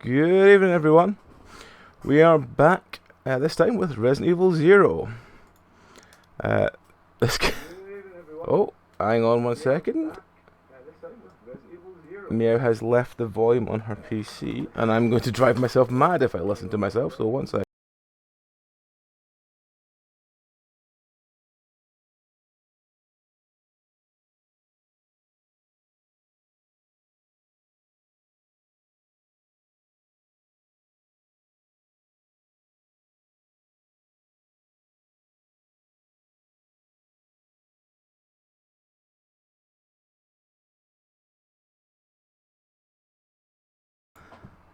Good evening, everyone. We are back this time with Resident Evil ZeRo. Oh, hang on one second. Meow has left the volume on her PC, and I'm going to drive myself mad if I listen to myself, so one second.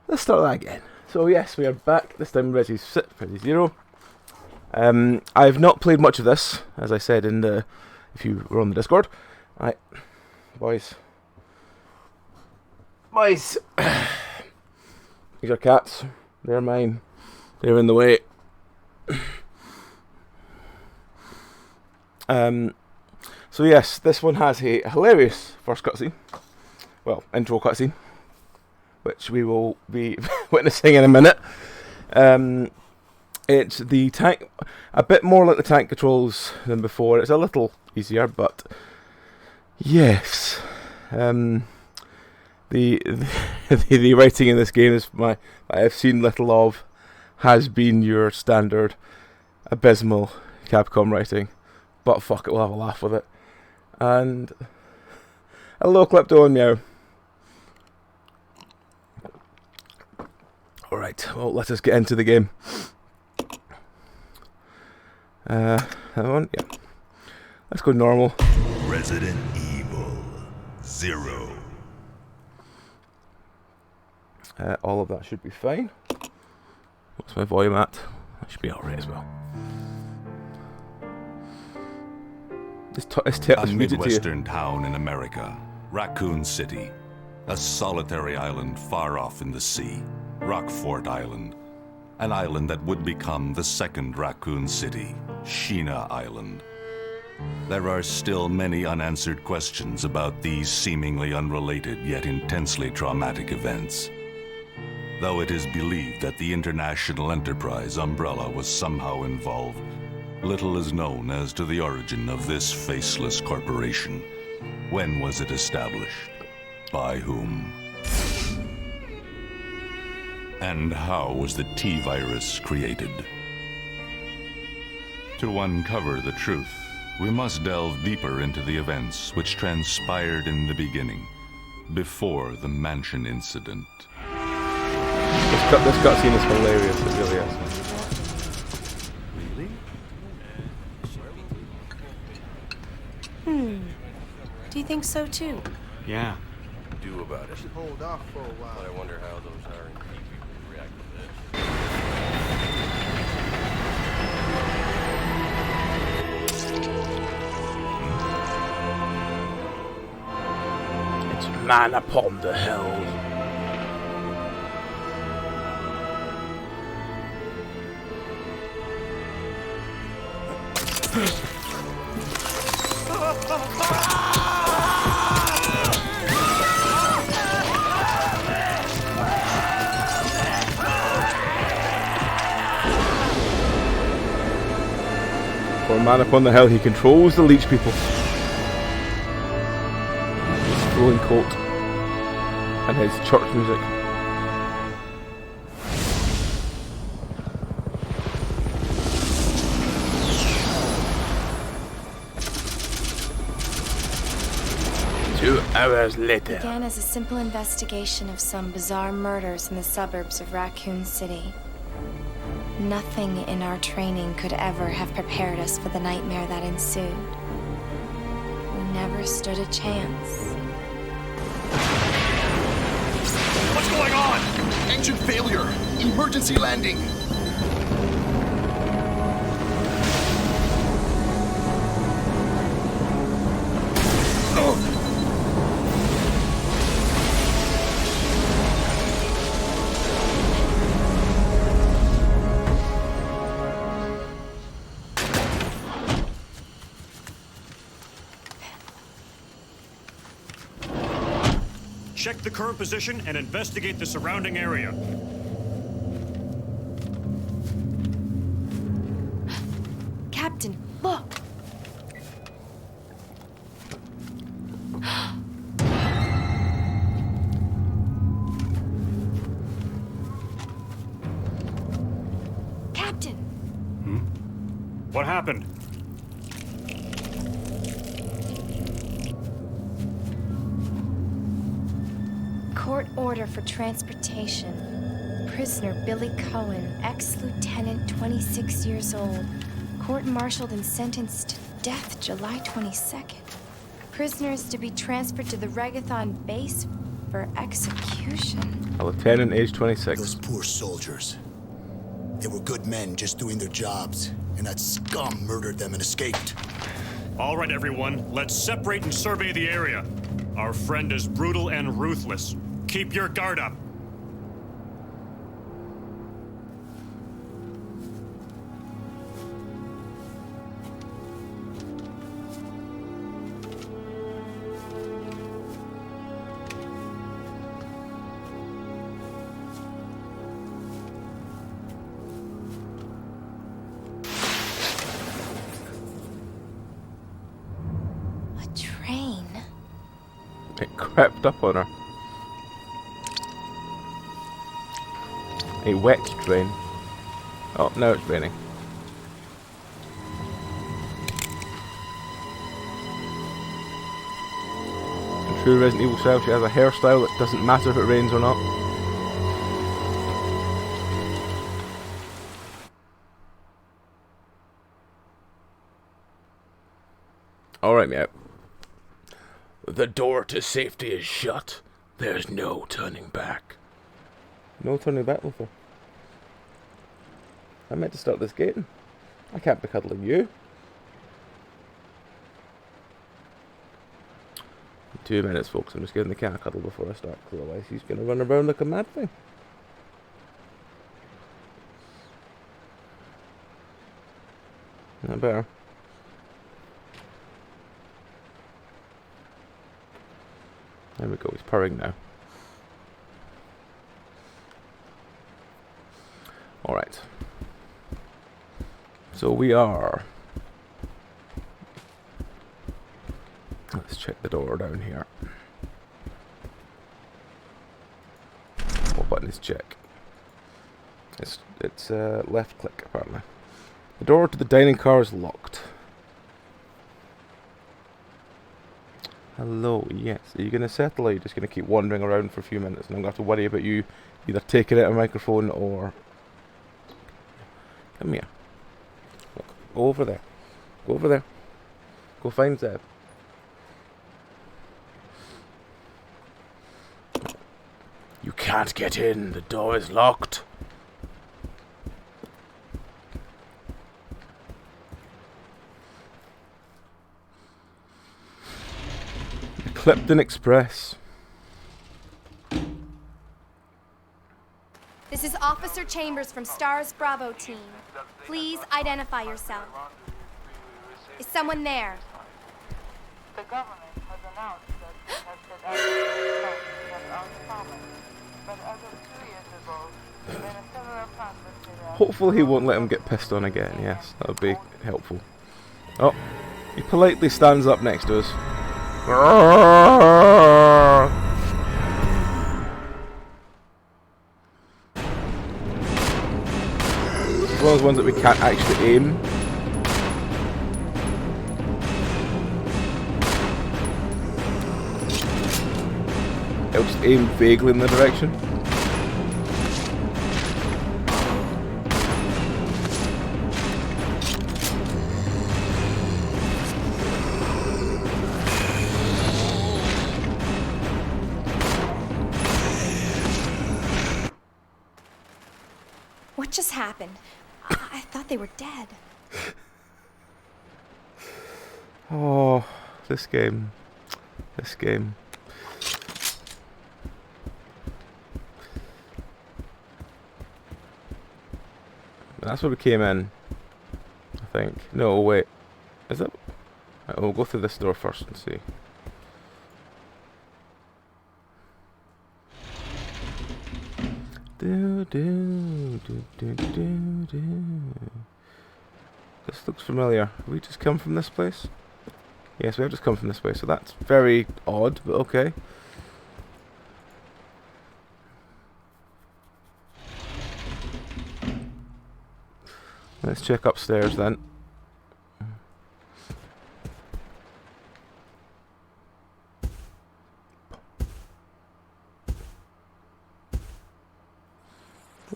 Let's start that again. So yes, we are back, this time Resi ZeRo. I've not played much of this, as I said in the, if you were on the Discord. Right, boys. These are cats. They're mine. They're in the way. So yes, this one has a hilarious first cutscene. Well, intro cutscene, which we will be witnessing in a minute. It's the tank, a bit more like the tank controls than before. It's a little easier, but yes, the writing in this game is I have seen little of, has been your standard abysmal Capcom writing, but fuck it, we'll have a laugh with it. And a little clip to on Meow. Alright, well, let us get into the game. That one? Yeah. Let's go normal. Resident Evil ZeRo. All of that should be fine. What's my volume at? That should be alright as well. A midwestern town in America, Raccoon City. A solitary island far off in the sea. Rockfort Island, an island that would become the second Raccoon City, Sheena Island. There are still many unanswered questions about these seemingly unrelated yet intensely traumatic events. Though it is believed that the international enterprise umbrella was somehow involved, little is known as to the origin of this faceless corporation. When was it established? By whom? And how was the T-virus created? To uncover the truth, we must delve deeper into the events which transpired in the beginning, before the mansion incident. This cutscene is hilarious, it really is. Really? Do you think so too? Yeah. Do about it. Hold off for a while. But I wonder how those R&D people react to this. It's man upon the hill. For man upon the hill, he controls the Leech People. His flowing coat and his church music. Two hours later. It began as a simple investigation of some bizarre murders in the suburbs of Raccoon City. Nothing in our training could ever have prepared us for the nightmare that ensued. We never stood a chance. What's going on? Engine failure! Emergency landing! check the current position and investigate the surrounding area. Captain, look! Captain! What happened? Court order for transportation. Prisoner Billy Cohen, ex-lieutenant, 26 years old. Court-martialed and sentenced to death July 22nd. Prisoner is to be transferred to the Regathon base for execution. A lieutenant, age 26. Those poor soldiers. They were good men just doing their jobs, and that scum murdered them and escaped. All right, everyone, let's separate and survey the area. Our friend is brutal and ruthless. Keep your guard up. A train. It crept up on her. A wet train. Oh, now it's raining. In true Resident Evil style, she has a hairstyle that doesn't matter if it rains or not. Alright, meow. The door to safety is shut. There's no turning back. No turning back, Luther. I meant to start this gating. I can't be cuddling you. 2 minutes, folks. I'm just giving the cat a cuddle before I start, because otherwise he's going to run around like a mad thing. Not better. There we go, he's purring now. Alright. So we are... Let's check the door down here. What button is check? It's left click, apparently. The door to the dining car is locked. Hello, yes. Are you going to settle, or are you just going to keep wandering around for a few minutes and I'm going to have to worry about you either taking out a microphone or... Come here. Look, go over there. Go over there. Go find Zeb. You can't get in. The door is locked. Clipton Express. This is Officer Chambers from STARS Bravo team. Please identify yourself. Is someone there? The government has announced that it has set out to uncommon, but as of 2 years ago, there are several plans that Hopefully he won't let him get pissed on again, yes. That would be helpful. Oh, he politely stands up next to us. As well as ones that we can't actually aim. It'll just aim vaguely in the direction. What just happened? I thought they were dead. Oh, this game. This game. That's where we came in, I think. No, wait. Is it? Right, we'll go through this door first and see. This looks familiar. Have we just come from this place? Yes, we have just come from this place, so that's very odd, but okay. Let's check upstairs then.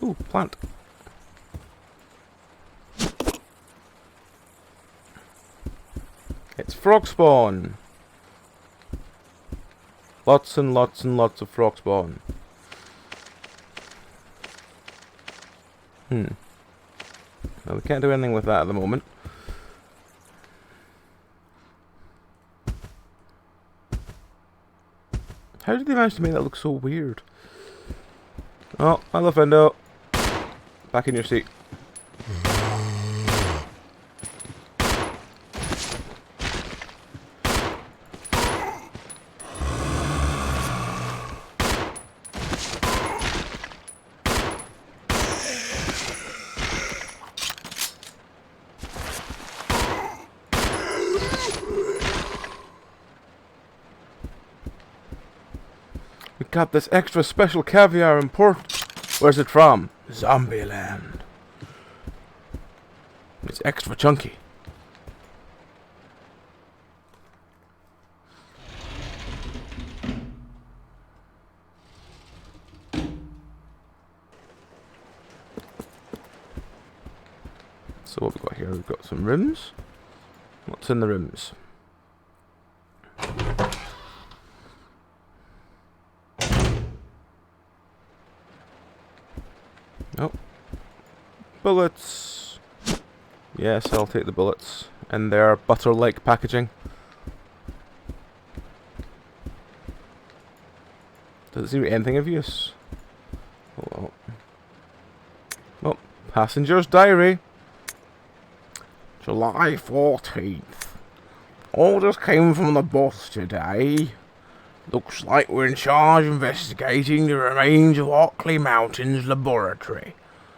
Ooh, plant. It's frog spawn. Lots and lots and lots of frog spawn. Well, we can't do anything with that at the moment. How did they manage to make that look so weird? Oh, hello, Fendo. Back in your seat. We got this extra special caviar import. Where's it from? Zombieland. It's extra chunky. So what we got here? We've got some rooms. What's in the rooms? Oh. Bullets. Yes, I'll take the bullets. And their butter-like packaging. Does it seem to be anything of use? Oh, oh, passenger's diary. July 14th. Orders came from the boss today. Looks like we're in charge of investigating the remains of Oakley Mountain's laboratory.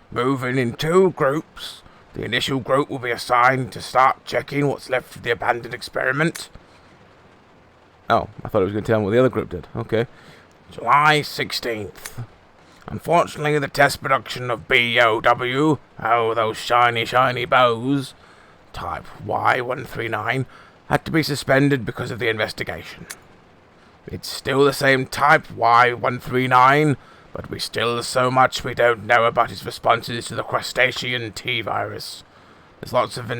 Moving in 2 groups. The initial group will be assigned to start checking what's left of the abandoned experiment. Oh, I thought it was going to tell me what the other group did. Okay. July 16th. Unfortunately, the test production of BOW, those shiny, shiny bows, type Y139, had to be suspended because of the investigation. It's still the same type, Y139, but we still have so much we don't know about its responses to the crustacean T-virus. There's lots of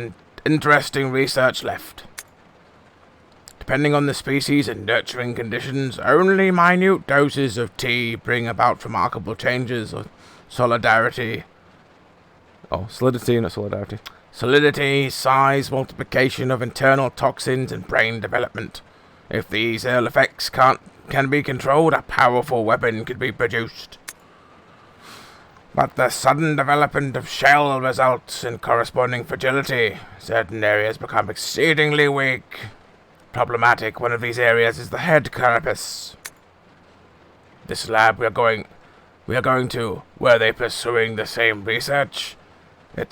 interesting research left. Depending on the species and nurturing conditions, only minute doses of T bring about remarkable changes of solidarity. Oh, solidity, not solidarity. Solidity, size, multiplication of internal toxins, and brain development. If these ill effects can be controlled, a powerful weapon could be produced. But the sudden development of shell results in corresponding fragility. Certain areas become exceedingly weak. Problematic. One of these areas is the head carapace. This lab we are going to. Were they pursuing the same research? It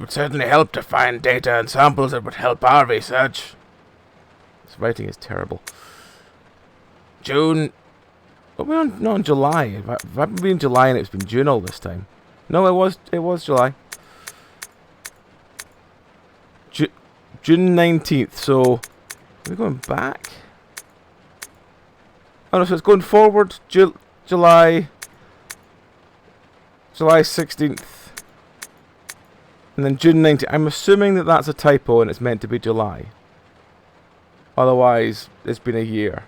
would certainly help to find data and samples that would help our research. This writing is terrible. June. But we're not in July. If I've been in July and it's been June all this time. No, it was July. June 19th, so are we going back? Oh no, so it's going forward. July 16th. And then June 19th. I'm assuming that that's a typo and it's meant to be July. Otherwise, it's been a year.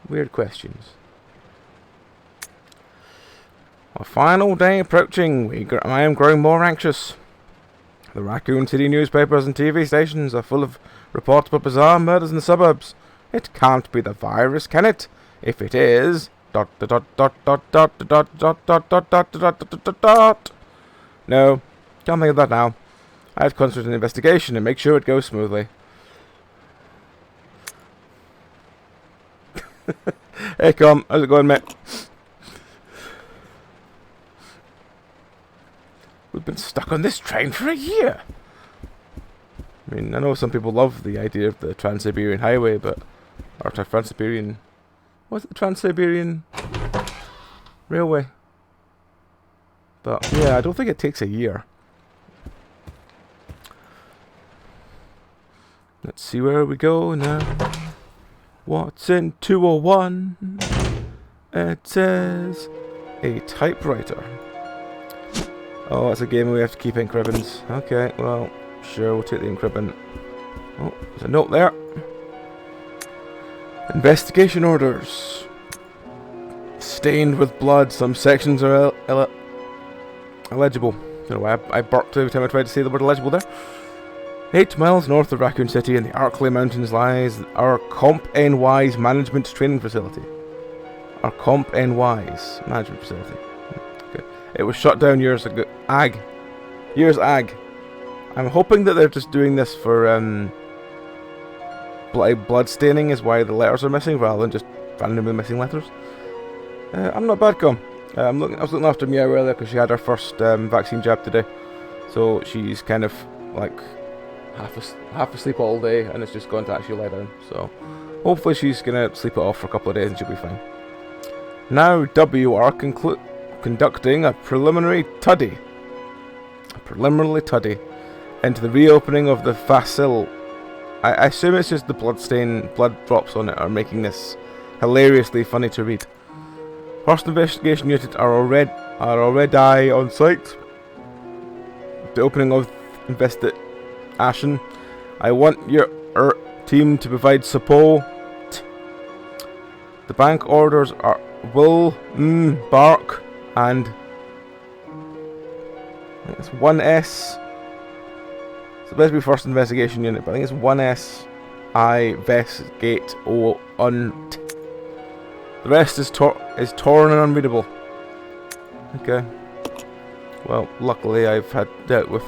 Weird questions. Our final day approaching. I am growing more anxious. The Raccoon City newspapers and TV stations are full of reports about bizarre murders in the suburbs. It can't be the virus, can it? If it is... No, can't think of that now. I have to concentrate on the investigation and make sure it goes smoothly. Hey, come. How's it going, mate? We've been stuck on this train for a year. I mean, I know some people love the idea of the Trans-Siberian Highway, but... Or Trans-Siberian... Was it the Trans-Siberian Railway? But, yeah, I don't think it takes a year. Let's see where we go now. What's in 201? It says... A typewriter. Oh, it's a game where we have to keep ink ribbons. Okay, well, sure, we'll take the ink ribbon. Oh, there's a note there. Investigation orders. Stained with blood. Some sections are illegible. Don't know why I burped every time I tried to say the word illegible there. 8 miles north of Raccoon City in the Arklay Mountains lies our Comp NY's management training facility. Our Comp NY's management facility. Okay. It was shut down years ago. Years ag. I'm hoping that they're just doing this for blood staining is why the letters are missing rather than just randomly missing letters. I'm not bad, com. I was looking after Meow earlier because she had her first vaccine jab today, so she's kind of like half asleep all day, and it's just going to actually lie down. So hopefully she's gonna sleep it off for a couple of days and she'll be fine. Now W are conducting a preliminary tuddy into the reopening of the facil. I assume it's just the blood drops on it are making this hilariously funny to read. First investigation unit are already on site. The opening of investigation. I want your team to provide support. The bank orders are Will Bark and I think it's 1S. It's supposed to be first investigation unit, but I think it's 1S I Vestigate O Unt. The rest is torn and unreadable. Okay. Well, luckily I've had dealt with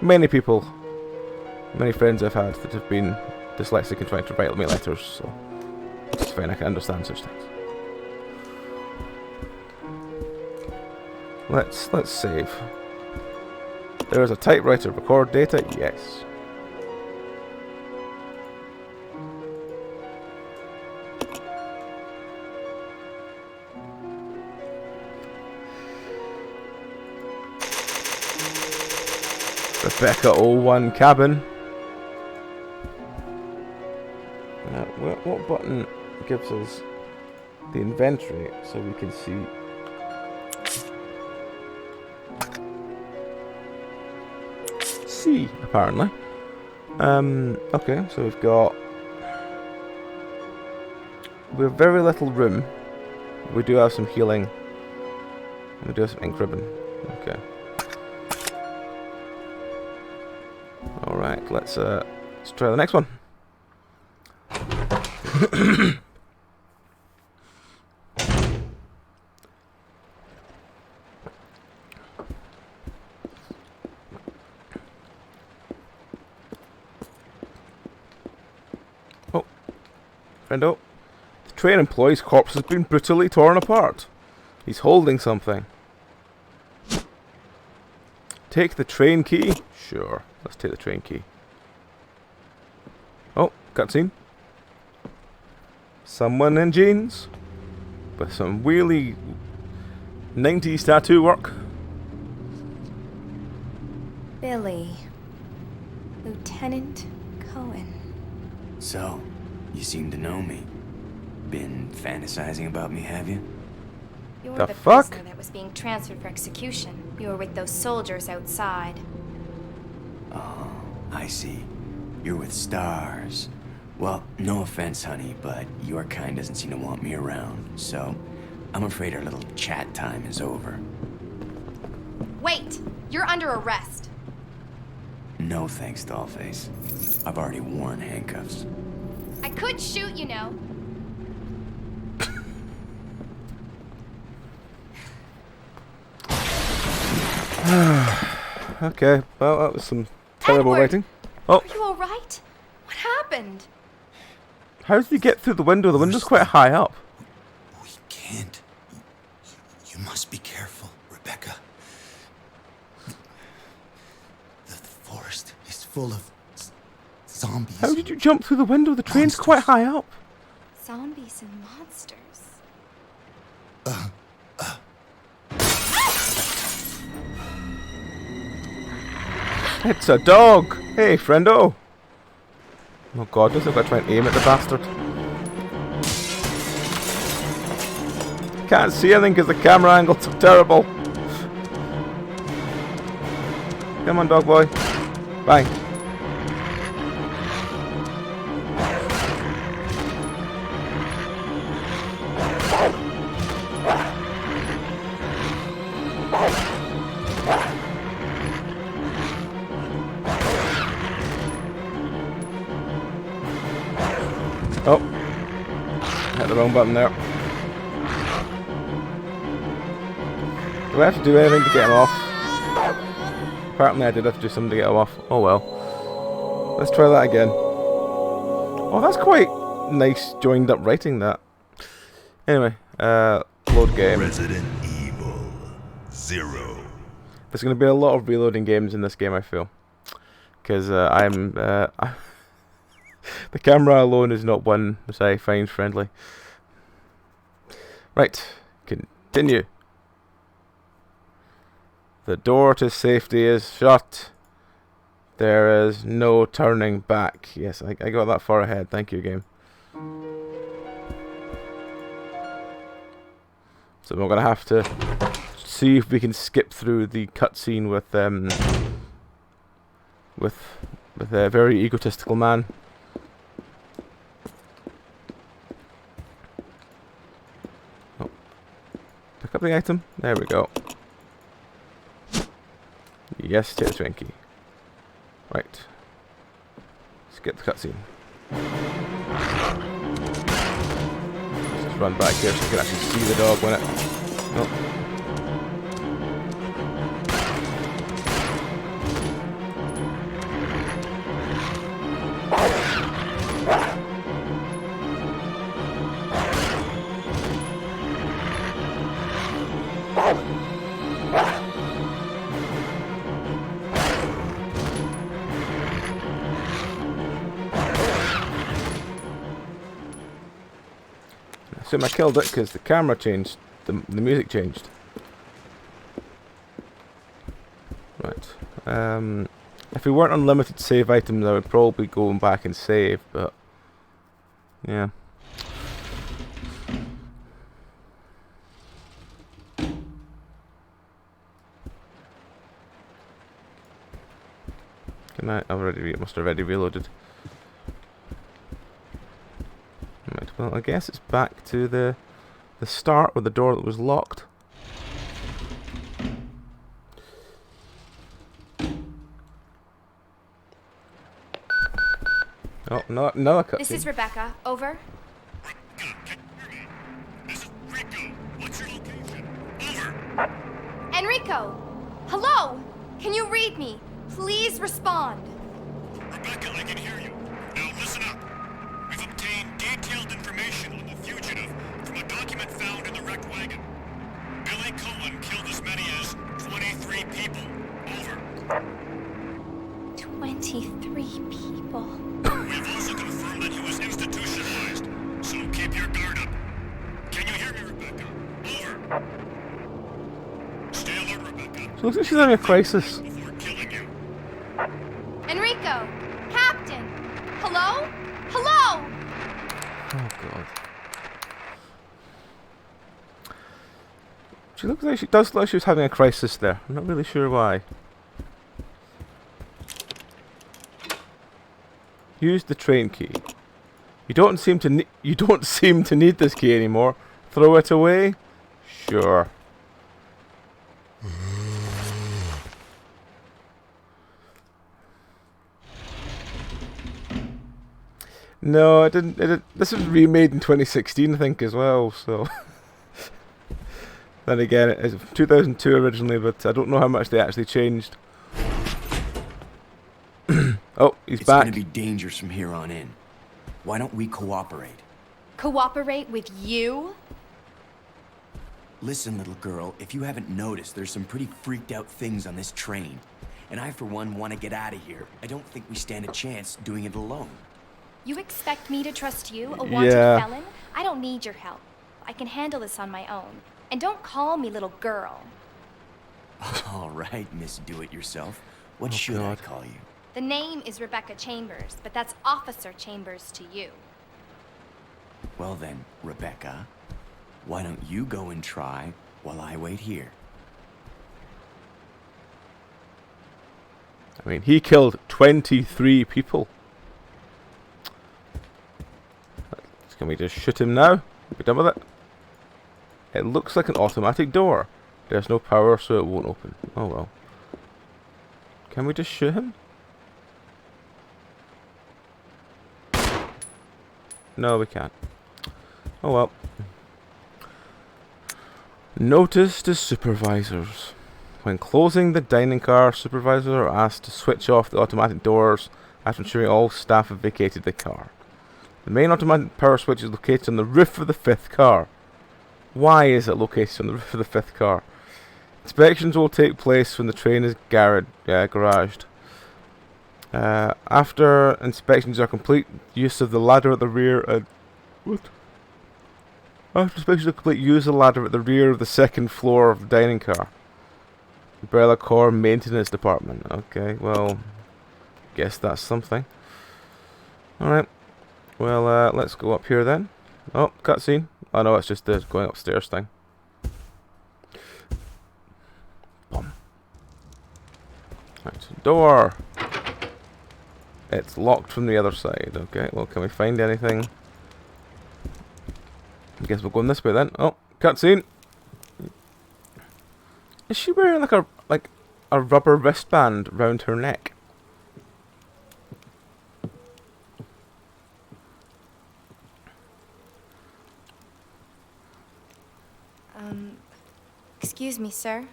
many people, many friends I've had that have been dyslexic and trying to write me letters, so it's fine, I can understand such things. Let's save. There is a typewriter. Record data? Yes. Rebecca 01 cabin. What button gives us the inventory so we can see? C, apparently. Okay, so we have very little room. We do have some healing. We do have some ink ribbon. Okay. Alright, let's try the next one. Oh, friendo. The train employee's corpse has been brutally torn apart. He's holding something. Take the train key? Sure, let's take the train key. Oh, cutscene. Someone in jeans with some really 90s tattoo work. Billy. Lieutenant Cohen. So, you seem to know me. Been fantasizing about me, have you? You were The the fuck? prisoner that was being transferred for execution. You were with those soldiers outside. Oh, I see. You're with stars. Well, no offense, honey, but your kind doesn't seem to want me around, so I'm afraid our little chat time is over. Wait! You're under arrest. No thanks, Dollface. I've already worn handcuffs. I could shoot, you know. Okay, well, that was some terrible Edward! writing. Oh, Are you alright? What happened? how did you get through the window? The window's quite high up. full of zombies. How did you jump through the window? The train's quite high up. Zombies and monsters. It's a dog! Hey, friendo! Oh god, doesn't look like I try and aim at the bastard. Can't see anything because the camera angles are terrible. Come on, dog boy. Bang. Oh, hit the wrong button there. Do I have to do anything to get him off? Apparently I did have to do something to get him off. Oh well. Let's try that again. Oh, that's quite nice joined up writing, that. Anyway, load game. Resident Evil ZeRo. There's going to be a lot of reloading games in this game, I feel. Because the camera alone is not one which I find friendly. Right, continue. The door to safety is shut. There is no turning back. Yes, I got that far ahead. Thank you, game. So we're going to have to see if we can skip through the cutscene with a very egotistical man. Oh. Pick up the item. There we go. Yes, take the Twinkie. Right. Skip the cutscene. Let's just run back here so you can actually see the dog when it... Oh. I assume I killed it because the camera changed, the music changed. Right. If we weren't unlimited save items, I would probably go back and save, but yeah. Can I? Must have already reloaded. Right, well, I guess it's back to the start with the door that was locked. Oh, no, another cutscene. This is Rebecca. Over. Rebecca, can you hear me? This is Rico. What's your location? Over. Enrico! Hello! Can you read me? Please respond. Rebecca, I can hear you. Now listen up. We've obtained detailed information on the fugitive from a document found in the wrecked wagon. Billy Cohen killed as many as 23 people. Over. 23 people. We've also confirmed that he was institutionalized, so keep your guard up. Can you hear me, Rebecca? Over. Stay alert, Rebecca. She looks like she's having a crisis. Before killing you. Enrico! Captain! Hello? Hello! Oh god. She looks like she does look like she was having a crisis there. I'm not really sure why. Use the train key. You don't seem to need this key anymore. Throw it away? Sure. No, it didn't. This was remade in 2016, I think, as well. So, then again, it's 2002 originally, but I don't know how much they actually changed. Oh, he's back. It's gonna be dangerous from here on in. Why don't we cooperate? Cooperate with you? Listen, little girl, if you haven't noticed, there's some pretty freaked out things on this train. and I for one want to get out of here. I don't think we stand a chance doing it alone. You expect me to trust you, a wanted felon? I don't need your help. I can handle this on my own. And don't call me little girl. All right, Miss Do-It-Yourself. What should I call you? The name is Rebecca Chambers, but that's Officer Chambers to you. Well then, Rebecca, why don't you go and try while I wait here? I mean, he killed 23 people. Can we just shoot him now? Be done with it. It looks like an automatic door. There's no power, so it won't open. Oh well. Can we just shoot him? No, we can't. Oh well. Notice to supervisors. When closing the dining car, supervisors are asked to switch off the automatic doors after ensuring all staff have vacated the car. The main automatic power switch is located on the roof of the 5th car. Why is it located on the roof of the 5th car? Inspections will take place when the train is garaged. After inspections are complete, use of the ladder at the rear. After inspections are complete, use the ladder at the rear of the 2nd floor of the dining car. Umbrella Corps Maintenance Department. Okay, well, guess that's something. Alright. Well, let's go up here then. Oh, cutscene. Oh no, it's just the going upstairs thing. Boom. Right, door. It's locked from the other side. Okay, well, can we find anything? I guess we're going this way then. Oh, cutscene. Is she wearing like a rubber wristband round her neck? Excuse me, sir.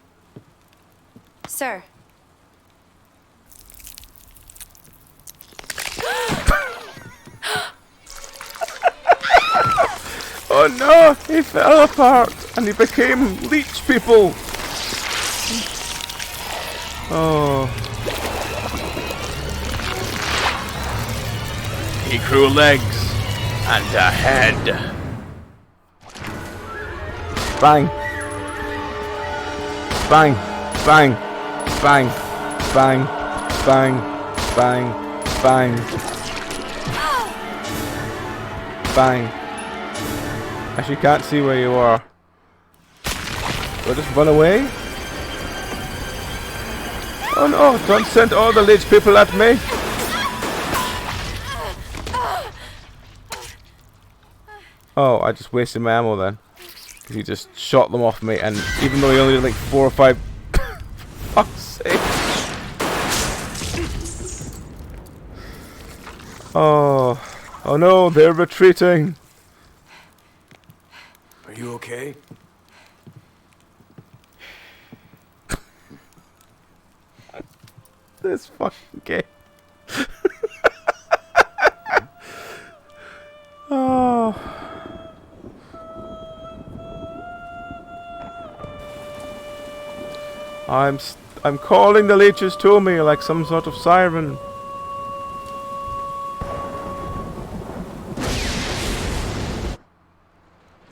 Sir. Oh no! He fell apart and he became Leech People! Oh. He grew legs and a head. Bang. Bang. Bang. Bang. Bang. Bang. Bang. Bang. Bang. Actually can't see where you are. Do I just run away? Oh no, don't send all the Leech People at me! Oh, I just wasted my ammo then. Because he just shot them off me, and even though he only did like 4 or 5... Fuck's sake! Oh. Oh no, they're retreating! Are you okay? This fucking game. Oh. I'm calling the leeches to me like some sort of siren.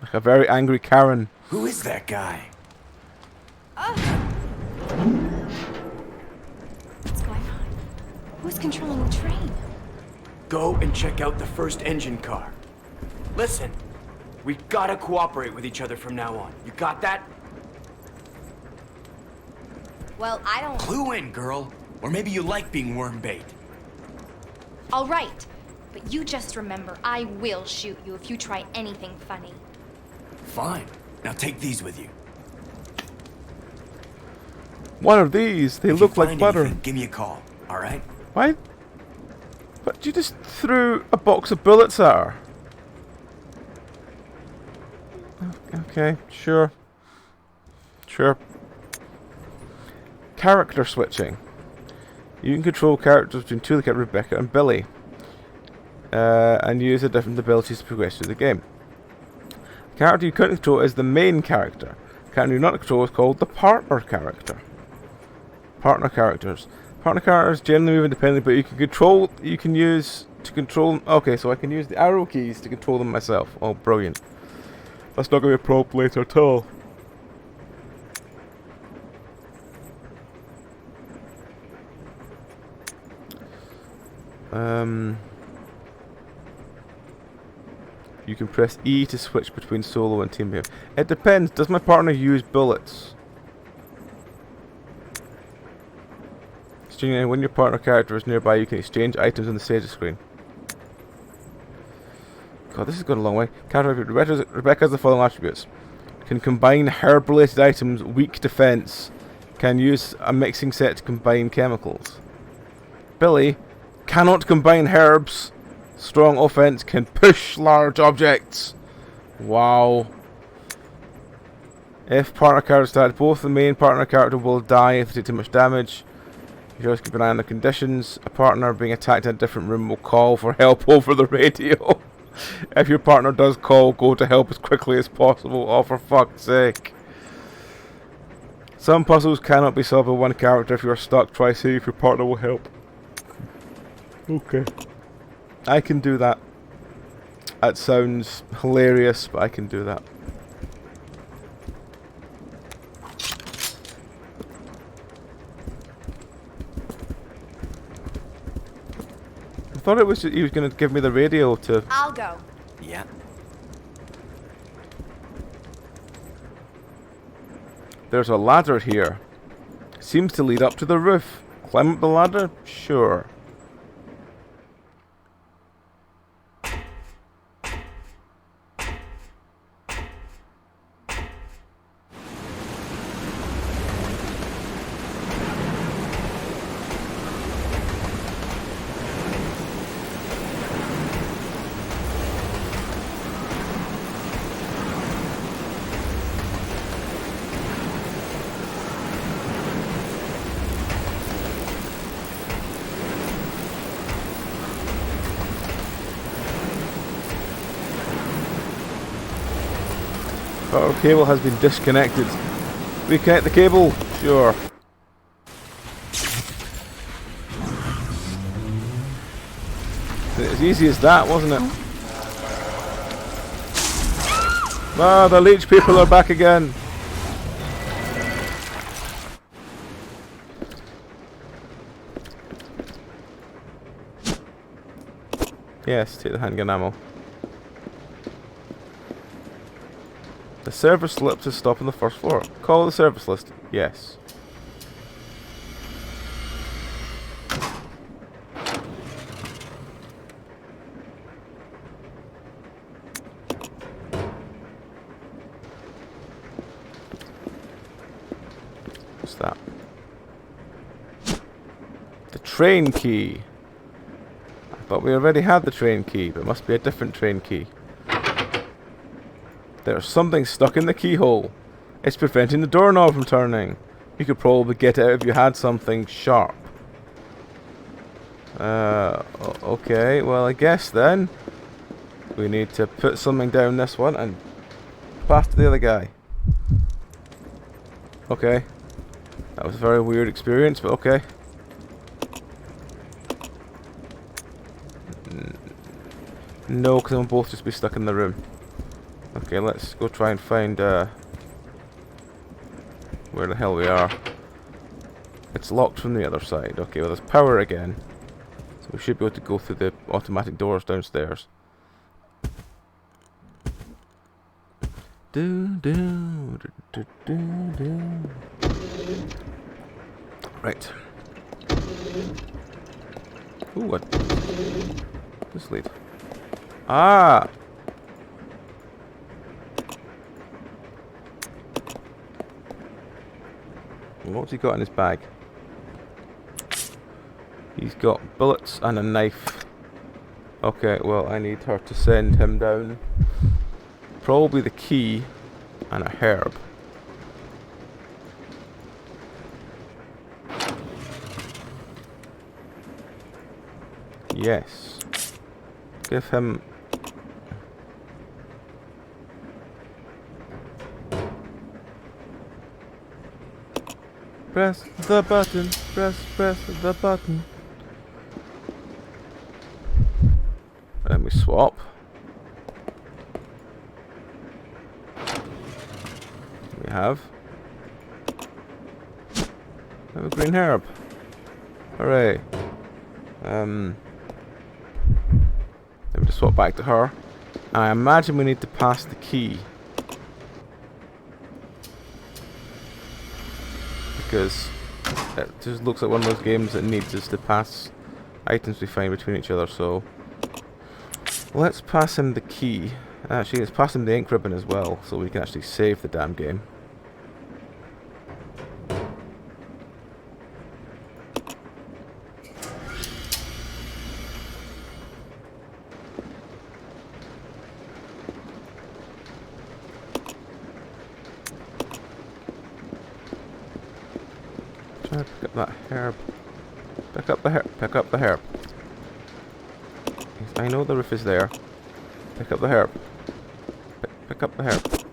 Like a very angry Karen. Who is that guy? What's going on? Who's controlling the train? Go and check out the first engine car. Listen, we gotta cooperate with each other from now on. You got that? Well, I don't... Clue in, girl. Or maybe you like being worm bait. All right, but you just remember, I will shoot you if you try anything funny. Fine. Now take these with you. One of these, they look like butter. Anything, give me a call, alright? Why? But you just threw a box of bullets at her. Okay, sure. Sure. Character switching. You can control characters between two, like Rebecca and Billy. And use the different abilities to progress through the game. The character you currently control is the main character. The character you not control is called the partner character. Partner characters. Partner characters generally move independently, but you can use to control. Okay, so I can use the arrow keys to control them myself. Oh, brilliant! That's not going to be a problem later at all. You can press E to switch between solo and team behavior. It depends. Does my partner use bullets? When your partner character is nearby, you can exchange items on the status screen. God, this is going a long way. Character Rebecca has the following attributes. Can combine herb-related items, weak defense. Can use a mixing set to combine chemicals. Billy cannot combine herbs. Strong offense, can push large objects. Wow. If partner characters died, both the main partner character will die if they take too much damage. You always keep an eye on the conditions. A partner being attacked in a different room will call for help over the radio. If your partner does call, go to help as quickly as possible. Oh, for fuck's sake. Some puzzles cannot be solved by one character. If you are stuck, try see if your partner will help. Okay. I can do that. That sounds hilarious, but I can do that. I thought it was he was going to give me the radio to... I'll go. Yeah. There's a ladder here. Seems to lead up to the roof. Climb up the ladder? Sure. Our cable has been disconnected. Reconnect the cable? Sure. As easy as that, wasn't it? Ah, the Leech People are back again. Yes, take the handgun ammo. The service slip to stop on the first floor. Call the service list. Yes. What's that? The train key. I thought we already had the train key, but it must be a different train key. There's something stuck in the keyhole. It's preventing the doorknob from turning. You could probably get it out if you had something sharp. Okay, well I guess then we need to put something down this one and pass to the other guy. Okay. That was a very weird experience, but okay. No, because they'll both just be stuck in the room. Okay, let's go try and find where the hell we are. It's locked from the other side. Okay, well there's power again. So we should be able to go through the automatic doors downstairs. Right. Ooh, what? This lead. Ah! What's he got in his bag? He's got bullets and a knife. Okay, well I need her to send him down. Probably the key and a herb. Yes. Give him... Press the button. Press the button. Let me swap. We have a green herb. Hooray. Let me just swap back to her. I imagine we need to pass the key. Because it just looks like one of those games that needs us to pass items we find between each other, so let's pass him the key. Actually, let's pass him the ink ribbon as well, so we can actually save the damn game. Try to pick up that herb. Pick up the herb. Pick up the herb. I know the roof is there. Pick up the herb. Pick up the herb.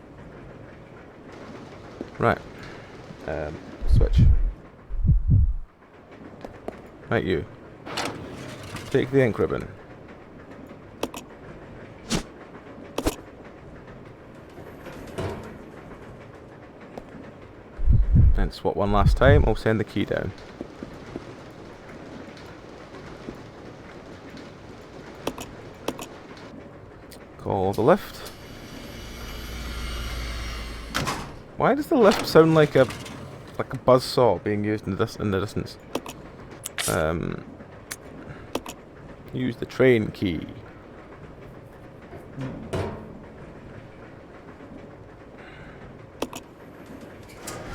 Right. Switch. Right, you. Take the ink ribbon. And swap one last time. I'll send the key down. Call the lift. Why does the lift sound like a buzzsaw being used in the distance? Use the train key.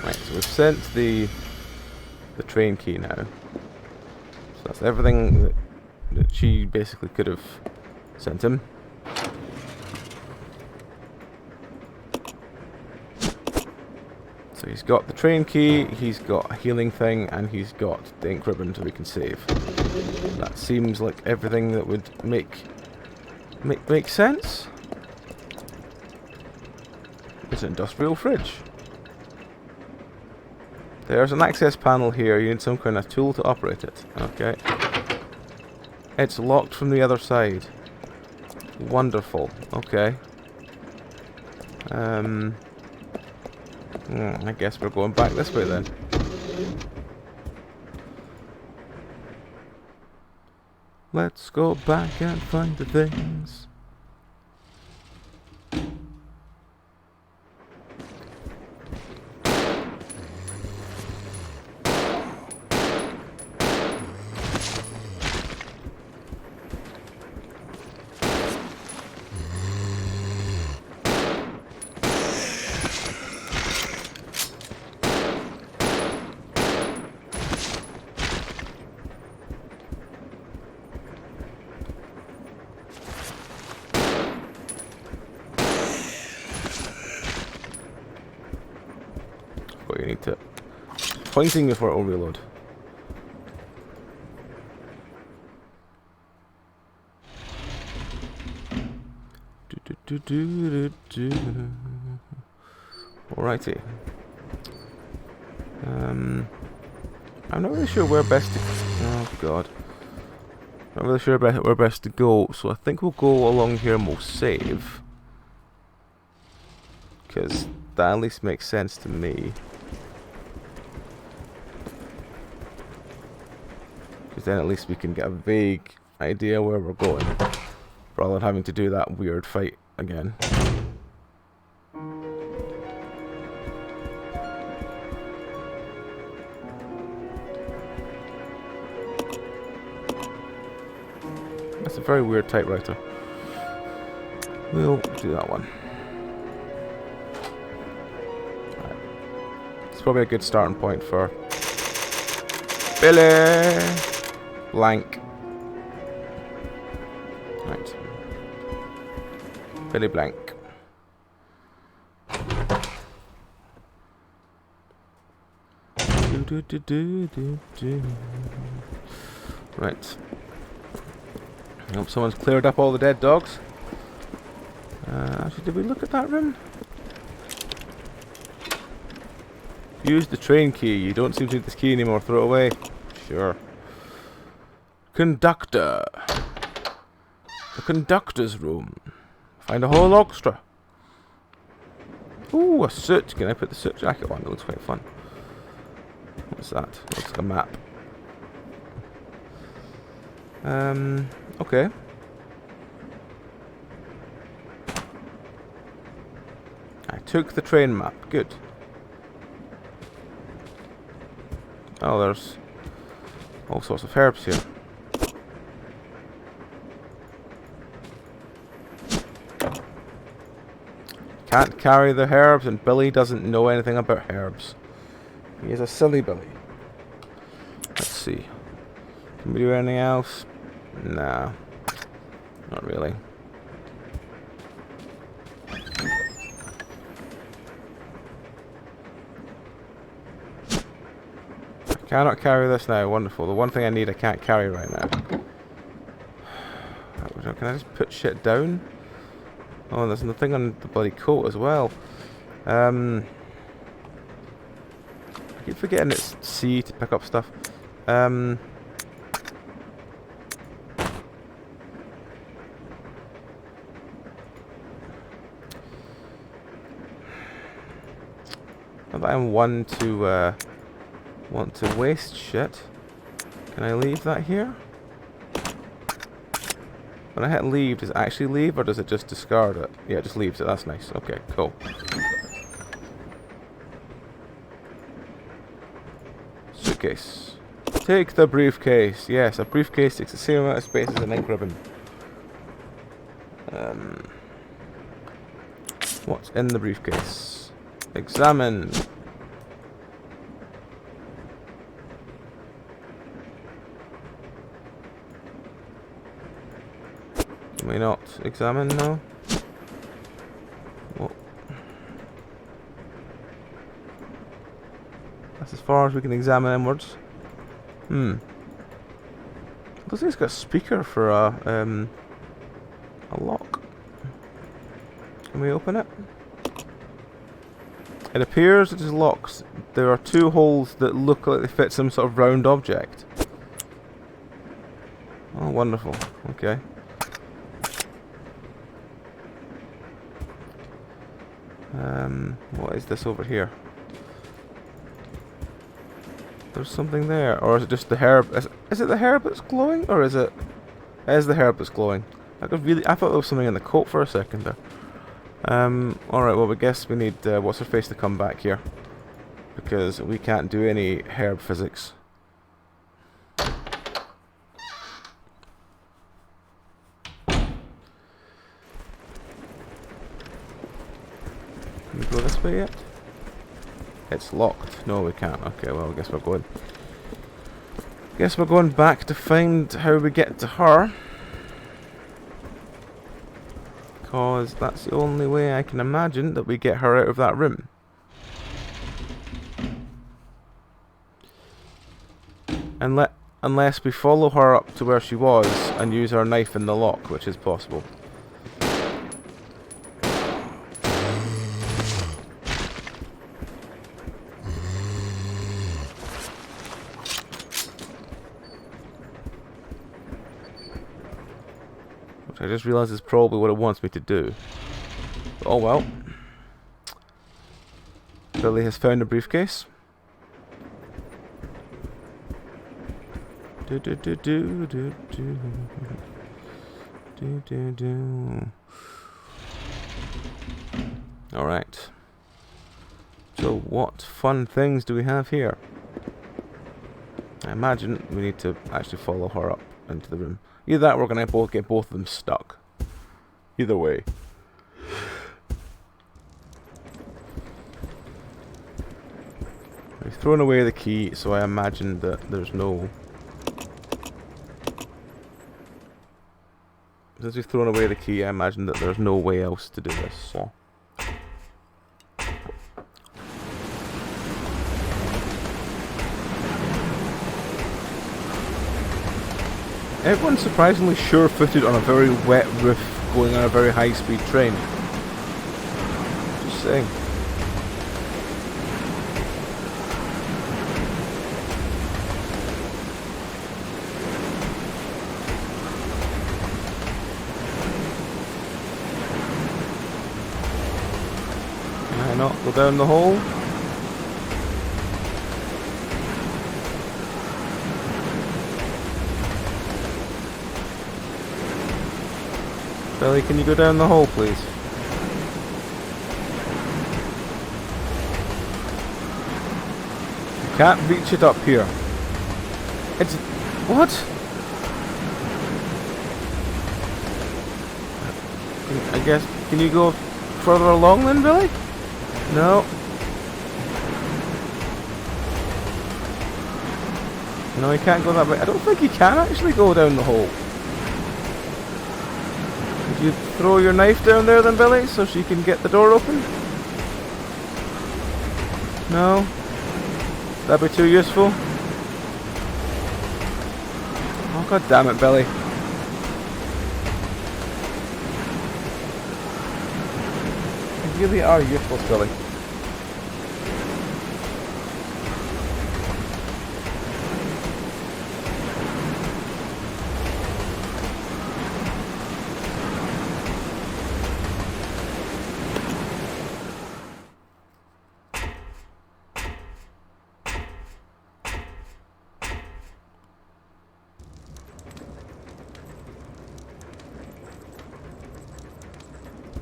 Right, so we've sent the train key now. So that's everything that she basically could have sent him. So he's got the train key, he's got a healing thing, and he's got the ink ribbon so we can save. That seems like everything that would make sense. It's an industrial fridge. There's an access panel here. You need some kind of tool to operate it. Okay. It's locked from the other side. Wonderful. Okay. I guess we're going back this way then. Let's go back and find the things. You need to pointing before it will reload. Alrighty. I'm not really sure where best to. Oh god. Not really sure where best to go, so I think we'll go along here and we'll save. Because that at least makes sense to me. Because then at least we can get a vague idea where we're going, rather than having to do that weird fight again. That's a very weird typewriter. We'll do that one. Right. It's probably a good starting point for Billy Blank. Right. Billy Blank. Right. I hope someone's cleared up all the dead dogs. Actually, did we look at that room? Use the train key. You don't seem to need this key anymore. Throw it away. Sure. Conductor. The conductor's room. Find a whole orchestra. Ooh, a suit. Can I put the suit jacket on? It looks quite fun. What's that? Looks like a map. Okay. I took the train map. Good. Oh, there's all sorts of herbs here. Can't carry the herbs, and Billy doesn't know anything about herbs. He is a silly Billy. Let's see. Can we do anything else? Nah. Not really. I cannot carry this now. Wonderful. The one thing I need I can't carry right now. Can I just put shit down? Oh, there's nothing on the bloody coat as well. I keep forgetting it's C to pick up stuff. Not that I'm one to want to waste shit. Can I leave that here? When I hit leave, does it actually leave, or does it just discard it? Yeah, it just leaves it. That's nice. Okay, cool. Suitcase. Take the briefcase. Yes, a briefcase takes the same amount of space as an ink ribbon. What's in the briefcase? Examine. Can we not examine now? Well, that's as far as we can examine inwards. Looks like it's got a speaker for a lock. Can we open it? It appears it is locked. There are two holes that look like they fit some sort of round object. Oh, wonderful. Okay. What is this over here? There's something there, or is it just the herb? Is it the herb that's glowing, or is it? It is the herb that's glowing. I thought there was something in the coat for a second there. Alright, well, I guess we need what's her face to come back here, because we can't do any herb physics. Can we go this way yet? It's locked. No, we can't. Okay, well, I guess we're going. Guess we're going back to find how we get to her. Because that's the only way I can imagine that we get her out of that room. Unless we follow her up to where she was and use our knife in the lock, which is possible. I just realised it's probably what it wants me to do. Oh well. Billy has found a briefcase. Alright. So what fun things do we have here? I imagine we need to actually follow her up into the room. Either that or we're going to get both of them stuck. Either way. We've thrown away the key, so I imagine that there's no... Since we've thrown away the key, I imagine that there's no way else to do this, so... Everyone's surprisingly sure-footed on a very wet roof going on a very high-speed train. Just saying. not go down the hole? Billy, can you go down the hole, please? You can't reach it up here. It's... what? I guess... can you go further along then, Billy? No. No, he can't go that way. I don't think he can actually go down the hole. Would you throw your knife down there then, Billy, so she can get the door open? No? That'd be too useful? Oh, god damn it, Billy. You really are useless, Billy.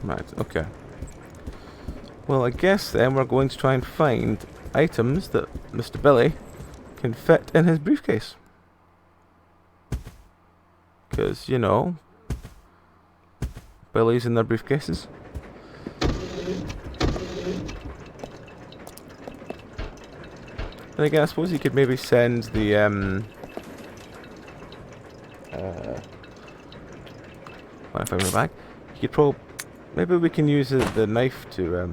Right, okay. Well, I guess then we're going to try and find items that Mr. Billy can fit in his briefcase. Because, you know, Billy's in their briefcases. And again, I suppose you could maybe send the, what if I went back? You could probably... maybe we can use the knife to,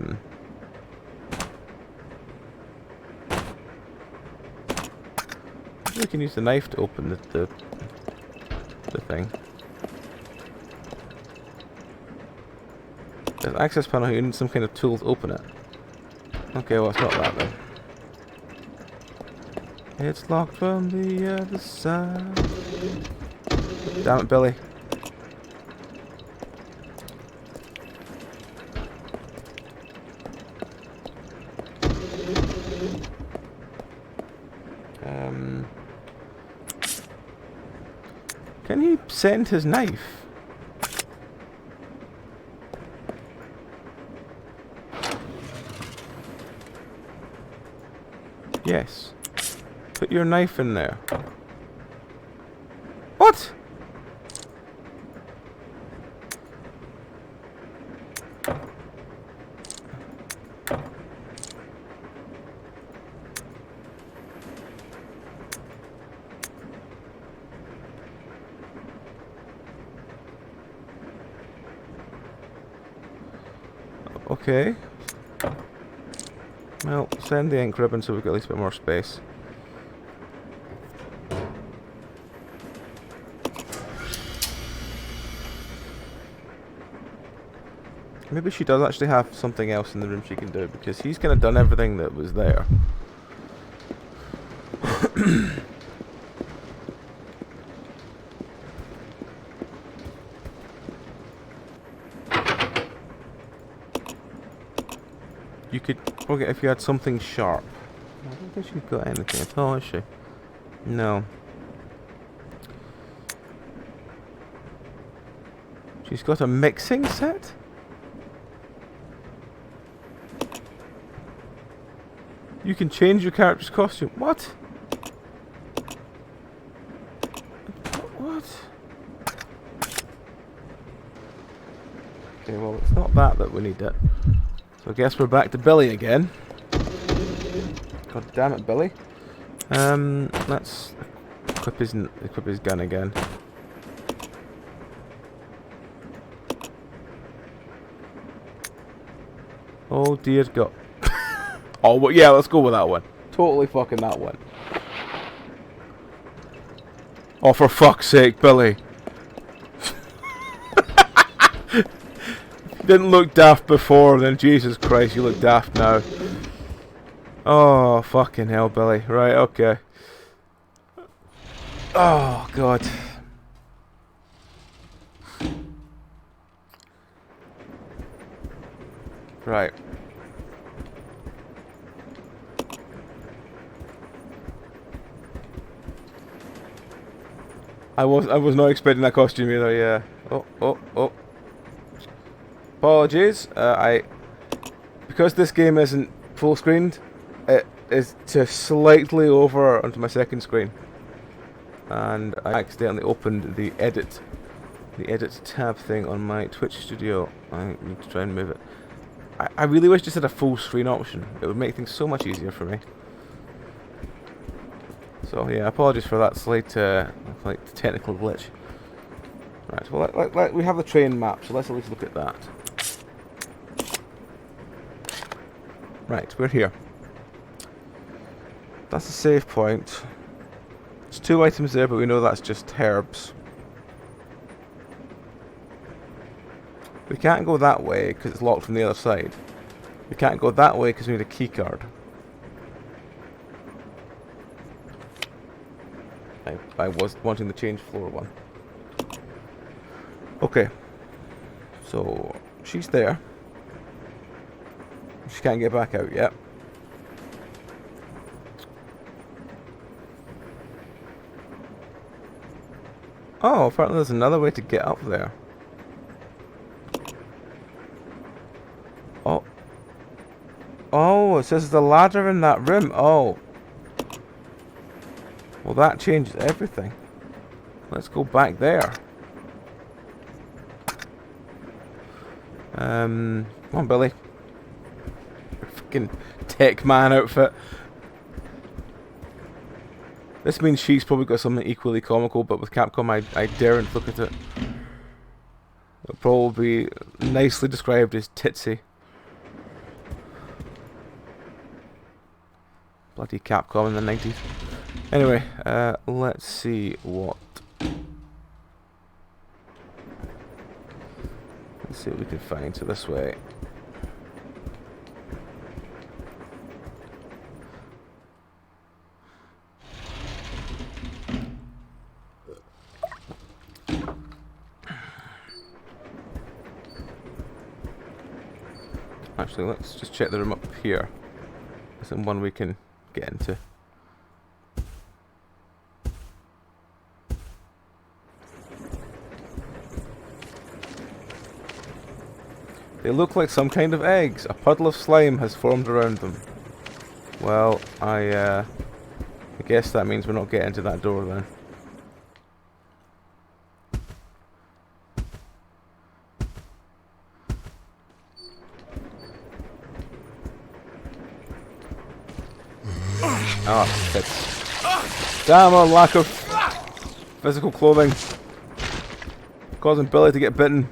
maybe we can use the knife to open the thing. There's an access panel here, you need some kind of tool to open it. Okay, well it's not that then. It's locked from the other side. Damn it, Billy. Can he send his knife? Yes. Put your knife in there. What? Okay. Well, send the ink ribbon so we've got at least a bit more space. Maybe she does actually have something else in the room she can do, because he's kind of done everything that was there. You could forget if you had something sharp. I don't think she's got anything at all, has she? No. She's got a mixing set? You can change your character's costume. What? What? Okay, well, it's not that we need it. So I guess we're back to Billy again. God damn it, Billy. Let's equip his gun again. Oh dear God. Oh, well, yeah, let's go with that one. Totally fucking that one. Oh, for fuck's sake, Billy. You didn't look daft before, then Jesus Christ, you look daft now. Oh, fucking hell, Billy. Right, okay. Oh, God. Right. I was not expecting that costume either. Yeah. Oh. Apologies. Because this game isn't full screened, it is just slightly over onto my second screen, and I accidentally opened the edit tab thing on my Twitch studio. I need to try and move it. I really wish this had a full screen option. It would make things so much easier for me. So yeah, apologies for that slight technical glitch. Right, well we have the train map, so let's at least look at that. Right, we're here. That's a save point. There's 2 items there, but we know that's just herbs. We can't go that way because it's locked from the other side. We can't go that way because we need a key card. I was wanting the change floor one. Okay. So, she's there. She can't get back out yet. Oh, apparently there's another way to get up there. Oh, it says there's a ladder in that room. Oh. Well, that changes everything. Let's go back there. Come on, Billy. Fucking tech man outfit. This means she's probably got something equally comical, but with Capcom, I daren't look at it. It'll probably be nicely described as titsy. Bloody Capcom in the 90s. Anyway, let's see what... Let's see what we can find. So this way. Actually, let's just check the room up here. There's one we can get into. They look like some kind of eggs. A puddle of slime has formed around them. Well, I guess that means we're not getting to that door then. Oh, shit. Damn, a lack of physical clothing. Causing Billy to get bitten.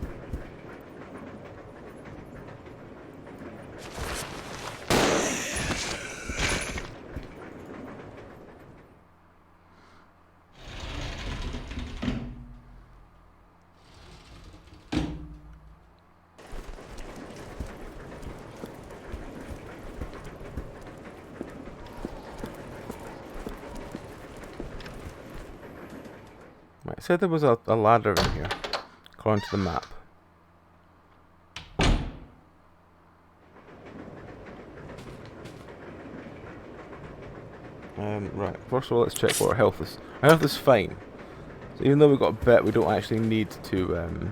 Right, said there was a ladder in here, according to the map. Right, first of all, let's check what our health is. Our health is fine. So even though we got a bit, we don't actually need to,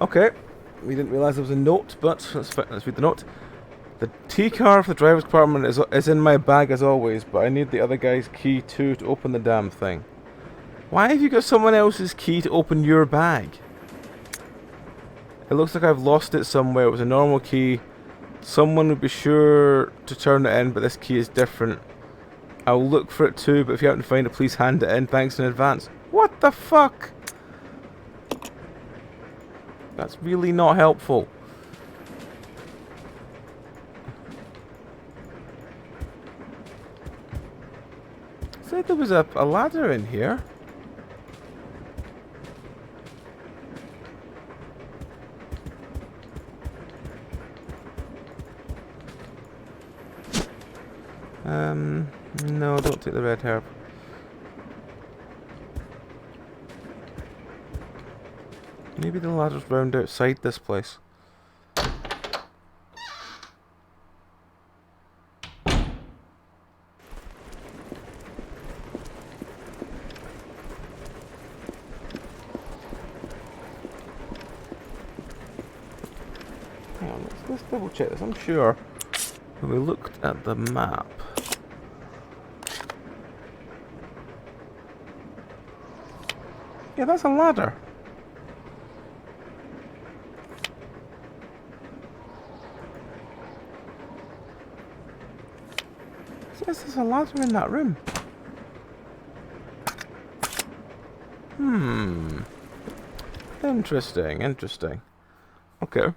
Okay, we didn't realise there was a note, but let's read the note. The T car for the driver's compartment is in my bag as always, but I need the other guy's key too to open the damn thing. Why have you got someone else's key to open your bag? It looks like I've lost it somewhere. It was a normal key. Someone would be sure to turn it in, but this key is different. I'll look for it too, but if you happen to find it, please hand it in. Thanks in advance. What the fuck? That's really not helpful. Said there was a ladder in here. No, don't take the red herb. Maybe the ladder's round outside this place. on. Let's double check this. I'm sure when we looked at the map. Yeah, that's a ladder. Yes, there's a ladder in that room. Interesting, interesting. Okay.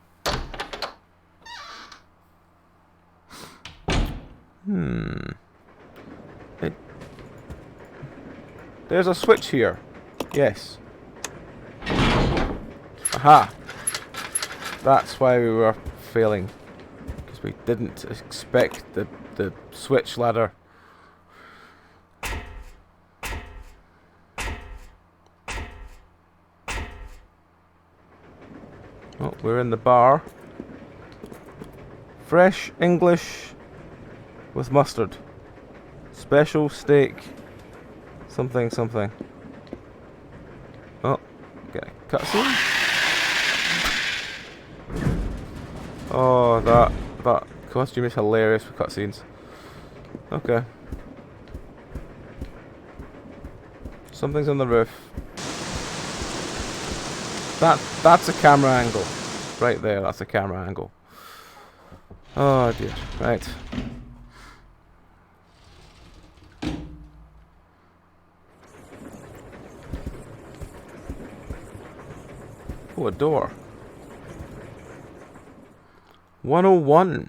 There's a switch here. Yes. Aha! That's why we were failing. Because we didn't expect the switch ladder. Oh, we're in the bar. Fresh English with mustard. Special steak. Something, something. Oh, get a cutscene. Oh, that costume is hilarious for cutscenes. Okay. Something's on the roof. That's a camera angle. Right there, that's a camera angle. Oh dear. Right. Oh, a door. 101.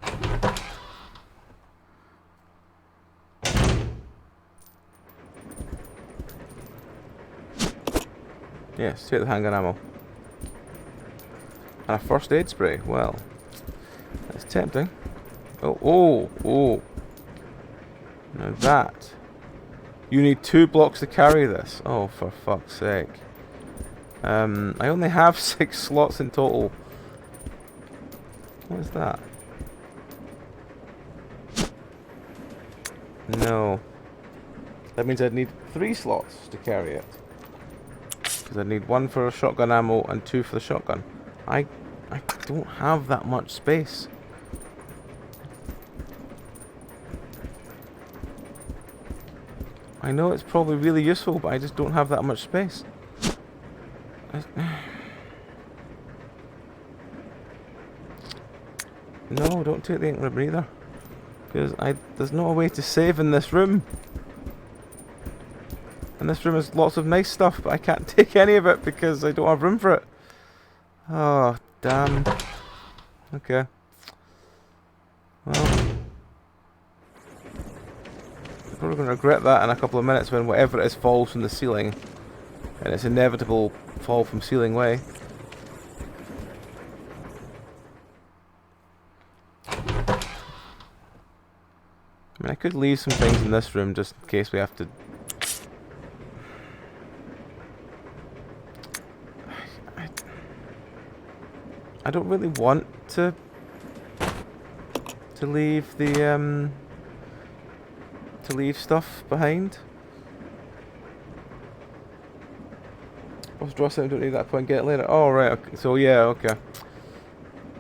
Yes, take the handgun ammo. And a first aid spray. Well, that's tempting. Oh. Now that. You need 2 blocks to carry this. Oh, for fuck's sake. I only have 6 slots in total. What is that? No. That means I'd need 3 slots to carry it. Because I'd need 1 for shotgun ammo and 2 for the shotgun. I don't have that much space. I know it's probably really useful, but I just don't have that much space. No, don't take the ink ribbon either. Because there's no way to save in this room. And this room has lots of nice stuff, but I can't take any of it because I don't have room for it. Oh, damn. Okay. Well, I'm probably going to regret that in a couple of minutes when whatever it is falls from the ceiling. And it's inevitable fall from ceiling way. I mean, I could leave some things in this room just in case we have to... I don't really want to leave the to leave stuff behind. Draw something, don't need that point, get it later. Oh right, okay. So yeah, okay.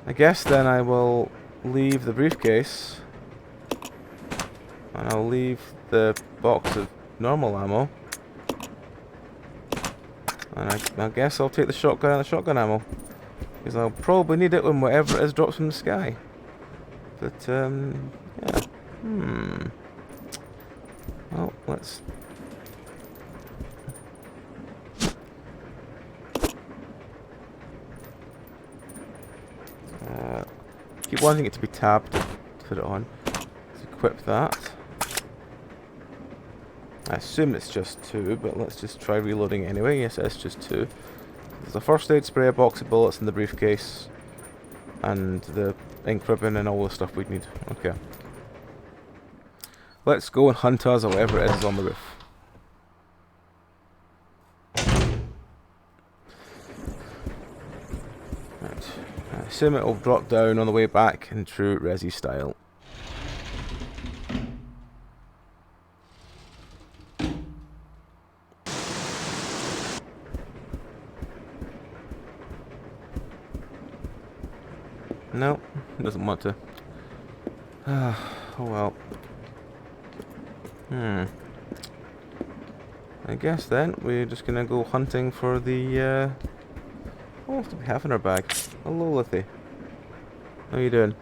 I guess then I will leave the briefcase. And I'll leave the box of normal ammo. And I guess I'll take the shotgun and the shotgun ammo. Because I'll probably need it when whatever it is drops from the sky. But, yeah. Well, let's... keep wanting it to be tabbed to put it on. Let's equip that. I assume it's just 2, but let's just try reloading anyway. Yes, it's just 2. There's a first aid spray, a box of bullets in the briefcase, and the ink ribbon and all the stuff we'd need. Okay. Let's go and hunt us or whatever it is on the roof. Right. I assume it will drop down on the way back in true Resi style. No, doesn't want to. Oh well. I guess then we're just gonna go hunting for the what else do we have in our bag? Hello, Lithy. How you doing?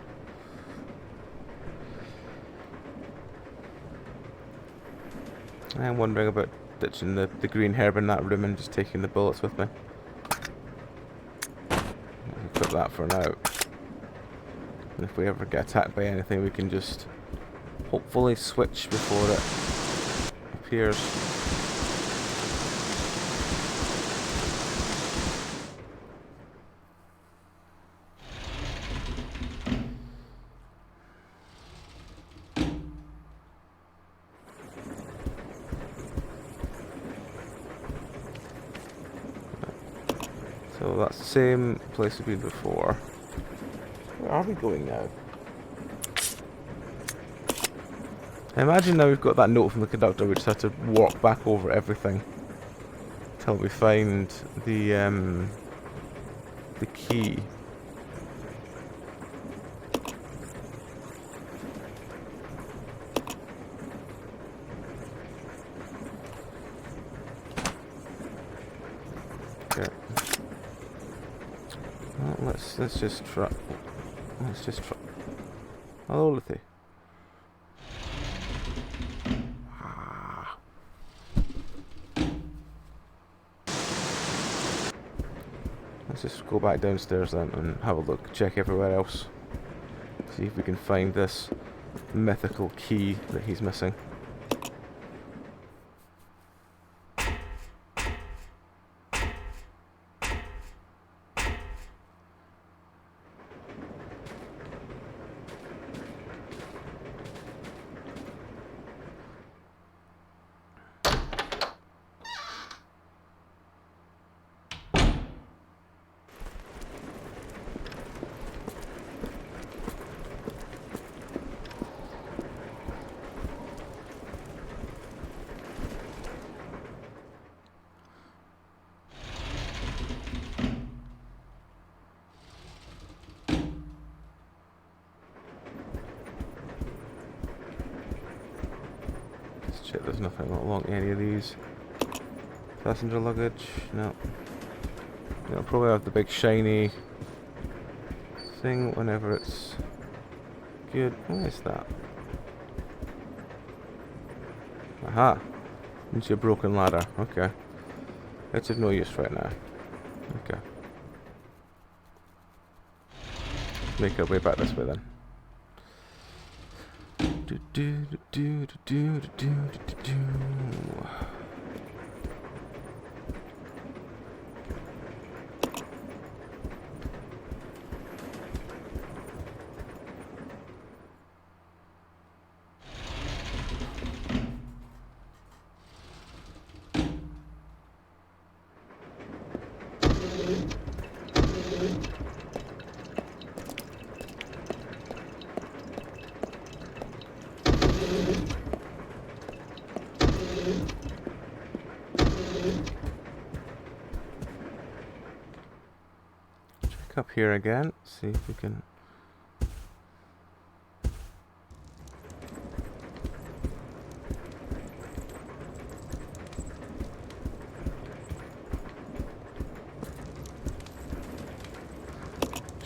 I'm wondering about ditching the green herb in that room and just taking the bullets with me. I'll put that for now. And if we ever get attacked by anything, we can just hopefully switch before it appears. So that's the same place we've been before. Where are we going now? I imagine now we've got that note from the conductor, we just have to walk back over everything till we find the key. Okay. Well, let's just try. Let's just try. Hello, Lithy. Let's just go back downstairs then and have a look, check everywhere else. See if we can find this mythical key that he's missing. Shit, there's nothing along any of these. Passenger luggage? No. I'll probably have the big shiny thing whenever it's good. What is that? Aha! Into a broken ladder. Okay. It's of no use right now. Okay. Make our way back this way then. Up here again, see if we can.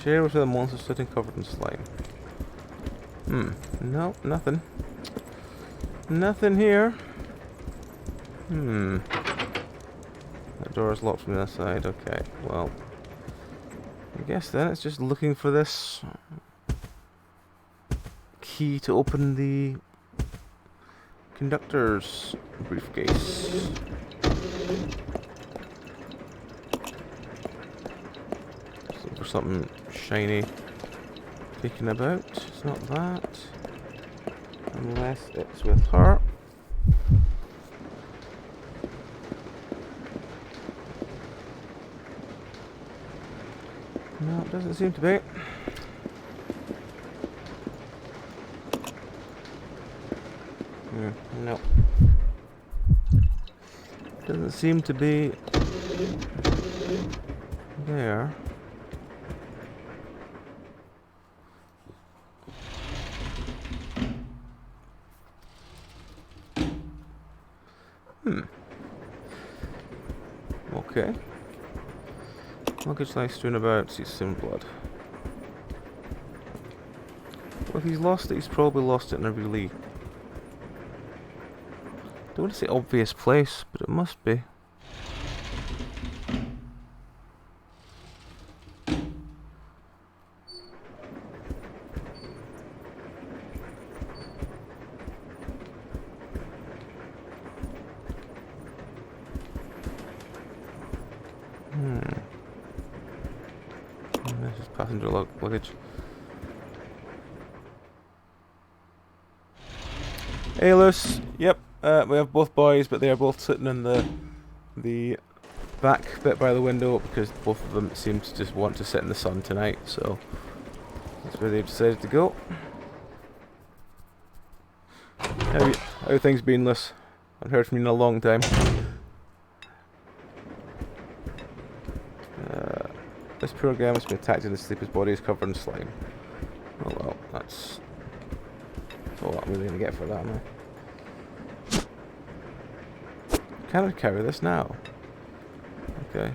Chair with a monster sitting covered in slime. No, nothing. Nothing here. That door is locked from the other side. Okay, well. I guess then it's just looking for this key to open the conductor's briefcase. Looking for something shiny kicking about. It's not that. Unless it's with her. No, it doesn't seem to be. No. Doesn't seem to be there. Okay. Luggage lies strewn about, sees some blood. Well, if he's lost it, he's probably lost it in a really... don't want to say obvious place, but it must be. This is passenger luggage. Hey, Luce. Yep, we have both boys, but they are both sitting in the back bit by the window because both of them seem to just want to sit in the sun tonight. So that's where they've decided to go. How have things been, Luce? I've heard from you in a long time. This poor guy must be attacked in his sleep. His body is covered in slime. Oh well, that's all I'm really going to get for that, am I? Can I carry this now? Okay.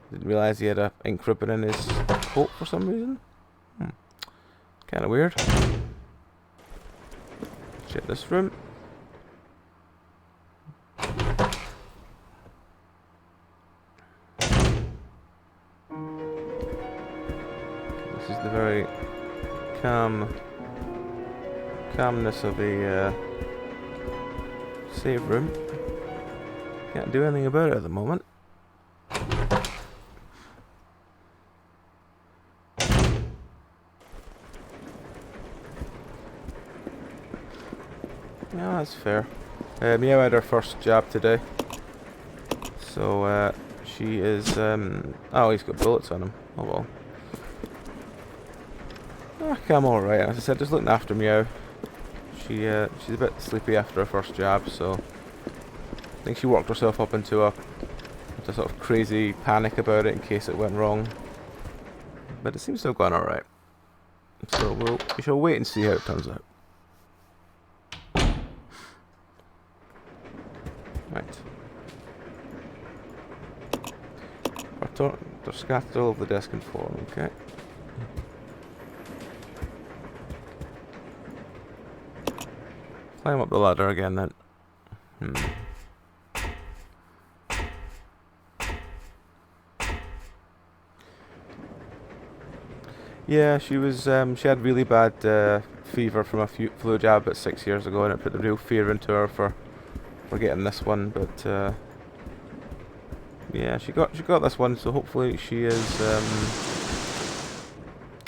Didn't realise he had a ink ribbon in his coat for some reason. Kind of weird. Check this room. This is the very calmness of a save room. Can't do anything about it at the moment. Yeah, that's fair. Meow had her first jab today. So, she is, oh, he's got bullets on him. Oh well. Okay, I'm alright. As I said, just looking after Meow. She's a bit sleepy after her first jab, so I think she worked herself up into a sort of crazy panic about it in case it went wrong. But it seems to have gone alright. So we shall wait and see how it turns out. Right. They're scattered all over the desk and floor, okay. Climb up the ladder again then. Yeah, she was. She had really bad fever from a flu jab about 6 years ago, and it put the real fear into her for getting this one. But yeah, she got this one, so hopefully she is.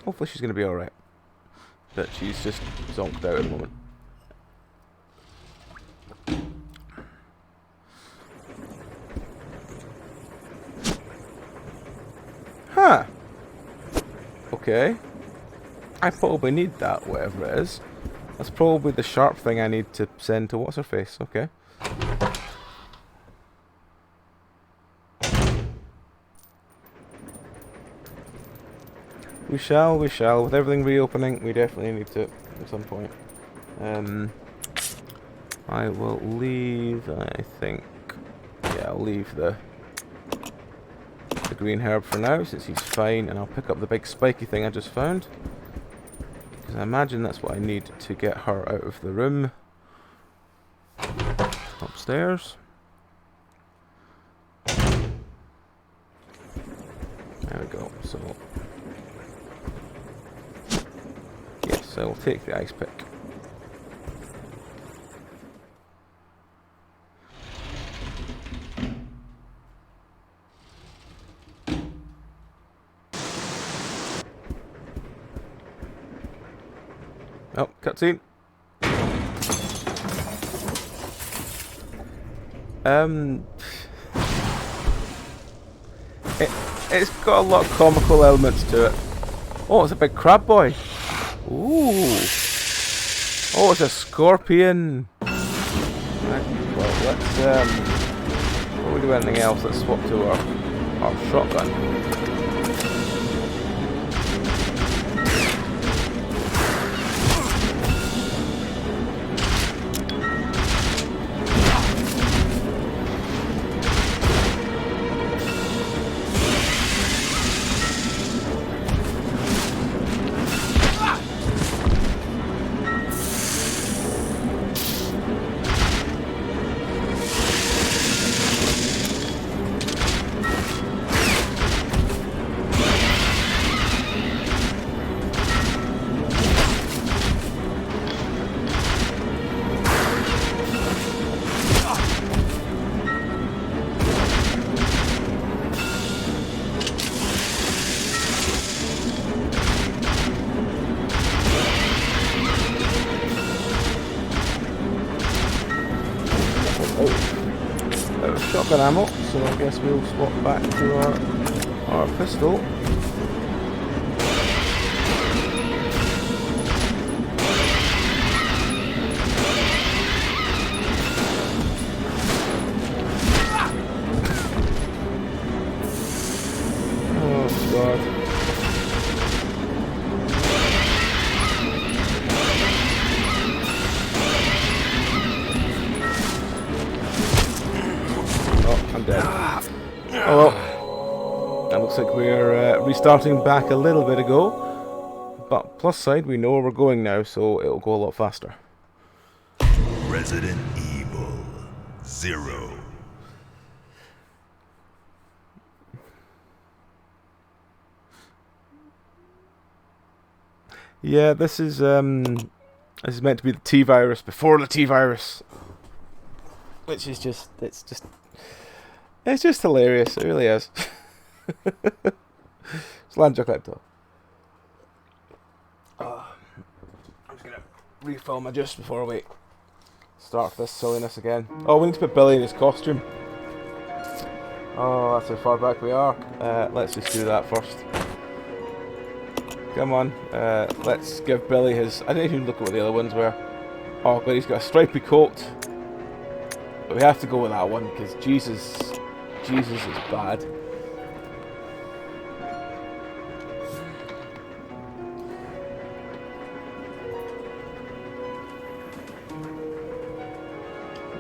Hopefully she's gonna be all right. But she's just zonked out at the moment. Huh. Okay. I probably need that, whatever it is. That's probably the sharp thing I need to send to what's-her-face. Okay. We shall. With everything reopening, we definitely need to at some point. I will leave, I think. Yeah, I'll leave the green herb for now, since he's fine, and I'll pick up the big spiky thing I just found. Because I imagine that's what I need to get her out of the room. Upstairs. There we go, so... yes, I will take the ice pick. Oh, cutscene. It's got a lot of comical elements to it. Oh, it's a big crab boy. Ooh. Oh, it's a scorpion. Right, well, let's before we do anything else, let's swap to our shotgun. shotgun ammo, so I guess we'll swap back to our pistol. Oh god. Oh well, that looks like we're restarting back a little bit ago, but plus side, we know where we're going now, so it'll go a lot faster. Resident Evil ZeRo. Yeah, this is meant to be the T-virus before the T-virus, which is just it's just hilarious. It really is. Slam Jacletto. I'm just gonna refill my juice before we start this silliness again. Oh, we need to put Billy in his costume. Oh, that's how far back we are. Let's just do that first. Come on, let's give Billy his... I didn't even look at what the other ones were. Oh, but he's got a stripy coat. But we have to go with that one, because Jesus is bad.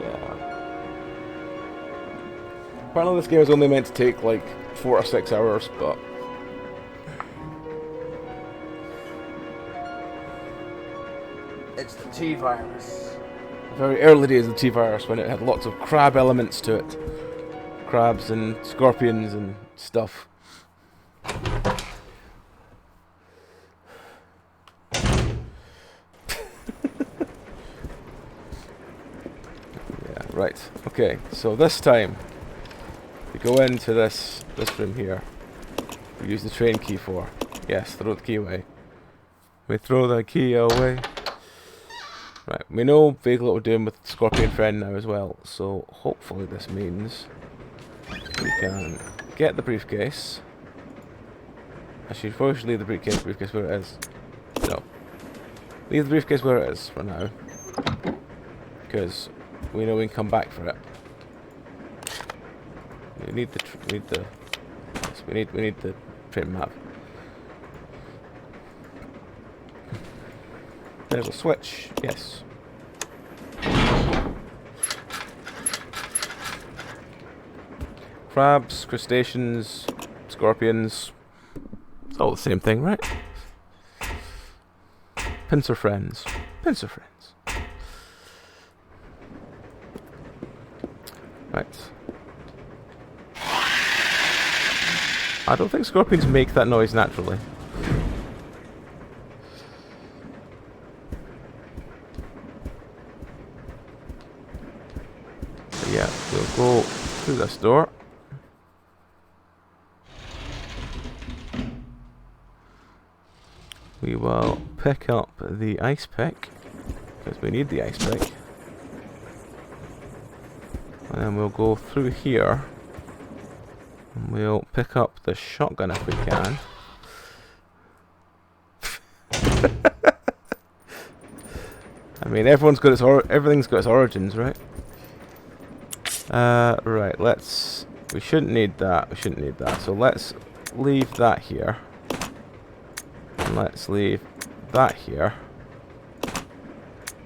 Yeah. Apparently this game is only meant to take like 4 or 6 hours, but... it's the T-virus. Very early days of the T-virus when it had lots of crab elements to it. Crabs and scorpions and stuff. Yeah, right. Okay, so this time we go into this room here. We use the train key for. Yes, throw the key away. We throw the key away. Right, we know vaguely what we're doing with Scorpion Friend now as well, so hopefully this means we can get the briefcase. Actually, probably should leave the briefcase where it is. No. Leave the briefcase where it is for now. Because we know we can come back for it. We need the train map. There's a switch, yes. Crabs, crustaceans, scorpions. It's all the same thing, right? Pincer friends. Pincer friends. Right. I don't think scorpions make that noise naturally. So yeah, we'll go through this door. We will pick up the ice pick, because we need the ice pick. And then we'll go through here. And we'll pick up the shotgun if we can. I mean, everything's got its origins, right? Right, we shouldn't need that, so let's leave that here. And let's leave that here.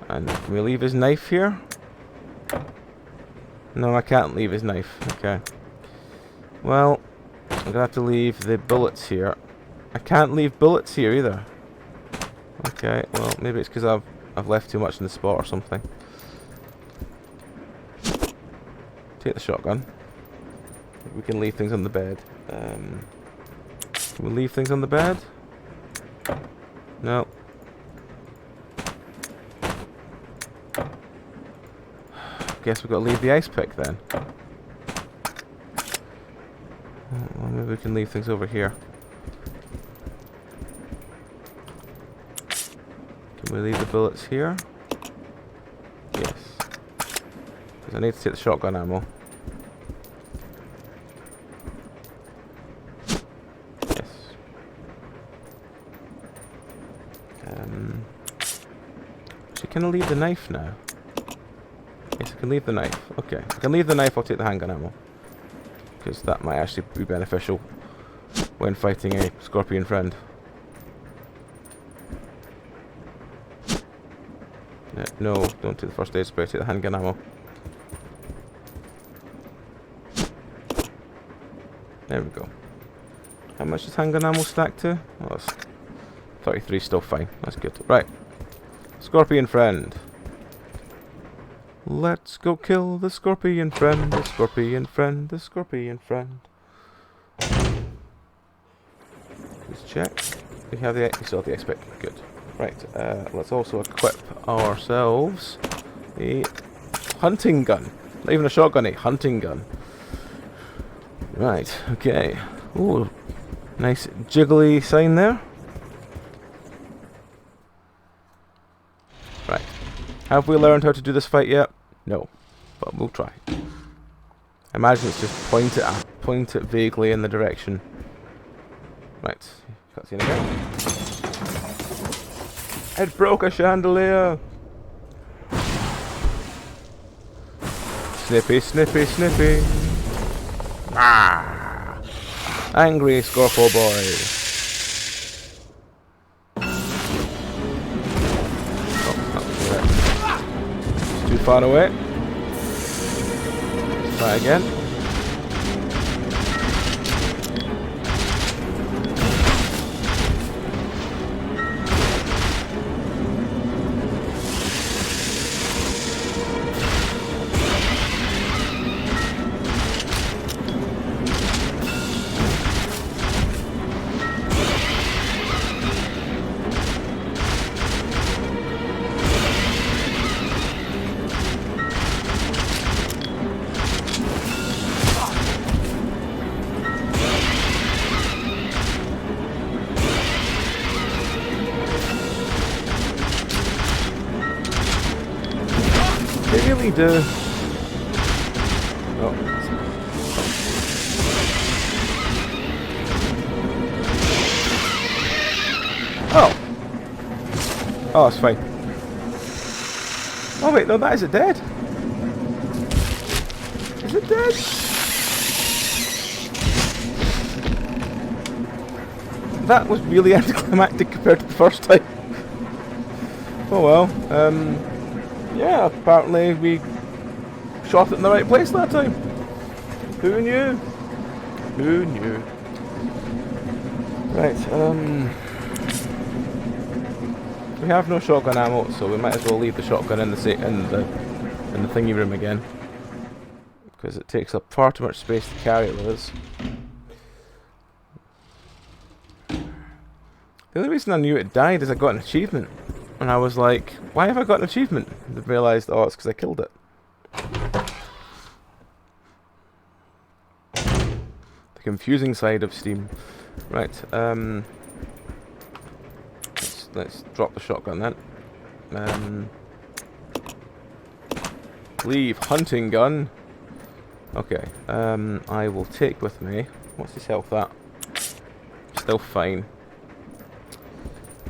And can we leave his knife here? No, I can't leave his knife. Okay. Well, I'm gonna have to leave the bullets here. I can't leave bullets here either. Okay, well, maybe it's because I've left too much in the spot or something. Take the shotgun. We can leave things on the bed. Can we leave things on the bed? No. Guess we've got to leave the ice pick then. Well, maybe we can leave things over here. Can we leave the bullets here? Yes. Because I need to take the shotgun ammo. So can I leave the knife now? Yes, I can leave the knife. Okay, I can leave the knife, I'll take the handgun ammo. Because that might actually be beneficial when fighting a scorpion friend. No, don't take the first aid spray, take the handgun ammo. There we go. How much is handgun ammo stacked to? Oh, that's 33, still fine. That's good. Right. Scorpion friend. Let's go kill the scorpion friend, the scorpion friend, the scorpion friend. Let's check. We have the still have the expect. Good. Right. Let's also equip ourselves a hunting gun. Not even a shotgun, a hunting gun. Right. Okay. Ooh, nice jiggly sign there. Right. Have we learned how to do this fight yet? No, but we'll try. I imagine it's just point it vaguely in the direction. Right, cutscene again. It broke a chandelier. Snippy, snippy, snippy. Ah! Angry Scorpo boy. Too far away. Let's try again. They really do. Oh. Oh. Oh, it's fine. Oh wait, no, that isn't dead. Is it dead? That was really anticlimactic compared to the first time. Oh well. Yeah, apparently we shot it in the right place that time. Who knew? Who knew? Right, we have no shotgun ammo, so we might as well leave the shotgun in the thingy room again, because it takes up far too much space to carry it with us. The only reason I knew it died is I got an achievement. And I was like, why have I got an achievement? And I realised, oh, it's because I killed it. The confusing side of Steam. Right, let's drop the shotgun then. Leave hunting gun. Okay, I will take with me, what's his health at? Still fine.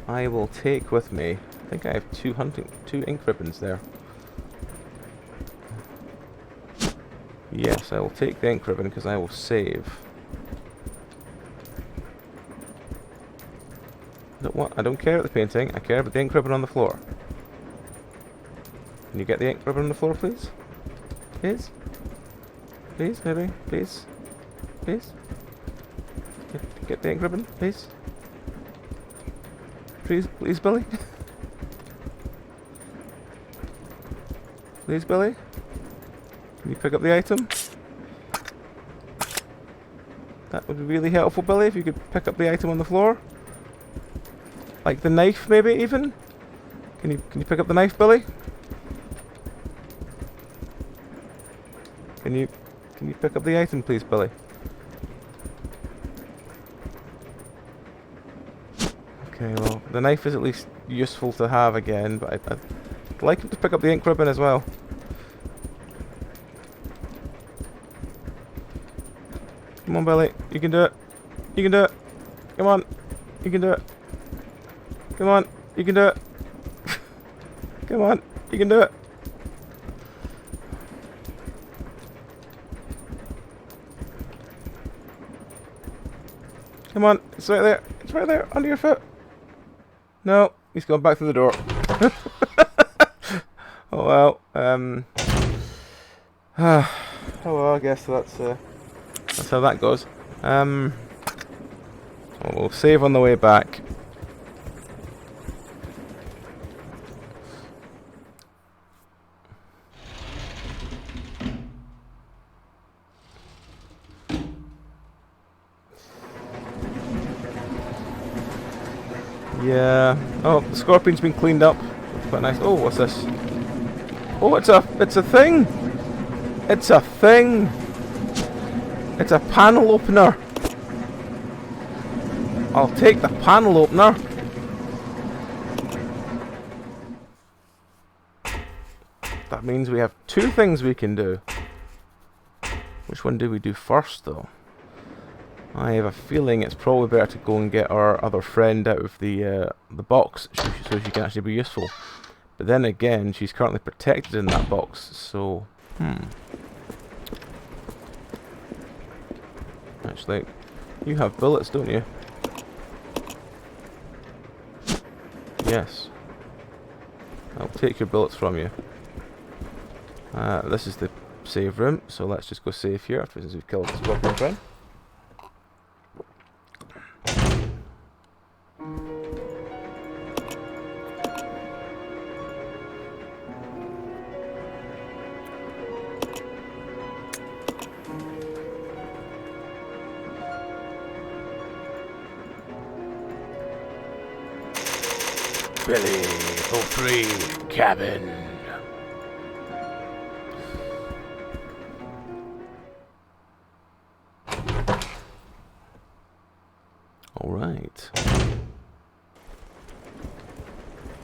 I will take with me, I think I have two ink ribbons there. Yes, I will take the ink ribbon because I will save. I don't care about the painting, I care about the ink ribbon on the floor. Can you get the ink ribbon on the floor, please? Please? Please, maybe? Please? Please? Get the ink ribbon, please? Please, please, Billy? Please, Billy? Can you pick up the item? That would be really helpful, Billy, if you could pick up the item on the floor. Like the knife, maybe, even? Can you pick up the knife, Billy? Can you pick up the item, please, Billy? Okay, well, the knife is at least useful to have again, but I'd like him to pick up the ink ribbon as well. Come on, Billy. You can do it. You can do it. Come on. You can do it. Come on. You can do it. Come on. You can do it. Come on. It's right there. It's right there. Under your foot. No. He's gone back through the door. Oh well. Oh well, I guess that's how that goes. We'll save on the way back. Yeah. Oh, the scorpion's been cleaned up. That's quite nice. Oh, what's this? Oh, it's a thing. It's a thing. It's a panel opener. I'll take the panel opener. That means we have two things we can do. Which one do we do first, though? I have a feeling it's probably better to go and get our other friend out of the box so she can actually be useful. But then again, she's currently protected in that box, so Actually, you have bullets, don't you? Yes. I'll take your bullets from you. This is the save room, so let's just go save here after we've killed the scorpion friend. Billy, 03, cabin. Alright.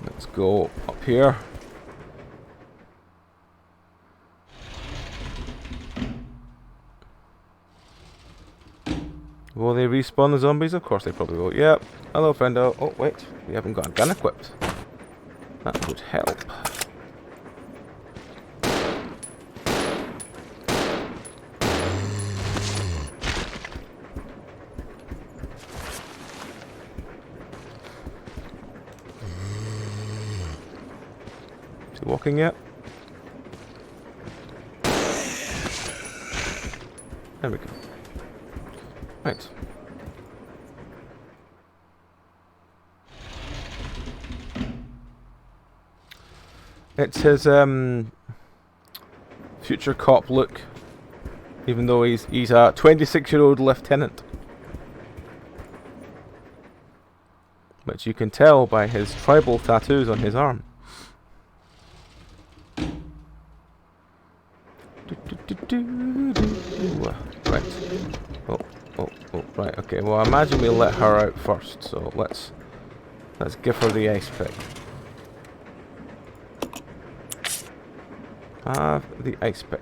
Let's go up here. Will they respawn the zombies? Of course they probably will. Yep. Hello, friendo. Oh, wait. We haven't got a gun equipped. That would help. Is he walking yet? There we go. Right. It's his future cop look, even though he's a 26-year-old lieutenant, which you can tell by his tribal tattoos on his arm. Right. Oh, right. Okay. Well, I imagine we'll let her out first. So let's give her the ice pick. Have the ice pick.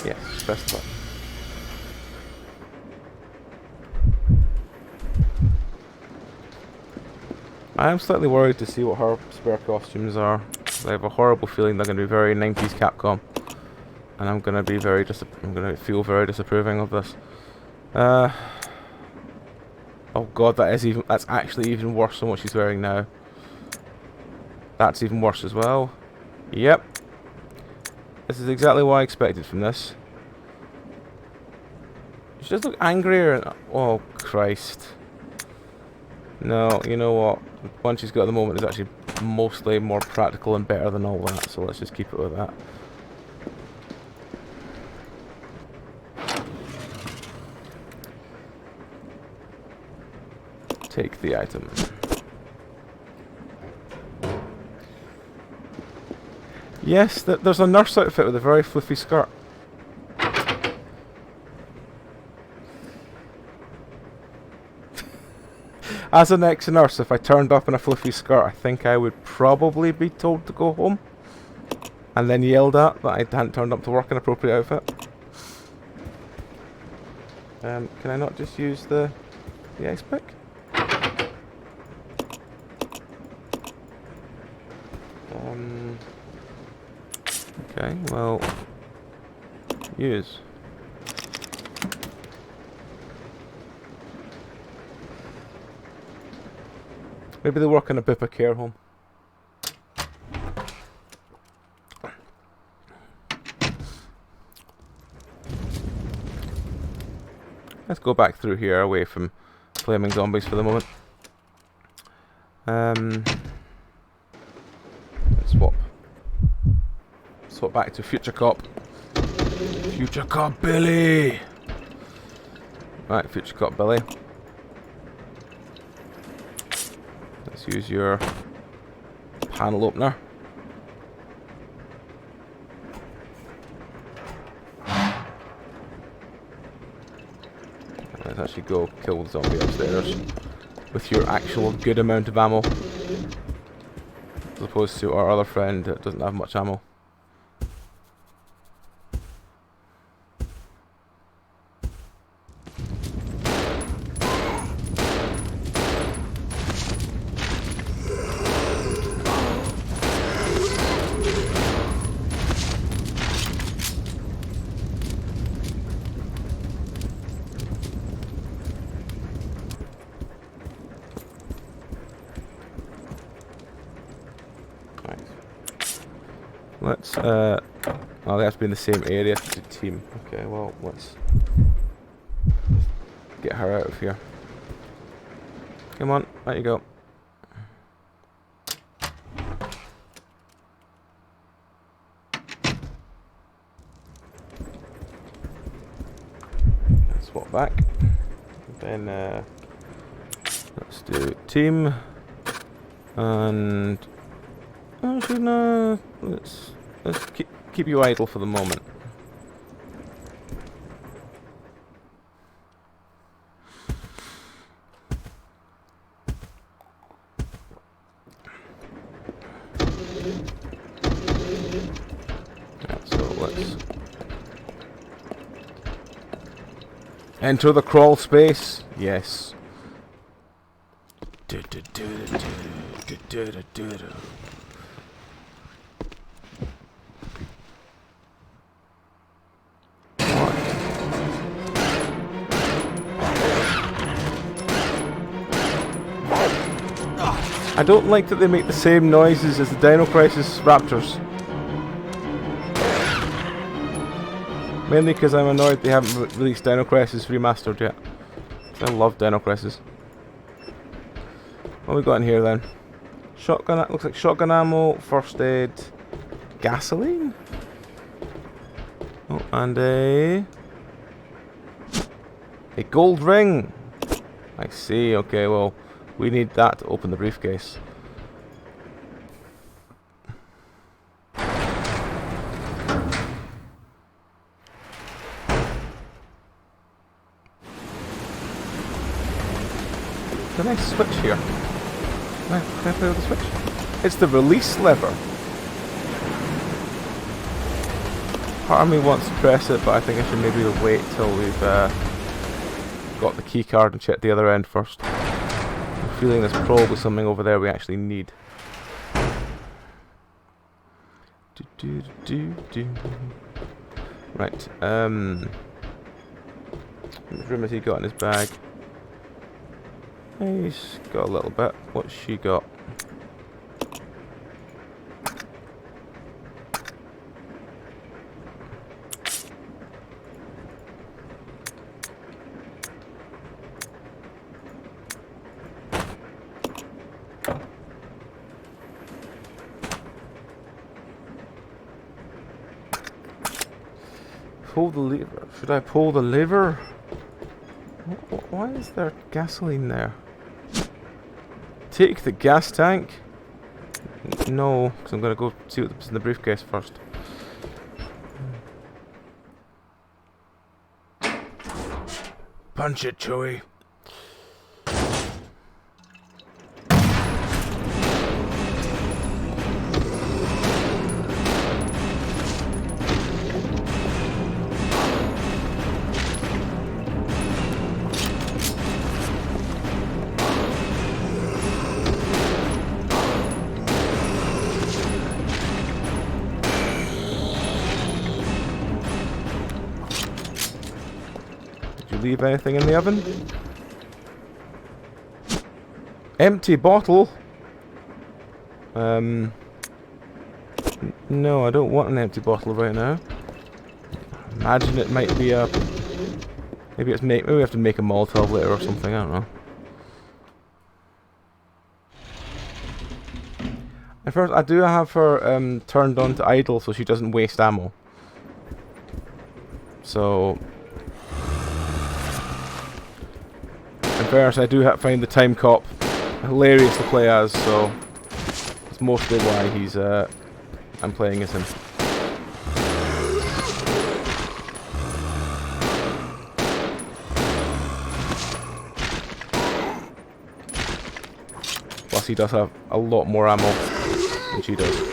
Yes, press the button. I am slightly worried to see what her spare costumes are. I have a horrible feeling they're going to be very 90s Capcom, and I'm going to be feel very disapproving of this. Oh god, that's actually even worse than what she's wearing now. That's even worse as well. Yep. This is exactly what I expected from this. She does look angrier. Oh Christ. No, you know what? The one she's got at the moment is actually mostly more practical and better than all that, so let's just keep it with that. Take the item. Yes, there's a nurse outfit with a very fluffy skirt. As an ex-nurse, if I turned up in a fluffy skirt, I think I would probably be told to go home. And then yelled at that I hadn't turned up to work in an appropriate outfit. Can I not just use the X-Pick? Okay, well, use. Maybe they work in a Bupa care home. Let's go back through here, away from flaming zombies for the moment. Let's swap back to Future Cop. Future Cop Billy! Right, Future Cop Billy. Let's use your panel opener. Let's actually go kill the zombie upstairs with your actual good amount of ammo, as opposed to our other friend that doesn't have much ammo. Let's, oh, they have to be in the same area as the team. Okay, well, let's get her out of here. Come on, there you go. Let's swap back. Then, let's do team. And actually, no. Let's keep you idle for the moment. Yeah, so let's enter the crawl space. Yes. I don't like that they make the same noises as the Dino Crisis Raptors. Mainly because I'm annoyed they haven't released Dino Crisis Remastered yet. I love Dino Crisis. What have we got in here then? Shotgun, looks like shotgun ammo, first aid, gasoline? Oh, and a gold ring! I see, okay, well, we need that to open the briefcase. Can I switch here? Can I play with the switch? It's the release lever. Part of me wants to press it, but I think I should maybe wait till we've got the key card and check the other end first. I'm feeling there's probably something over there we actually need. Right, how much room has he got in his bag? He's got a little bit. What's she got? Pull the lever. Should I pull the lever? Why is there gasoline there? Take the gas tank? No, because I'm going to go see what's in the briefcase first. Punch it, Chewie. Did you leave anything in the oven? Empty bottle? No, I don't want an empty bottle right now. Imagine it might be a... Maybe we have to make a Molotov later or something, I don't know. At first, I do have her turned on to idle so she doesn't waste ammo. So... In fairness, I do find the Time Cop hilarious to play as, so... That's mostly why he's, I'm playing as him. Plus he does have a lot more ammo than she does.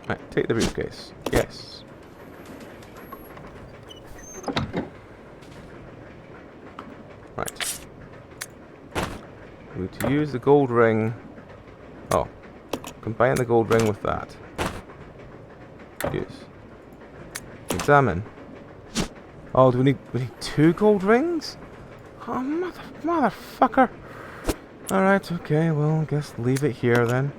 Right, take the briefcase. Yes. Right. We need to use the gold ring. Oh. Combine the gold ring with that. Use. Examine. Oh, do we need 2 gold rings? Oh, motherfucker. Alright, okay, well, I guess leave it here then.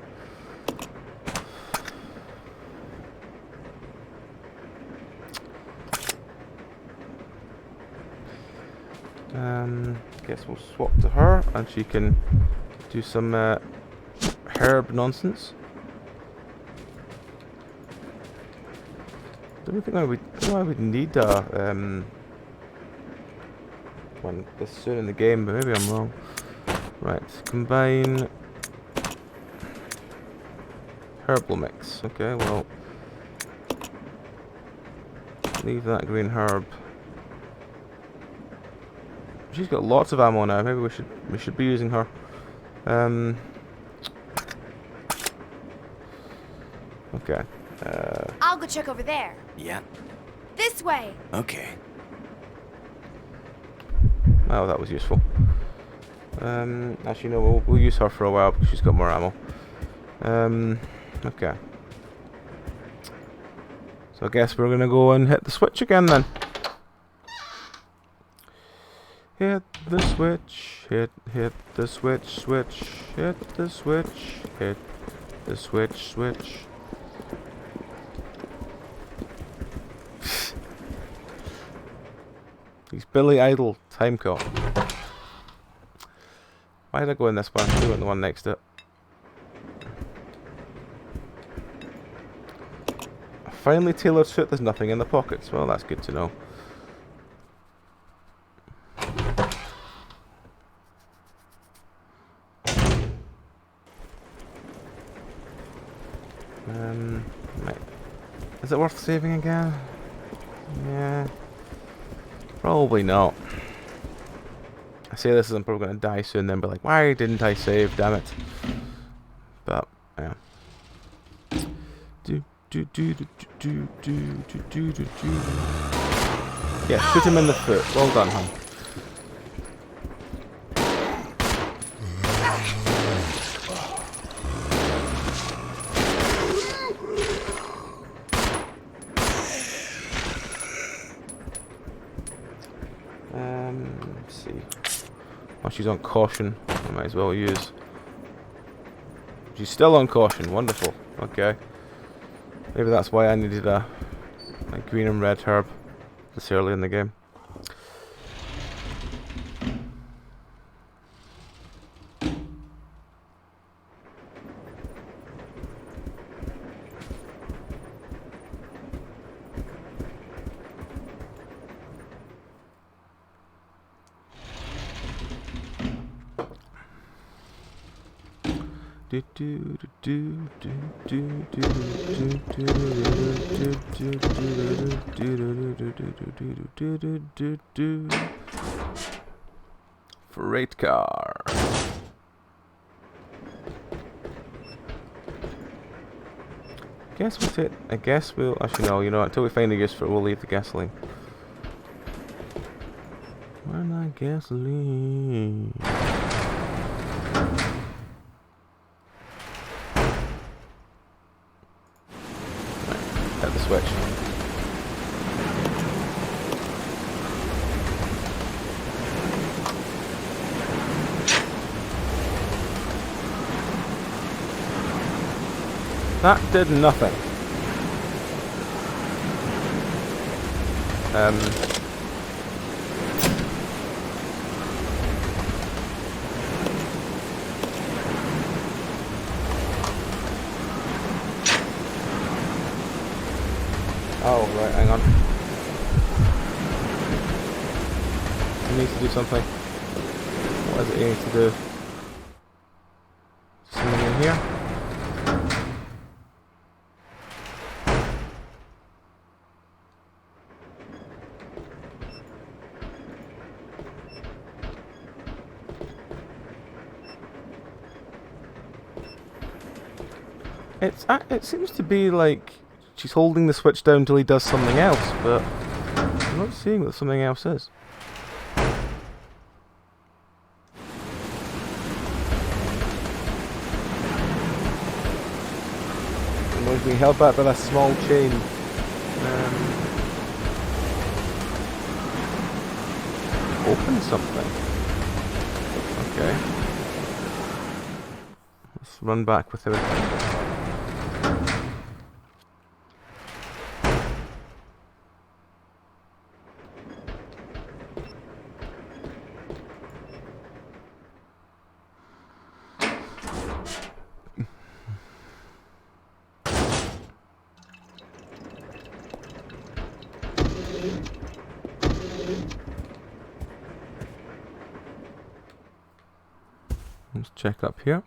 Guess we'll swap to her and she can do some herb nonsense. Don't think I would need one this soon in the game, but maybe I'm wrong. Right, combine herbal mix. Okay, well, leave that green herb. She's got lots of ammo now. Maybe we should be using her. Okay. I'll go check over there. Yeah. This way. Okay. Oh, that was useful. Actually, no, we'll use her for a while because she's got more ammo. Okay. So I guess we're gonna go and hit the switch again then. Hit the switch, hit the switch, hit the switch, hit the switch. He's Billy Idol, Time Cop. Why did I go in this one? I went the one next to it. A finely tailored suit, there's nothing in the pockets. Well, that's good to know. Right. Is it worth saving again? Yeah. Probably not. I say this as I'm probably going to die soon, then be like, why didn't I save? Damn it. But yeah. Yeah, shoot him in the foot. Well done, hon. Let's see. Oh, she's on caution. I might as well use. She's still on caution. Wonderful. Okay. Maybe that's why I needed a green and red herb this early in the game. Freight car. Guess we'll take. I guess we'll. Actually, no. You know what? Until we find a use for it, we'll leave the gasoline. Why not gasoline? At the switch. That did nothing. Oh, right, hang on. It needs to do something. What is it it needs to do? Something in here? It seems to be like she's holding the switch down until he does something else, but I'm not seeing what something else is. And we're being held back by that small chain. Open something. Okay. Let's run back with everything. Let's check up here.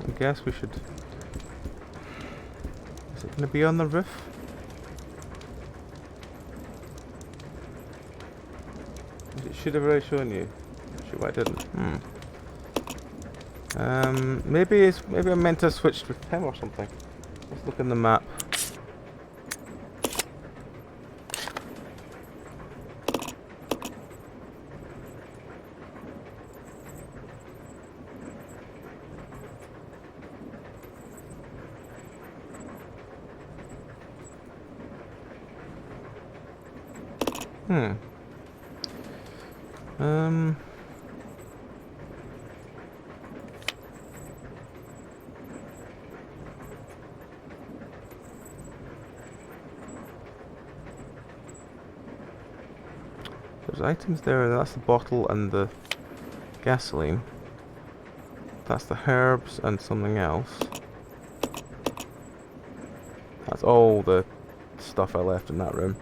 I guess we should... Is it going to be on the roof? It should have already shown you. Actually, why didn't? Maybe I meant to switch with him or something. Let's look in the map. There's items there, that's the bottle and the gasoline. That's the herbs and something else. That's all the stuff I left in that room.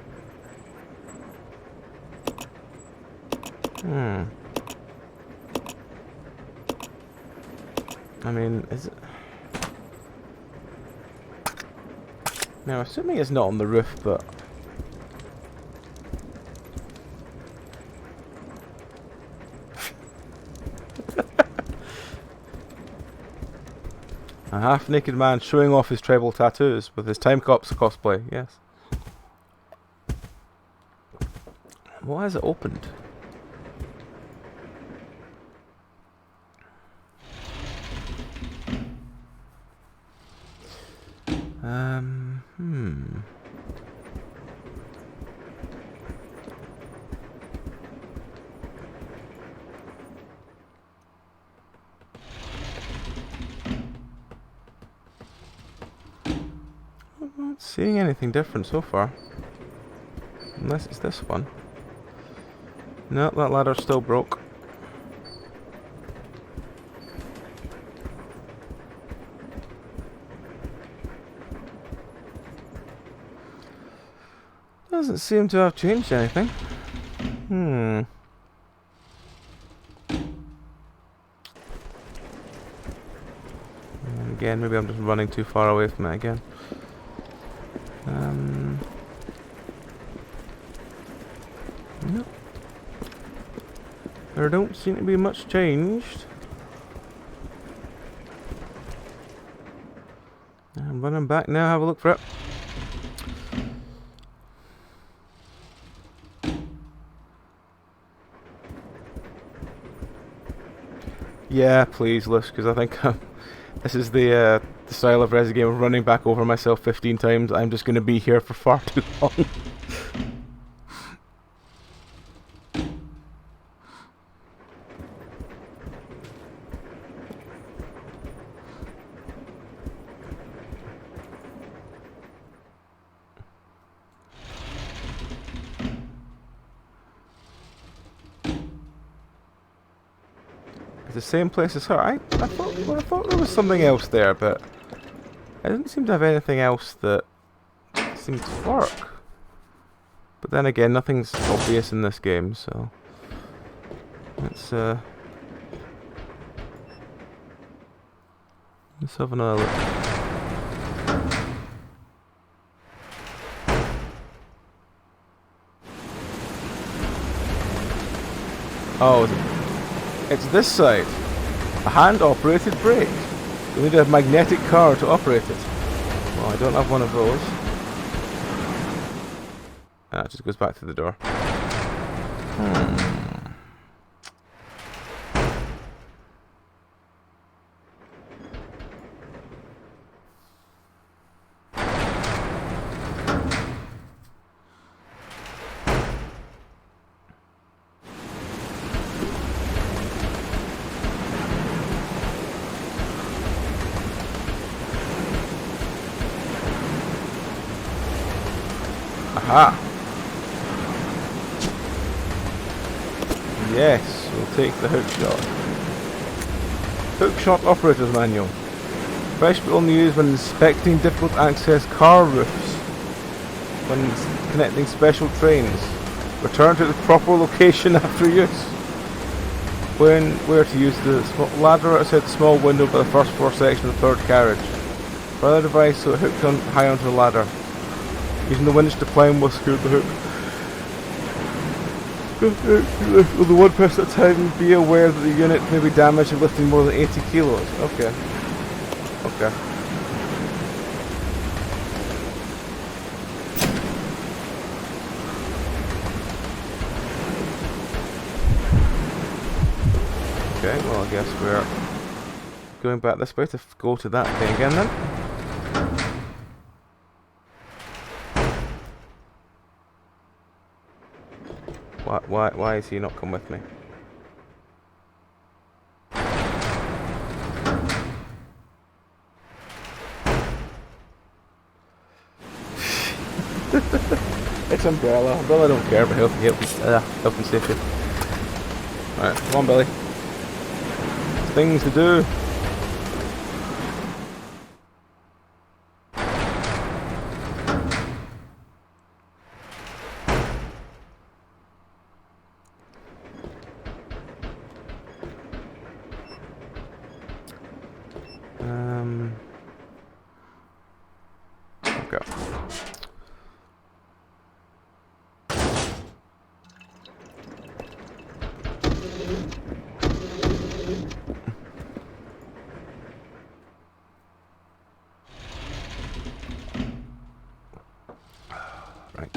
I mean, is it... Now, assuming it's not on the roof, but... A half-naked man showing off his tribal tattoos with his Time Cops cosplay, yes. Why is it opened? I'm not seeing anything different so far. Unless it's this one. No, that ladder's still broke. Doesn't seem to have changed anything. And again, maybe I'm just running too far away from it again. Nope. There don't seem to be much changed. I'm running back now, have a look for it. Yeah, please, Lish, because I think this is the style of Resi game of running back over myself 15 times. I'm just going to be here for far too long. It's the same place as her. I thought there was something else there, but I didn't seem to have anything else that seemed to work. But then again, nothing's obvious in this game, so let's have another look. Oh, it's this side. A hand-operated brake. You need a magnetic car to operate it. Well, I don't have one of those. Ah, it just goes back to the door. Aha! Yes, we'll take the hook shot. Hook shot operator's manual. Especially only used when inspecting difficult access car roofs. When connecting special trains. Return to the proper location after use. Where to use the ladder outside the small window by the first floor section of the third carriage. Further device so it hooked on high onto the ladder. Using the winch to climb will secure the hook. Will the one person at a time be aware that the unit may be damaged if lifting more than 80 kilos? Okay. Okay. Okay, well I guess we're going back this way to go to that thing again then. Why is he not come with me? It's Umbrella. Umbrella don't care about health and safety. Alright, come on Billy. Things to do. Go. Right.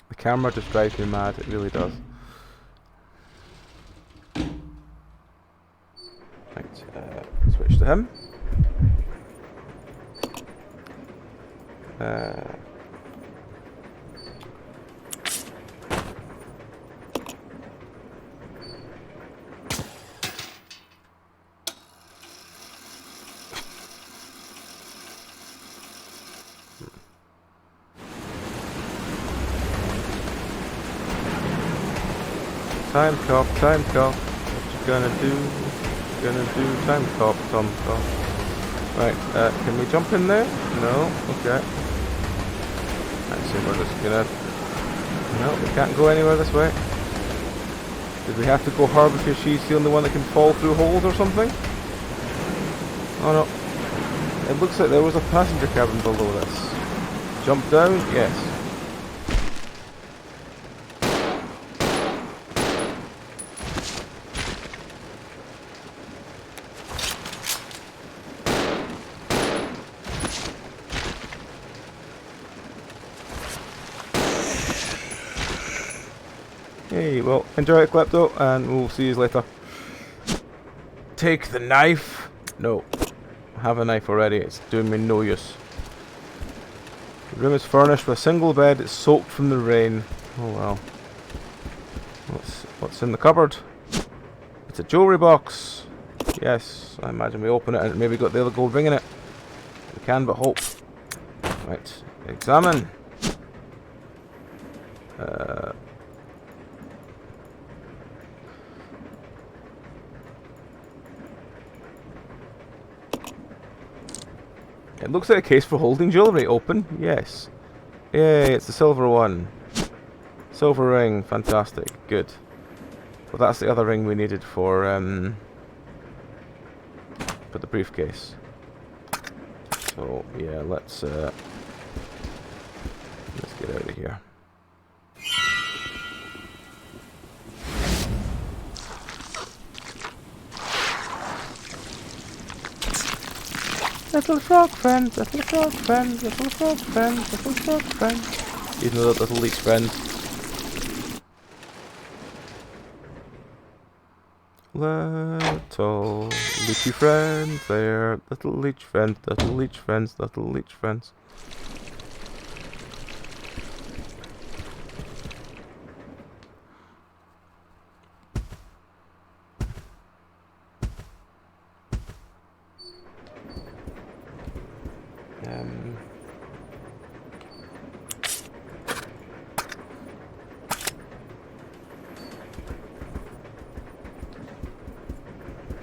The camera just drives me mad, it really does. Switch to him. Time cop, time cop. Gonna do time stop. Right, can we jump in there? No, okay. Let's see, we're just gonna... No, we can't go anywhere this way. Did we have to go her because she's the only one that can fall through holes or something? Oh no. It looks like there was a passenger cabin below this. Jump down? Yes. Hey, well, enjoy it, Klepto, and we'll see you later. Take the knife. No. I have a knife already. It's doing me no use. The room is furnished with a single bed. It's soaked from the rain. Oh well. What's in the cupboard? It's a jewellery box. Yes, I imagine we open it and it maybe got the other gold ring in it. We can but hope. Right, examine. It looks like a case for holding jewellery. Open? Yes. Yay, it's the silver one. Silver ring. Fantastic. Good. Well, that's the other ring we needed for the briefcase. So, yeah, let's get out of here. Little frog friend, little frog friend, little frog friend, little frog friend. Even though little leech friend. Little leechy friends there, little leech friends, little leech friends, little leech friends.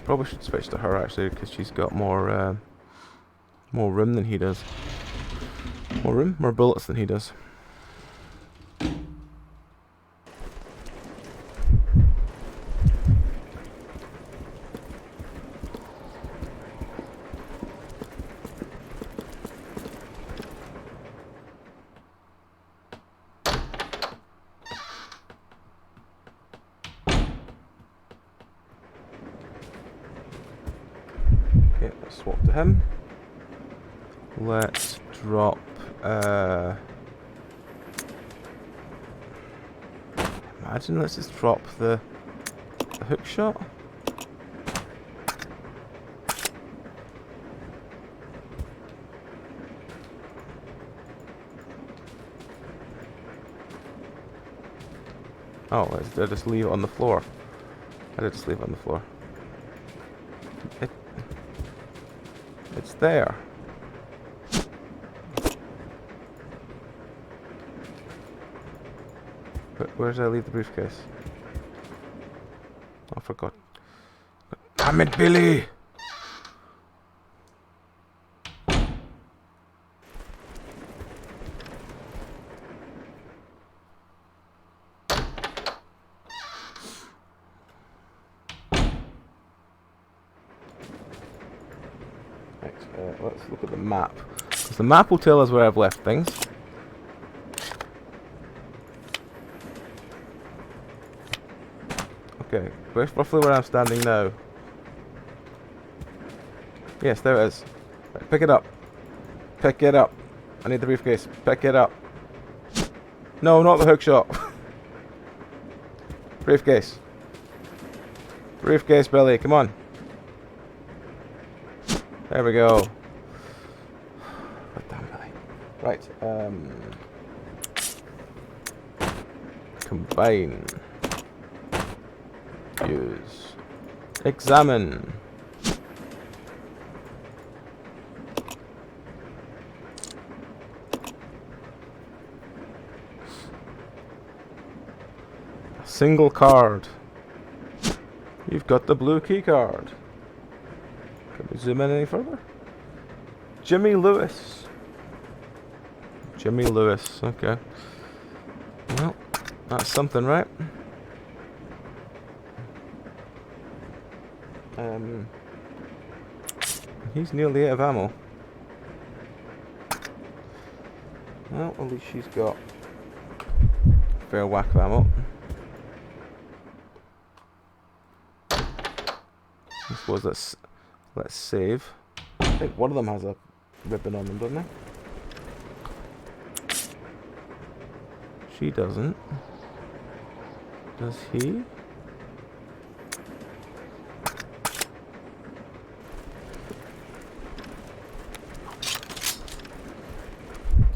Probably should switch to her actually, because she's got more room than he does. More room, more bullets than he does. Swap to him. Let's drop imagine let's just drop the hook shot. Oh, did I just leave it on the floor? I did just leave it on the floor. It's there. Where did I leave the briefcase? I forgot. Damn it, Billy! Let's look at the map. Because the map will tell us where I've left things. Okay, where's roughly where I'm standing now? Yes, there it is. Right, pick it up. Pick it up. I need the briefcase. Pick it up. No, not the hook shot. Briefcase. Briefcase, Billy, come on. There we go. Damn, Billy. Right, combine. Use. Examine. A single card. You've got the blue key card. Can we zoom in any further? Jimmy Lewis. Jimmy Lewis, okay. Well, that's something, right? He's nearly out of ammo. Well, at least she's got a fair whack of ammo. I suppose let's save. I think one of them has a ribbon on them, doesn't they? She doesn't. Does he?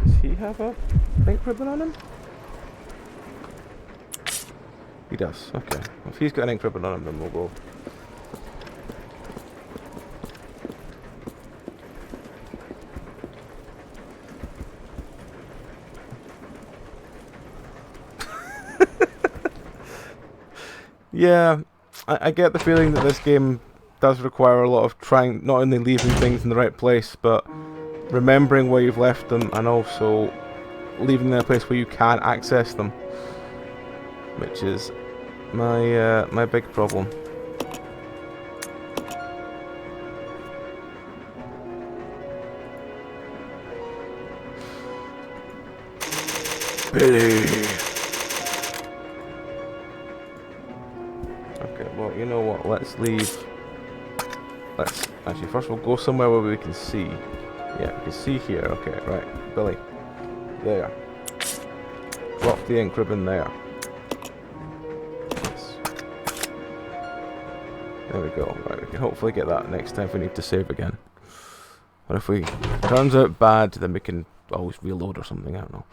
Does he have a pink ribbon on him? He does. Okay. Well, if he's got an ink ribbon on him, then we'll go. Yeah, I get the feeling that this game does require a lot of trying, not only leaving things in the right place, but remembering where you've left them, and also leaving them in a place where you can access them, which is my my big problem. Billy. Well, you know what, let's leave. Let's actually first we'll go somewhere where we can see. Yeah, we can see here. Okay, right. Billy. There. Drop the ink ribbon there. Yes. There we go. Right, we can hopefully get that next time if we need to save again. But if it turns out bad, then we can always reload or something, I don't know.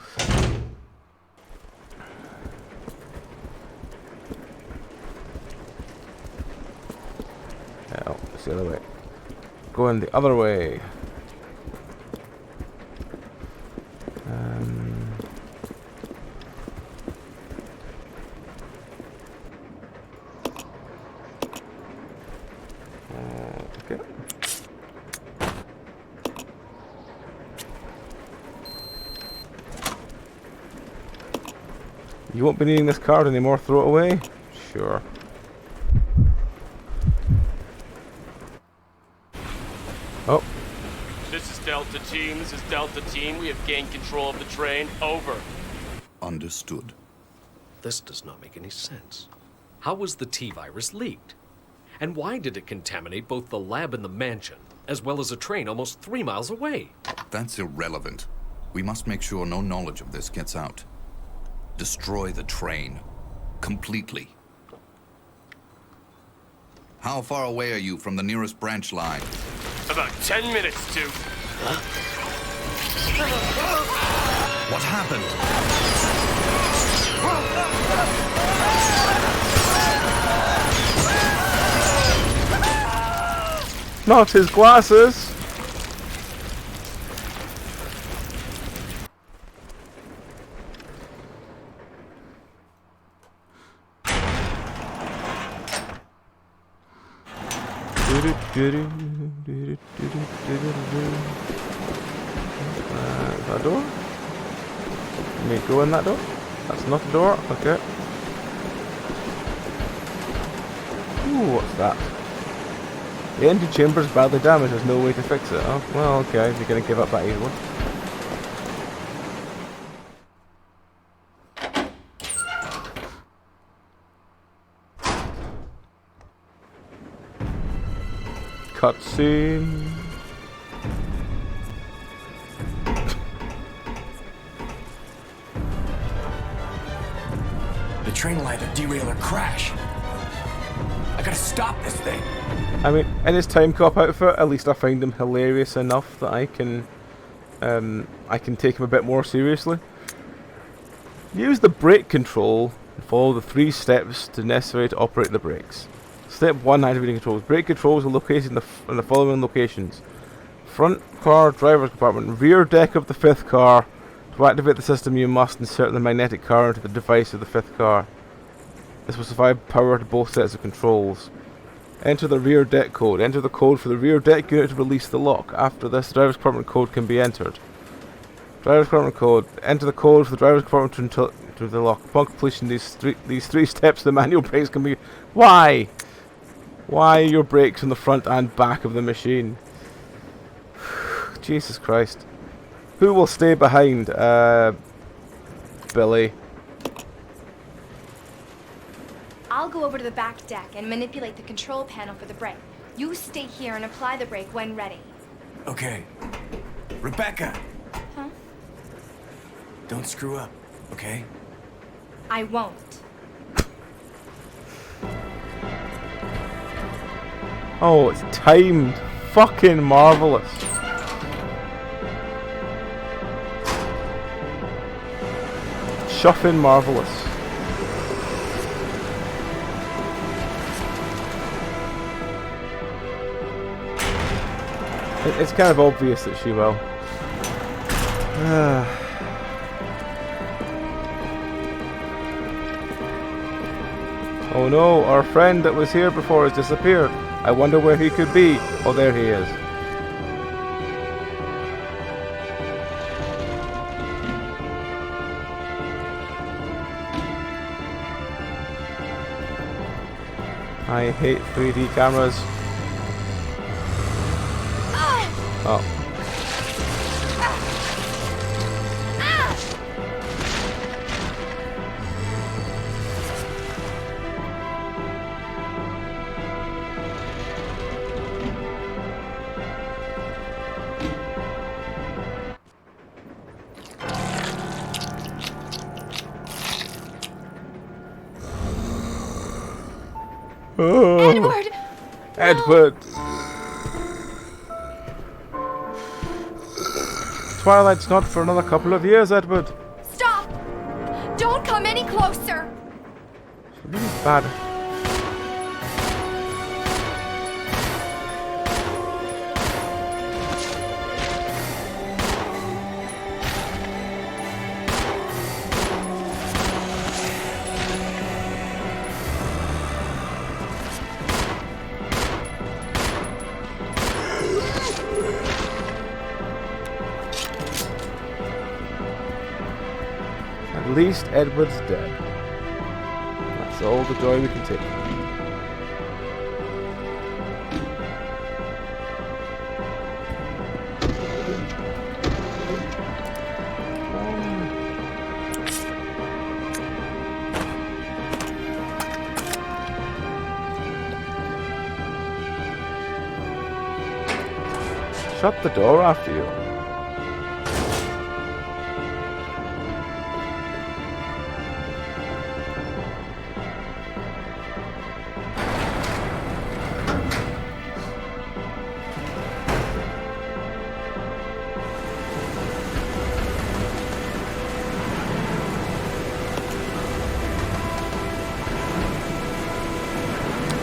Oh, it's the other way. Going the other way. Okay. You won't be needing this card anymore, throw it away? Sure. Oh. This is Delta Team. This is Delta Team. We have gained control of the train. Over. Understood. This does not make any sense. How was the T-virus leaked? And why did it contaminate both the lab and the mansion, as well as a train almost 3 miles away? That's irrelevant. We must make sure no knowledge of this gets out. Destroy the train. Completely. How far away are you from the nearest branch line? About 10 minutes to... Huh? What happened? Not his glasses! That door? Can we go in that door? That's not a door? Okay. Ooh, what's that? The engine chamber is badly damaged, there's no way to fix it. Oh, well, okay, you're gonna give up that easily. Cutscene. The train will either derail or crash. I gotta stop this thing. I mean, in his time cop outfit, at least I find him hilarious enough that I can take him a bit more seriously. Use the brake control and follow the 3 steps necessary to operate the brakes. Step 1, activating controls. Brake controls are located in the following locations: front car driver's compartment, rear deck of the 5th car. To activate the system, you must insert the magnetic car into the device of the 5th car. This will supply power to both sets of controls. Enter the rear deck code. Enter the code for the rear deck unit to release the lock. After this, the driver's compartment code can be entered. Driver's compartment code. Enter the code for the driver's compartment to the lock. Upon completion, these three steps, the manual brakes can be... Why? Why your brakes on the front and back of the machine? Jesus Christ. Who will stay behind? Billy. I'll go over to the back deck and manipulate the control panel for the brake. You stay here and apply the brake when ready. Okay. Rebecca! Huh? Don't screw up, okay? I won't. Oh, it's timed. Fucking marvelous. Chuffing marvelous. It's kind of obvious that she will. Oh no, our friend that was here before has disappeared. I wonder where he could be. Oh, there he is. I hate 3D cameras. Oh. Oh. Edward! Edward! Twilight's not for another couple of years, Edward. Stop! Don't come any closer! Really bad. At least Edward's dead. That's all the joy we can take. Shut the door after you.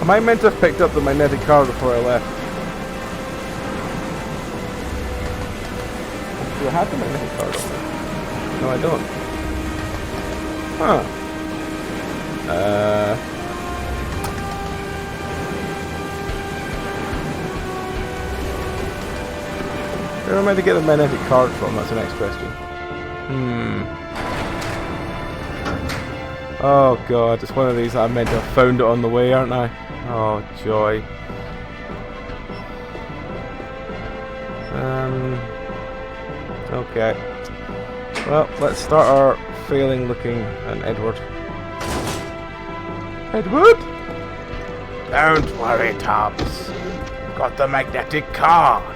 Am I meant to have picked up the magnetic card before I left? Do I have the magnetic card on there? No, I don't. Huh. Where am I to get the magnetic card from? That's the next question. Oh god, it's one of these that I meant to have found it on the way, aren't I? Oh, joy. Okay. Well, let's start our failing looking at Edward. Edward? Don't worry, Tubbs. Got the magnetic card.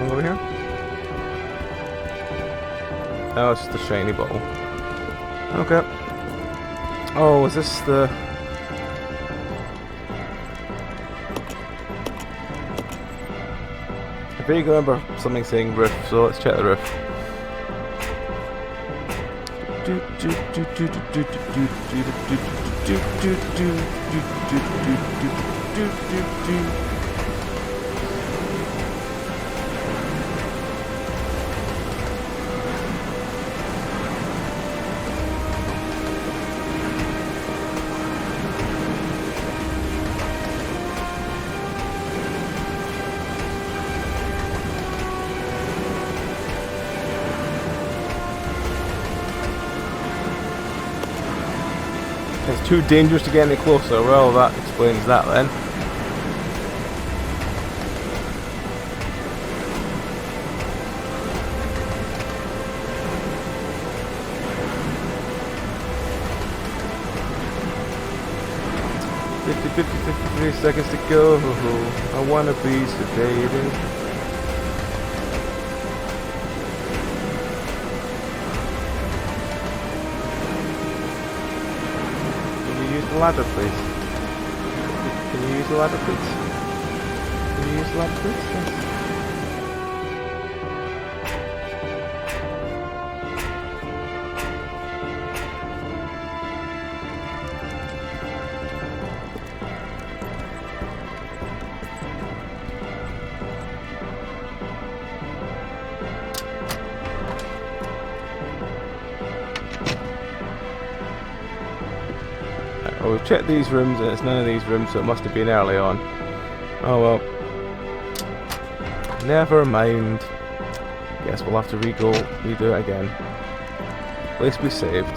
Over here? Oh, it's just the shiny bottle. Okay. Oh, is this the... I vaguely remember something saying roof, so let's check the roof. too dangerous to get any closer. Well, that explains that then. "53 seconds to go. I wanna be sedated." Ladder, please. Can you use the ladder, please? Can you use the ladder, please? Yes. Well, we've checked these rooms and it's none of these rooms, so it must have been early on. Oh well. Never mind. Guess we'll have to redo it again. Place we saved.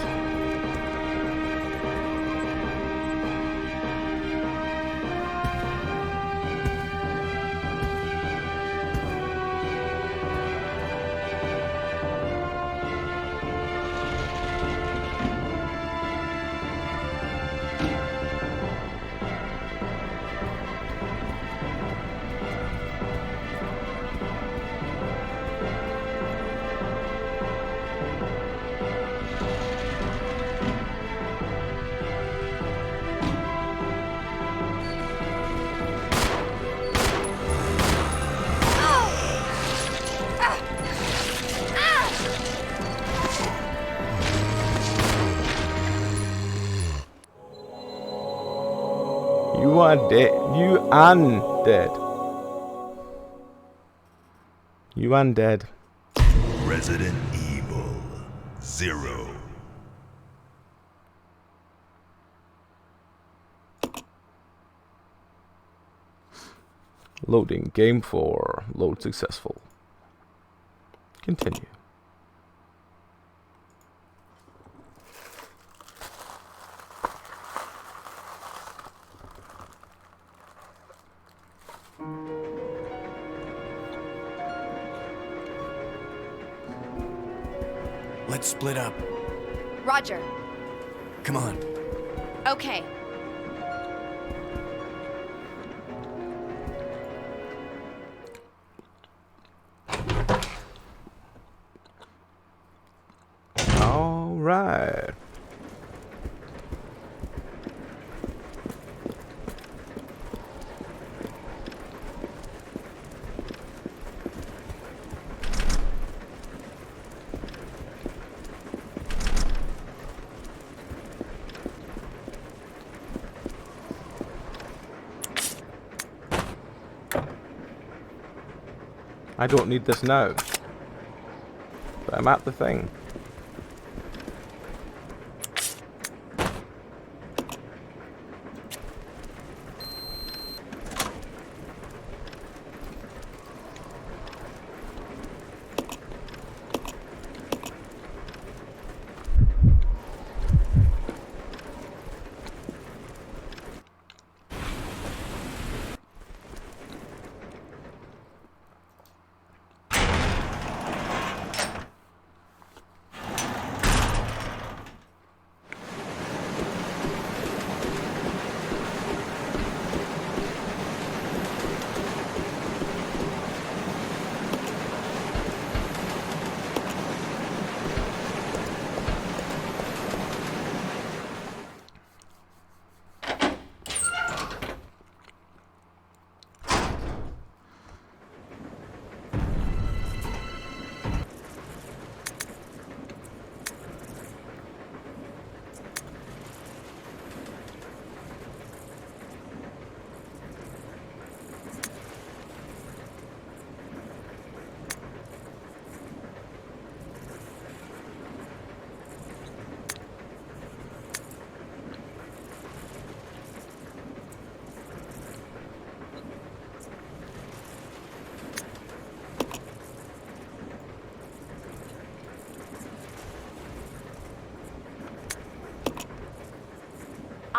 You are dead. You undead. You undead. Resident Evil ZeRo. Loading. Game 4. Load successful. Continue. Let's split up. Roger. Come on. Okay. All right. I don't need this now. But I'm at the thing.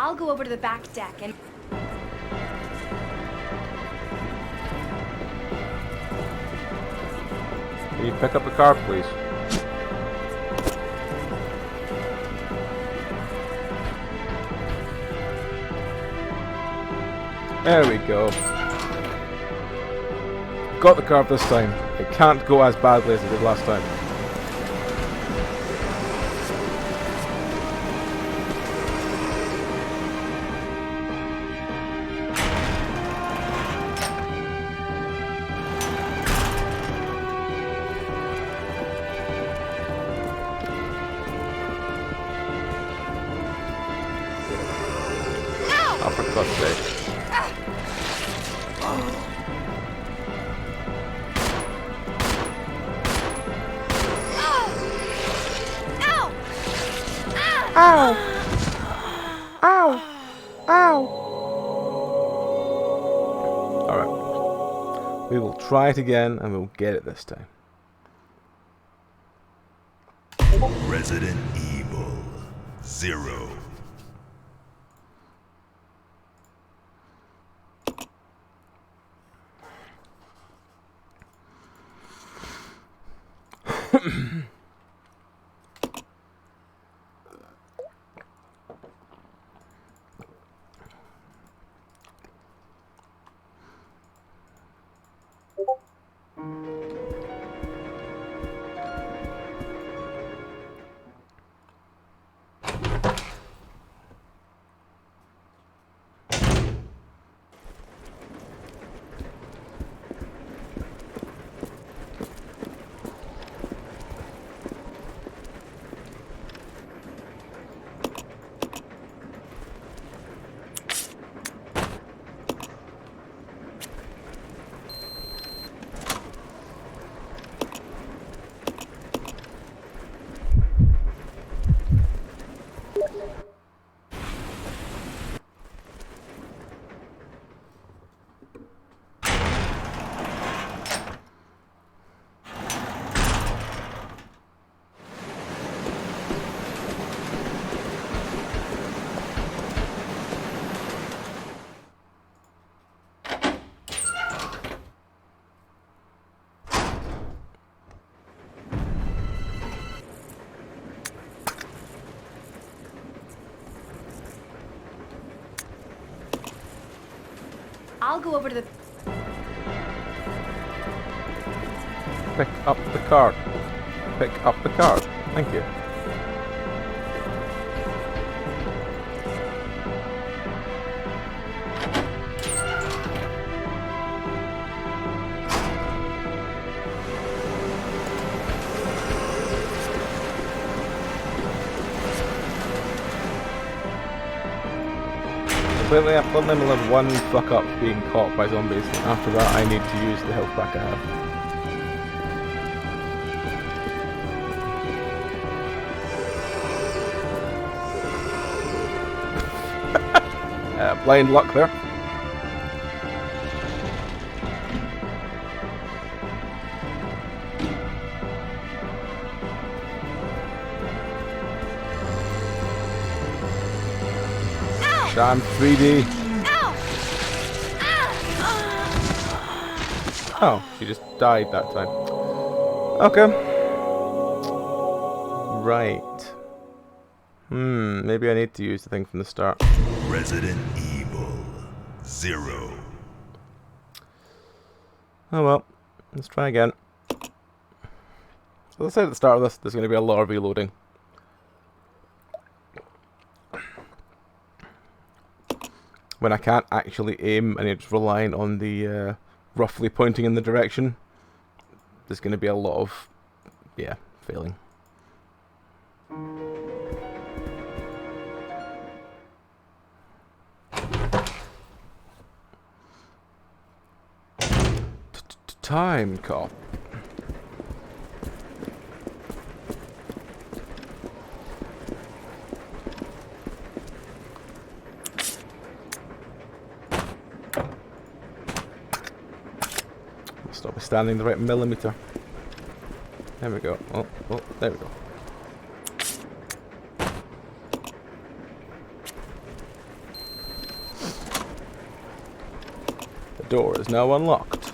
I'll go over to the back deck and... Can you pick up the car, please? There we go. Got the car this time. It can't go as badly as it did last time. Oh, for God's sake. Ow! Ow! Ow! Alright. We will try it again and we'll get it this time. Resident Evil ZeRo. I'll go over to the... Pick up the card. Pick up the card. Thank you. I've only have one fuck up being caught by zombies, and after that I need to use the health pack I have. Blind luck there. Damn 3D. Oh, she just died that time. Okay. Right. Maybe I need to use the thing from the start. Resident Evil ZeRo. Oh well. Let's try again. So let's say at the start of this, there's going to be a lot of reloading. When I can't actually aim and it's relying on the roughly pointing in the direction, there's going to be a lot of, yeah, failing. Time cop. Standing the right millimeter. There we go. Oh, there we go. The door is now unlocked.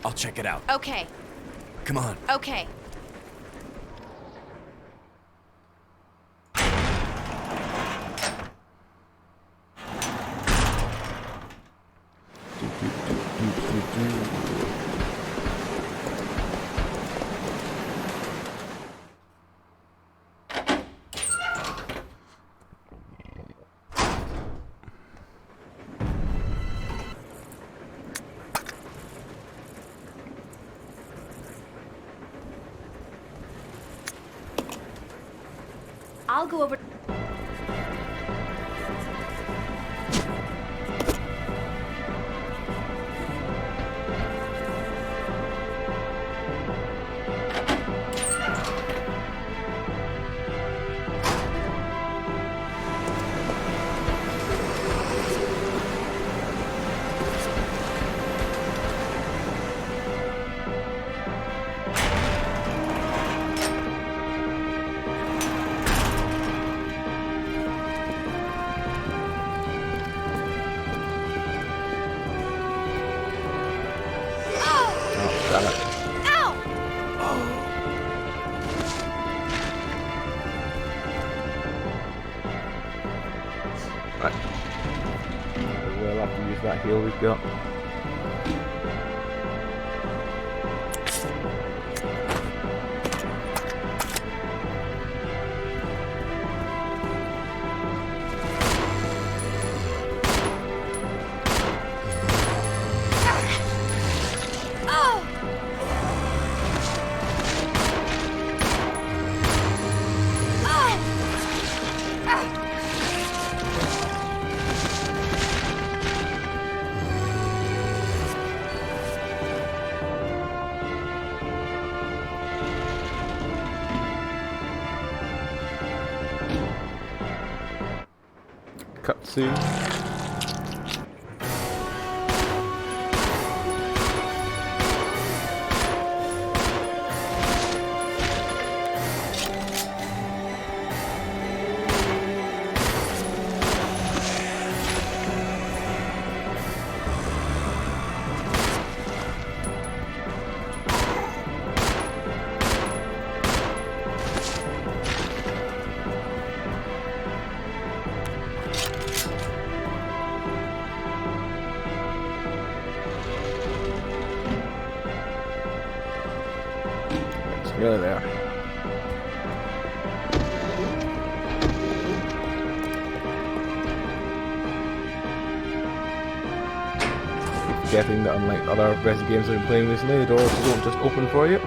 I'll check it out. Okay. Come on. Okay. I'll go over. Right. We'll have to use that heal we've got. Cutscene. Really there. Keep forgetting that unlike other Resident games I've been playing recently, the doors don't just open for you.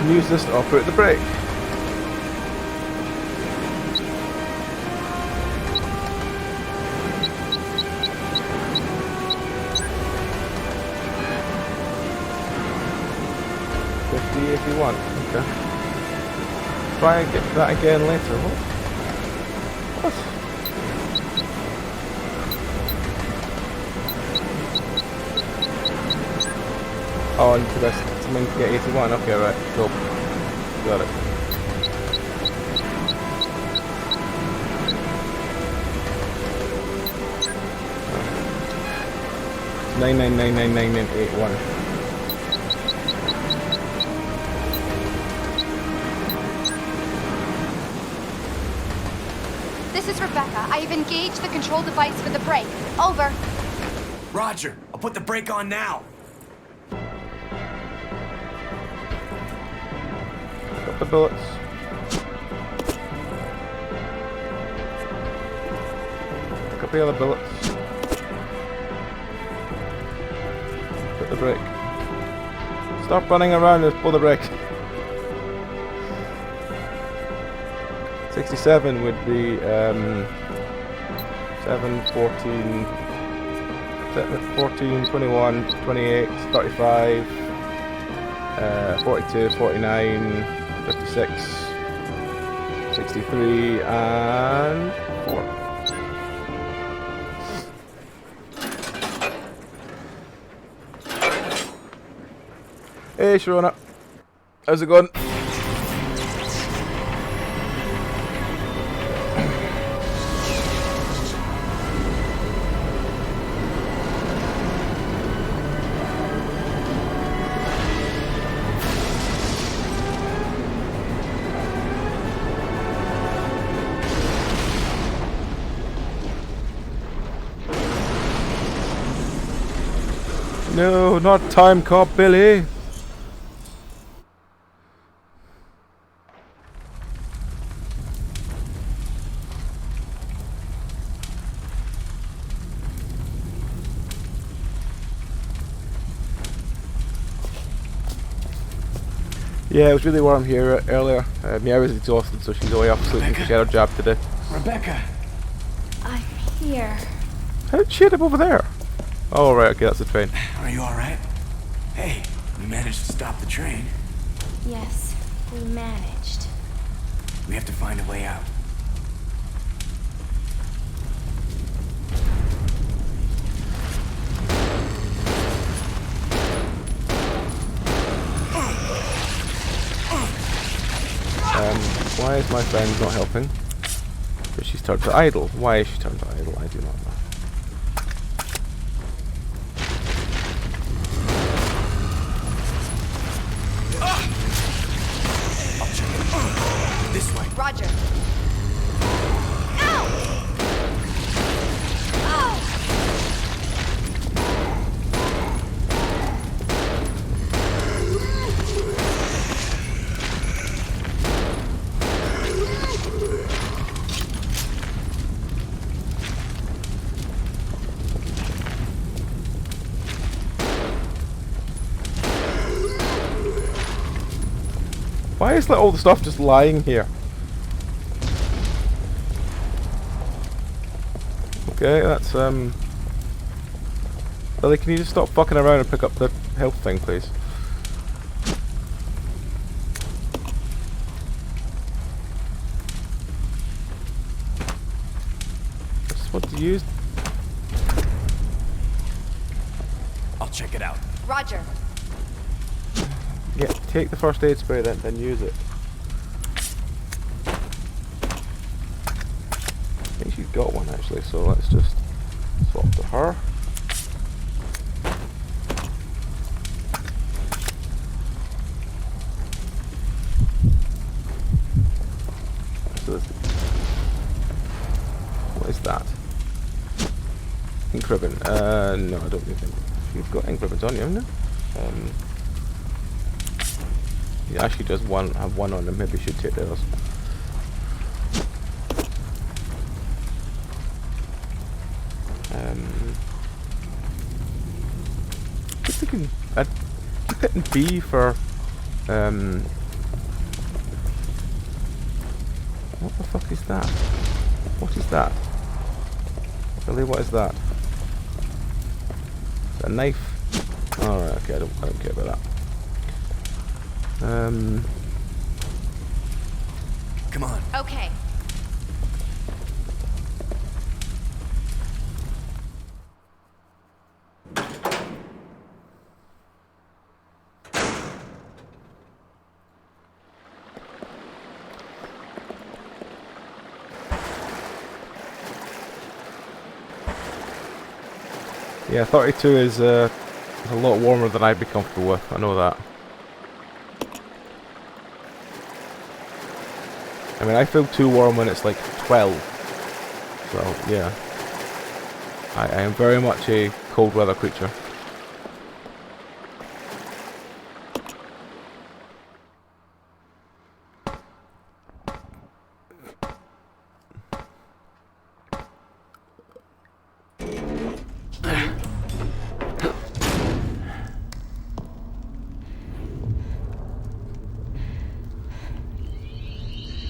Use this to operate the brake. If you want. Okay. Try and get that again later. What? Oh, into this. Something to get 81. Okay, right. Cool. Got it. Nine 9999981. This is Rebecca. I have engaged the control device for the brake. Over. Roger. I'll put the brake on now. Got the bullets. Pick up the other bullets. Put the brake. Stop running around and pull the brake. 67 would be 7, 14, 21, 28, 35, 42, 49, 56, 63, and 4. Hey Sharona, how's it going? No, not time cop Billy. Yeah, it was really warm here earlier. Mia was exhausted, so she's away off sleeping because she had her jab today. Rebecca! I'm here. How did she end up over there? Oh, right, okay, that's the train. Are you alright? Hey, we managed to stop the train. Yes, we managed. We have to find a way out. Why is my friend not helping? Because she's turned to idle. Why is she turned to idle? I do not know. This way. Roger. Ow! Ow! Why is like all the stuff just lying here? Okay, that's Lily, can you just stop fucking around and pick up the health thing, please? I just want to use. I'll check it out. Roger. Yeah, take the first aid spray then use it. I think she's got one actually, so let's just swap to her. So what is that? Ink ribbon. No, I don't think you've got ink ribbons on you, haven't you? Yeah, actually does have one on them, maybe you should take those. Just thinking, I'd keep hitting B for, what the fuck is that? What is that? Really, what is that? Is that a knife? Alright, okay, I don't care about that. Come on. Okay. Yeah, 32 is a lot warmer than I'd be comfortable with, I know that. I mean, I feel too warm when it's like 12. So, yeah. I am very much a cold weather creature.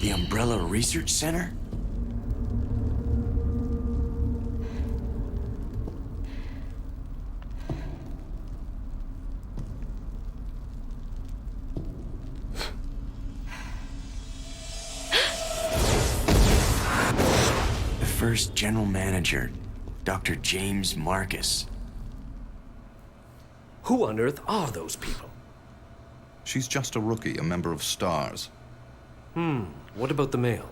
The Umbrella Research Center? The first general manager, Dr. James Marcus. Who on earth are those people? She's just a rookie, a member of STARS. What about the male?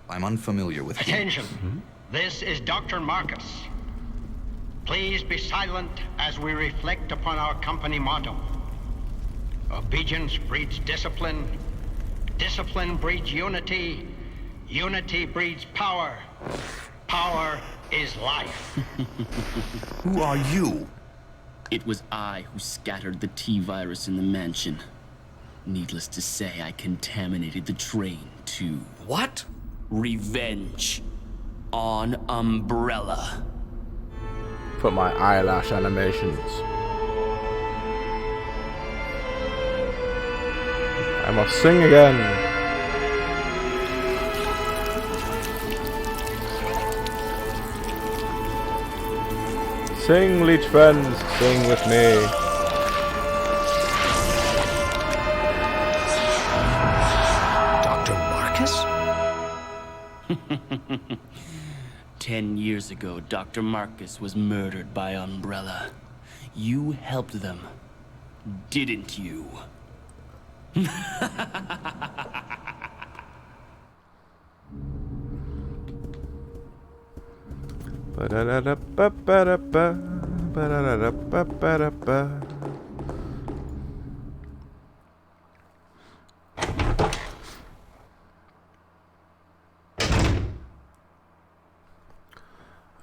I'm unfamiliar with him. Attention. This is Dr. Marcus. Please be silent as we reflect upon our company motto. Obedience breeds discipline. Discipline breeds unity. Unity breeds power. Power is life. Who are you? It was I who scattered the T-virus in the mansion. Needless to say, I contaminated the train, too. What? Revenge. On Umbrella. Put my eyelash animations. I must sing again. Sing, Leech friends, sing with me. Dr. Marcus? 10 years ago, Dr. Marcus was murdered by Umbrella. You helped them, didn't you?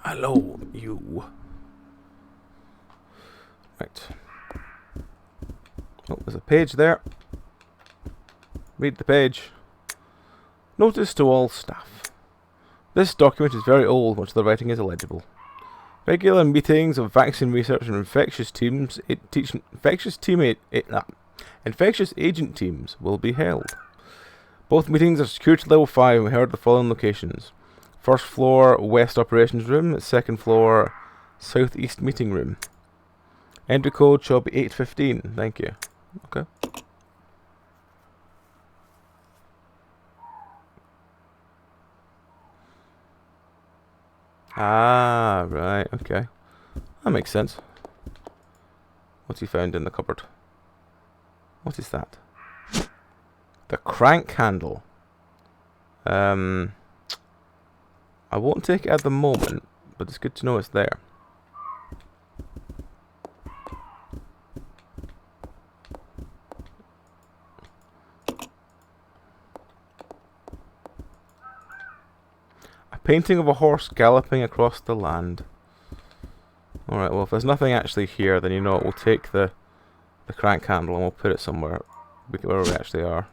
Hello, you. Right. Oh, there's a page there. Read the page. Notice to all staff. This document is very old, much of the writing is illegible. Regular meetings of vaccine research and infectious agent teams will be held. Both meetings are security level 5 and we heard the following locations. First floor, West Operations Room. Second floor, Southeast Meeting Room. Entry code shall be 815. Thank you. Okay. Ah, right. Okay. That makes sense. What's he found in the cupboard? What is that? The crank handle. I won't take it at the moment, but it's good to know it's there. A painting of a horse galloping across the land. Alright, well if there's nothing actually here, then you know what, we'll take the crank handle and we'll put it somewhere where we actually are.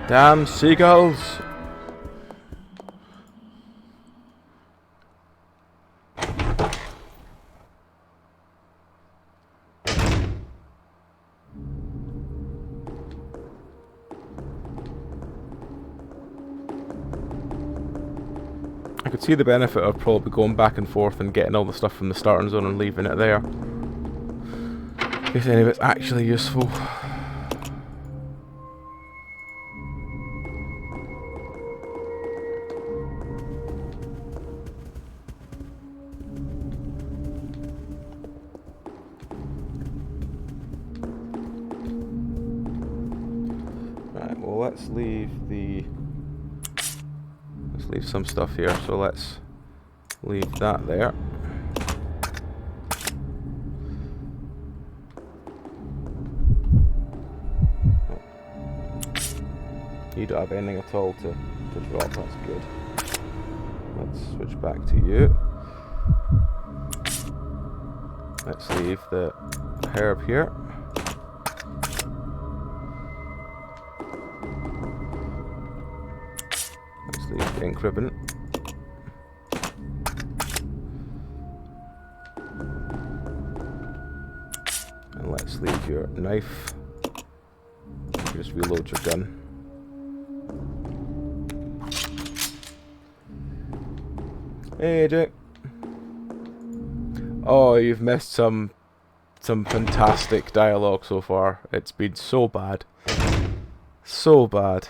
Damn seagulls! I could see the benefit of probably going back and forth and getting all the stuff from the starting zone and leaving it there. In case any of it's actually useful. Let's leave some stuff here, so let's leave that there. Oh. You don't have anything at all to drop, that's good. Let's switch back to you. Let's leave the herb here. ink ribbon. And let's leave your knife. Just reload your gun. Hey, Jake. Oh, you've missed some fantastic dialogue so far. It's been so bad. So bad.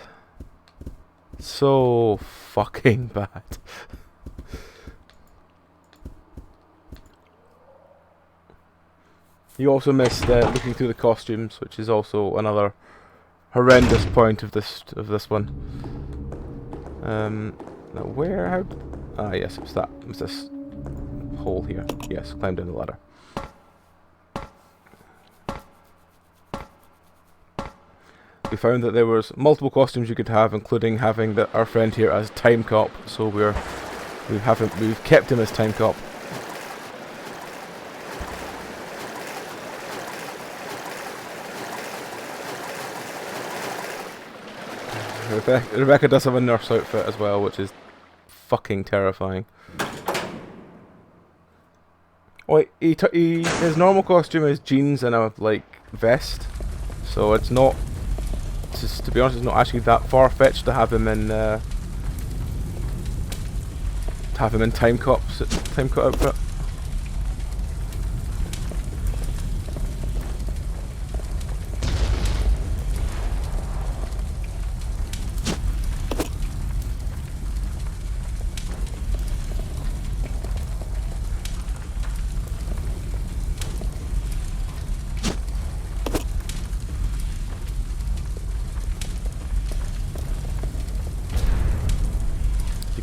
So fucking bad. You also missed looking through the costumes, which is also another horrendous point of this one. Now where? How? Ah, yes, it's that. It's this hole here. Yes, climb down the ladder. We found that there was multiple costumes you could have, including having our friend here as Time Cop. So we've kept him as Time Cop. Rebecca does have a nurse outfit as well, which is fucking terrifying. Oh, his normal costume is jeans and a vest, so it's not. To be honest, it's not actually that far-fetched to have him in Time Cop outfit.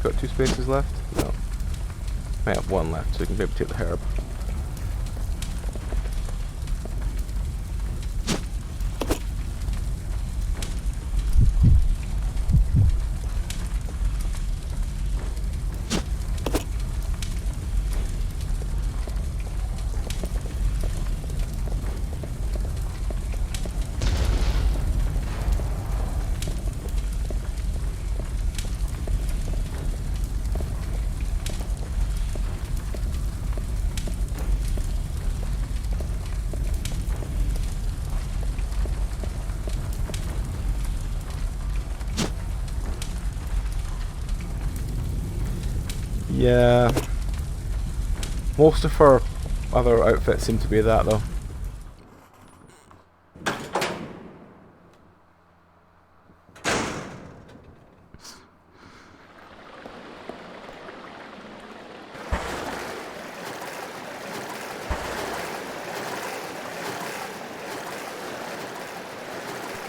Got 2 spaces left? No. I have 1 left, so you can maybe take the herb. Yeah, most of her other outfits seem to be that though.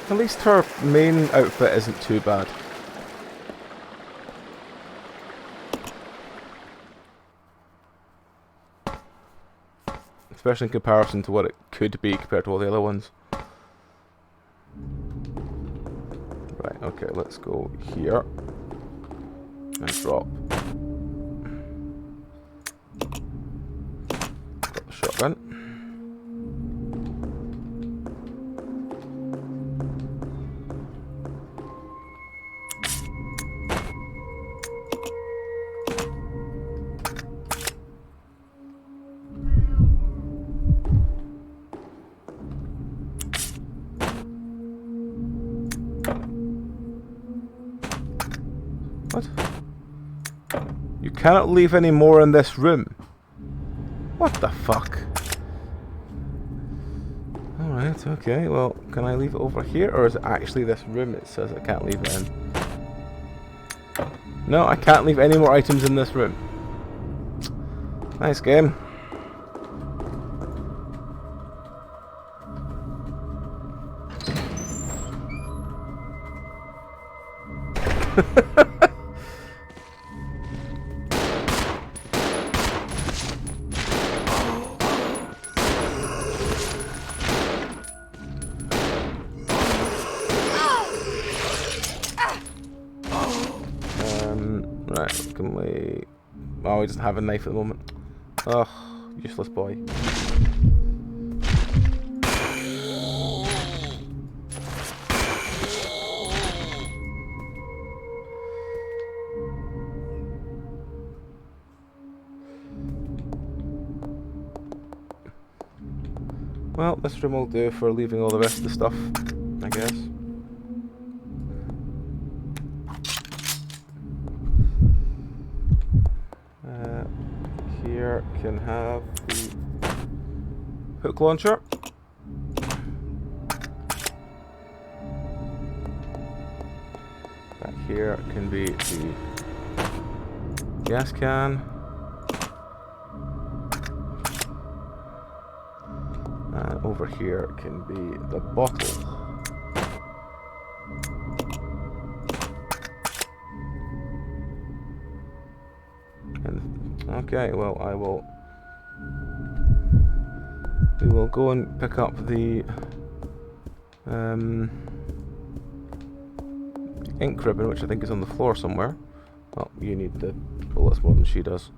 At least her main outfit isn't too bad. Especially in comparison to what it could be compared to all the other ones. Right, okay, let's go here. And drop. Got the shotgun. What? You cannot leave any more in this room. What the fuck? Alright, okay, well, can I leave it over here, or is it actually this room it says I can't leave it in? No, I can't leave any more items in this room. Nice game. Right, can we... Oh, he doesn't have a knife at the moment. Ugh, useless boy. Well, this room will do for leaving all the rest of the stuff, I guess. Here can have the hook launcher. Back here can be the gas can. And over here can be the bottle. Okay, well, we will go and pick up the ink ribbon, which I think is on the floor somewhere. Well, you need the bullets more than she does.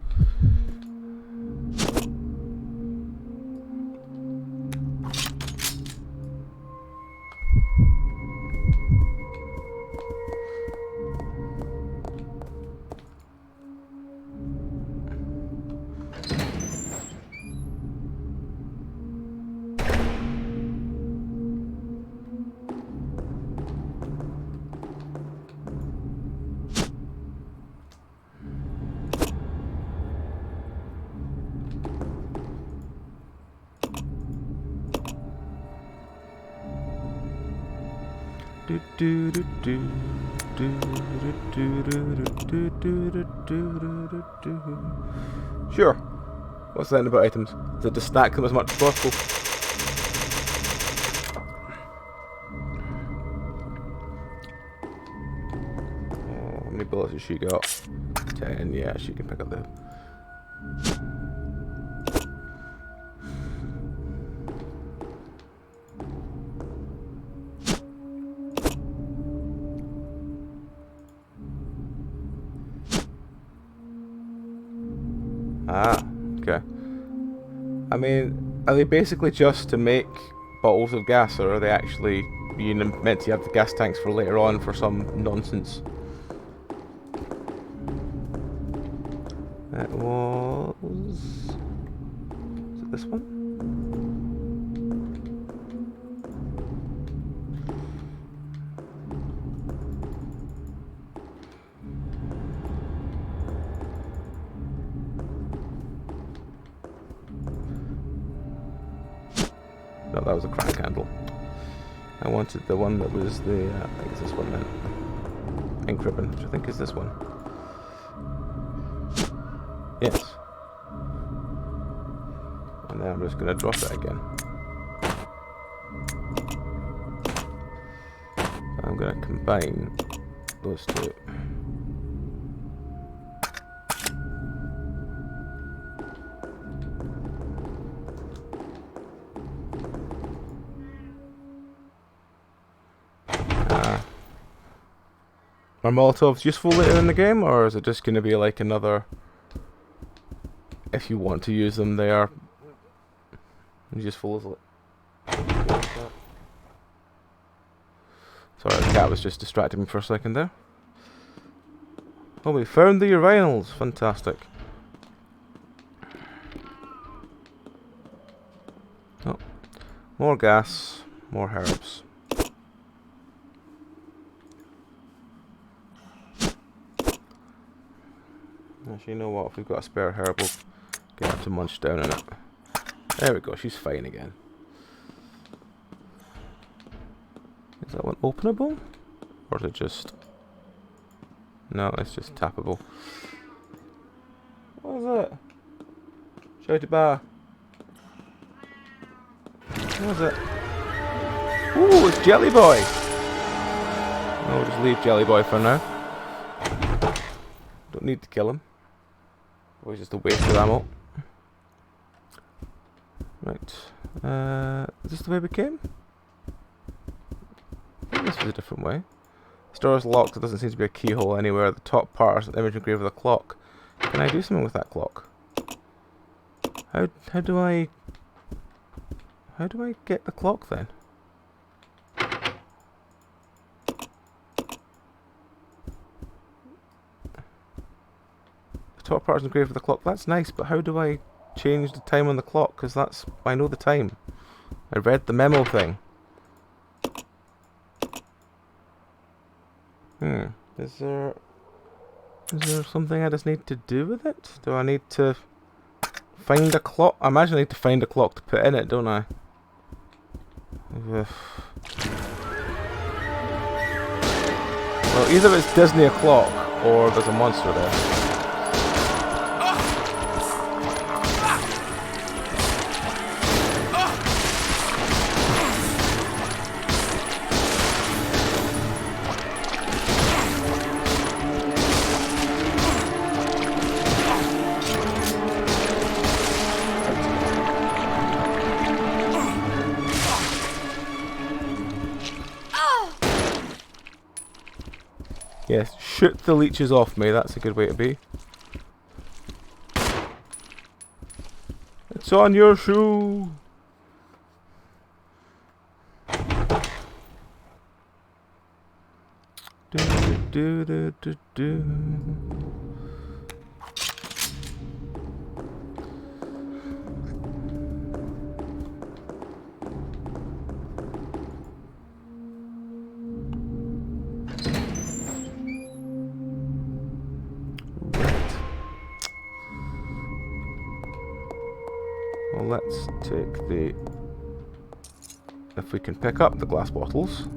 Sure. What's that about items? Is it to stack them as much as possible? How many bullets has she got? 10, yeah, she can pick up the... Ah, okay. I mean, are they basically just to make bottles of gas, or are they actually meant to have the gas tanks for later on for some nonsense? It was... Is it this one? No, that was a crank handle. I wanted the one that was the, I think it's this one then. Ink ribbon, which I think is this one. Yes. And then I'm just going to drop it again. So I'm going to combine those two. Are Molotovs useful later in the game, or is it just going to be like another... If you want to use them, they are useful as it. Sorry, the cat was just distracting me for a second there. Oh, we found the urinals. Fantastic. Oh, more gas, more herbs. Actually, you know what? If we've got a spare herb, we'll get her to munch down on it. There we go. She's fine again. Is that one openable? Or is it just... No, it's just tappable. What is it? Shouty bar. What is it? Ooh, it's Jelly Boy! Oh, we'll just leave Jelly Boy for now. Don't need to kill him. Always just a waste of ammo. Right. Is this the way we came? I think this was a different way. The door is locked. There doesn't seem to be a keyhole anywhere. The top part is an image engraved with a clock. Can I do something with that clock? How do I get the clock then? Top part is engraved with the clock. That's nice, but how do I change the time on the clock? Because I know the time. I read the memo thing. Is there something I just need to do with it? Do I need to find a clock? I imagine I need to find a clock to put in it, don't I? Well, either it's Disney o'clock or there's a monster there. Yes, shoot the leeches off me, that's a good way to be. It's on your shoe! Do. Well, let's take the... if we can pick up the glass bottles.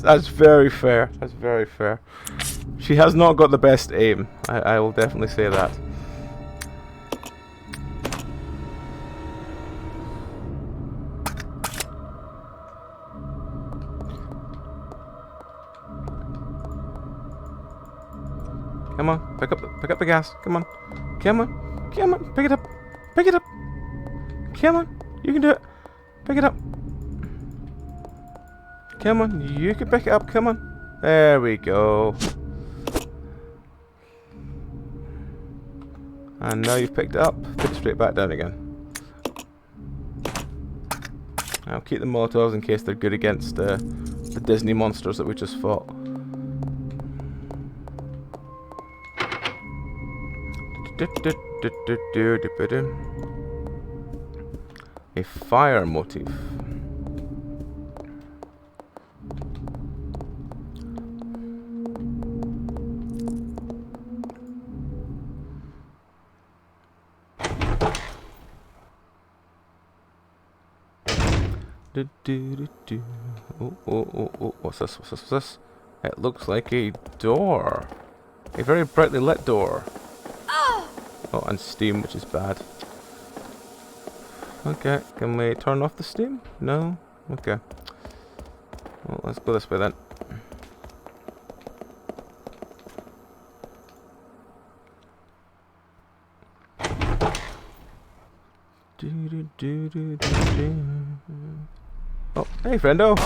That's very fair. That's very fair. She has not got the best aim. I will definitely say that. Come on, pick up the gas. Come on, come on, come on, pick it up, pick it up. Come on, you can do it. Pick it up. Come on, you can pick it up. Come on, there we go. And now you've picked it up. Put it straight back down again. I'll keep the Molotovs in case they're good against the Disney monsters that we just fought. A fire motif. Oh, what's this? What's this? It looks like a door. A very brightly lit door. Oh, and steam, which is bad. Okay, can we turn off the steam? No? Okay. Well, let's go this way then. Oh, hey, friendo!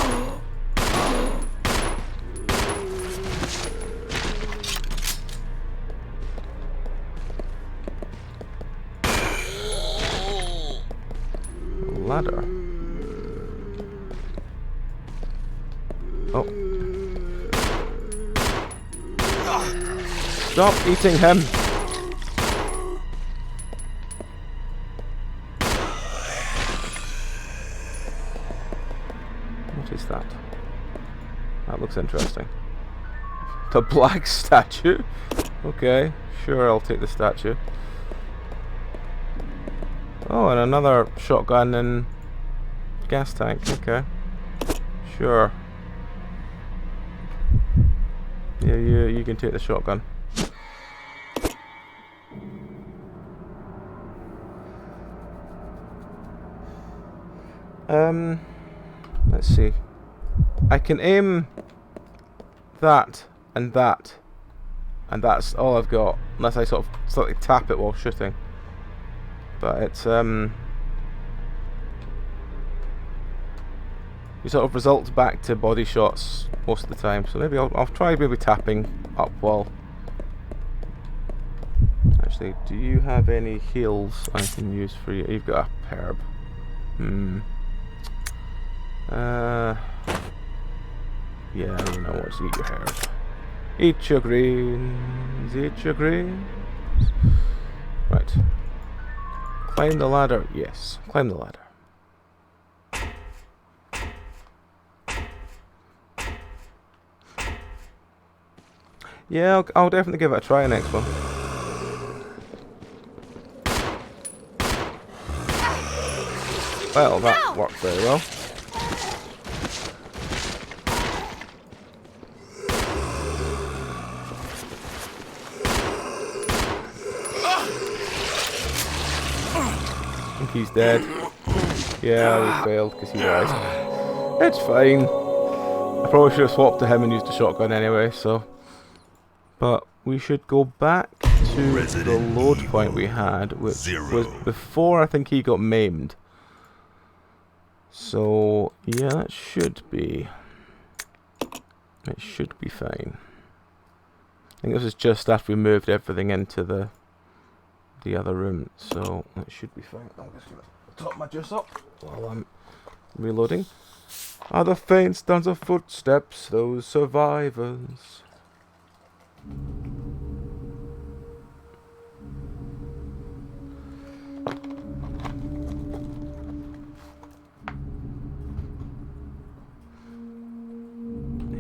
Ladder. Oh. Stop eating him! What is that? That looks interesting. The black statue? Okay, sure, I'll take the statue. Oh, and another shotgun and gas tank. Okay, sure. Yeah, you can take the shotgun. Let's see. I can aim that and that, and that's all I've got. Unless I sort of slightly tap it while shooting. But it's you sort of result back to body shots most of the time. So maybe I'll try maybe tapping up while. Actually, do you have any heals I can use for you? You've got a herb. Yeah, you know what? Eat your herb. Eat your greens. Eat your greens. Right. Climb the ladder. Yes, climb the ladder. Yeah, I'll definitely give it a try next one. Well, that worked very well. I think he's dead. Yeah, he failed because he died. It's fine. I probably should have swapped to him and used the shotgun anyway, so... But we should go back to the load point we had, which was before I think he got maimed. So, yeah, that should be... It should be fine. I think this is just after we moved everything into the other room, so it should be fine. I'm just gonna top my juice up while I'm reloading. Are the faint sounds of footsteps, those survivors?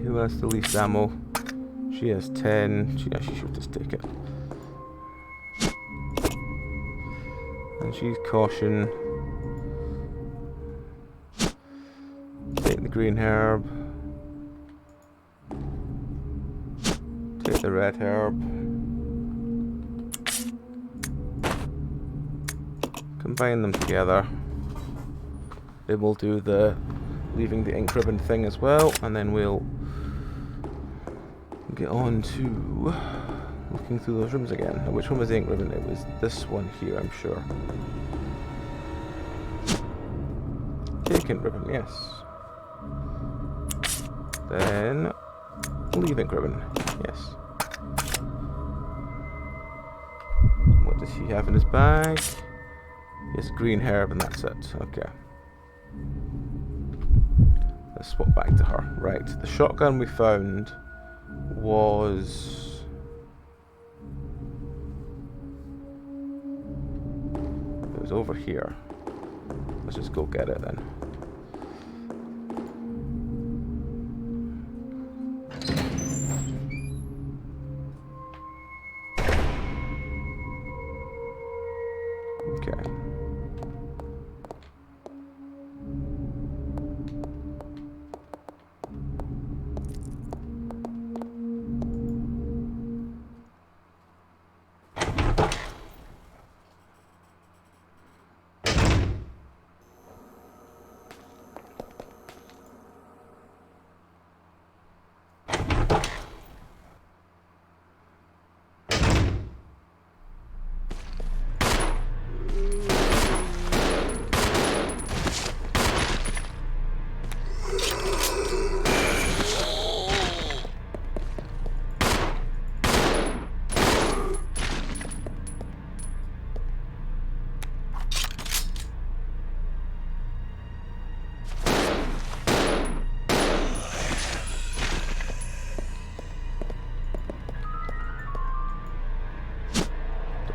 Who has the least ammo? She has 10. She should just take it. And she's caution. Take the green herb. Take the red herb. Combine them together. Then we'll do the leaving the ink ribbon thing as well, and then we'll get on to looking through those rooms again. Now, which one was the ink ribbon? It was this one here, I'm sure. Take ink ribbon, yes. Then leave ink ribbon, yes. What does he have in his bag? He has green herb and that's it. Okay. Let's swap back to her. Right, the shotgun we found was... It was over here. Let's just go get it then. Okay.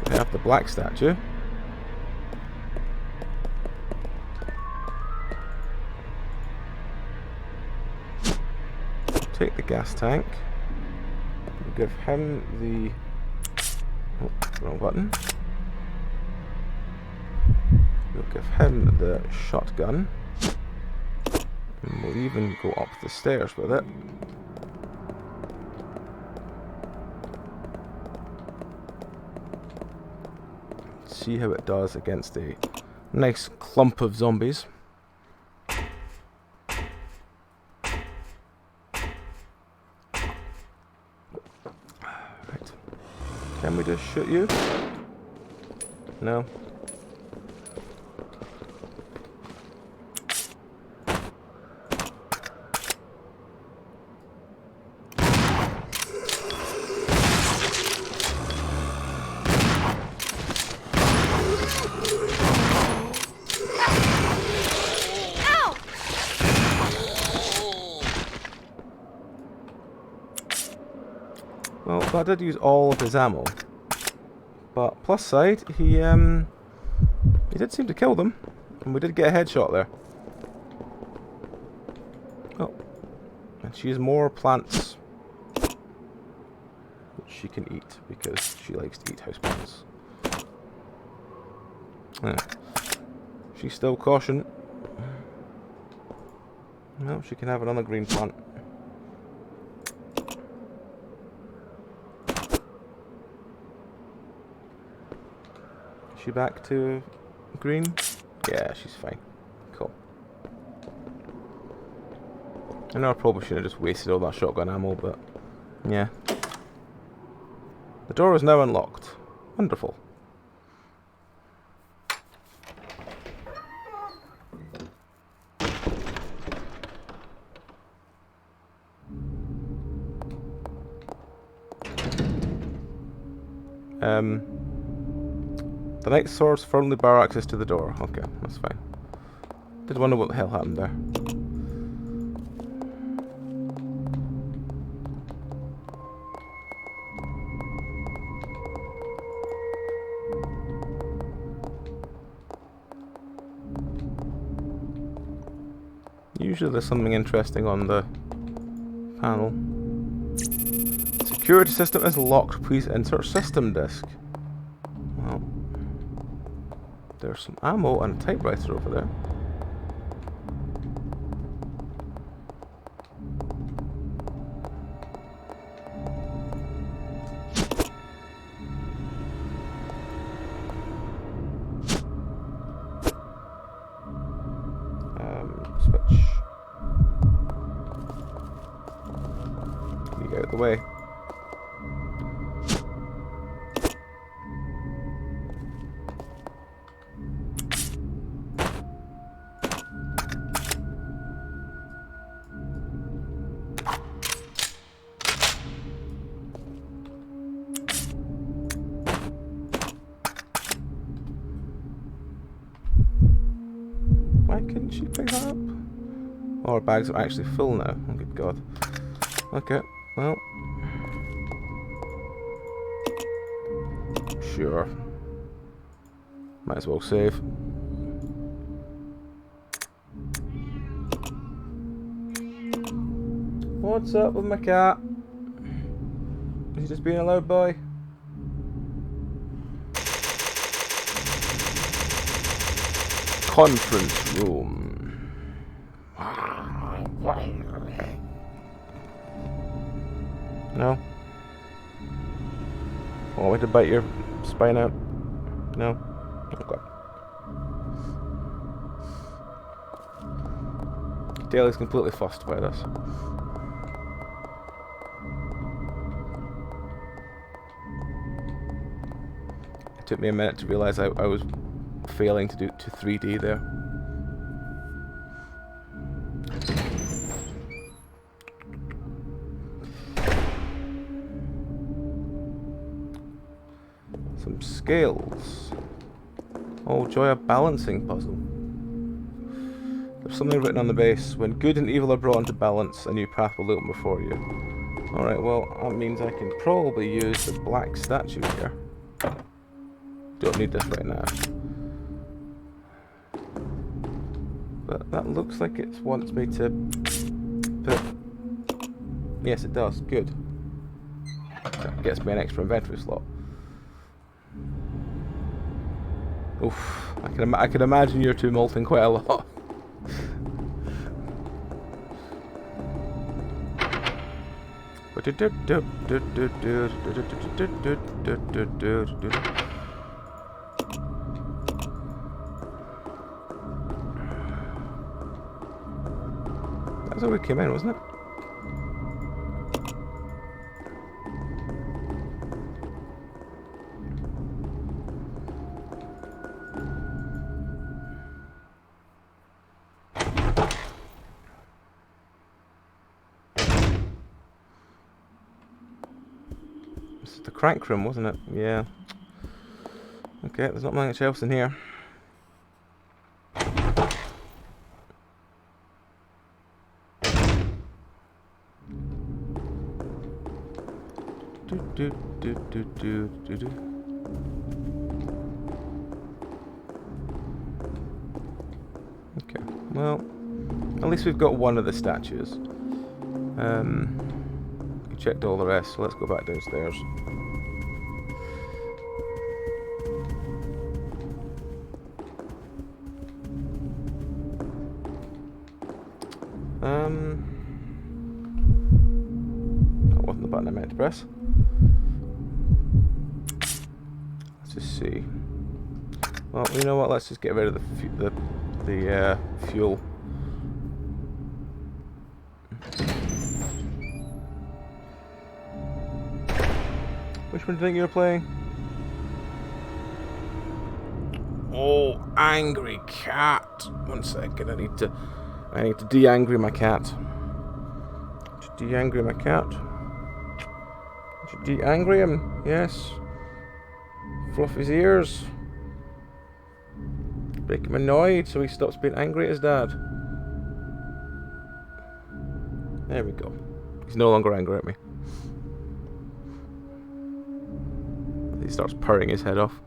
Have the black statue. Take the gas tank. We'll give him the... Oh, wrong button. We'll give him the shotgun. And we'll even go up the stairs with it. See how it does against a nice clump of zombies. Right. Can we just shoot you? No. Well, that did use all of his ammo. But plus side, he did seem to kill them. And we did get a headshot there. Oh. And she has more plants which she can eat because she likes to eat houseplants. Yeah. She's still caution. No, she can have another green plant. Is she back to green? Yeah, she's fine. Cool. I know I probably should have just wasted all that shotgun ammo, but yeah. The door is now unlocked. Wonderful. The Knight's swords firmly bar access to the door. Okay, that's fine. Did wonder what the hell happened there. Usually there's something interesting on the panel. Security system is locked. Please insert system disk. Well, there's some ammo and a typewriter over there. Switch. You get out of the way. Why couldn't she pick that up? Oh, our bags are actually full now. Oh, good God. Okay, well. Sure. Might as well save. What's up with my cat? Is he just being a loud boy? Conference room. No? Want me to bite your spine out? No? Okay. Daly's completely fussed by this. It took me a minute to realise I was failing to do to 3D there. Some scales. Oh, joy, a balancing puzzle. There's something written on the base. When good and evil are brought into balance, a new path will open before you. Alright, well, that means I can probably use the black statue here. Don't need this right now. But that looks like it wants me to put... Yes, it does. Good. That gets me an extra inventory slot. Oof. I can imagine you're two molting quite a lot. That's how we came in, wasn't it? This is the crank room, wasn't it? Yeah. Okay, there's not much else in here. Okay, well, at least we've got one of the statues. We checked all the rest, so let's go back downstairs. That wasn't the button I meant to press. Let's just see. Well, you know what? Let's just get rid of the fuel. Which one do you think you're playing? Oh, angry cat. 1 second. I need to de-angry my cat. To de-angry my cat. To de-angry him. Yes. Fluff his ears. Make him annoyed so he stops being angry at his dad. There we go. He's no longer angry at me. He starts purring his head off.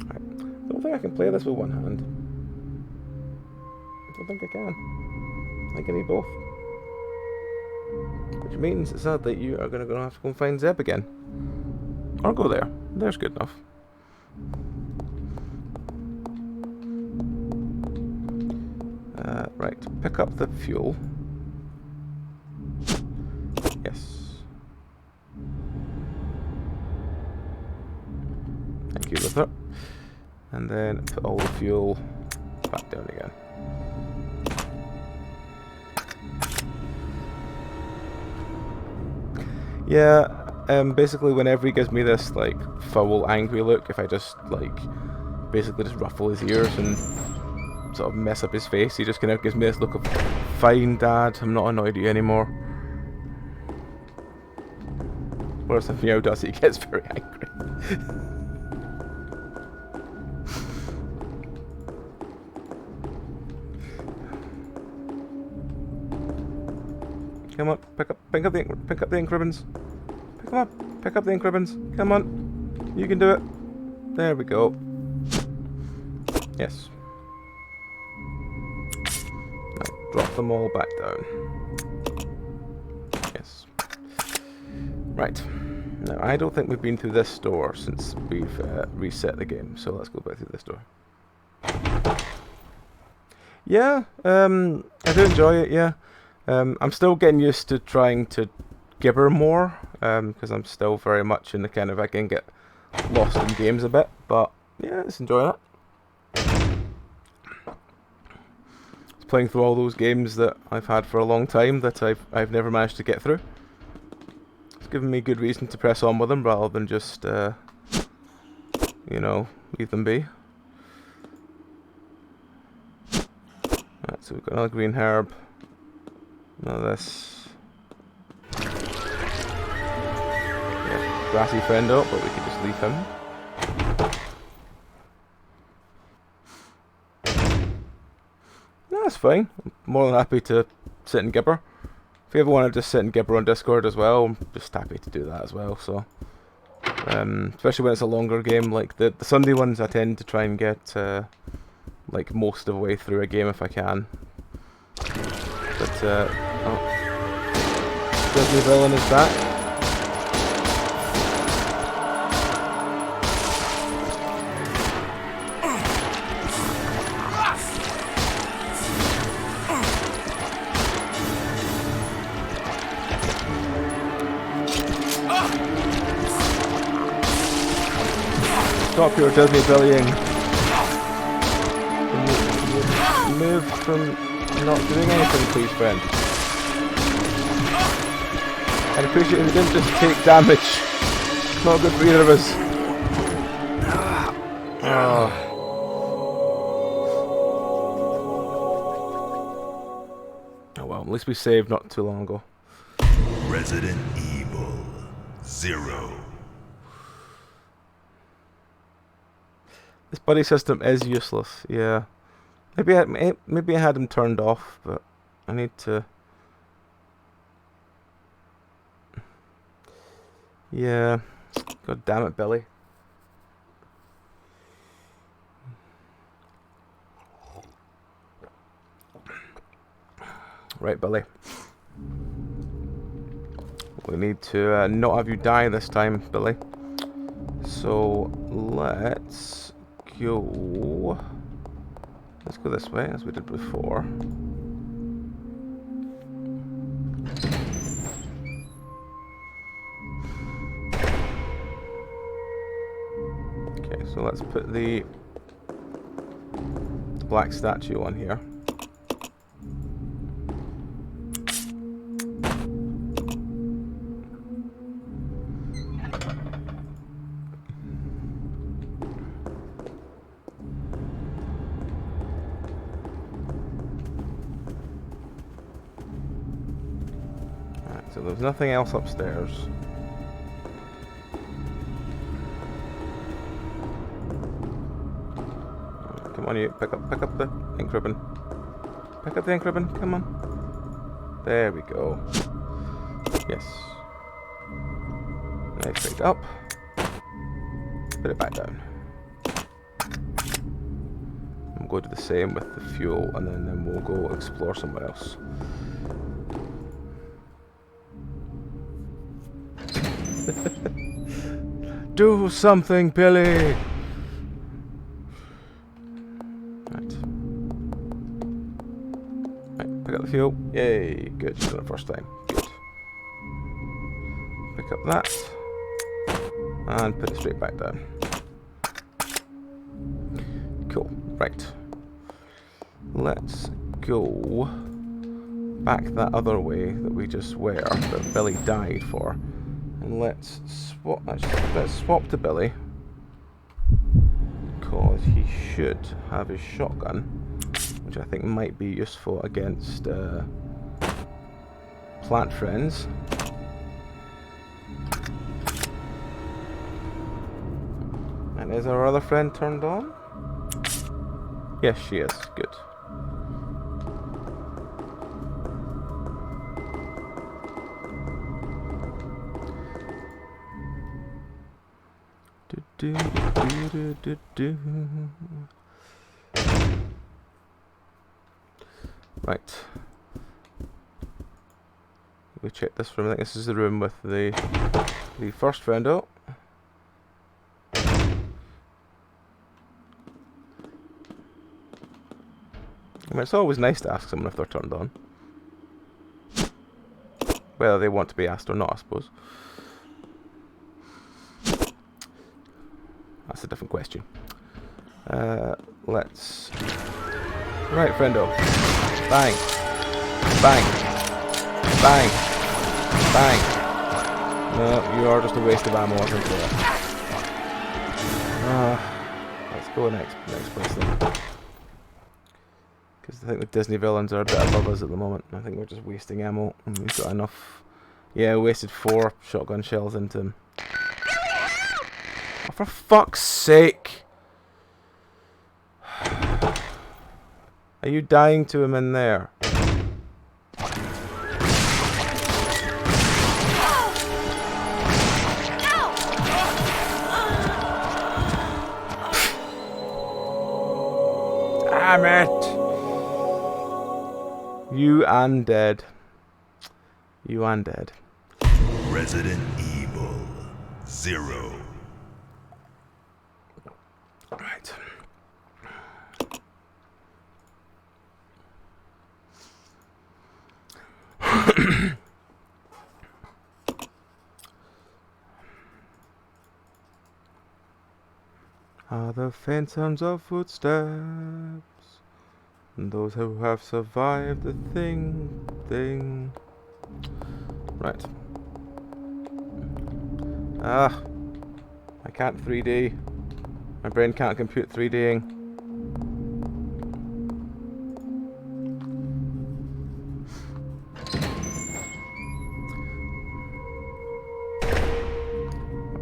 Right. I don't think I can play this with one hand. I don't think I can. I think I need both. Which means it's sad that you are going to have to go and find Zeb again. Or go there. There's good enough. Right, pick up the fuel. Yes. Thank you, Luther. And then put all the fuel back down again. Yeah, basically whenever he gives me this like foul, angry look, if I just like basically just ruffle his ears and sort of mess up his face, he just kind of gives me this look of, fine dad, I'm not annoyed at you anymore. Whereas if Meow does it, he gets very angry. Come on, pick up the ink ribbons. Pick up the ink ribbons. Come on, you can do it. There we go. Yes. Now drop them all back down. Yes. Right. Now I don't think we've been through this door since we've reset the game. So let's go back through this door. Yeah. I do enjoy it. Yeah. I'm still getting used to trying to gibber more, because I'm still very much in the kind of, I can get lost in games a bit, but yeah, just enjoying it. It's playing through all those games that I've had for a long time that I've never managed to get through. It's given me good reason to press on with them rather than just, you know, leave them be. Right, so we've got another green herb. None of this. Yeah, grassy friendo, but we could just leave him. No, that's fine. I'm more than happy to sit and gibber. If you ever want to just sit and gibber on Discord as well, I'm just happy to do that as well. So, especially when it's a longer game, like the Sunday ones, I tend to try and get like most of the way through a game if I can. But Disney Villain is back. Stop your Disney bullying. Can you move from not doing anything, please, friend? I'd appreciate if you didn't just take damage. It's not good for either of us. Oh well, at least we saved not too long ago. Resident Evil ZeRo. This buddy system is useless, yeah. Maybe I had him turned off, but I need to... Yeah. God damn it, Billy. Right, Billy. We need to not have you die this time, Billy. So let's go. Let's go this way as we did before. Okay, so let's put the black statue on here. So there's nothing else upstairs. Come on, you pick up the ink ribbon. Pick up the ink ribbon. Come on. There we go. Yes. Next, pick it up. Put it back down. And we'll go do the same with the fuel, and then we'll go explore somewhere else. Do something, Billy! Right. Right, pick up the fuel. Yay, good. You did it the first time. Good. Pick up that. And put it straight back down. Cool. Right. Let's go back that other way that we just were, that Billy died for. And let's swap to Billy, because he should have his shotgun, which I think might be useful against plant friends. And is our other friend turned on? Yes, she is. Good. Right. We check this room. I think this is the room with the first friendo. I mean, it's always nice to ask someone if they're turned on. Whether they want to be asked or not, I suppose. That's a different question. Let's... Right, friendo. Bang. Bang. Bang. Bang. No, you are just a waste of ammo, I think. Let's go next place then. Because I think the Disney villains are a bit above us at the moment. I think we're just wasting ammo, and we've got enough. Yeah, we wasted 4 shotgun shells into him. Oh, for fuck's sake! Are you dying to him in there? Damn it! You undead. You undead. Resident Evil ZeRo. Right. Are the faint sounds of footsteps, and those who have survived the thing. Right. I can't 3D. My brain can't compute 3Ding.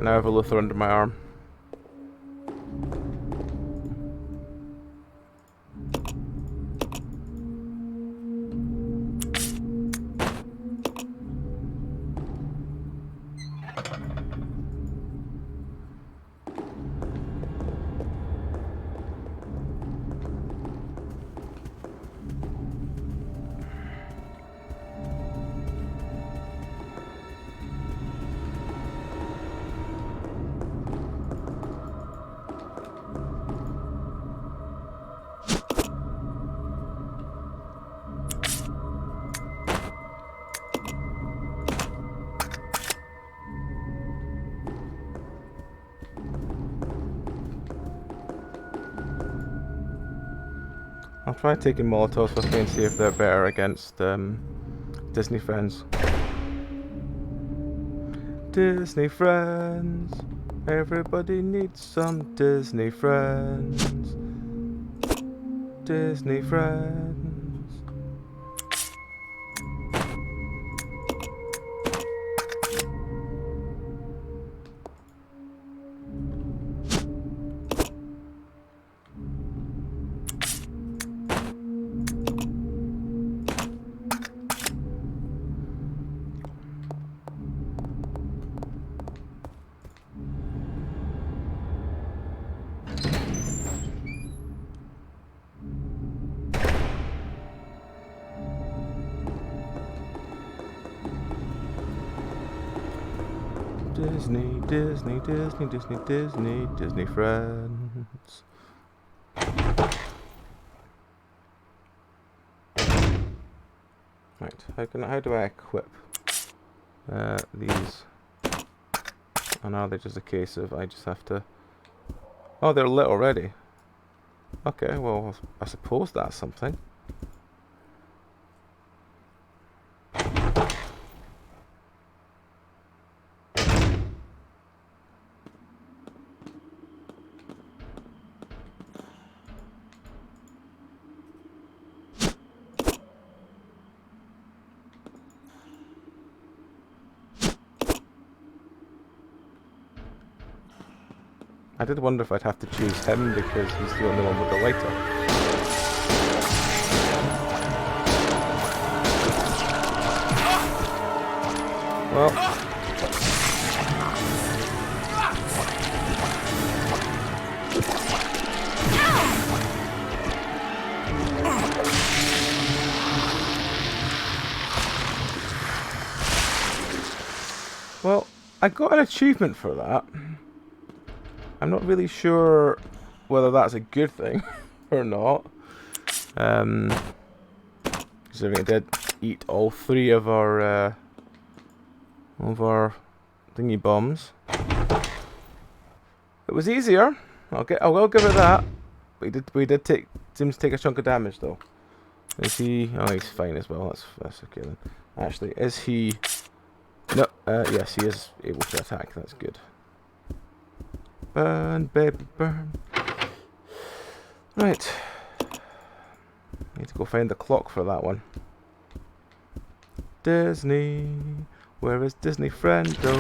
Now I have a Luther under my arm. try taking Molotovs with me and see if they're better against Disney friends. Disney friends. Everybody needs some Disney friends. Disney friends. Disney, Disney, Disney, Disney, Disney, Disney friends. Right, how do I equip these? Oh no, they're just a case of I just have to. Oh, they're lit already. Okay, well I suppose that's something. I did wonder if I'd have to choose him because he's the only one with the lighter. Well. Well, I got an achievement for that. I'm not really sure whether that's a good thing or not. Considering it did eat all three of our thingy bombs. It was easier. I will give it that. We did seems to take a chunk of damage though. Is he? Oh, he's fine as well. That's okay then. Actually, is he? No. Yes, he is able to attack. That's good. Burn, baby, burn. Right. Need to go find the clock for that one. Disney. Where is Disney Friendo?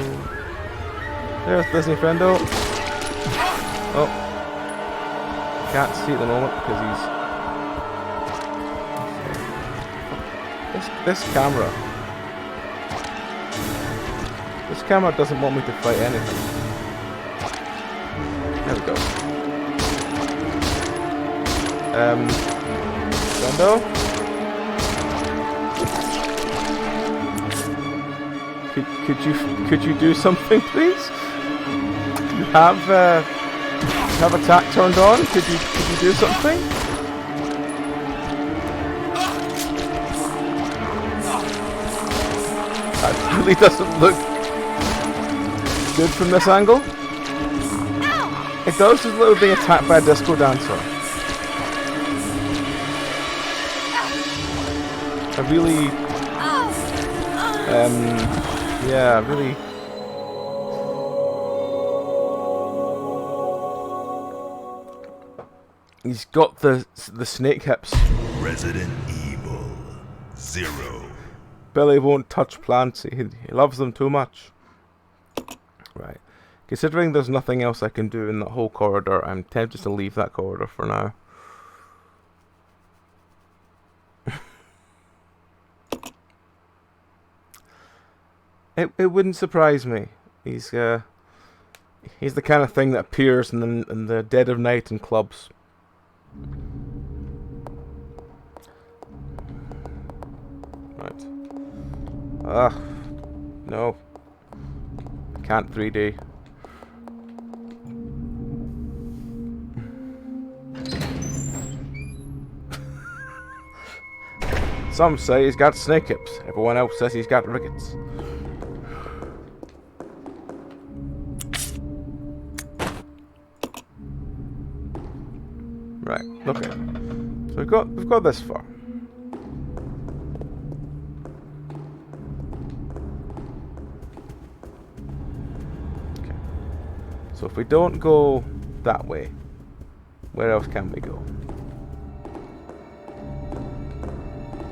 There's Disney Friendo. Oh. Can't see at the moment because he's... This camera. This camera doesn't want me to fight anything. There we go. Friendo? Could you do something, please? You have attack turned on. Could you do something? That really doesn't look good from this angle. It does as though being attacked by a disco dancer. I really, yeah, really. He's got the snake hips. Resident Evil ZeRo. Billy won't touch plants. He loves them too much. Right. Considering there's nothing else I can do in that whole corridor, I'm tempted to leave that corridor for now. It wouldn't surprise me. He's the kind of thing that appears in the dead of night in clubs. Right. Ugh. No. I can't 3D. Some say he's got snake hips. Everyone else says he's got rickets. Right, okay. So So we've got this far. Okay. So if we don't go that way, where else can we go?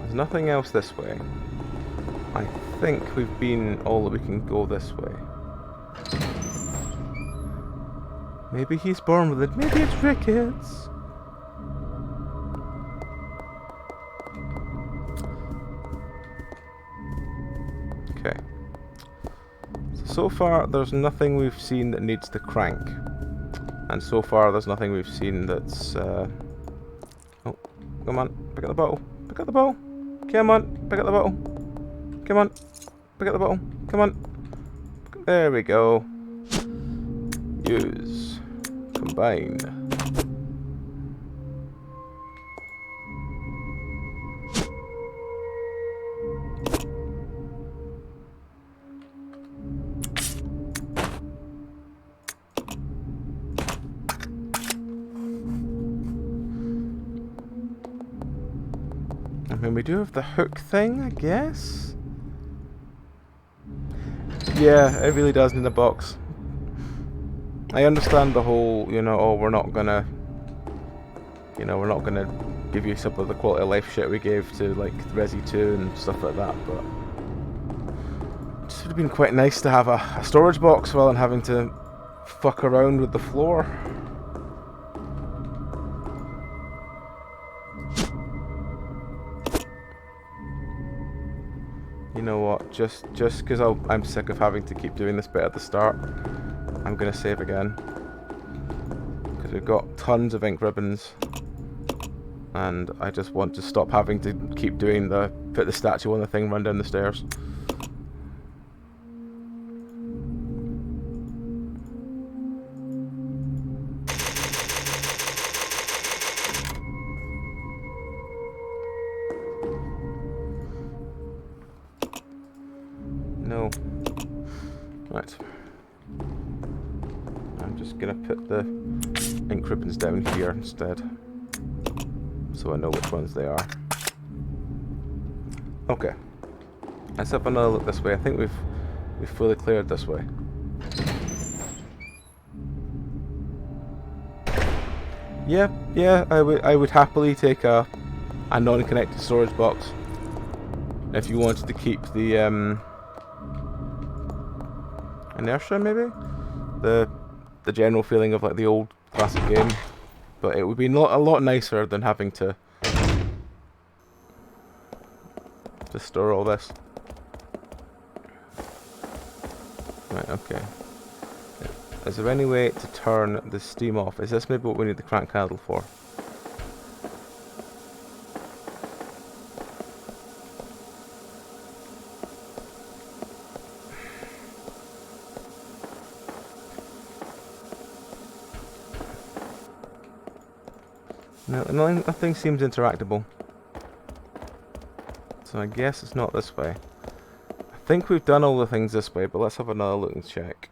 There's nothing else this way. I think we've been all that we can go this way. Maybe he's born with it. Maybe it's rickets. Okay. So far, there's nothing we've seen that needs to crank. And so far, there's nothing we've seen that's... Oh, come on. Pick up the bottle. Pick up the bottle. Come on. Pick up the bottle. Come on. Pick up the bottle. Come on. There we go. Use. Combine. I mean, we do have the hook thing, I guess? Yeah, it really does need a box. I understand the whole, you know, oh, we're not gonna give you some of the quality of life shit we gave to, like, Resi 2 and stuff like that, but it just would have been quite nice to have a storage box rather than having to fuck around with the floor. You know what, just because I'm sick of having to keep doing this bit at the start, I'm going to save again. Because we've got tons of ink ribbons. And I just want to stop having to keep doing the put the statue on the thing, run down the stairs. No. Right. I'm just gonna put the ink ribbons down here instead, so I know which ones they are. Okay. Let's have another look this way. I think we've fully cleared this way. Yeah, I would happily take a non-connected storage box if you wanted to keep the inertia, maybe? The general feeling of like the old classic game. But it would be a lot nicer than having to store all this. Right, okay. Is there any way to turn the steam off? Is this maybe what we need the crank handle for? No, nothing seems interactable. So I guess it's not this way. I think we've done all the things this way, but let's have another look and check.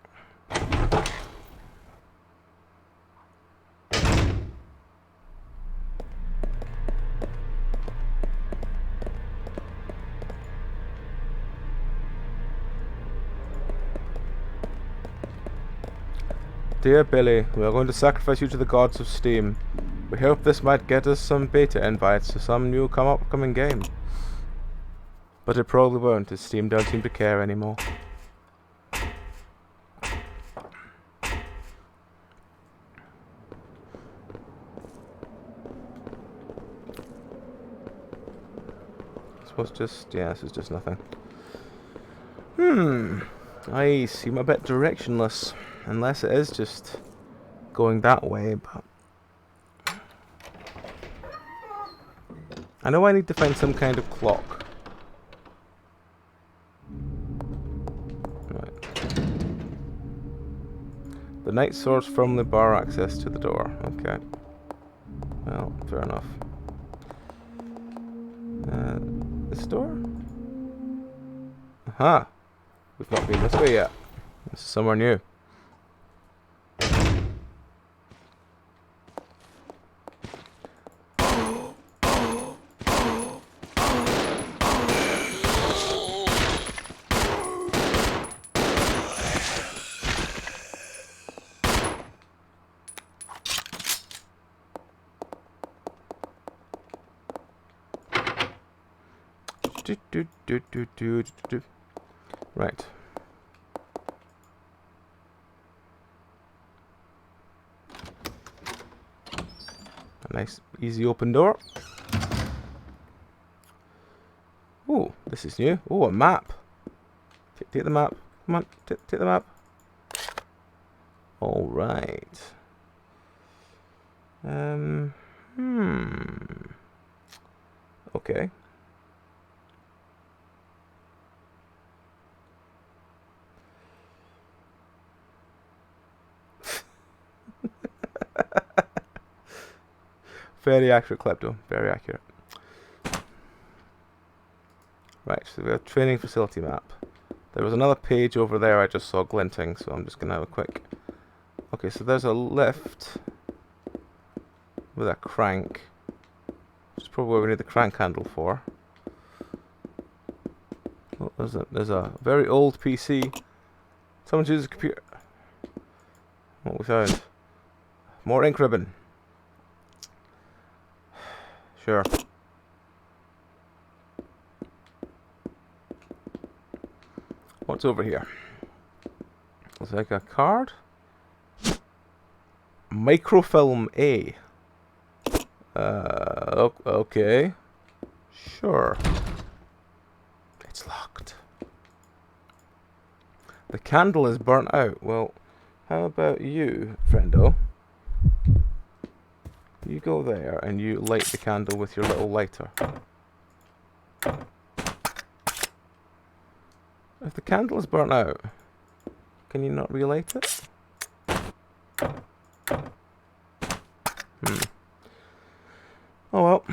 Dear Billy, we are going to sacrifice you to the gods of Steam. We hope this might get us some beta invites to some new upcoming game. But it probably won't, as Steam don't seem to care anymore. This is just nothing. I seem a bit directionless. Unless it is just going that way, but I know I need to find some kind of clock. Right. The night swords firmly bar access to the door. Okay. Well, fair enough. This door? Aha! We've not been this way yet. This is somewhere new. Right. A nice, easy open door. Oh, this is new. Oh, a map. Take the map. Come on, take the map. All right. Okay. Very accurate, Klepto. Very accurate. Right, so we have a training facility map. There was another page over there I just saw glinting, so I'm just going to have a quick... Okay, so there's a lift with a crank. Which is probably what we need the crank handle for. Oh, there's a very old PC. Someone's used a computer. What we found? More ink ribbon. Sure. What's over here? Looks like a card. Microfilm A. Okay. Sure. It's locked. The candle is burnt out. Well, how about you, friendo? You go there and you light the candle with your little lighter. If the candle is burnt out, can you not relight it? Oh well.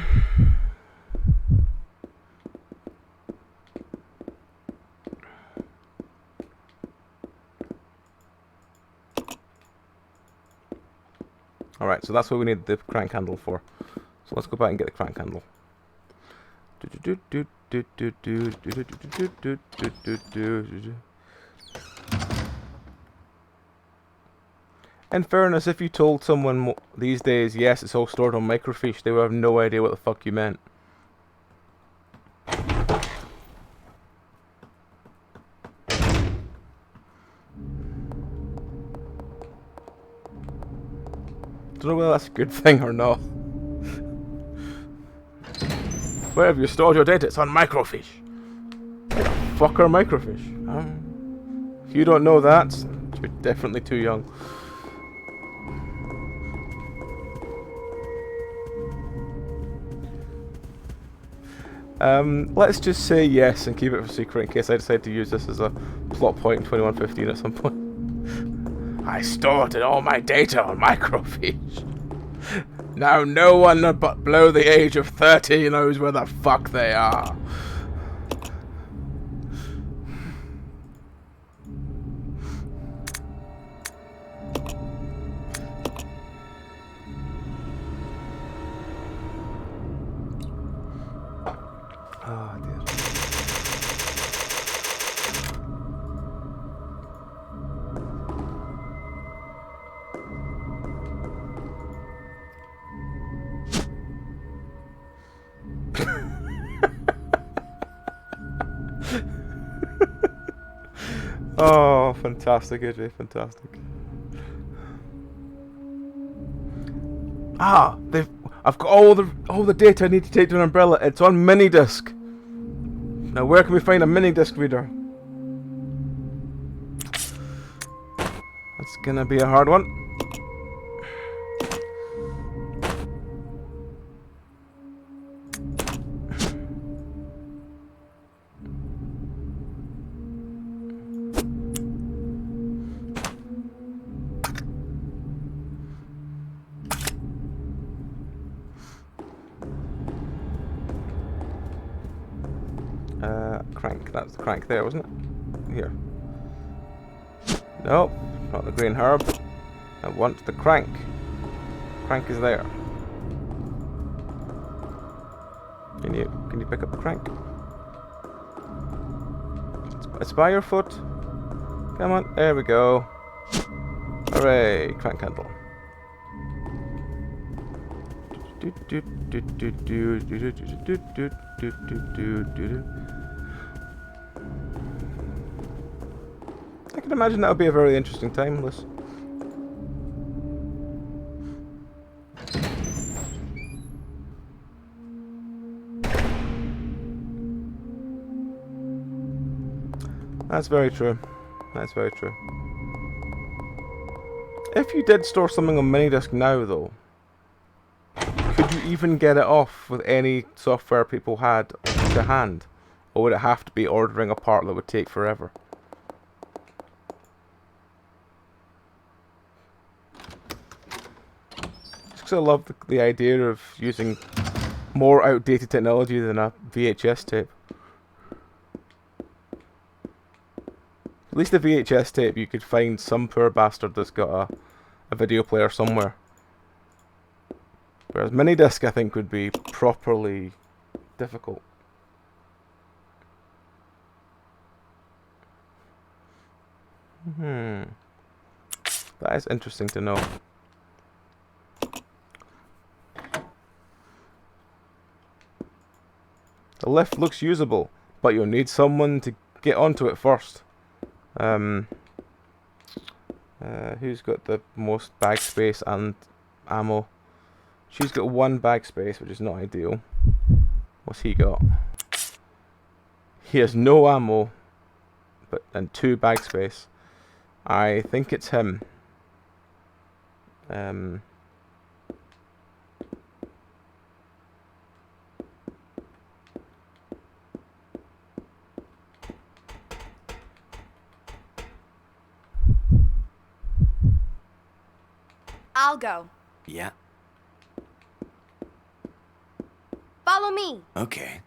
Alright, so that's what we need the crank handle for. So let's go back and get the crank handle. In fairness, if you told someone these days, yes, it's all stored on microfiche, they would have no idea what the fuck you meant. Don't know whether that's a good thing or not. Where have you stored your data? It's on microfiche. What the fuck are microfiche? If you don't know that, you're definitely too young. Let's just say yes and keep it for secret in case I decide to use this as a plot point in 2115 at some point. I stored all my data on microfiche. Now no one but below the age of 30 knows where the fuck they are. Oh dear. Oh, fantastic, AJ, fantastic. Ah, I've got all the data I need to take to an umbrella. It's on mini disc. Now, where can we find a mini disc reader? That's gonna be a hard one. Crank. That's the crank there, wasn't it? Here. No, not the green herb. I want the crank. Crank is there. Can you pick up the crank? It's by your foot. Come on, there we go. Hooray, crank handle. I can imagine that would be a very interesting time, Liz. That's very true. That's very true. If you did store something on minidisc now, though, could you even get it off with any software people had to hand? Or would it have to be ordering a part that would take forever? Just 'cause I love the idea of using more outdated technology than a VHS tape. At least the VHS tape, you could find some poor bastard that's got a video player somewhere. Whereas minidisc, I think, would be properly difficult. That is interesting to know. The lift looks usable, but you'll need someone to get onto it first. Who's got the most bag space and ammo? She's got 1 bag space, which is not ideal. What's he got? He has no ammo, and 2 bag space. I think it's him. I'll go. Yeah. Follow me. Okay.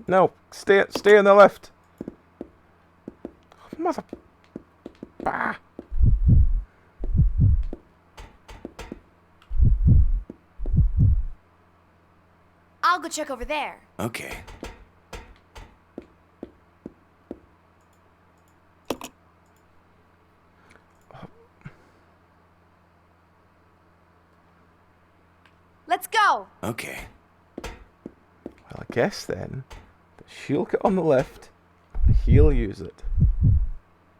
No, stay in the lift. Mother. Bah. I'll go check over there. Okay. Let's go. Okay. Well, I guess then that she'll get on the lift, and he'll use it.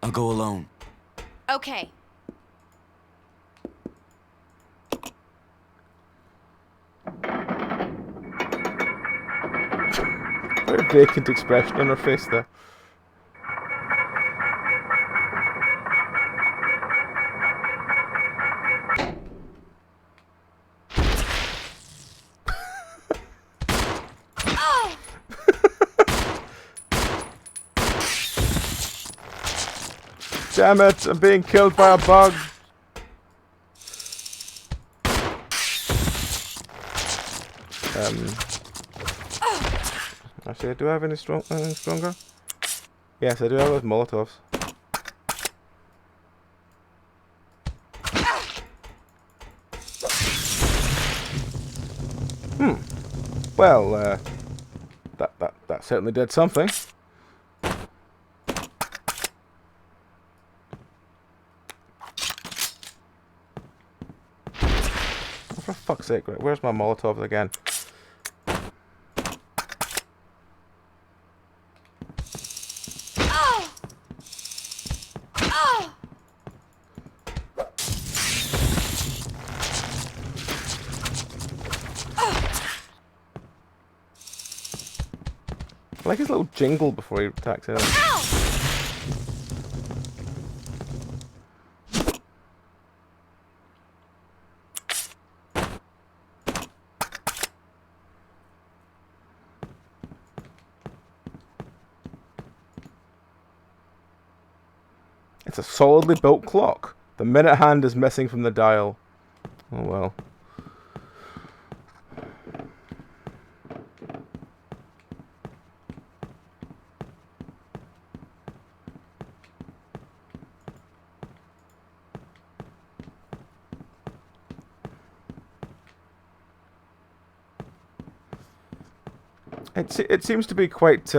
I'll go alone. Okay. Very vacant expression on her face there. Damn it, I'm being killed by a bug. Actually, do I have any stronger? Yes, I do have those Molotovs. Well, that certainly did something. For fuck's sake, right, where's my Molotovs again? I like his little jingle before he attacks it. It's a solidly built clock. The minute hand is missing from the dial. Oh well. It seems to be quite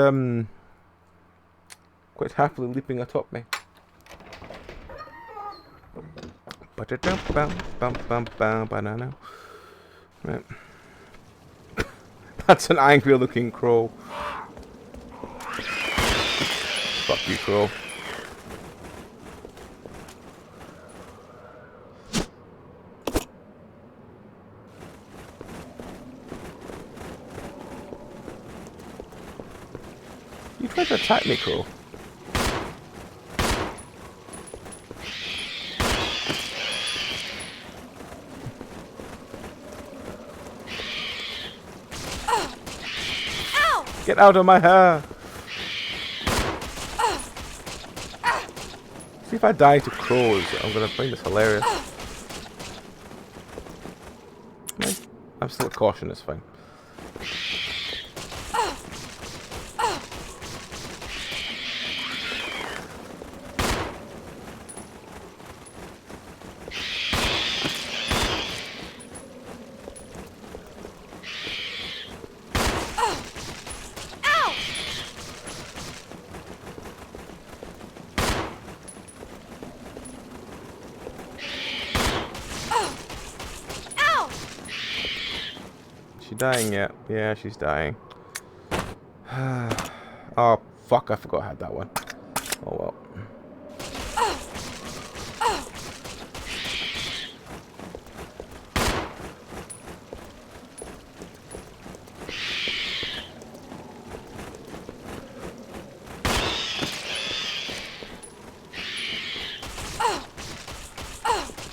quite happily leaping atop me. Right. That's an angry looking crow. Fuck you, crow. You tried to attack me, crow. Get out of my hair! See if I die to crows, I'm gonna find this hilarious. I'm still caution, it's fine. Dying yet? Yeah, she's dying. Oh, fuck, I forgot I had that one. Oh well.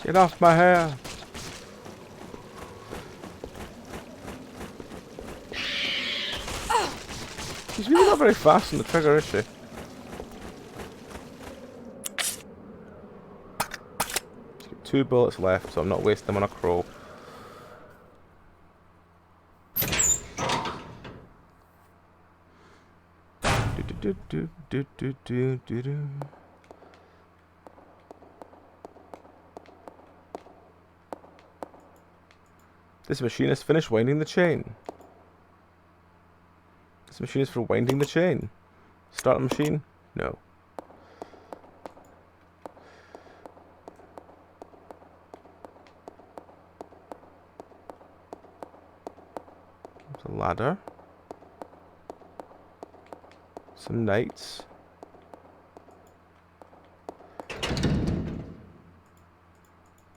Get off my hair! She's really not very fast on the trigger, is she? She's got 2 bullets left, so I'm not wasting them on a crow. This machine has finished winding the chain. This machine is for winding the chain. Start the machine? No. There's a ladder. Some knights.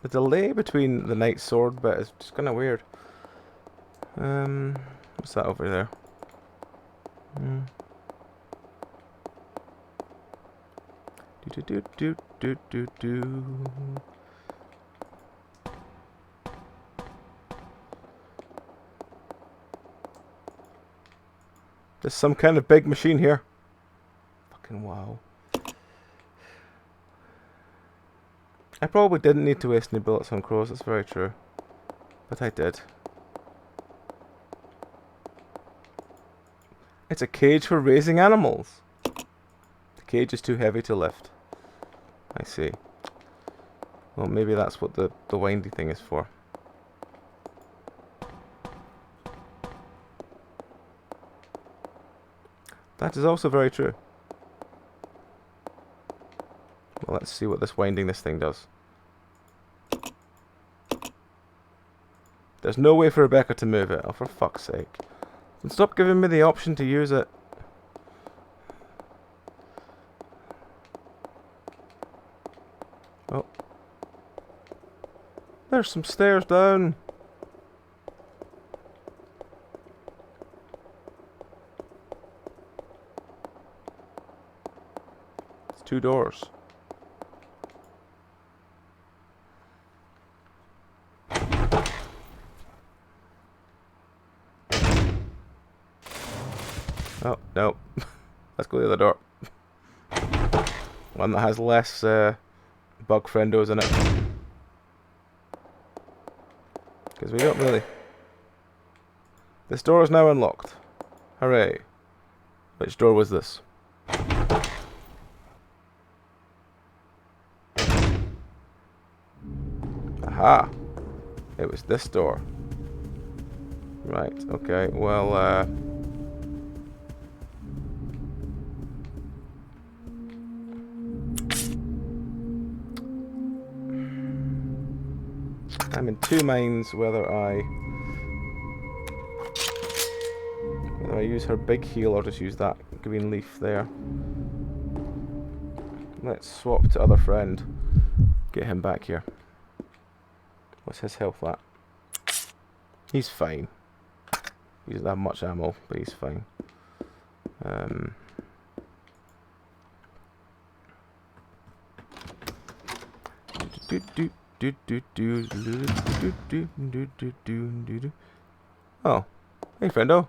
The delay between the knight sword bit is just kind of weird. What's that over there? There's some kind of big machine here. Fucking wow. I probably didn't need to waste any bullets on crows, that's very true. But I did. It's a cage for raising animals. The cage is too heavy to lift. I see. Well, maybe that's what the windy thing is for. That is also very true. Well, let's see what this winding this thing does. There's no way for Rebecca to move it. Oh, for fuck's sake. And stop giving me the option to use it. Oh. There's some stairs down. It's 2 doors. Oh, no. Let's go to the other door. One that has less bug friendos in it. Because we don't really... This door is now unlocked. Hooray. Which door was this? Aha! It was this door. Right, okay, well, I'm in 2 minds whether I use her big heal or just use that green leaf there? Let's swap to other friend. Get him back here. What's his health at? He's fine. He doesn't have much ammo, but he's fine. Oh, hey friendo.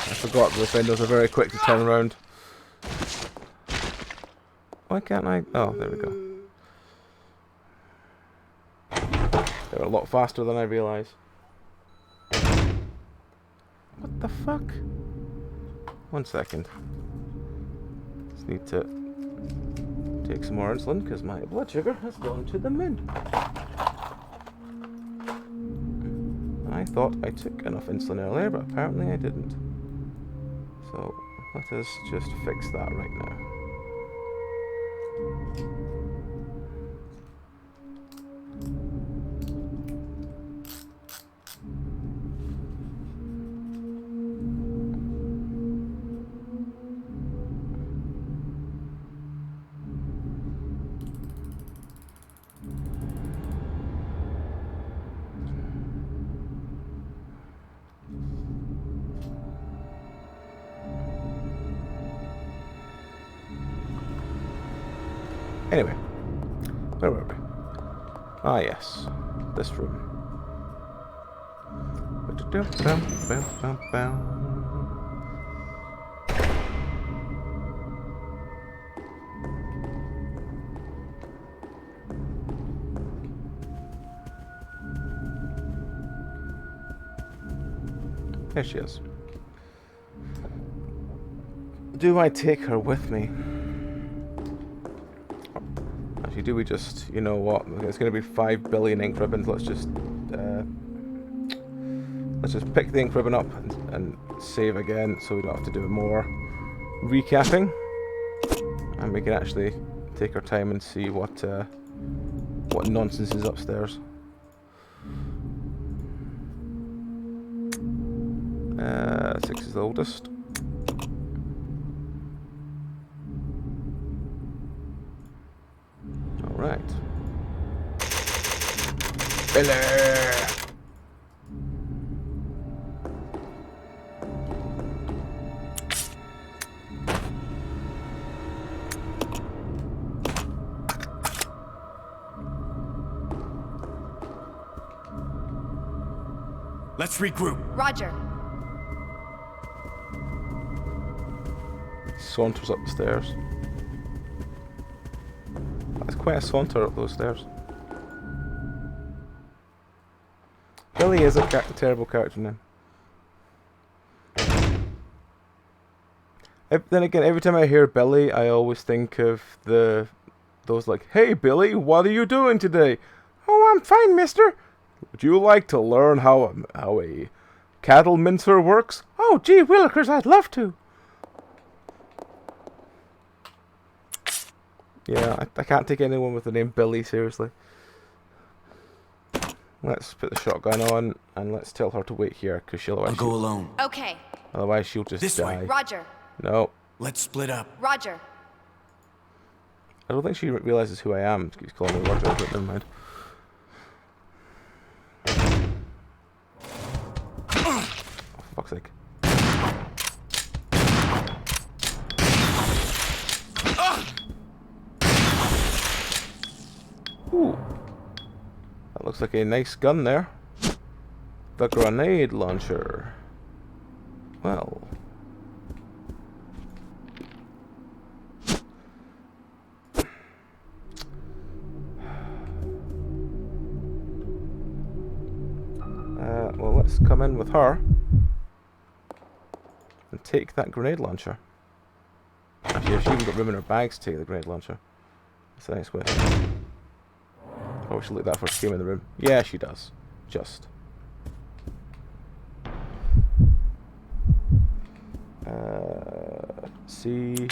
I forgot the friendos are very quick to turn around. Why can't I? Oh, there we go. They're a lot faster than I realised. What the fuck? 1 second. Just need to take some more insulin because my blood sugar has gone to the moon. I thought I took enough insulin earlier, but apparently I didn't. So let us just fix that right now. Anyway, where were we? Ah, yes, this room. There she is. Do I take her with me? Actually, do we just, you know what? It's going to be 5 billion ink ribbons. Let's just pick the ink ribbon up and save again, so we don't have to do more recapping, and we can actually take our time and see what nonsense is upstairs. 6 is the oldest. All right. Billy. Let's regroup. Roger. Saunters up the stairs. That's quite a saunter up those stairs. Billy is a terrible character name. Then again, every time I hear Billy, I always think of those like, "Hey Billy, what are you doing today?" "Oh, I'm fine, mister." "Would you like to learn how a cattle mincer works?" "Oh, gee willikers, I'd love to." Yeah, I can't take anyone with the name Billy seriously. Let's put the shotgun on and let's tell her to wait here, because I'll go alone. Okay. Otherwise she'll just This die. way. Roger. No. Let's split up. Roger. I don't think she realizes who I am. She keeps calling me Roger, but never mind. Oh, for fuck's sake. Ooh. That looks like a nice gun there. The grenade launcher. Well. Well, let's come in with her and take that grenade launcher. Actually, if she even got room in her bags to take the grenade launcher. That's a nice question. Oh, we should look that before she came in the room. Yeah, she does. Just. See.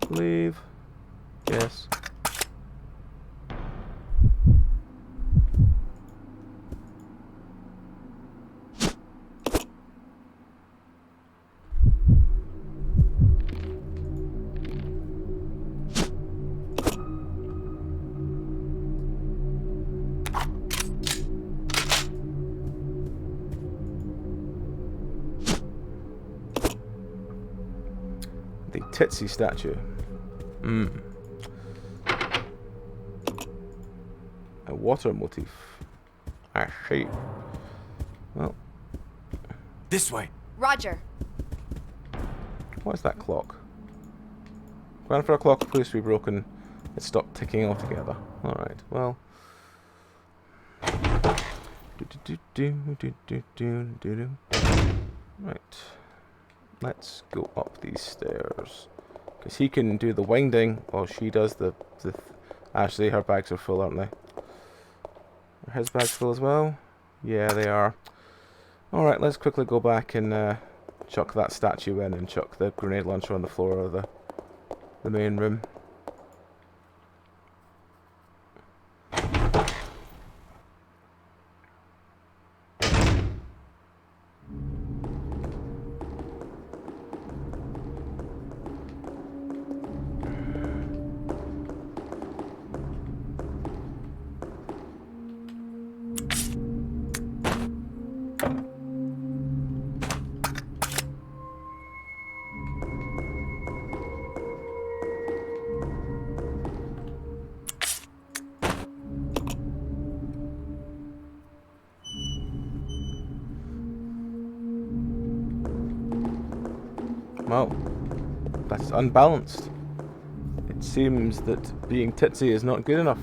Leave. Yes. The Titsy statue. A water motif. I see. Well. This way. Roger. What is that clock? Plan for a clock appears to be broken. It stopped ticking altogether. Alright, well. Right. Let's go up these stairs. Because he can do the winding while she does the actually, her bags are full, aren't they? Are his bags full as well? Yeah, they are. Alright, let's quickly go back and chuck that statue in and chuck the grenade launcher on the floor of the main room. Well, that's unbalanced. It seems that being titsy is not good enough.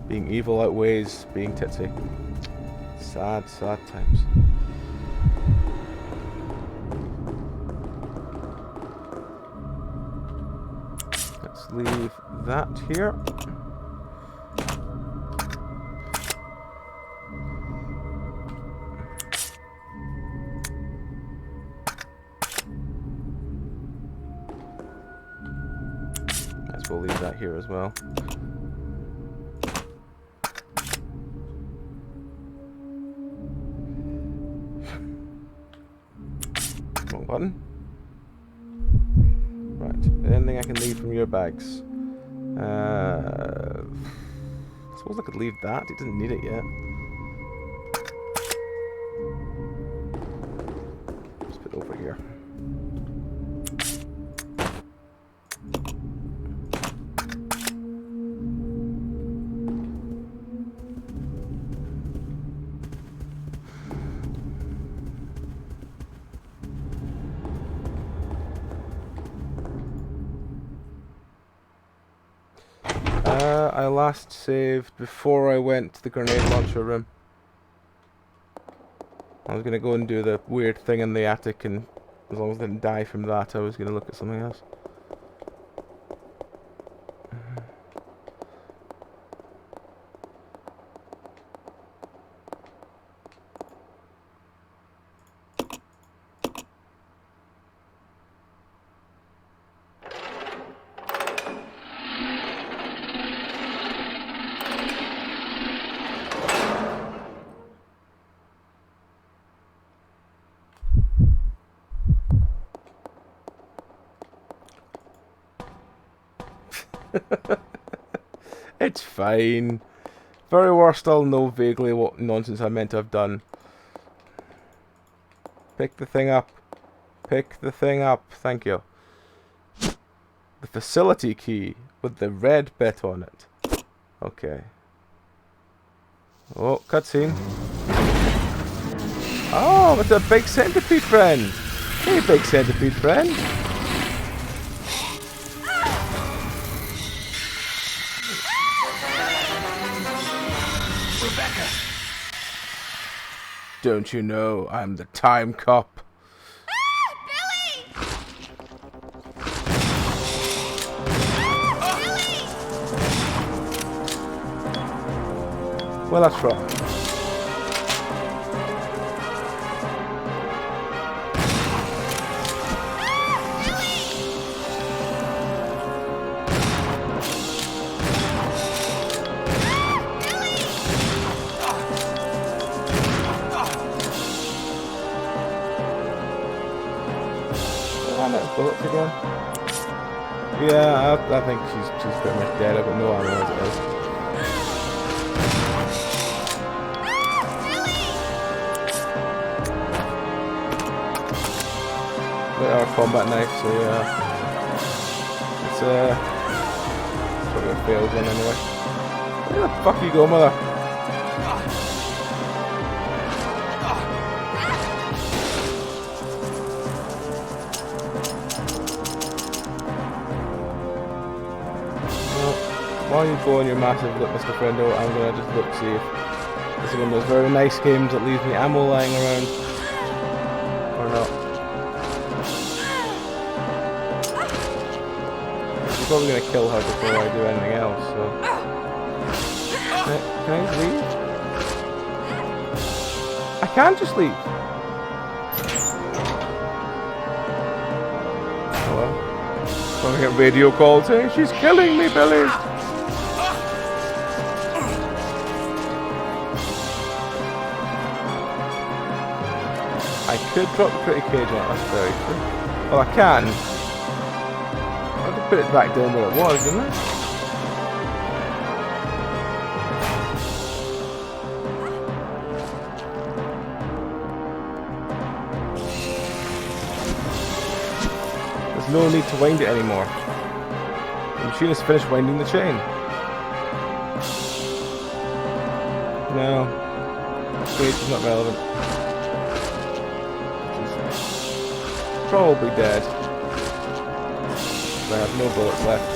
Being evil outweighs being titsy. Sad, sad times. Let's leave that here. We'll leave that here as well. Wrong button. Right. Anything I can leave from your bags? I suppose I could leave that. It doesn't need it yet. Just put it over here. I last saved before I went to the grenade launcher room. I was going to go and do the weird thing in the attic, and as long as I didn't die from that, I was going to look at something else. It's fine. Very worst, I'll know vaguely what nonsense I meant to have done. Pick the thing up. Pick the thing up. Thank you. The facility key with the red bit on it. Okay. Oh, cutscene. Oh, it's a big centipede friend. Hey, big centipede friend. Don't you know I'm the time cop? Billy! Well, that's right. Bullets again? Yeah, I think she's pretty much dead. I've got no ammo as it is. our combat knife, so yeah. It's probably a failed one anyway. Where the fuck you go, mother? Well, while you go on your massive look, Mr. Friendo, I'm gonna just look see if this is one of those very nice games that leaves me ammo lying around. Or not. I'm probably going to kill her before I do anything else, so... Can I just leave? I can't just leave! Oh well. Probably get radio calls saying, "She's killing me, Billy!" I could drop the pretty cage on it, that's very true. Well, I can. I could put it back down where it was, didn't I? There's no need to wind it anymore. The machine has finished winding the chain. No. The cage is not relevant. Probably dead. I have no bullets left.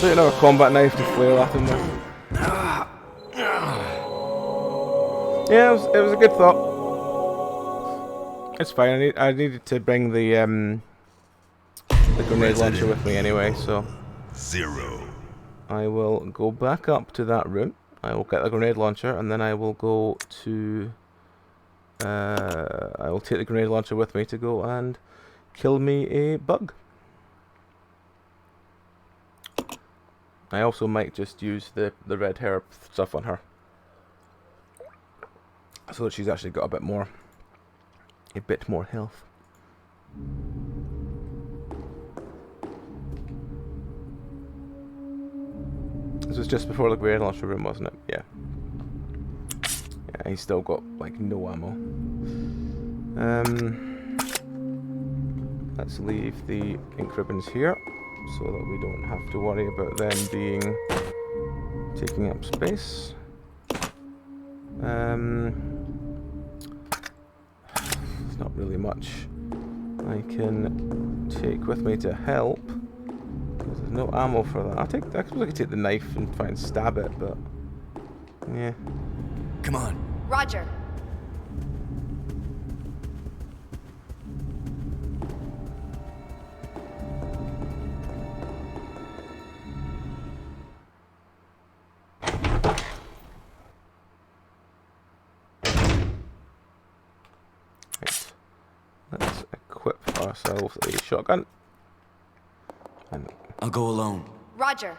Don't have a combat knife to flail at him with. Yeah, it was a good thought. It's fine. I needed to bring the grenade launcher with me anyway, so ZeRo. I will go back up to that room. I will get the grenade launcher, and then I will go to. I will take the grenade launcher with me to go and kill me a bug. I also might just use the red hair stuff on her, so that she's actually got a bit more health. This was just before the grenade launcher room, wasn't it? Yeah. Yeah, he's still got like no ammo. Let's leave the ink ribbons here, so that we don't have to worry about them taking up space. There's not really much I can take with me to help, because there's no ammo for that. I suppose I could take the knife and try and stab it, but yeah. Come on. Roger. Right. Let's equip ourselves a shotgun. And I'll go alone. Roger.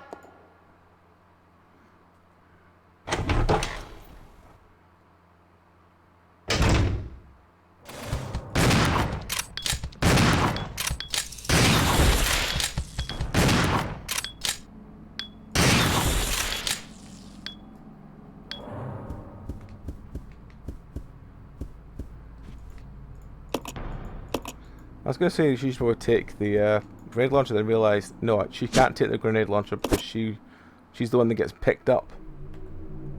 I was going to say she should take the grenade launcher, then realised, no, she can't take the grenade launcher because she's the one that gets picked up.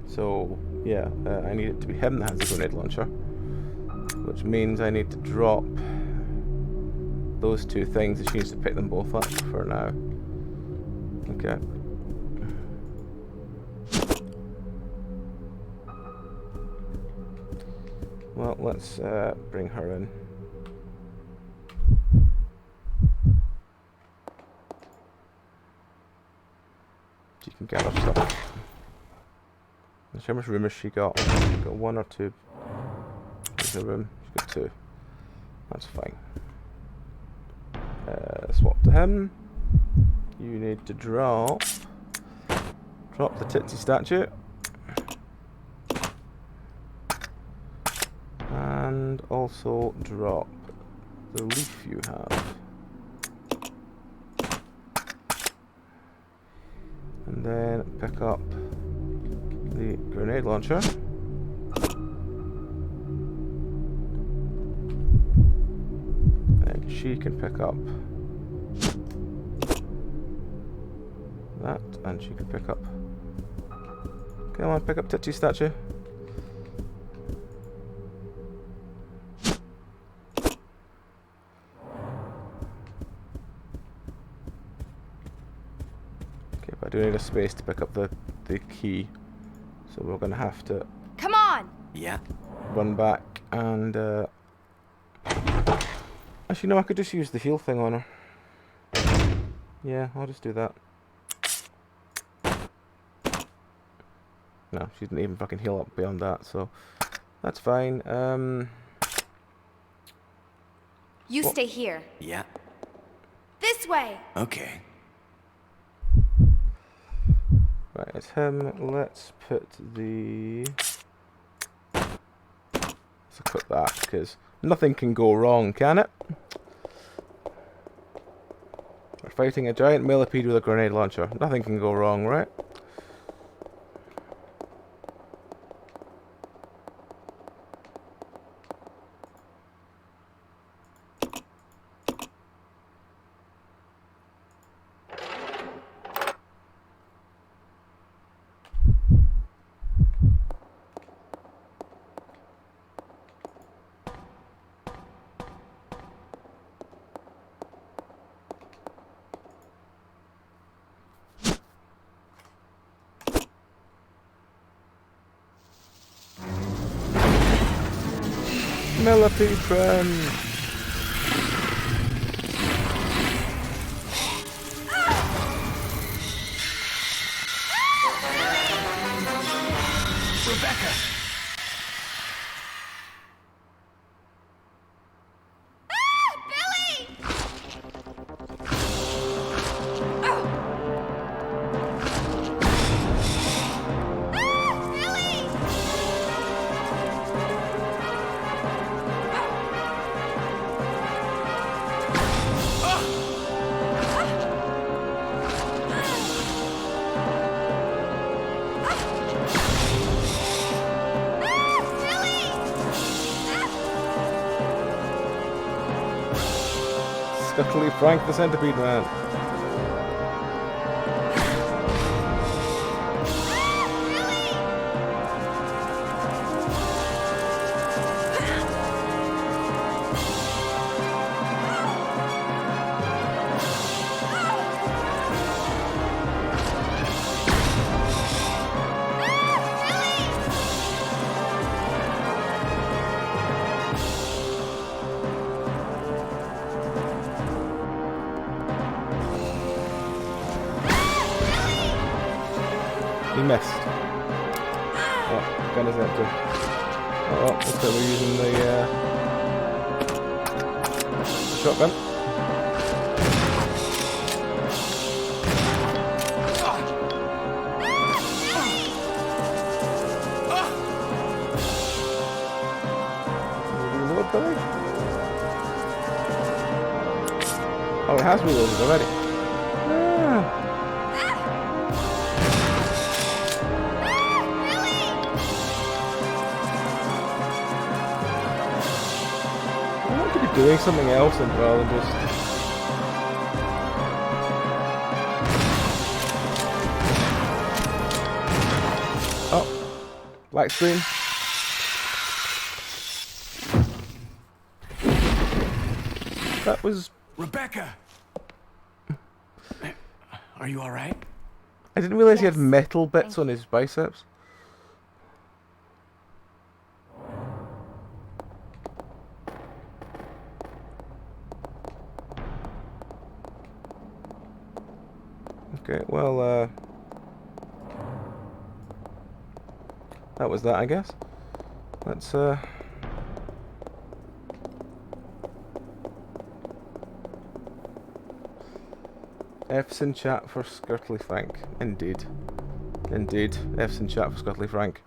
So, yeah, I need it to be him that has the grenade launcher. Which means I need to drop those two things, and she needs to pick them both up for now. Okay. Well, let's bring her in. She can gather stuff. Let's see how much room has she got? She's got one or two. There's a room. She's got two. That's fine. Swap to him. You need to drop the Titsy statue. And also drop the leaf you have. And then pick up the grenade launcher. she can pick up that, and she can pick up. Come on, pick up Titchy statue. Okay, but I do need a space to pick up the key, so we're gonna have to. Come on! Yeah. Run back and. Actually, no, I could just use the heal thing on her. Yeah, I'll just do that. No, she didn't even fucking heal up beyond that, so that's fine. You stay here. Yeah. This way! Okay. Right, it's him. Let's put the... Let's equip that, because nothing can go wrong, can it? We're fighting a giant millipede with a grenade launcher. Nothing can go wrong, right? Millipede friend. Rebecca! Scuttly Frank the Centipede Man. He missed. Oh, gun is empty. Oh, looks like we're using the shotgun. Reload, Billy? Oh, it has reloaded already. Ah. Doing something else and rather than just black screen. That was Rebecca. Are you all right? I didn't realize he had metal bits on his biceps. Okay, well, that was that, I guess. Let's, F's in chat for Skirtly Frank. Indeed. Indeed. F's in chat for Skirtly Frank.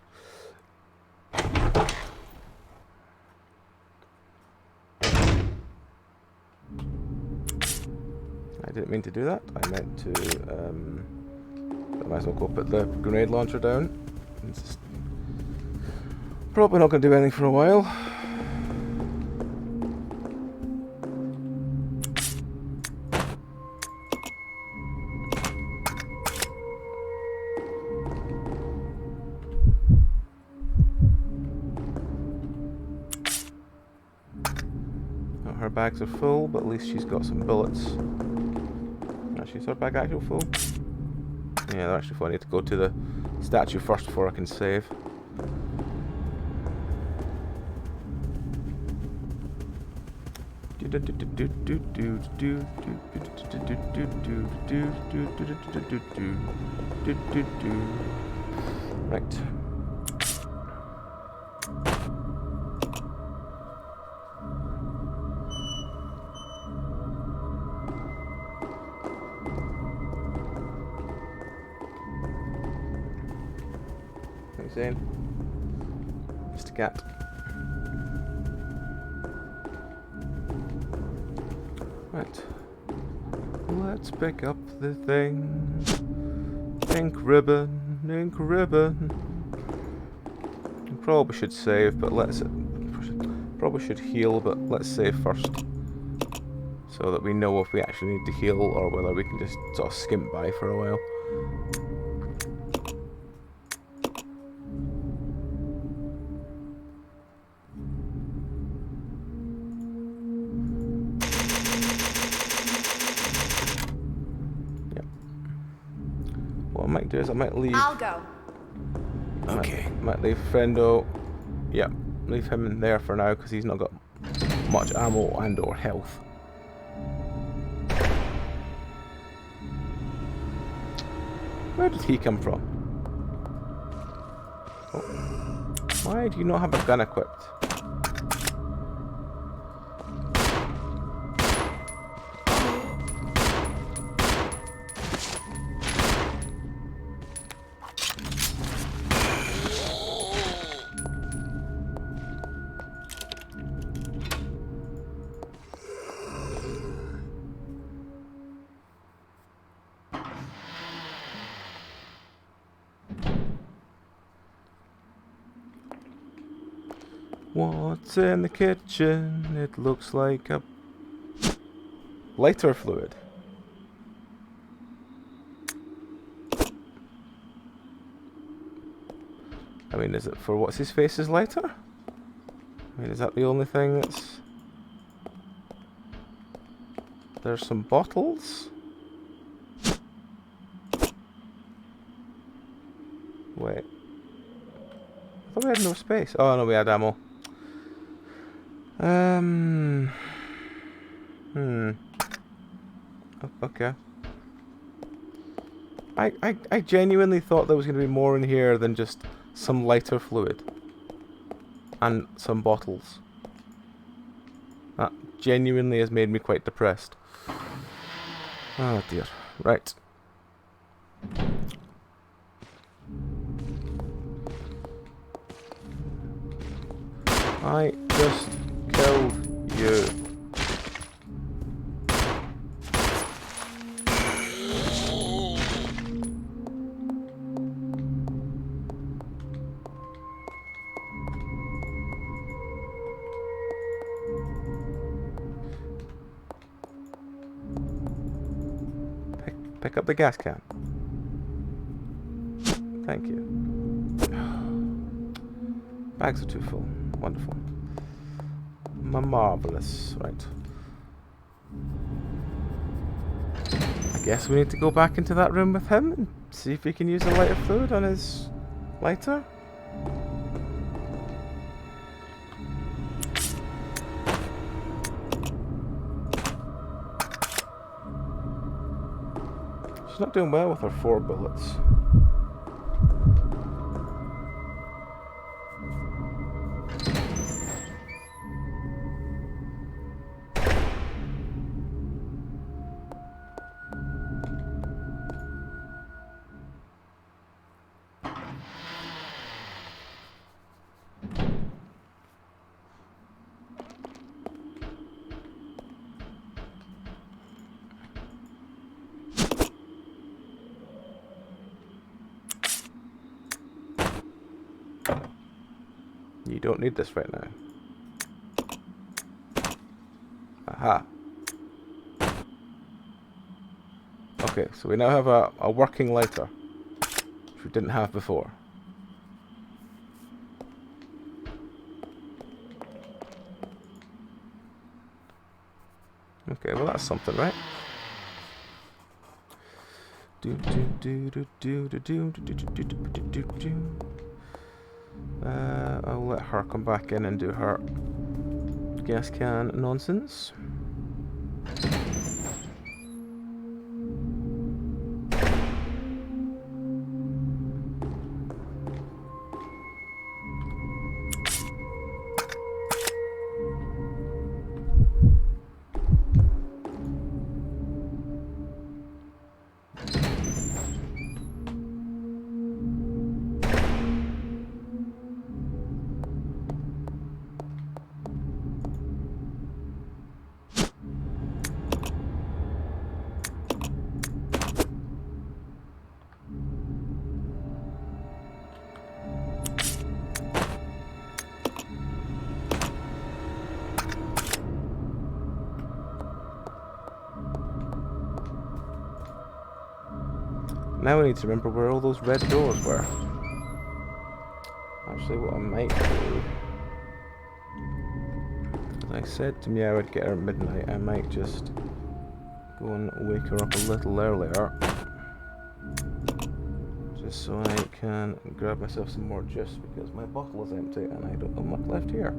I didn't mean to do that. I meant to, I might as well go put the grenade launcher down. It's just probably not going to do anything for a while. bags are full, but at least she's got some bullets. Actually, is her bag actually full? Yeah, they're actually full. I need to go to the statue first before I can save. Right. Thanks, Zane. Mr. Cat. Right. Let's pick up the thing. Ink ribbon, ink ribbon. Probably should save, but probably should heal, but let's save first. So that we know if we actually need to heal or whether we can just sort of skimp by for a while. What I might do is I might leave. I'll go. Okay. Might leave friendo. Yep, leave him in there for now because he's not got much ammo and or health. Where did he come from? Oh. Why do you not have a gun equipped? What's in the kitchen? It looks like a lighter fluid. I mean, is it for what's his face's lighter? I mean, is that the only thing that's... There's some bottles. Wait. I thought we had no space. Oh no, we had ammo. Okay. I genuinely thought there was going to be more in here than just some lighter fluid. And some bottles. That genuinely has made me quite depressed. Oh dear. Right. I just killed you. Pick up the gas can. Thank you. Bags are too full. Wonderful. Marvelous. Right. I guess we need to go back into that room with him and see if we can use a lighter fluid on his lighter. She's not doing well with her 4 bullets. You don't need this right now. Aha. Okay, so we now have a working lighter, which we didn't have before. Okay, well that's something, right? I'll let her come back in and do her gas can nonsense. Now I need to remember where all those red doors were. Actually, what I might do, as I said to me I would get her at midnight, I might just go and wake her up a little earlier. Just so I can grab myself some more juice, because my bottle is empty and I don't have much left here.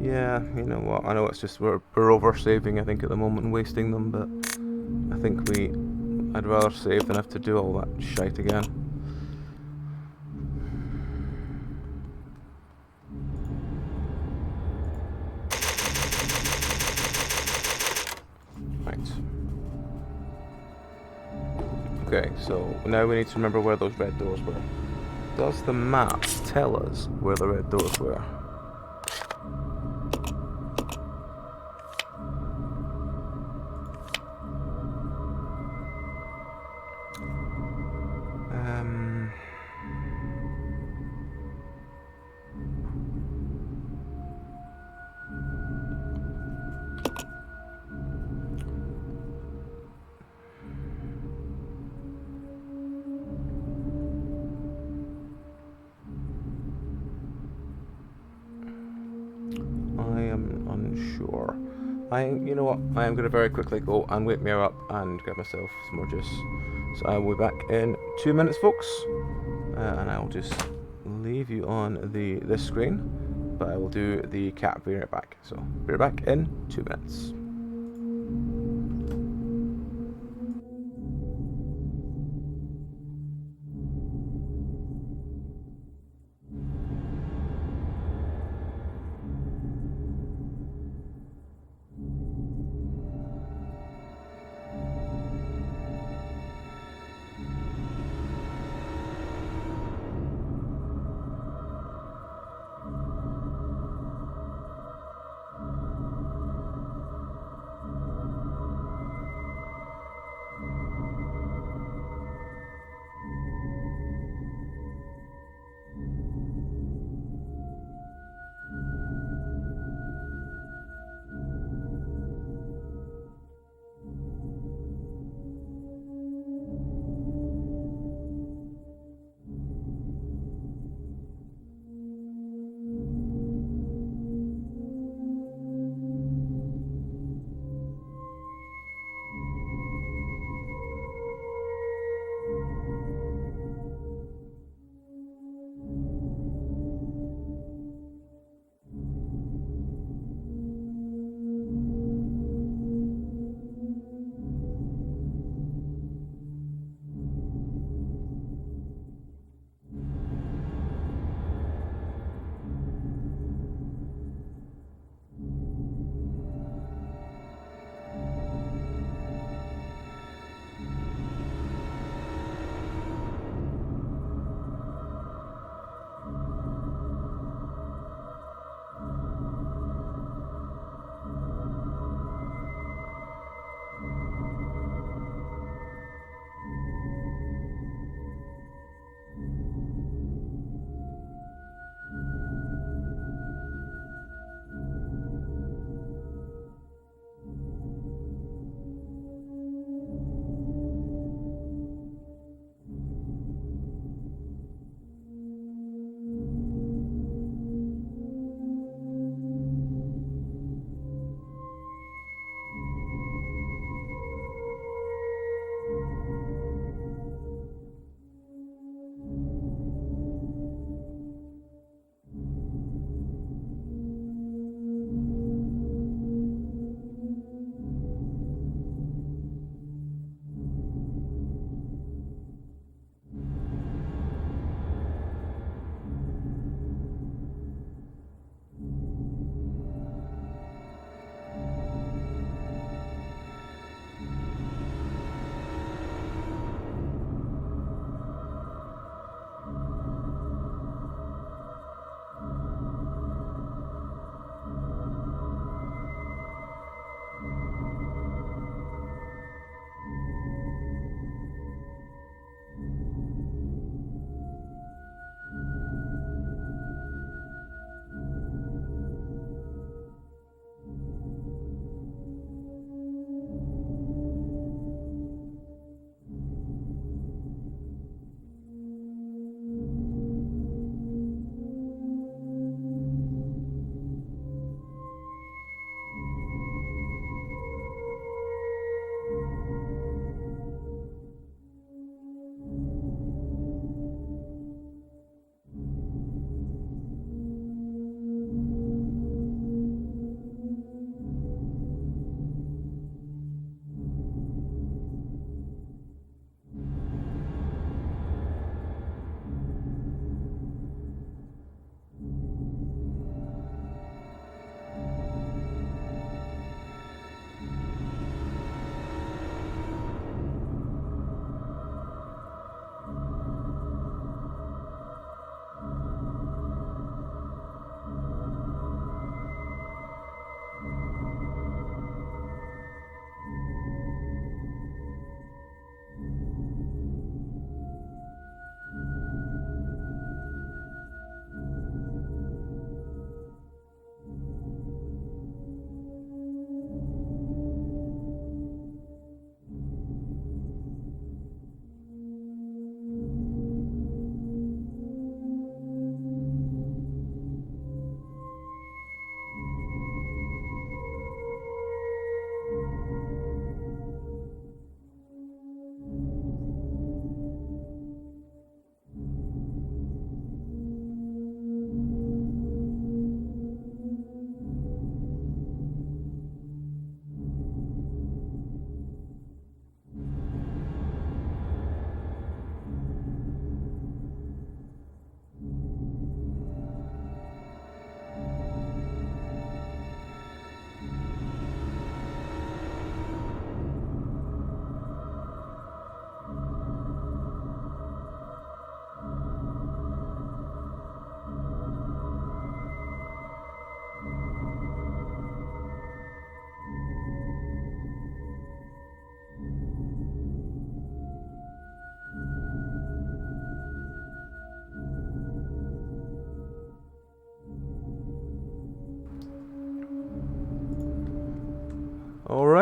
Yeah, you know what, I know it's just we're over saving I think at the moment and wasting them, but I think I'd rather save than have to do all that shite again. Right. Okay, so now we need to remember where those red doors were. Does the map tell us where the red doors were? Unsure. You know what? I am going to very quickly go and wake me up and grab myself some more juice. So I will be back in 2 minutes, folks, and I will just leave you on this screen. But I will do the cat. Be right back. So be right back in 2 minutes.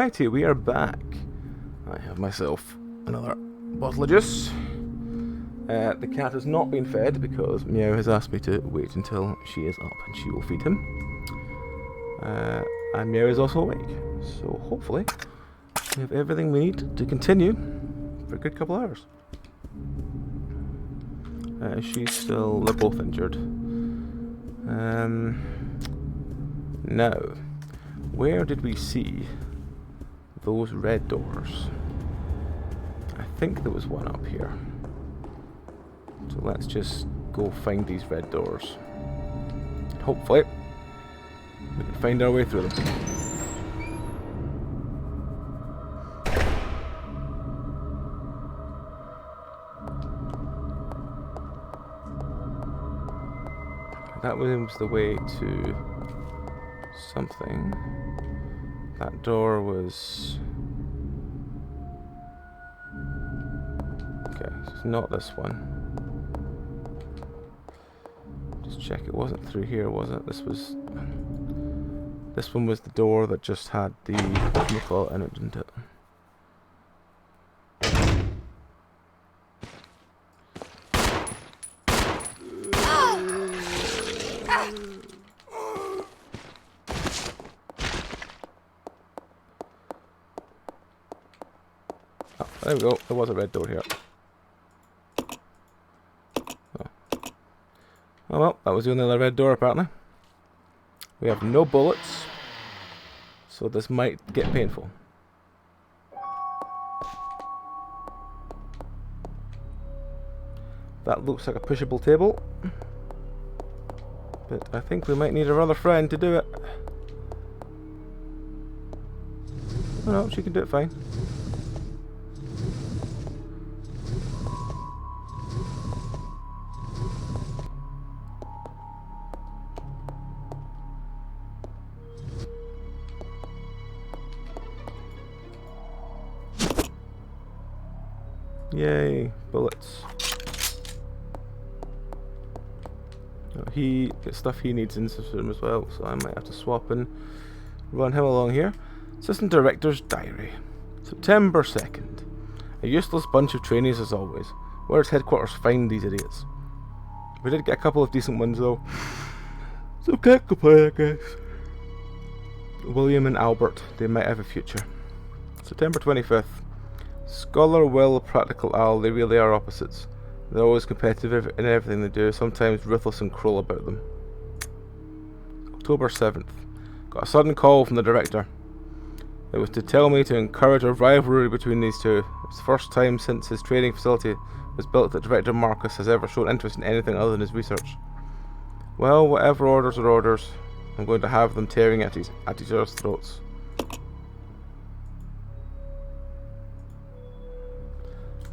Alrighty, we are back. I have myself another bottle of juice. The cat has not been fed because Meow has asked me to wait until she is up and she will feed him. And Meow is also awake, so hopefully we have everything we need to continue for a good couple hours. They're both injured. Now, where did we see those red doors? I think there was one up here. So let's just go find these red doors. Hopefully, we can find our way through them. That was the way to something. That door was... Okay, so it's not this one. Just check, it wasn't through here, was it? This one was the door that just had the chemical in it, didn't it? There we go, there was a red door here. Oh well, that was the only other red door apparently. We have no bullets, so this might get painful. That looks like a pushable table, but I think we might need our other friend to do it. Oh no, she can do it fine. Yay, bullets. He gets stuff he needs in the system as well, so I might have to swap and run him along here. Assistant Director's Diary. September 2nd. A useless bunch of trainees as always. Where's headquarters find these idiots? We did get a couple of decent ones though, so can't complain, I guess. William and Albert, they might have a future. September 25th. Scholar Will, Practical Al, they really are opposites. They're always competitive in everything they do, sometimes ruthless and cruel about them. October 7th. Got a sudden call from the director. It was to tell me to encourage a rivalry between these two. It's the first time since his training facility was built that Director Marcus has ever shown interest in anything other than his research. Well, whatever orders are orders. I'm going to have them tearing at each other's throats.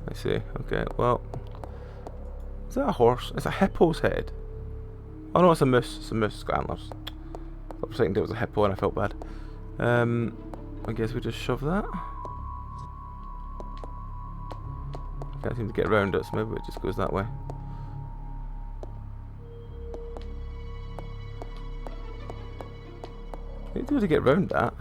I see. Okay, well, is that a horse? It's a hippo's head. Oh no, it's a moose. It's a moose. It's got antlers. I was thinking it was a hippo and I felt bad. I guess we just shove that. Can't seem to get around it, so maybe it just goes that way. What do you do to get around that?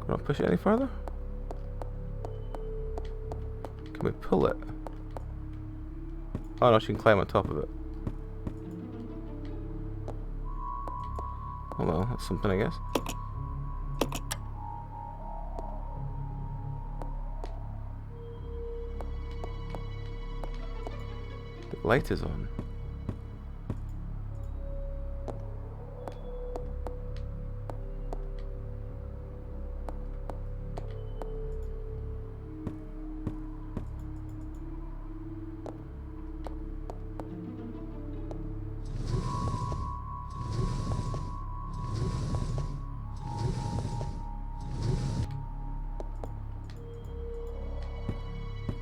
Can I push it any further? Can we pull it? Oh no, she can climb on top of it. Oh well, that's something I guess. The light is on.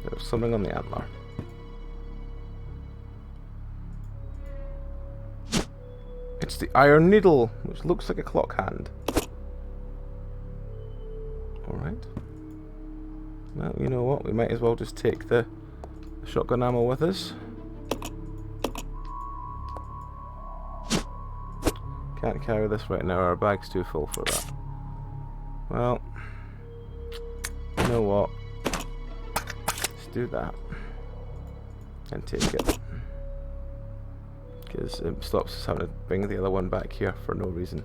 There's something on the antler. It's the iron needle, which looks like a clock hand. Alright. Well, you know what? We might as well just take the shotgun ammo with us. Can't carry this right now, our bag's too full for that. Well, you know what? Let's do that. And take it. Because it stops us having to bring the other one back here for no reason.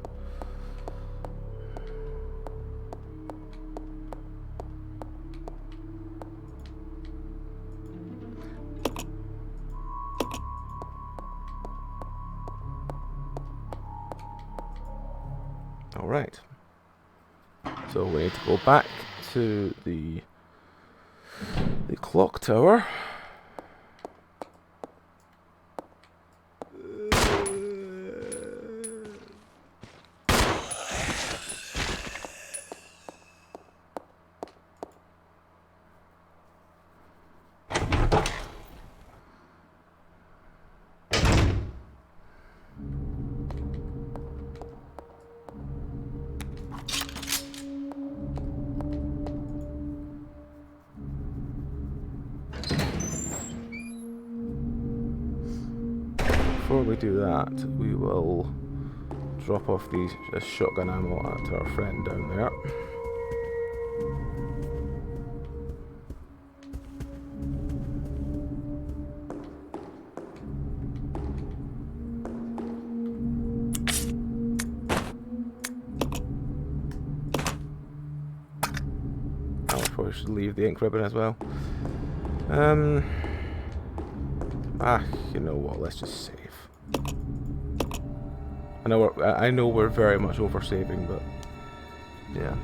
Alright. So we need to go back to the clock tower. Before we do that, we will drop off these shotgun ammo to our friend down there. I probably should leave the ink ribbon as well. You know what? Let's just save. I know we're very much over saving, but yeah.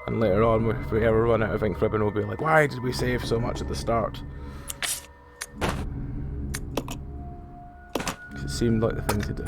And later on, if we ever run out of ink ribbon, we'll be like, why did we save so much at the start? Because it seemed like the thing to do.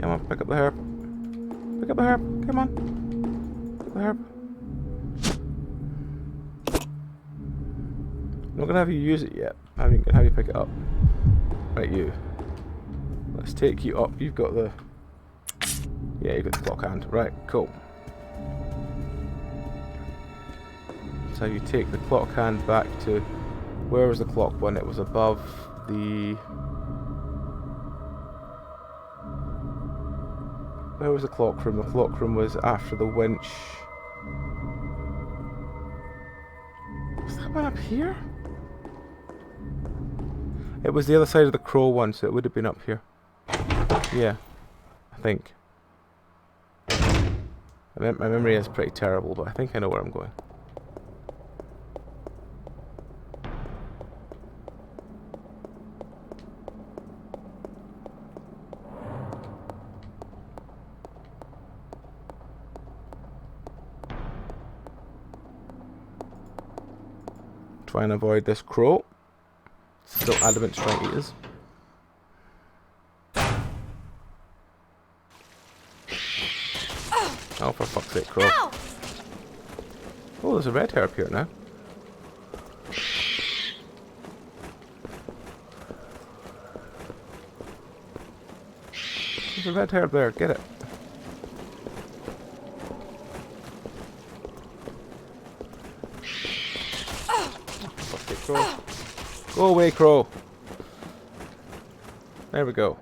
Come on, pick up the herb. Pick up the herb. Come on. Pick up the herb. I'm not gonna have you use it yet. I'm gonna have you pick it up. Right, you. Let's take you up. You've got the... Yeah, you've got the clock hand. Right, cool. So you take the clock hand back to... Where was the clock one? It was above the... Where was the clock room? The clock room was after the winch. Was that one up here? It was the other side of the crow one, so it would have been up here. Yeah, I think. My memory is pretty terrible, but I think I know where I'm going. Try and avoid this crow. Still adamant to try and eat us. Oh, for fuck's sake, crow. Ow! Oh, there's a red herb here now. There's a red herb there, get it. Crow. Go away, crow. There we go.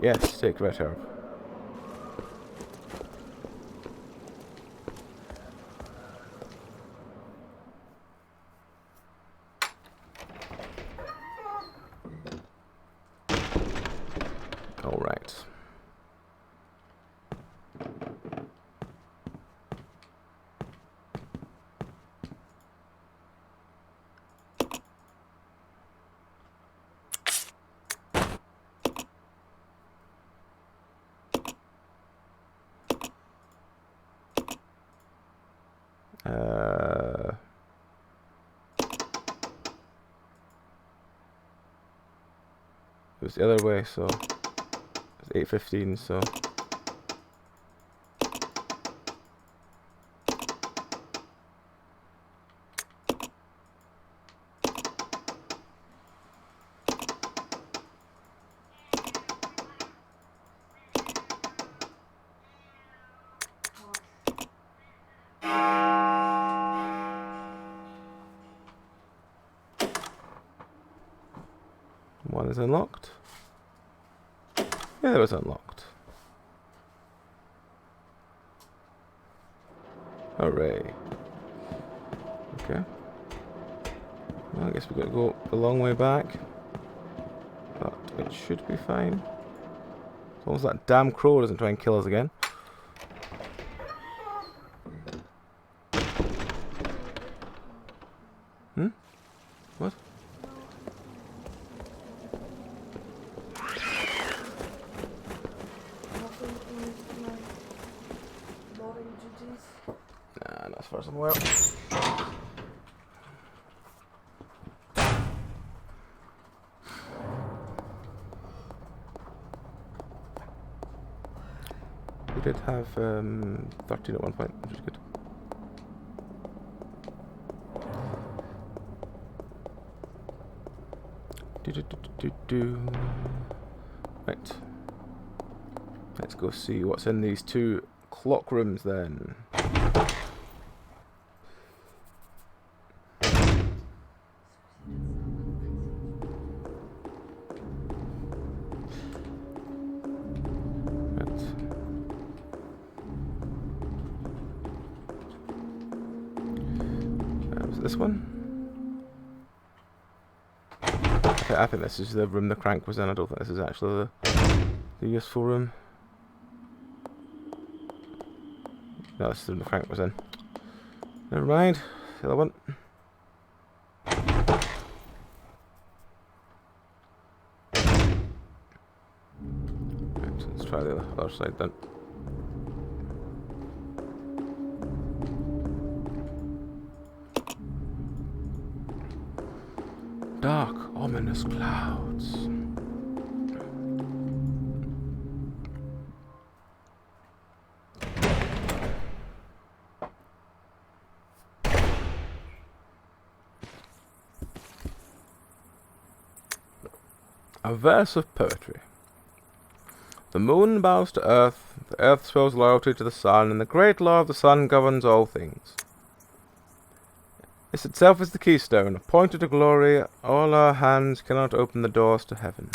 Yes, take red herb. All right. It was the other way, so it's 8:15, so one is unlocked. Yeah, that was unlocked. Hooray. Okay. Well, I guess we've got to go a long way back. But it should be fine. As long as that damn crow doesn't try and kill us again. Hmm? What? Nah, not as far as I'm aware. We did have 13 at one point, which is good. Right. Let's go see what's in these two clock rooms then. Was it this one? I think this is the room the crank was in. I don't think this is actually the useful room. No, this is the room the crank was in. Never mind. The other one. Right, let's try the other side then. Dark, ominous clouds. A verse of poetry. The moon bows to earth, the earth shows loyalty to the sun, and the great law of the sun governs all things. This itself is the keystone, appointed to glory. All our hands cannot open the doors to heaven.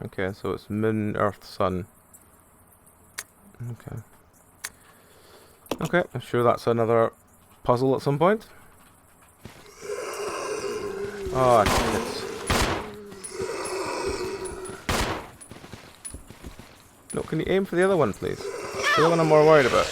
Okay, so it's moon, earth, sun. Okay. Okay, I'm sure that's another puzzle at some point. Oh, shit. No, can you aim for the other one, please? The other one I'm more worried about.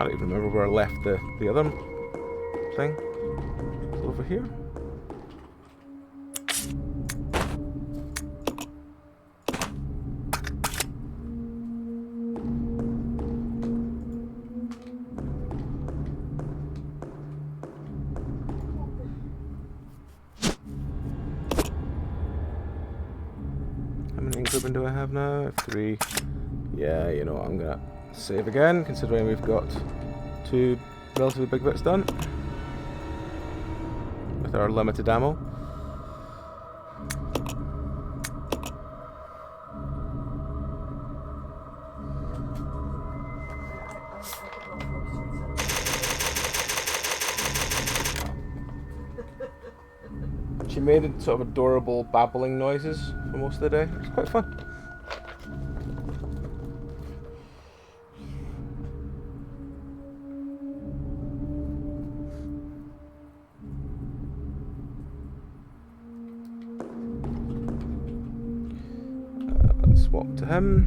I don't even remember where I left the other thing. It's over here. How many equipment do I have now? I have 3. Yeah, you know what, I'm gonna save again, considering we've got 2 relatively big bits done with our limited ammo. She made sort of adorable babbling noises for most of the day. It was quite fun. Let's swap to him.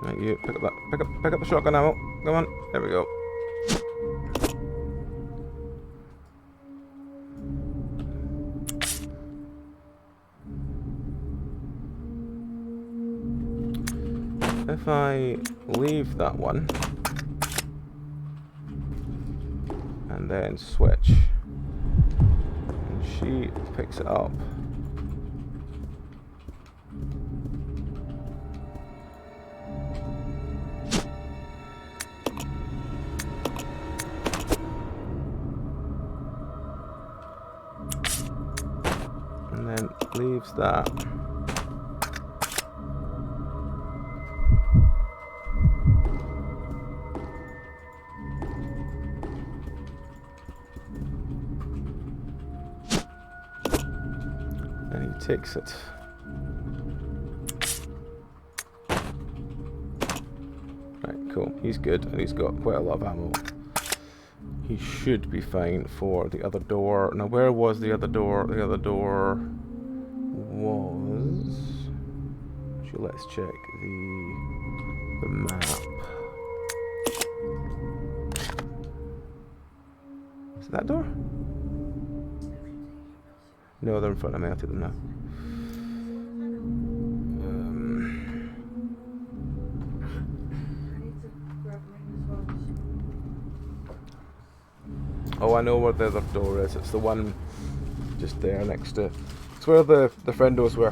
Right, you pick up that. Pick up the shotgun ammo. Come on. There we go. If I leave that one and then switch, and she picks it up, and then leaves that. Takes it. Right, cool. He's good, and he's got quite a lot of ammo. He should be fine for the other door. Now, where was the other door? The other door was... Actually, let's check the map. Is it that door? No, they're in front of me. I'll take them now. Oh, I know where the other door is. It's the one just there next to... It's where the friendos were.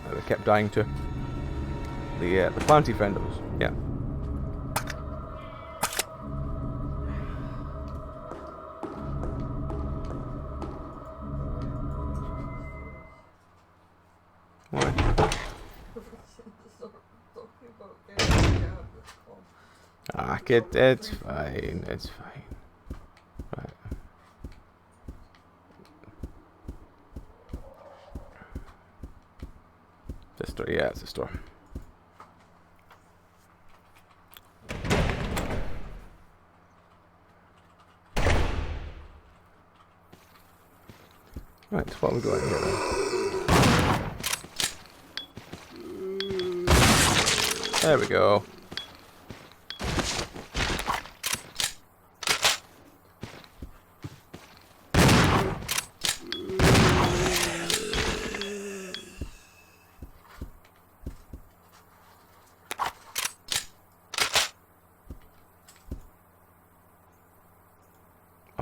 That they kept dying to. The planty friendos. Yeah. It's fine, it's fine. Right. This door, yeah, it's this door. Right, so what are we going here then? There we go.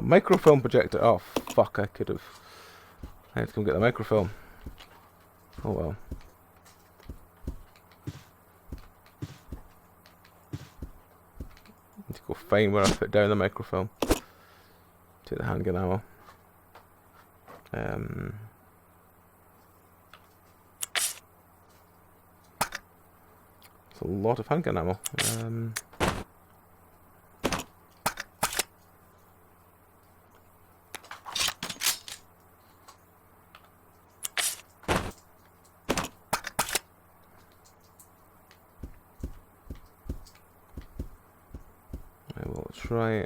Microfilm projector. Oh fuck! I could have. I had to come get the microfilm. Oh well. Need to go find where I put down the microfilm. Take the handgun ammo. It's a lot of handgun ammo.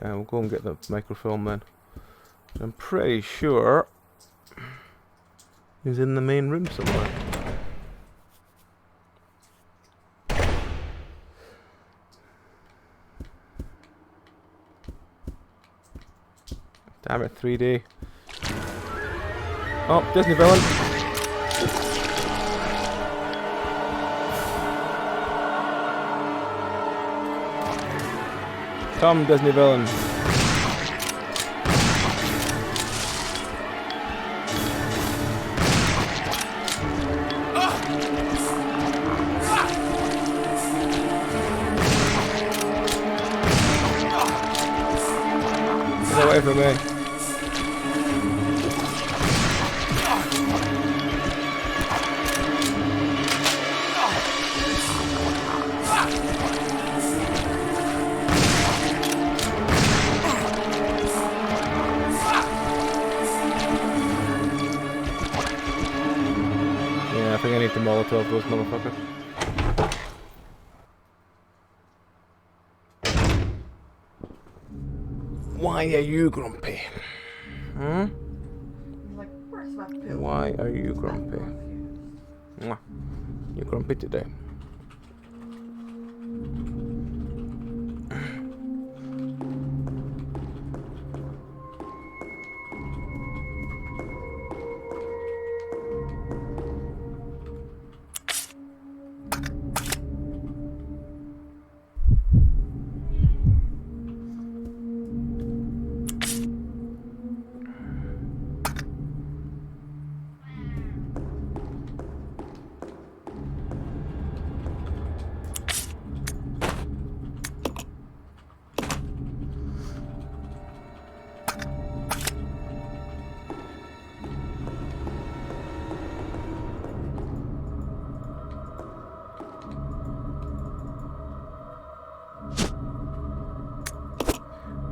I'll go and get the microfilm then. I'm pretty sure he's in the main room somewhere. Damn it, 3D. Oh, Disney villain. Come, Disney villain. Get away from me. Yeah, I think I need to Molotov those motherfuckers. Why are you grumpy? Hmm? Why are you grumpy? Mwah. You're grumpy today.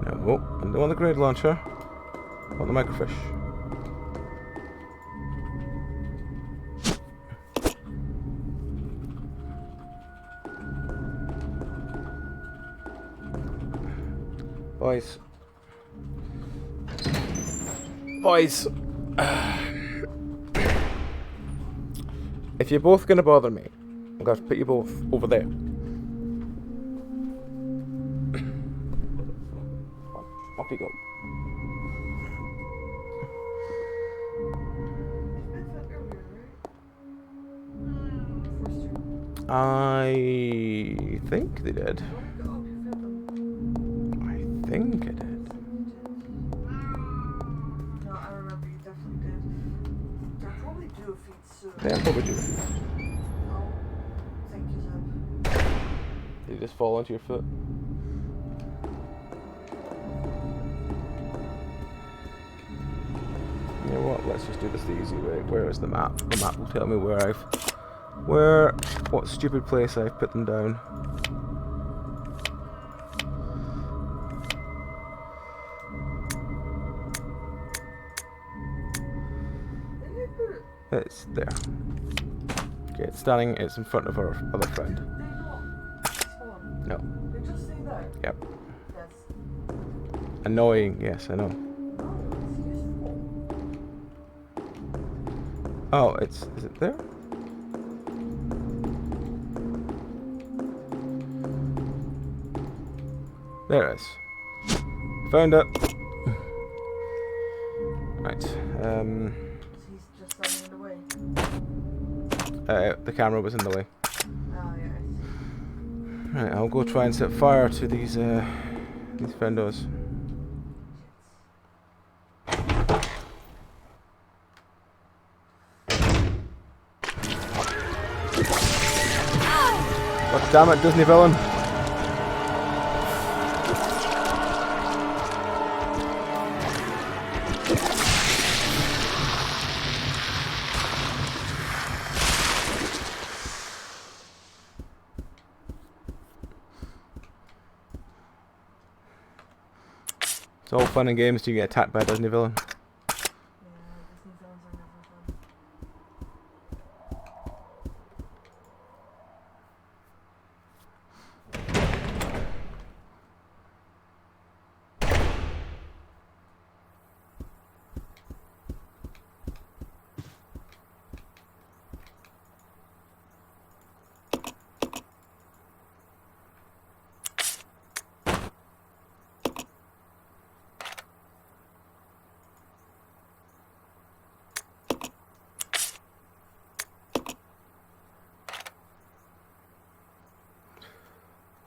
No, I don't want the grenade launcher. I want the microfish. Boys. Boys. If you're both gonna bother me, I'm gonna have to put you both over there. Off you go. I think they did. I think it did. No, I remember you definitely did. They'll probably do a feed soon. Yeah, probably do. Oh, thank you, Zeb. Did you just fall onto your foot? You know what? Let's just do this the easy way. Where is the map? The map will tell me where what stupid place I've put them down. It's there. Okay, it's standing. It's in front of our other friend. No. They just stay there. Yep. That's Annoying. Yes, I know. Oh, is it there? There it is. Found it. Right. he's just standing in the way. The camera was in the way. Oh, yes. Right, I'll go try and set fire to these friendos. God damn it, Disney villain! It's all fun and games till you get attacked by a Disney villain.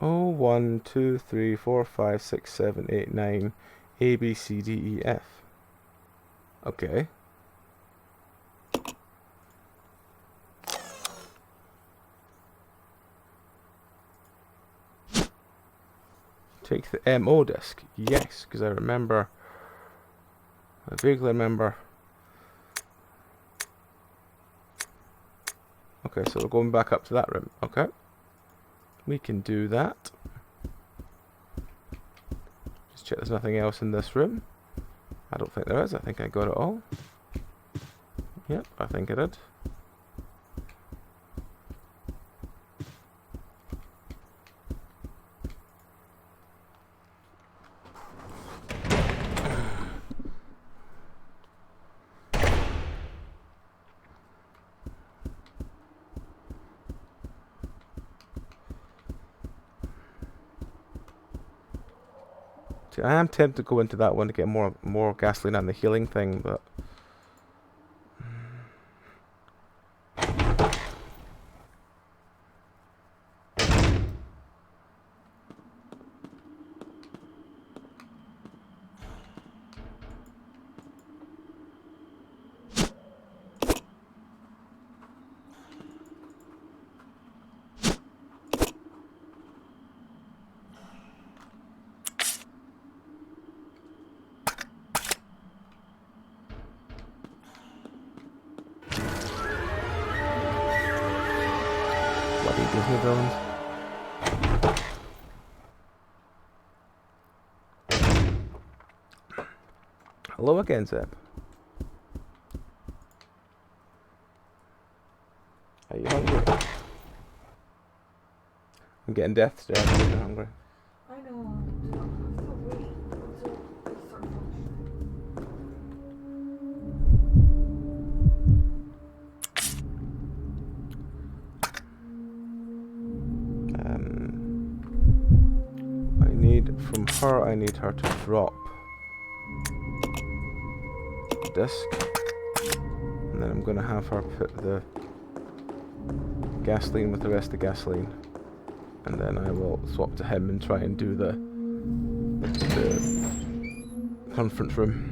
Oh, 1, 2, 3, 4, 5, 6, 7, 8, 9, A, B, C, D, E, F. Okay. Take the MO disc. Yes, because I remember I vaguely remember. Okay, so we're going back up to that room. Okay. We can do that. Just check there's nothing else in this room. I don't think there is. I think I got it all. Yep, I think I did. See, I am tempted to go into that one to get more gasoline on the healing thing, but Disney villains. Hello again, Zeb. Are you hungry? I'm getting death stares. I'm getting hungry. I know. I'm still waiting until I start From her, I need her to drop the disc, and then I'm going to have her put the gasoline with the rest of the gasoline, and then I will swap to him and try and do the conference room.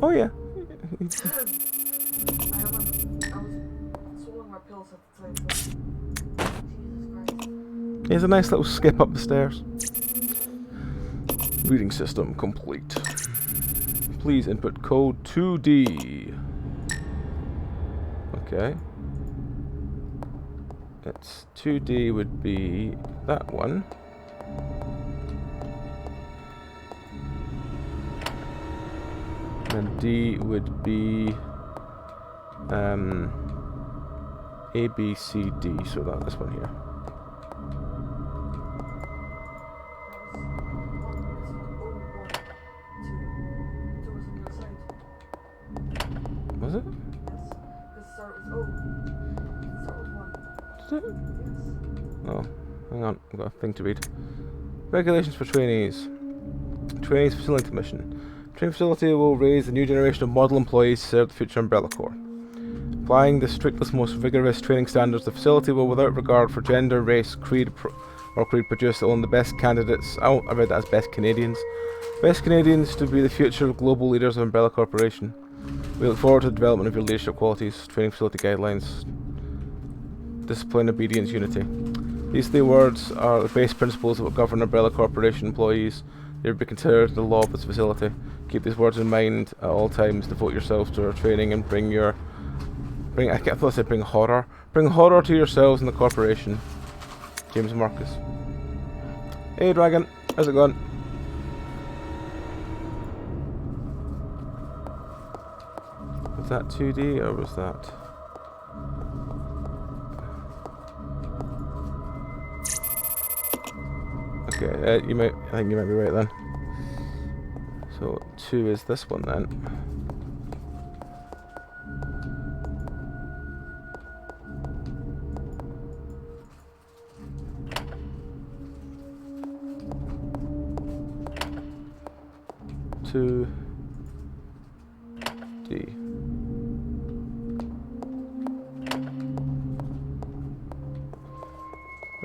Oh yeah. I remember. I was swallowing my pills at the time. But Jesus Christ. Here's a nice little skip up the stairs. Reading system complete. Please input code 2D. Okay. It's 2D would be that one. And D would be A, B, C, D, so that this one here. Was it? Yes. The start was O. The start was 1. Did it? Yes. Oh, hang on, I've got a thing to read. Regulations for trainees. Trainees facility mission. Training facility will raise the new generation of model employees to serve the future Umbrella Corps. Applying the strictest, most rigorous training standards, the facility will, without regard for gender, race, creed, produce only the best candidates. I read that as best Canadians. Best Canadians to be the future global leaders of Umbrella Corporation. We look forward to the development of your leadership qualities, training facility guidelines, discipline, obedience, unity. These 3 words are the base principles that will govern Umbrella Corporation employees. They will be considered the law of this facility. Keep these words in mind at all times. Devote yourselves to our training and bring horror. Bring horror to yourselves and the corporation. James Marcus. Hey Dragon, how's it going? that 2D or was that? Okay, I think you might be right then. So 2 is this one then. D.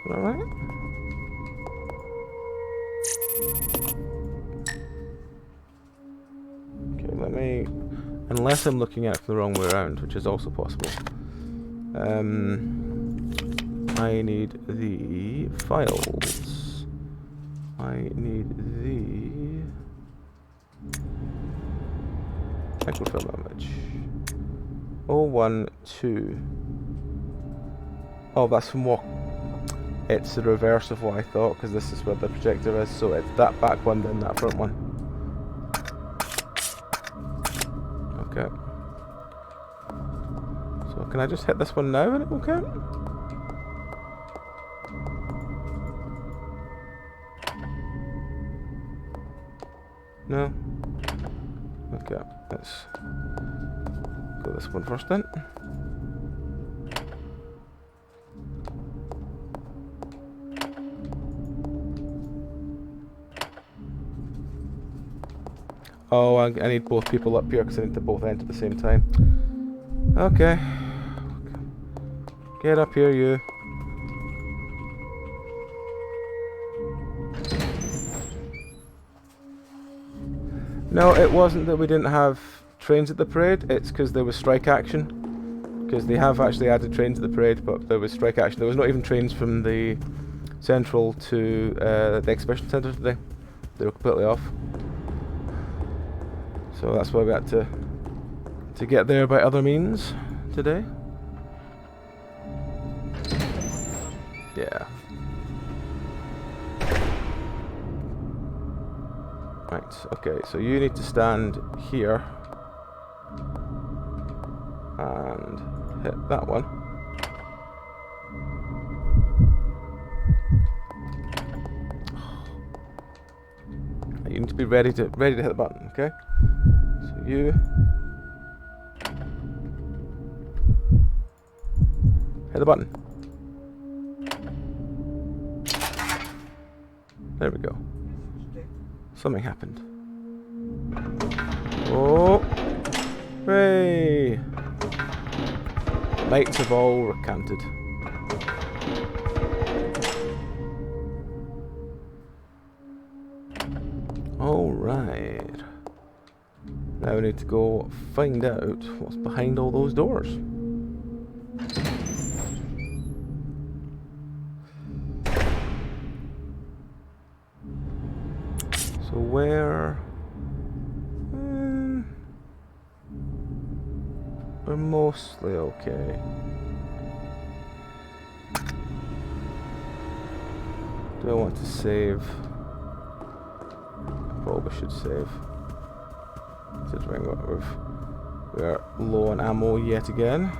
Alright. Okay, let me, unless I'm looking at it the wrong way around, which is also possible. I need the files. I need the microfilm image. 012. Oh, that's from what? It's the reverse of what I thought, because this is where the projector is, so it's that back one, then that front one. Okay. So can I just hit this one now and it will count? No? Okay, let's go this one first then. Oh, I need both people up here because I need to both enter at the same time. Okay. Get up here, you. No, it wasn't that we didn't have trains at the parade, it's because there was strike action. Because they have actually added trains at the parade, but there was strike action. There was not even trains from the Central to the Exhibition Centre today. They were completely off. So that's why we had to get there by other means today. Yeah. Right, okay, so you need to stand here and hit that one. You need to be ready to hit the button, okay? So you hit the button. There we go. Something happened. Oh! Hooray! Mates have all recanted. Alright. Now we need to go find out what's behind all those doors. So where... we're mostly okay. Do I want to save? Probably should save. Considering what we are low on ammo yet again.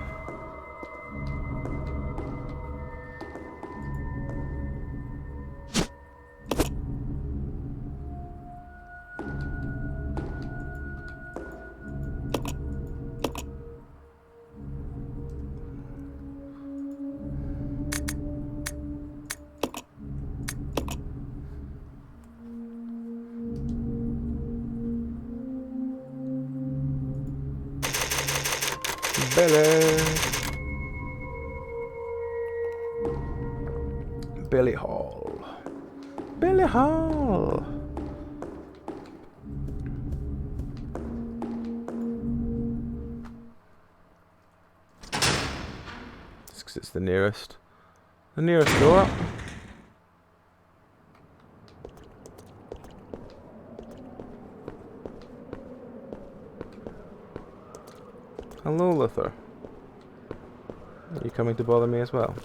Billy Hall. Billy Hall. Just because it's the nearest door. Hello, Luther. Are you coming to bother me as well?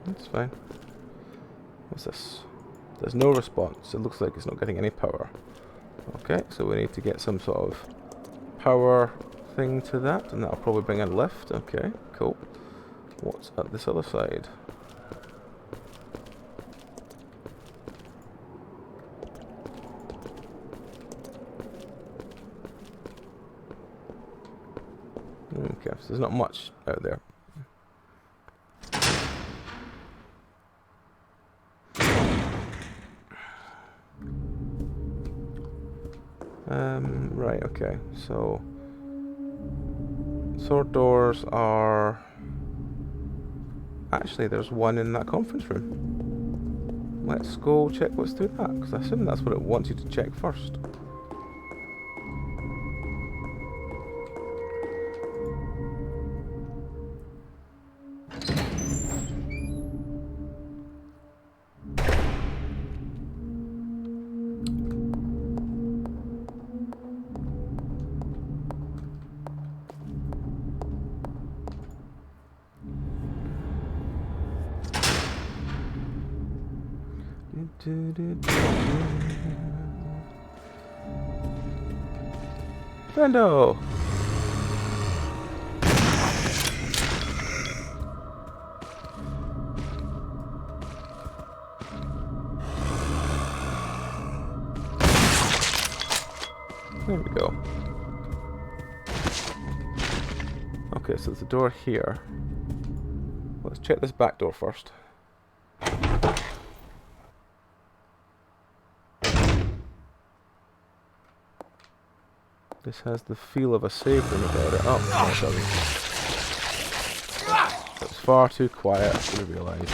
That's fine. What's this? There's no response. It looks like it's not getting any power. Okay, so we need to get some sort of power thing to that, and that'll probably bring a lift. Okay, cool. What's at this other side? Okay, so there's not much out there. Right, okay, so sword doors are... Actually, there's one in that conference room. Let's go check what's through that, because I assume that's what it wants you to check first. Friendo! There we go. Okay, so there's a door here. Let's check this back door first. This has the feel of a safe room about it. Oh, no, it doesn't. It's far too quiet, I should have realised.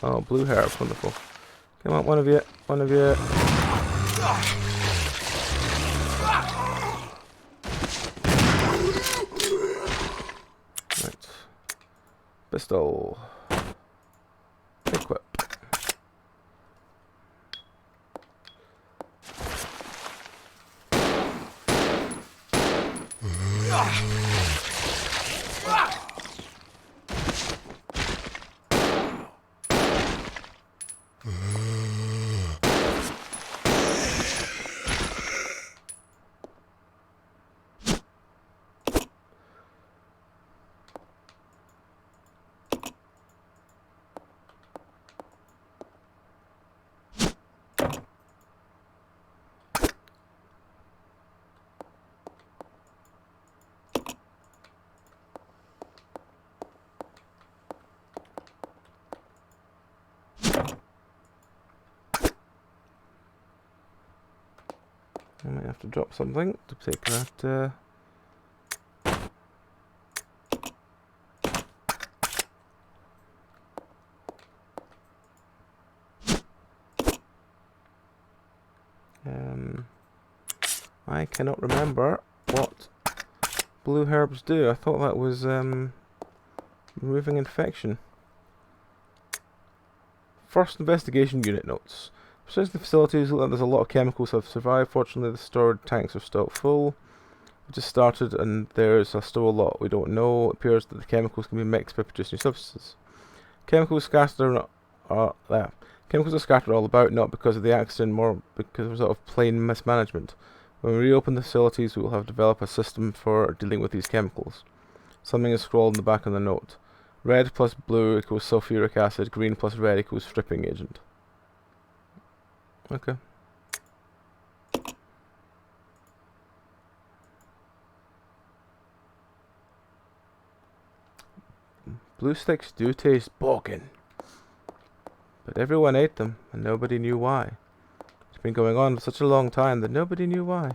Oh, blue hair, wonderful. Come on, one of you, one of you. Right. Pistol. Equip. I might have to drop something to take that. I cannot remember what blue herbs do. I thought that was removing infection. First investigation unit notes. Since the facilities look like there's a lot of chemicals have survived. Fortunately, the storage tanks are still full. We just started and there's still a lot we don't know. It appears that the chemicals can be mixed by producing substances. Chemicals are scattered all about, not because of the accident, more because of a result of plain mismanagement. When we reopen the facilities, we will have developed a system for dealing with these chemicals. Something is scrawled in the back of the note. Red plus blue equals sulfuric acid, green plus red equals stripping agent. Okay. Blue sticks do taste boggin'. But everyone ate them, and nobody knew why. It's been going on for such a long time that nobody knew why.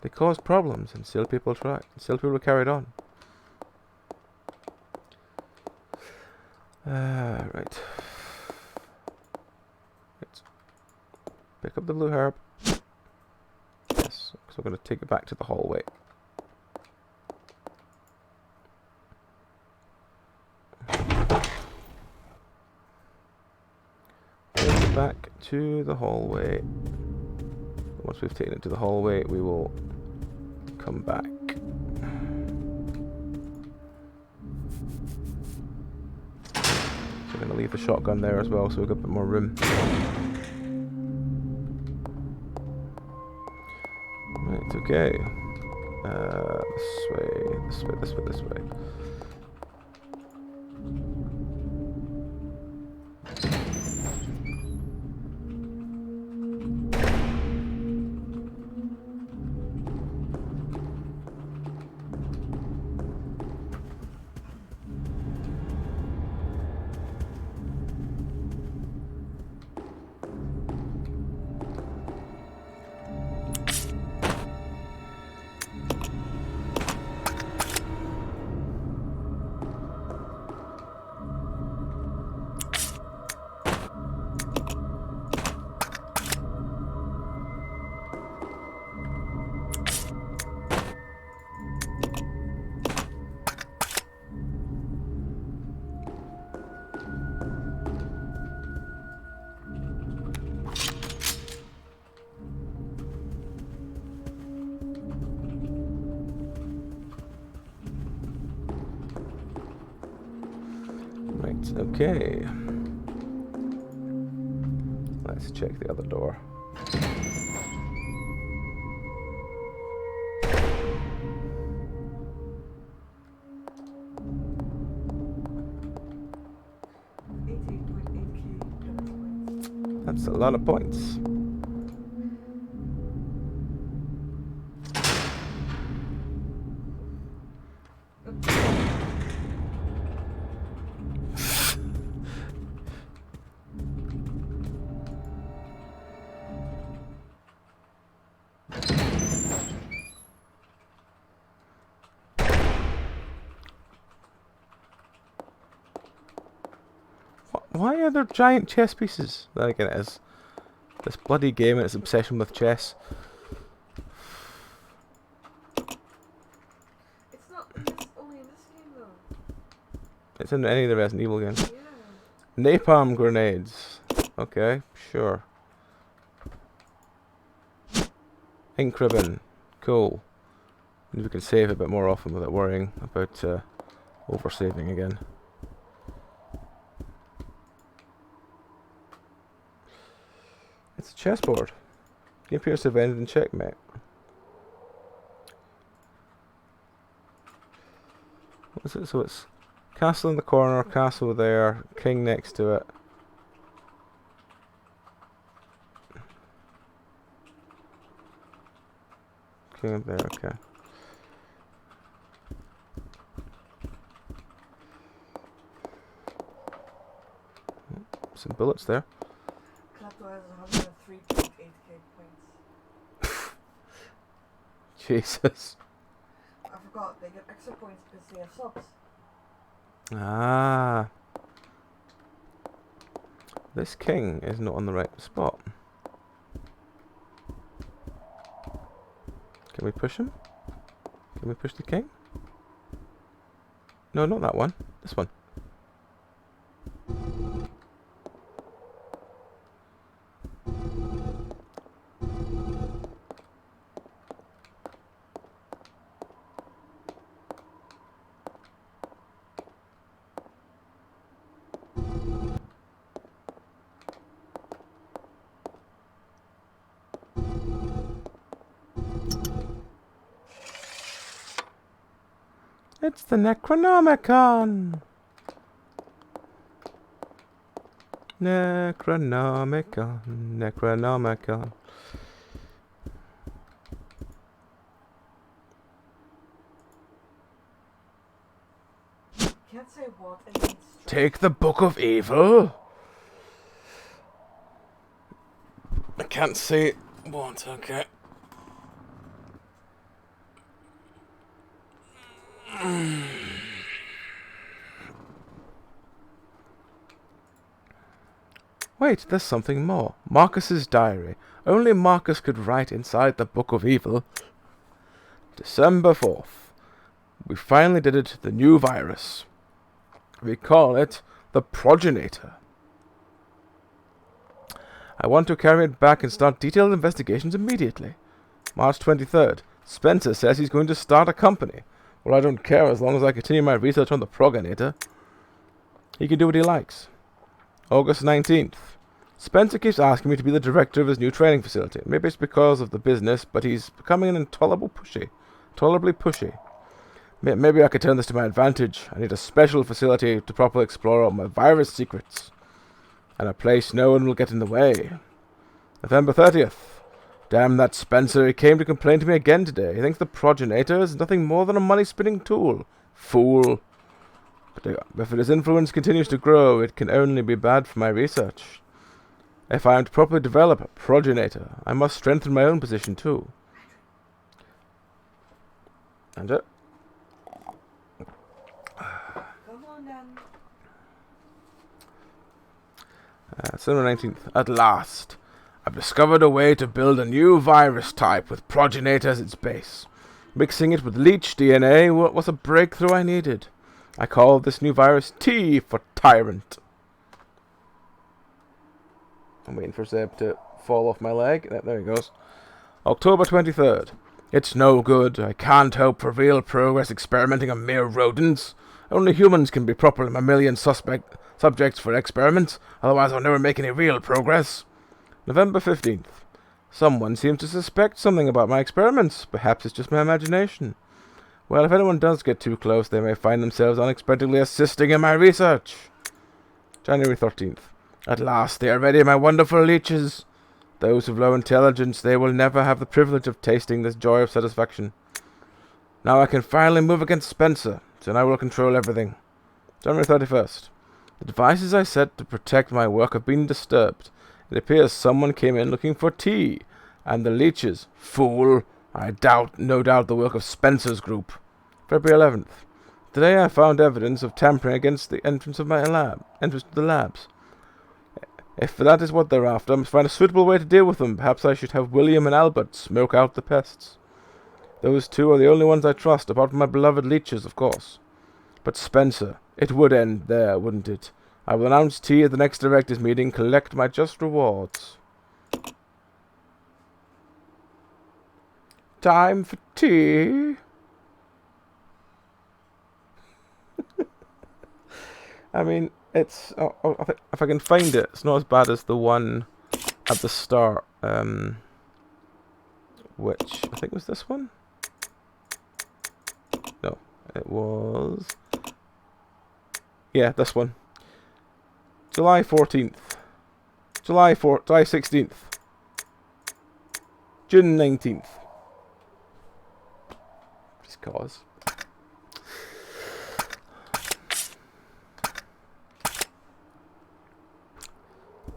They caused problems, and still people tried. Still people carried on. Right. Let's pick up the blue herb. Yes, so I'm going to take it back to the hallway. Take it back to the hallway. Once we've taken it to the hallway, we will come back. I'm gonna leave the shotgun there as well, so we've got a bit more room. Right, okay. This way. Okay. Let's check the other door. That's a lot of points. Why are there giant chess pieces? Then again, it is this bloody game and its obsession with chess. It's not only in this game though. It's in any of the Resident Evil games. Yeah. Napalm grenades. Okay, sure. Ink ribbon. Cool. Maybe we can save a bit more often without worrying about over-saving again. It's a chessboard. Game appears to have ended in checkmate. What is it? So it's castle in the corner, castle there, king next to it. King up there, okay. Some bullets there. Jesus. I forgot, they get extra points because they have subs. Ah. This king is not on the right spot. Can we push him? Can we push the king? No, not that one. This one. It's the Necronomicon! Necronomicon. Can't say what it means. Take the Book of Evil? I can't say what, okay. Wait, there's something more. Marcus's diary. Only Marcus could write inside the Book of Evil. December 4th. We finally did it, the new virus. We call it the Progenitor. I want to carry it back and start detailed investigations immediately. March 23rd. Spencer says he's going to start a company. Well, I don't care as long as I continue my research on the Progenitor. He can do what he likes. August 19th. Spencer keeps asking me to be the director of his new training facility. Maybe it's because of the business, but he's becoming intolerably pushy. Maybe I could turn this to my advantage. I need a special facility to properly explore all my virus secrets. And a place no one will get in the way. November 30th. Damn that Spencer, he came to complain to me again today. He thinks the progenitor is nothing more than a money-spinning tool. Fool. But if his influence continues to grow, it can only be bad for my research. If I am to properly develop a progenitor, I must strengthen my own position too. And it. December 19th. At last, I've discovered a way to build a new virus type with progenitor as its base. Mixing it with leech DNA was a breakthrough I needed. I call this new virus T for Tyrant. I'm waiting for Zeb to fall off my leg. There he goes. October 23rd. It's no good. I can't hope for real progress experimenting on mere rodents. Only humans can be properly mammalian subjects for experiments, otherwise I'll never make any real progress. November 15th. Someone seems to suspect something about my experiments. Perhaps it's just my imagination. Well, if anyone does get too close, they may find themselves unexpectedly assisting in my research. January 13th. At last they are ready, my wonderful leeches. Those of low intelligence, they will never have the privilege of tasting this joy of satisfaction. Now I can finally move against Spencer, so I will control everything. January 31st. The devices I set to protect my work have been disturbed. It appears someone came in looking for tea, and the leeches, fool, no doubt the work of Spencer's group. February 11th. Today I found evidence of tampering against the entrance to the labs. If that is what they're after, I must find a suitable way to deal with them. Perhaps I should have William and Albert smoke out the pests. Those two are the only ones I trust, apart from my beloved leeches, of course. But Spencer, it would end there, wouldn't it? I will announce tea at the next directors' meeting, collect my just rewards. Time for tea. I mean, it's... if I can find it, it's not as bad as the one at the start. Which, I think was this one? No, it was... Yeah, this one. July 14th. July 16th. June 19th. Just cause.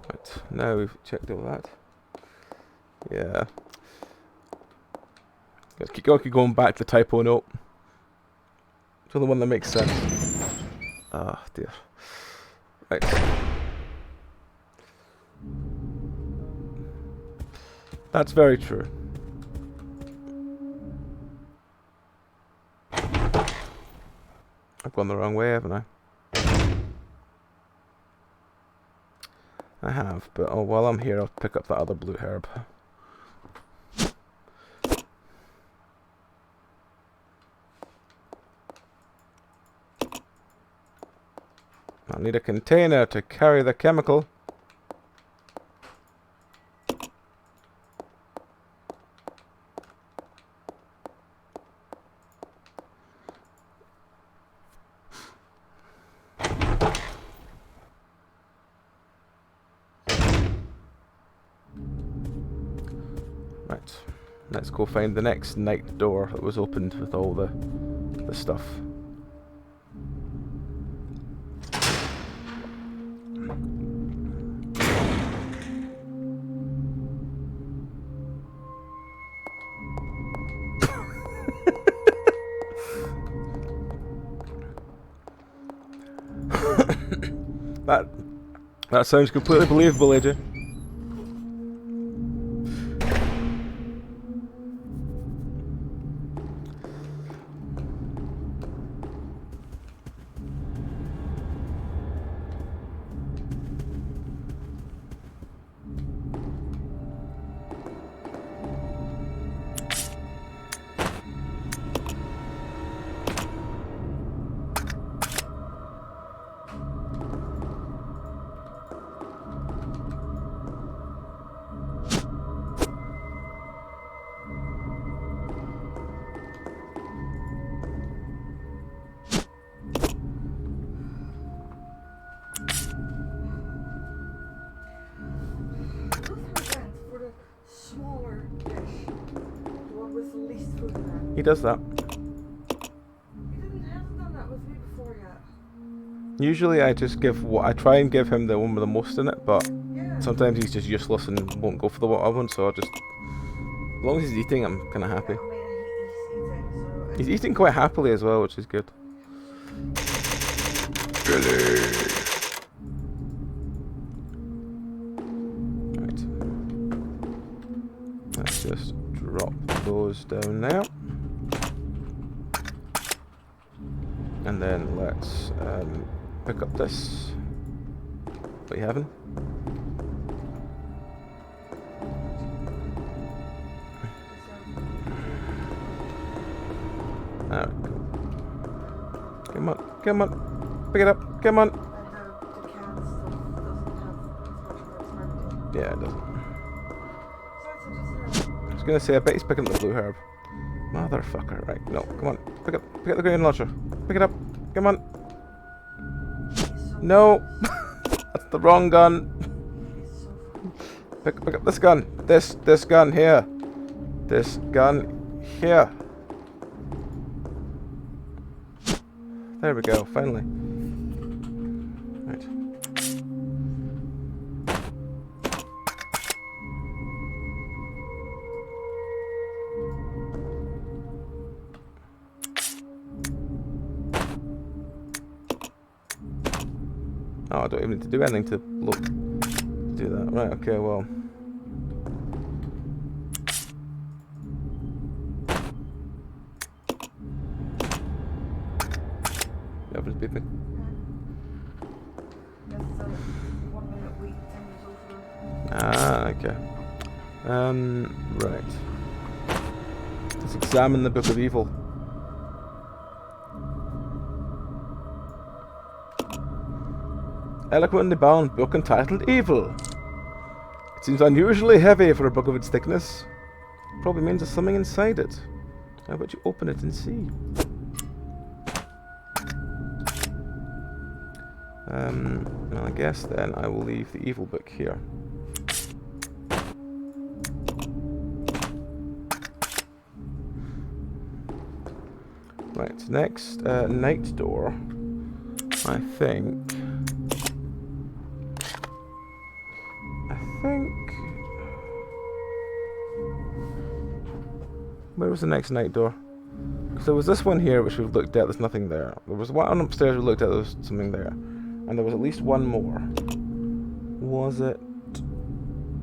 Right, now we've checked all that. Yeah. Let's keep going back to the typo note. So the one that makes sense. Ah, dear. Right. That's very true. I've gone the wrong way, haven't I? I have, but while I'm here, I'll pick up that other blue herb. I'll need a container to carry the chemical. Right, let's go find the next night door that was opened with all the stuff. That sounds completely believable, AJ. He does that. Usually I just give I try and give him the one with the most in it, but sometimes he's just useless and won't go for the other one, so I just... As long as he's eating, I'm kind of happy. He's eating quite happily as well, which is good. Billy. Right. Let's just drop those down there. And then let's pick up this. What are you having? Alright, come on, come on, pick it up, come on. Yeah, it doesn't. I was gonna say, I bet he's picking up the blue herb. Motherfucker, right, no, come on, pick up the grenade launcher. Pick it up, come on. No, that's the wrong gun. Pick up this gun, this gun here. This gun here. There we go, finally. Right. Oh, I don't even need to do anything to look. Do that. Right, okay, well. Oven's beeping. Ah, okay. Right. Let's examine the Book of Evil. Eloquently bound book entitled Evil. It seems unusually heavy for a book of its thickness. Probably means there's something inside it. How about you open it and see? Well, I guess then I will leave the evil book here. Right, next night door. I think. Where was the next night door? Because there was this one here which we've looked at, there's nothing there. There was one upstairs we looked at, there was something there. And there was at least one more. Was it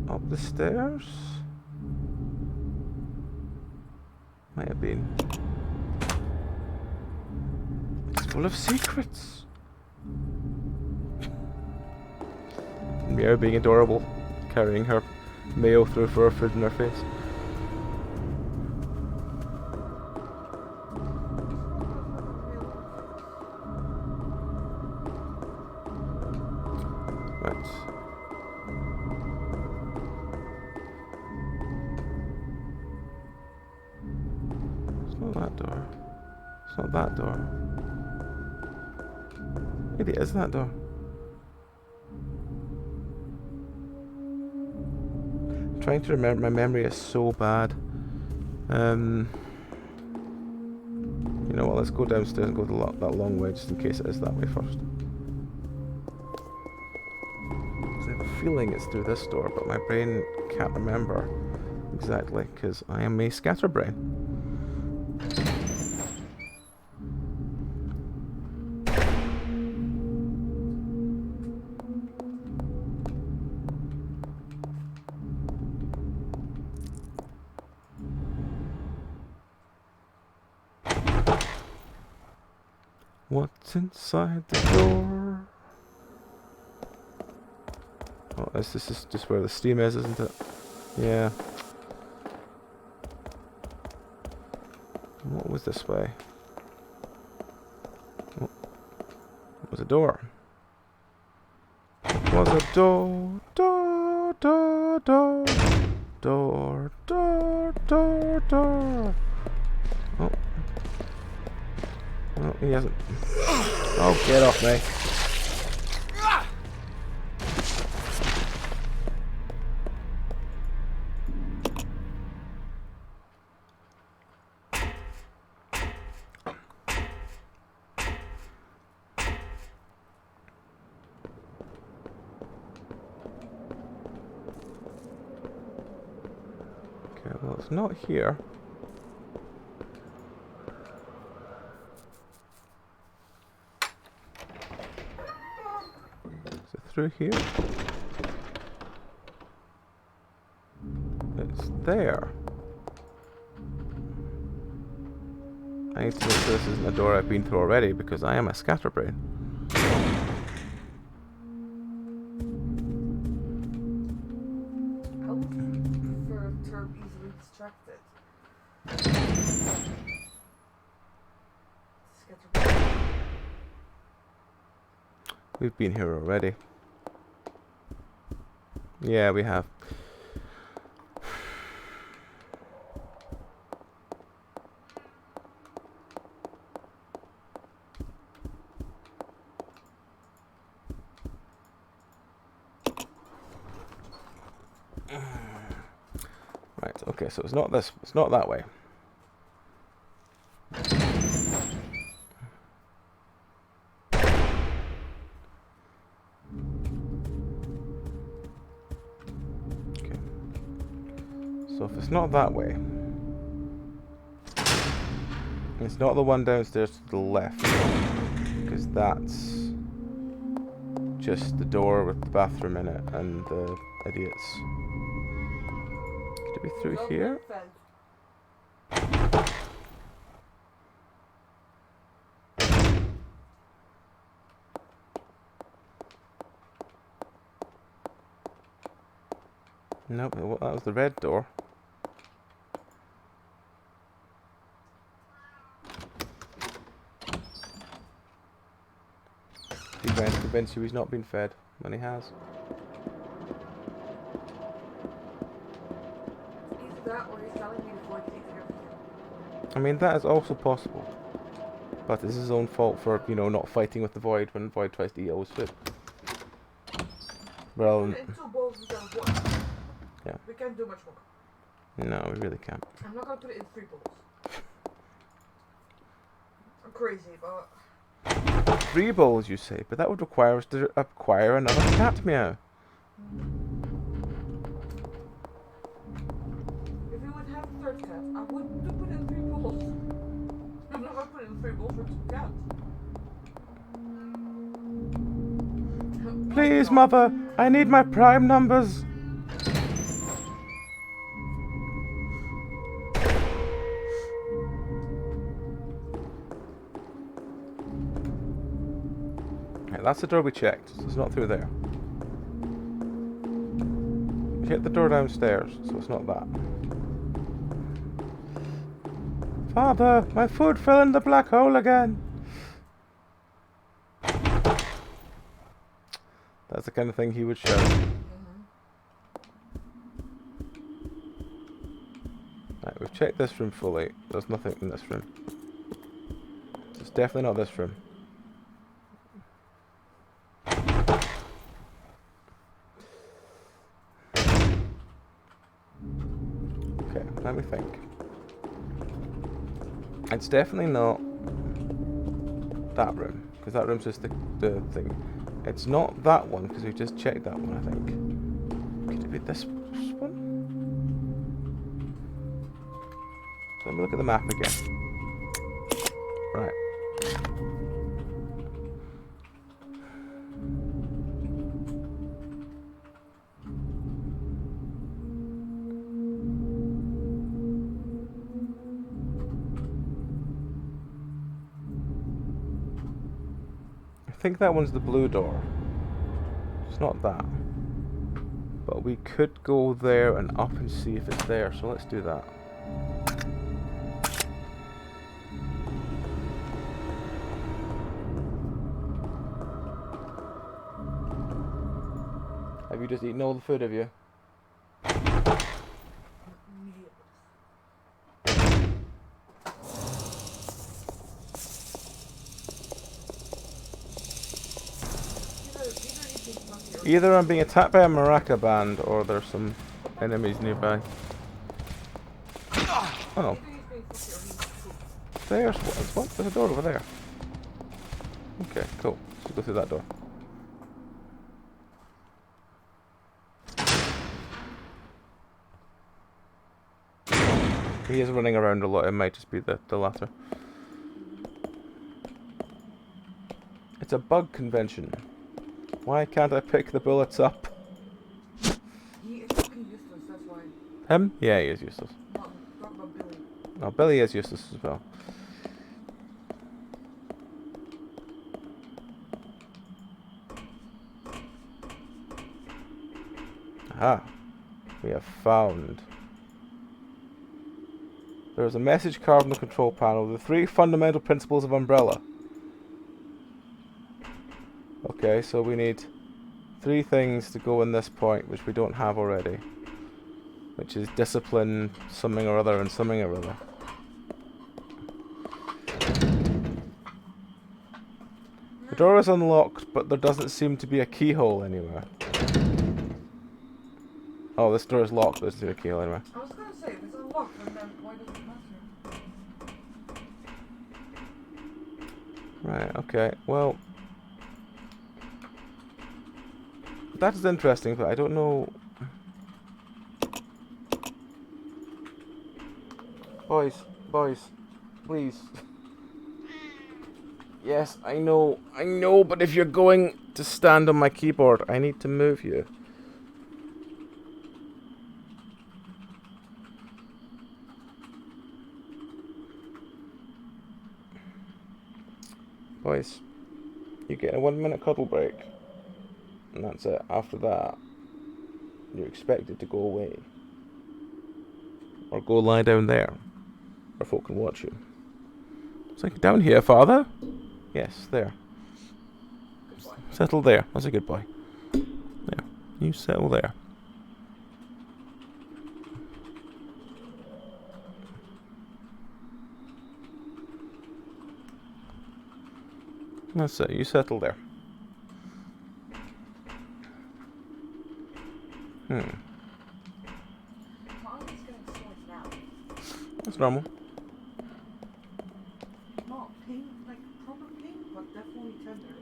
up the stairs? Might have been. It's full of secrets. Meow being adorable, carrying her mayo through for her food in her face. That door. Maybe it is that door. I'm trying to remember, my memory is so bad. You know what, let's go downstairs and go that long way just in case it is that way first. I have a feeling it's through this door, but my brain can't remember exactly because I am a scatterbrain. What's inside the door? Oh, this is just where the steam is, isn't it? Yeah. What was this way? Oh. It was a door. It was a door. Door, door, door. Door, door, door, door. Oh. Oh, he hasn't. Oh, get off me. it's not here. Is it through here? It's there. I need to make sure this isn't a door I've been through already, because I am a scatterbrain. We've been here already. Yeah, we have. Right, okay, so it's not this, it's not that way. Okay. So if it's not that way, it's not the one downstairs to the left, because that's just the door with the bathroom in it and the idiots. Could it be through here? Nope, that was the red door. He's trying to convince you he's not been fed when he has. Either that or he's telling me before he takes everything. I mean, that is also possible. But it's his own fault for, you know, not fighting with the Void when Void tries to eat all his food. Well, yeah. We can't do much more. No, we really can't. I'm not gonna put it in 3 bowls. I'm crazy, but 3 bowls, you say, but that would require us to acquire another cat meow. if we would have a 3rd cat, I would put it in 3 bowls. I'm not gonna put it in 3 bowls for 2 cats. Please, Mother, I need my prime numbers. Okay, that's the door we checked, so it's not through there. We checked the door downstairs, so it's not that. Father, my food fell in the black hole again. That's the kind of thing he would show. Right, we've checked this room fully. There's nothing in this room. It's definitely not this room. Okay, let me think. It's definitely not that room, because that room's just the thing. It's not that one, because we just checked that one, I think. Could it be this one? So let me look at the map again. Right. I think that one's the blue door. It's not that. But we could go there and up and see if it's there, so let's do that. Have you just eaten all the food, have you? Either I'm being attacked by a maraca band or there's some enemies nearby. Oh. There's what? There's a door over there. Okay, cool. Let's go through that door. He is running around a lot. It might just be the latter. It's a bug convention. Why can't I pick the bullets up? He is fucking useless, that's why. Him? Yeah, he is useless. No, talk about Billy. Oh, Billy is useless as well. Aha. We have found. There is a message carved on the control panel. The 3 fundamental principles of Umbrella. Okay, so we need 3 things to go in this point, which we don't have already. Which is discipline, something or other, and something or other. The door is unlocked, but there doesn't seem to be a keyhole anywhere. Oh, this door is locked, but there's a keyhole anywhere. I was gonna say, if it's unlocked, then why does it matter? Right, okay, well... that is interesting, but I don't know... Boys, please. Yes, I know, but if you're going to stand on my keyboard, I need to move you. Boys, you get a 1-minute cuddle break. And that's it. After that, you're expected to go away. Or go lie down there. Where folk can watch you. It's like, down here, father? Yes, there. Settle there. That's a good boy. There. You settle there. That's it. You settle there. That's normal. Not pain, like proper pain, but definitely tender.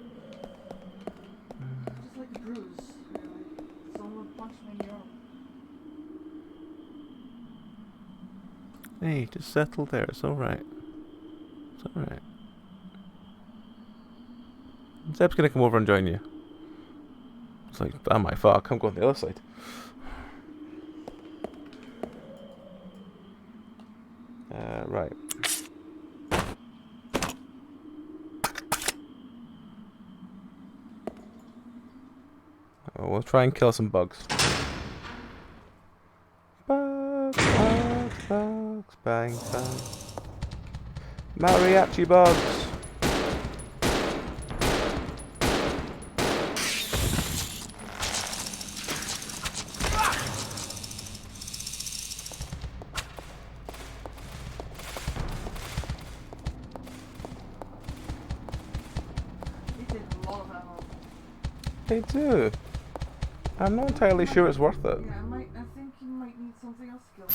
Just like a bruise, really. Someone punched me in the arm. Hey, just settle there. It's alright. It's alright. Zeb's gonna come over and join you. It's like, oh my fuck, I'm going the other side. Right. Oh, we'll try and kill some bugs. Bugs, bang, bang. Mariachi bugs. They do. I'm not entirely sure it's worth it. Yeah, I think you might need something else killed.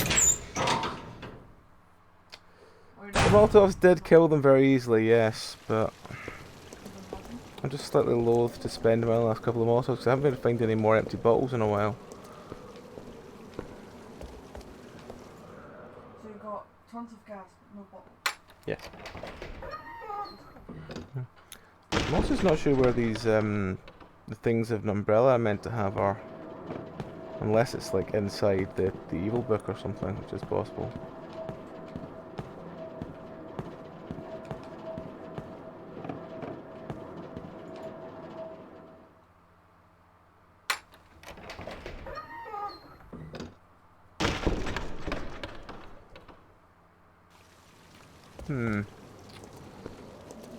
The Molotovs did kill them very easily, yes, but I'm just slightly loath to spend my last couple of Molotovs because I haven't been able to find any more empty bottles in a while. So you got tons of gas, but no bottle. Yeah. I'm also just not sure where these the things of an umbrella are meant to have are, unless it's like inside the evil book or something, which is possible.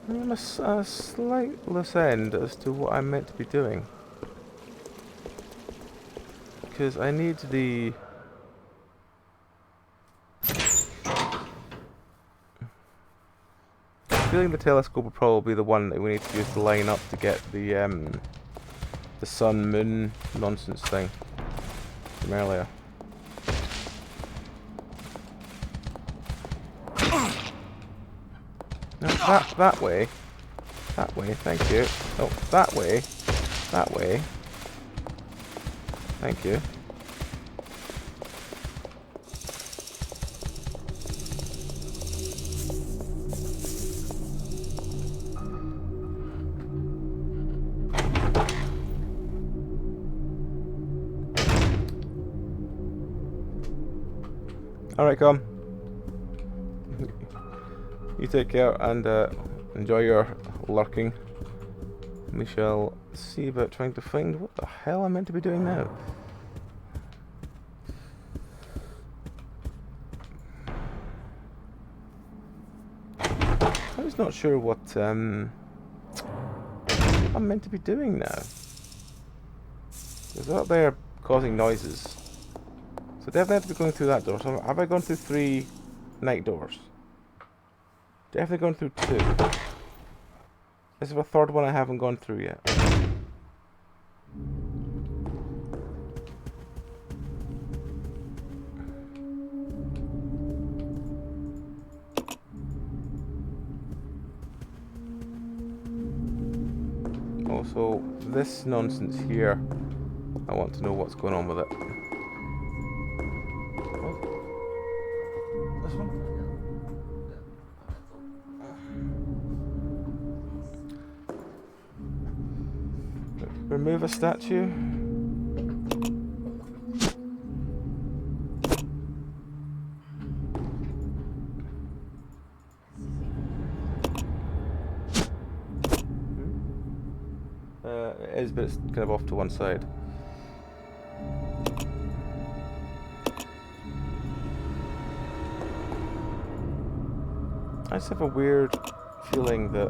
I'm a slight loose end as to what I'm meant to be doing. Because I need the... I'm feeling the telescope will probably be the one that we need to use to line up to get the sun-moon nonsense thing from earlier. No, that way. That way, thank you. Oh, that way. That way. Thank you. Alright, come. You take care and enjoy your lurking. We shall see about trying to find what the hell I'm meant to be doing now. I'm just not sure what I'm meant to be doing now. Because out there causing noises. So definitely have to be going through that door. So have I gone through 3 night doors? Definitely gone through 2. This is the 3rd one I haven't gone through yet. Also, this nonsense here, I want to know what's going on with it. This one? Remove a statue. It is, but it's kind of off to one side. I just have a weird feeling that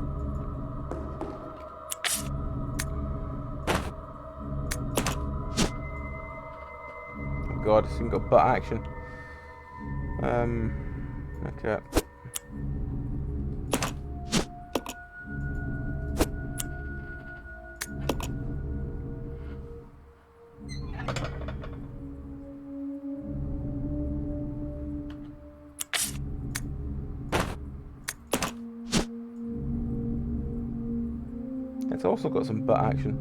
oh god, it's even got butt action. Okay. It's also got some butt action.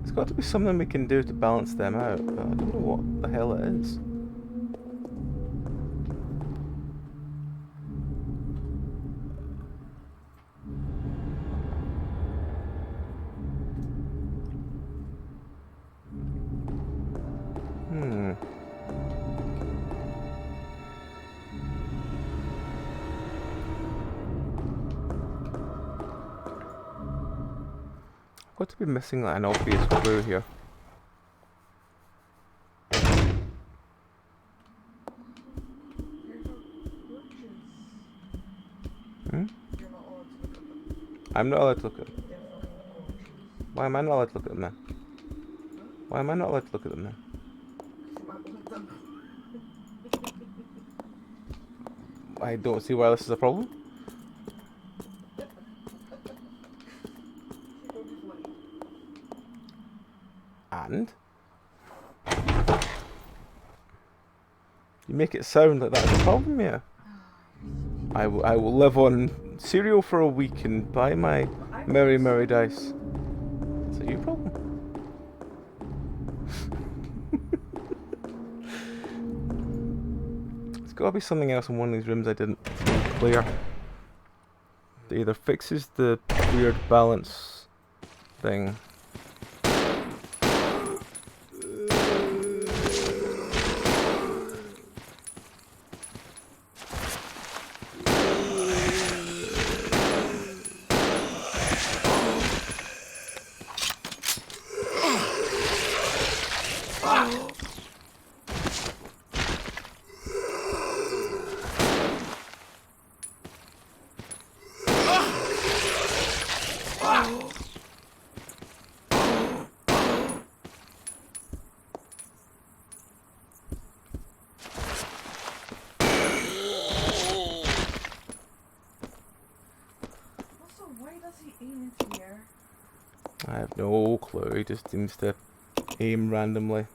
There's got to be something we can do to balance them out, but I don't know what the hell it is. Got to be missing like an obvious clue here. I'm not allowed to look at them. Why am I not allowed to look at them then? Why am I not allowed to look at them then? I don't see why this is a problem. And you make it sound like that's a problem, yeah. I will live on cereal for a week and buy my merry dice. It's a you problem. There's got to be something else in one of these rooms I didn't clear. That either fixes the weird balance thing. I have no clue, he just seems to aim randomly.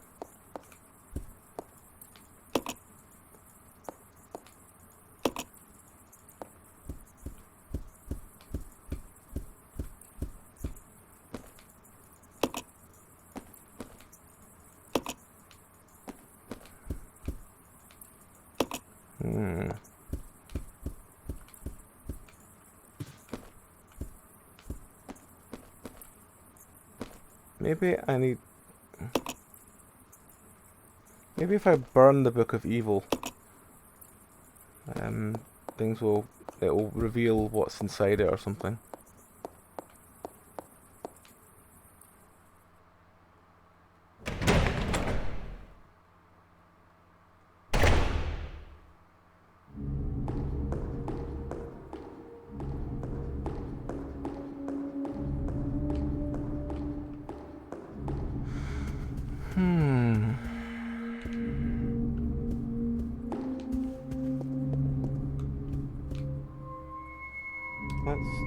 Maybe I need... Maybe if I burn the Book of Evil, things will... It'll reveal what's inside it or something.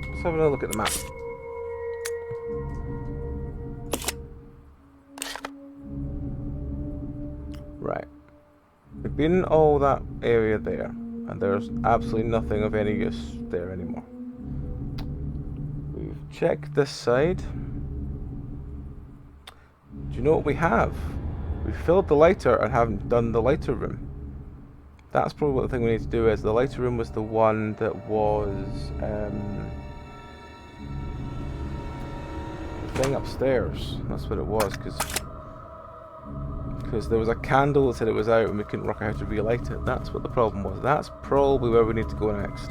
Let's have another look at the map. Right. We've been in all that area there, and there's absolutely nothing of any use there anymore. We've checked this side. Do you know what we have? We filled the lighter and haven't done the lighter room. That's probably what the thing we need to do is. The lighter room was the one that was the thing upstairs. That's what it was, because there was a candle that said it was out and we couldn't work out how to relight it. That's what the problem was. That's probably where we need to go next.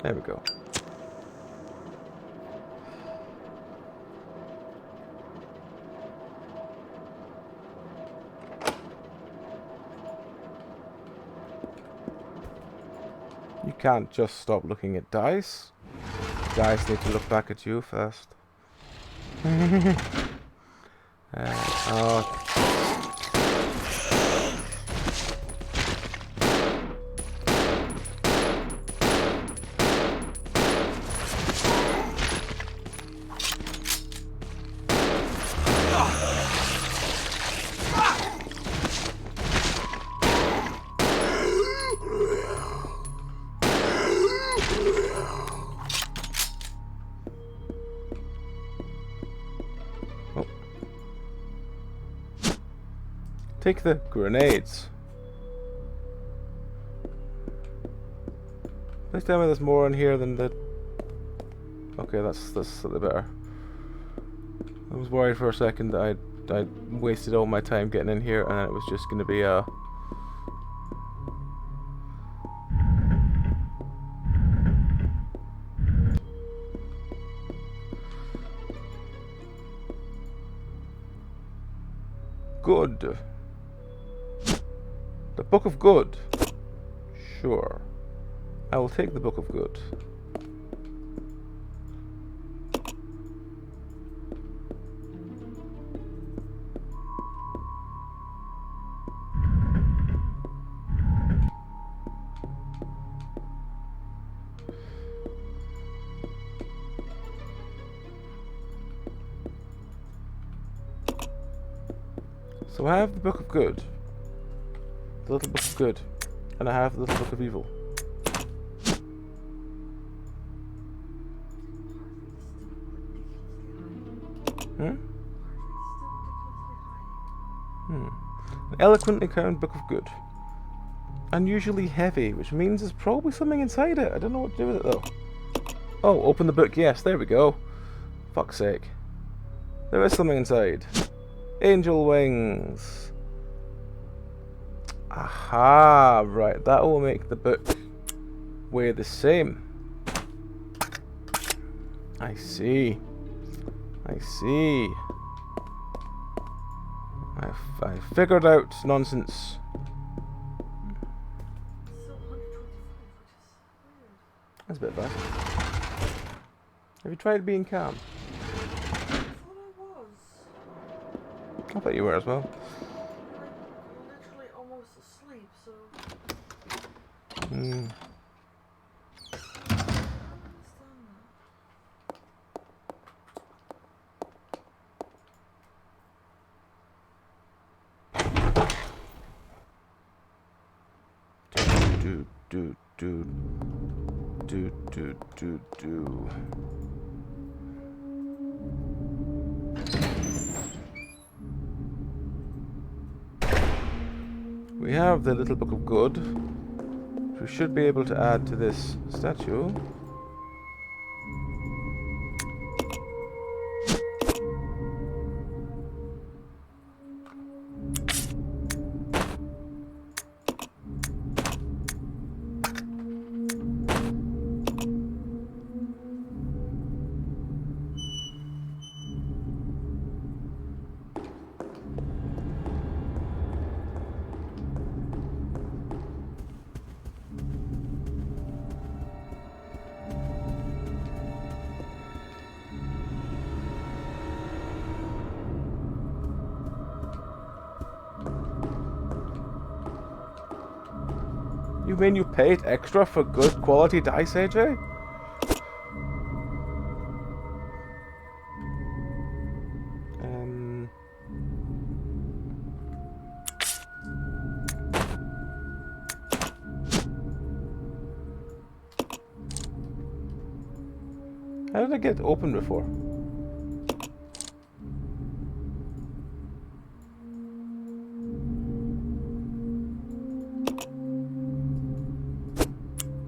There we go. You can't just stop looking at dice. Dice need to look back at you first. Oh. Take the grenades. Please tell me there's more in here than the... Okay, that's slightly better. I was worried for a second that I'd wasted all my time getting in here and it was just going to be a... Good. The Book of Good. Sure. I will take the Book of Good. So I have the Book of Good, the Little Book of Good, and I have the Little Book of Evil. An eloquently crowned Book of Good. Unusually heavy, which means there's probably something inside it. I don't know what to do with it though. Oh, open the book, yes, there we go. Fuck's sake. There is something inside. Angel wings. Aha, right, that will make the book weigh the same. I see. I see. I figured out nonsense. That's a bit bad. Have you tried being calm? I thought you were as well. Literally almost asleep, so. Hmm. Do. We have the little book of good, which we should be able to add to this statue. You mean you paid extra for good quality dice, AJ? How did I get open before?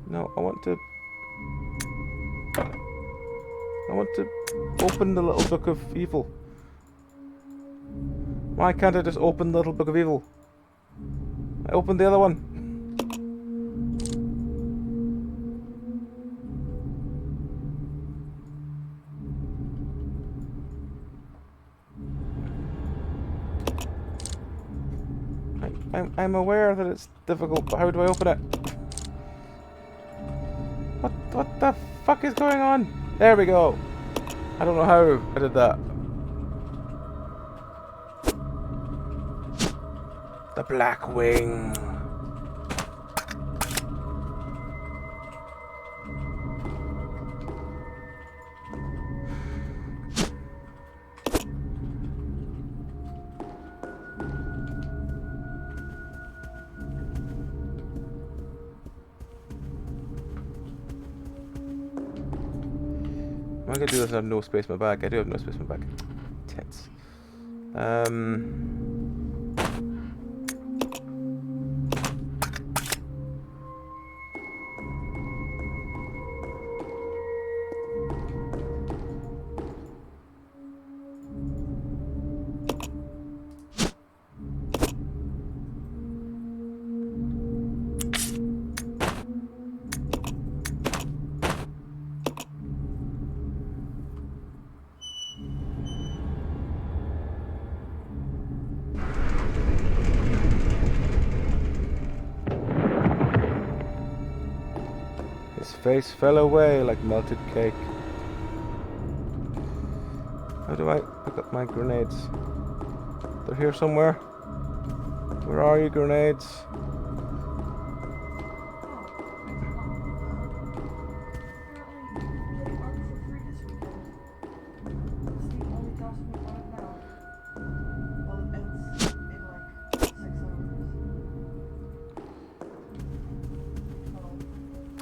No, I want to open the little book of evil. Why can't I just open the little book of evil? I opened the other one. I'm aware that it's difficult, but how do I open it? What the fuck is going on? There we go. I don't know how I did that. The Black Wing. I'm gonna do this and have no space in my bag. I do have no space in my bag. Tits. His face fell away like melted cake. How do I pick up my grenades? They're here somewhere. Where are you, grenades?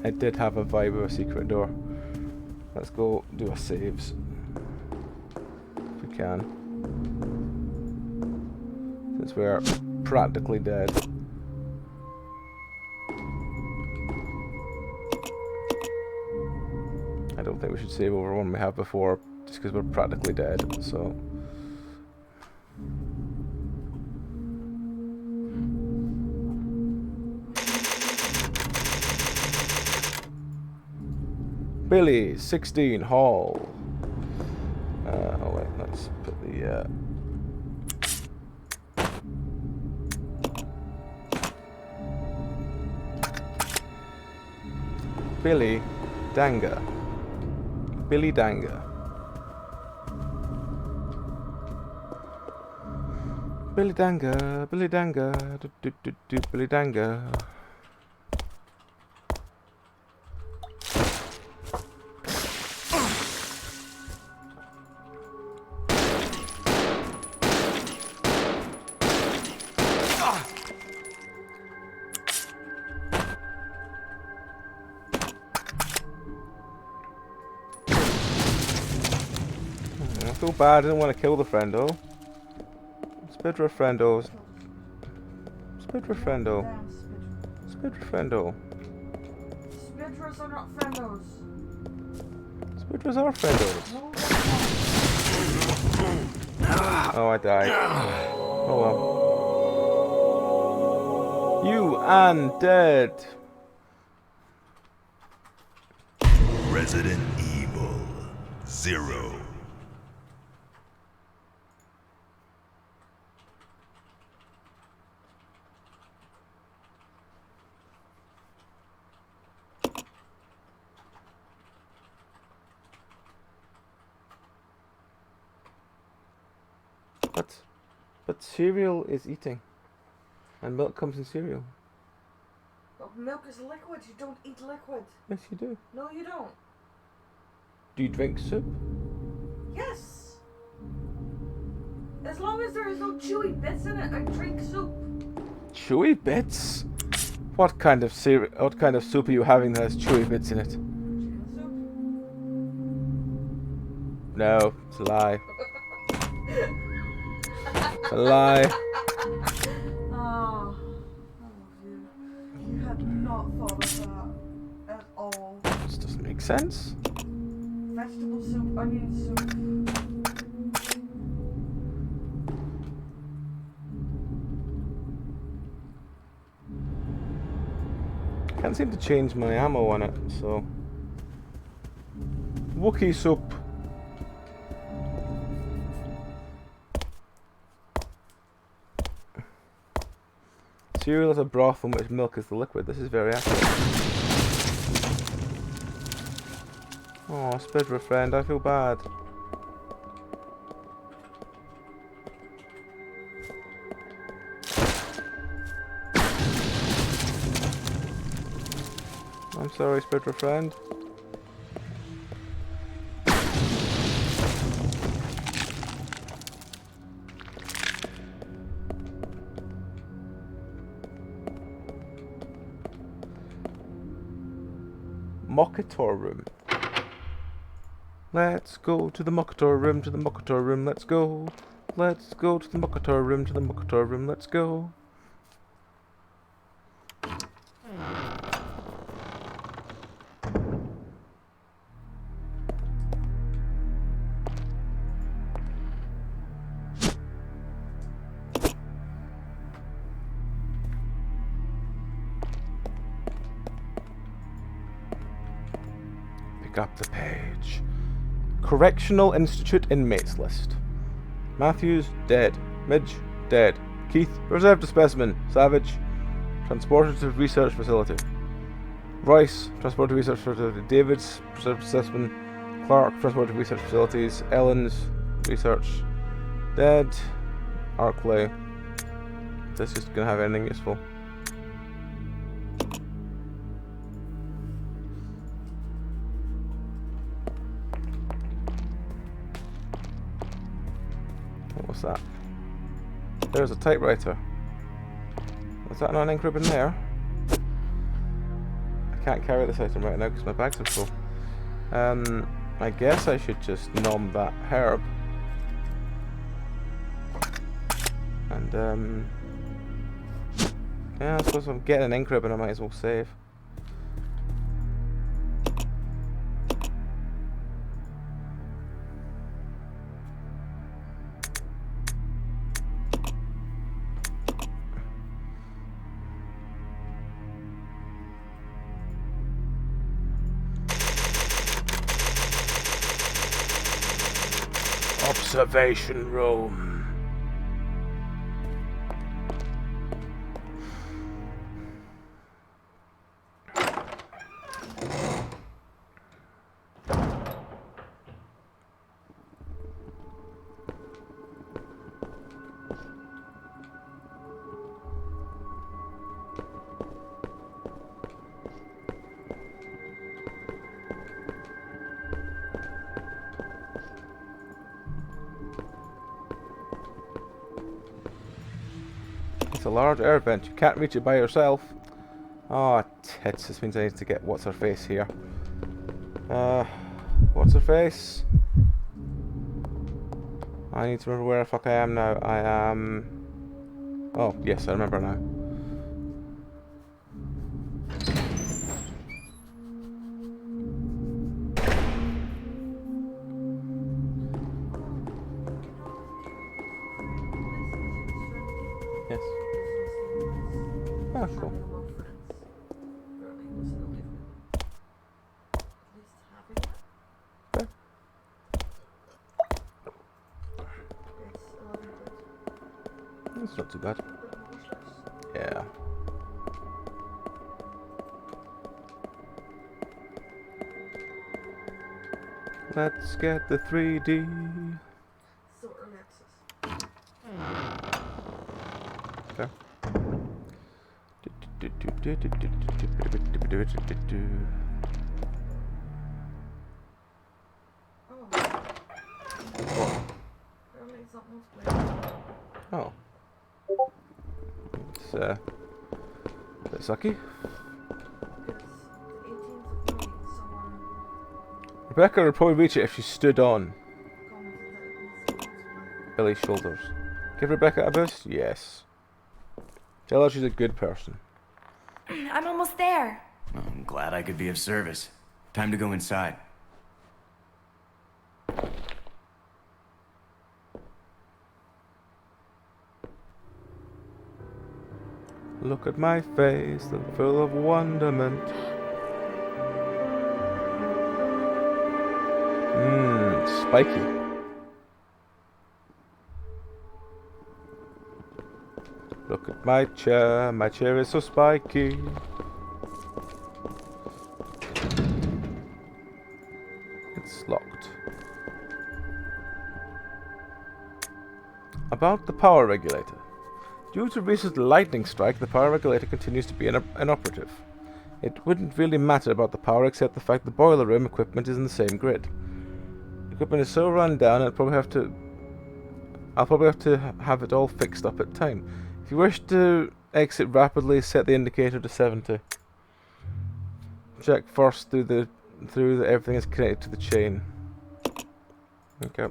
I did have a vibe of a secret door. Let's go do a saves. If we can. Since we are practically dead. I don't think we should save over one we have before, just because we're practically dead, so... Billy, 16, Hall. Oh wait, let's put the Billy, Danga. Billy Danga. Billy Danga, Billy Danga, Billy Danga. I feel bad, I didn't want to kill the friendo. Spidra friendos. Spidra friendo. Spidra friendo. Spidras are not friendos. Spidras are friendos. Oh, I died. Oh well. You undead. Resident Evil ZeRo. But cereal is eating. And milk comes in cereal. But milk is liquid. You don't eat liquid. Yes, you do. No, you don't. Do you drink soup? Yes. As long as there is no chewy bits in it, I drink soup. Chewy bits? What kind of cereal? What kind of soup are you having that has chewy bits in it? Chicken soup. No, it's a lie. It's a lie. Oh, you had not thought of that at all. This doesn't make sense. Vegetable soup, onion soup. Can't seem to change my ammo on it, so. Wookiee soup. Cereal is a broth in which milk is the liquid. This is very accurate. Oh, Spidra friend, I feel bad. I'm sorry, Spidra friend. Mockator room. Let's go to the Mockator room, to the Mockator room, let's go. Let's go to the Mockator room, to the Mockator room, let's go. Up the page. Correctional Institute inmates list. Matthews, dead. Midge, dead. Keith, reserved a specimen. Savage, transported to research facility. Royce, transported to research facility. Davids, reserved a specimen. Clark, transported to research facilities. Ellens, research. Dead. Arkley. This is gonna have anything useful. What's that? There's a typewriter. Is that not an ink ribbon there? I can't carry this item right now because my bags are full. I guess I should just nom that herb. And yeah, I suppose if I'm getting an ink ribbon I might as well save. Observation room. a large air vent. You can't reach it by yourself. Oh, tits. This means I need to get what's-her-face here. What's-her-face? I need to remember where the fuck I am now. I am... Oh, yes, I remember now. Yes. Ah, cool. Okay. That's not too bad. Yeah. Let's get the 3D. So early access. Okay. Apparently it's not multiplayer. Oh. It's a bit sucky. Because the 18th of May, someone Rebecca would probably reach it if she stood on commented that it needs to be multiplayer. Billy's shoulders. Give Rebecca a boost? Yes. Tell her she's a good person. I'm almost there. I'm glad I could be of service. Time to go inside. Look at my face, so full of wonderment. Spiky. Look at my chair is so spiky. It's locked. About the power regulator. Due to recent lightning strike, the power regulator continues to be inoperative. It wouldn't really matter about the power except the fact the boiler room equipment is in the same grid. The equipment is so run down I'll probably have to have it all fixed up at time. If you wish to exit rapidly, set the indicator to 70. Check first through that everything is connected to the chain. Okay.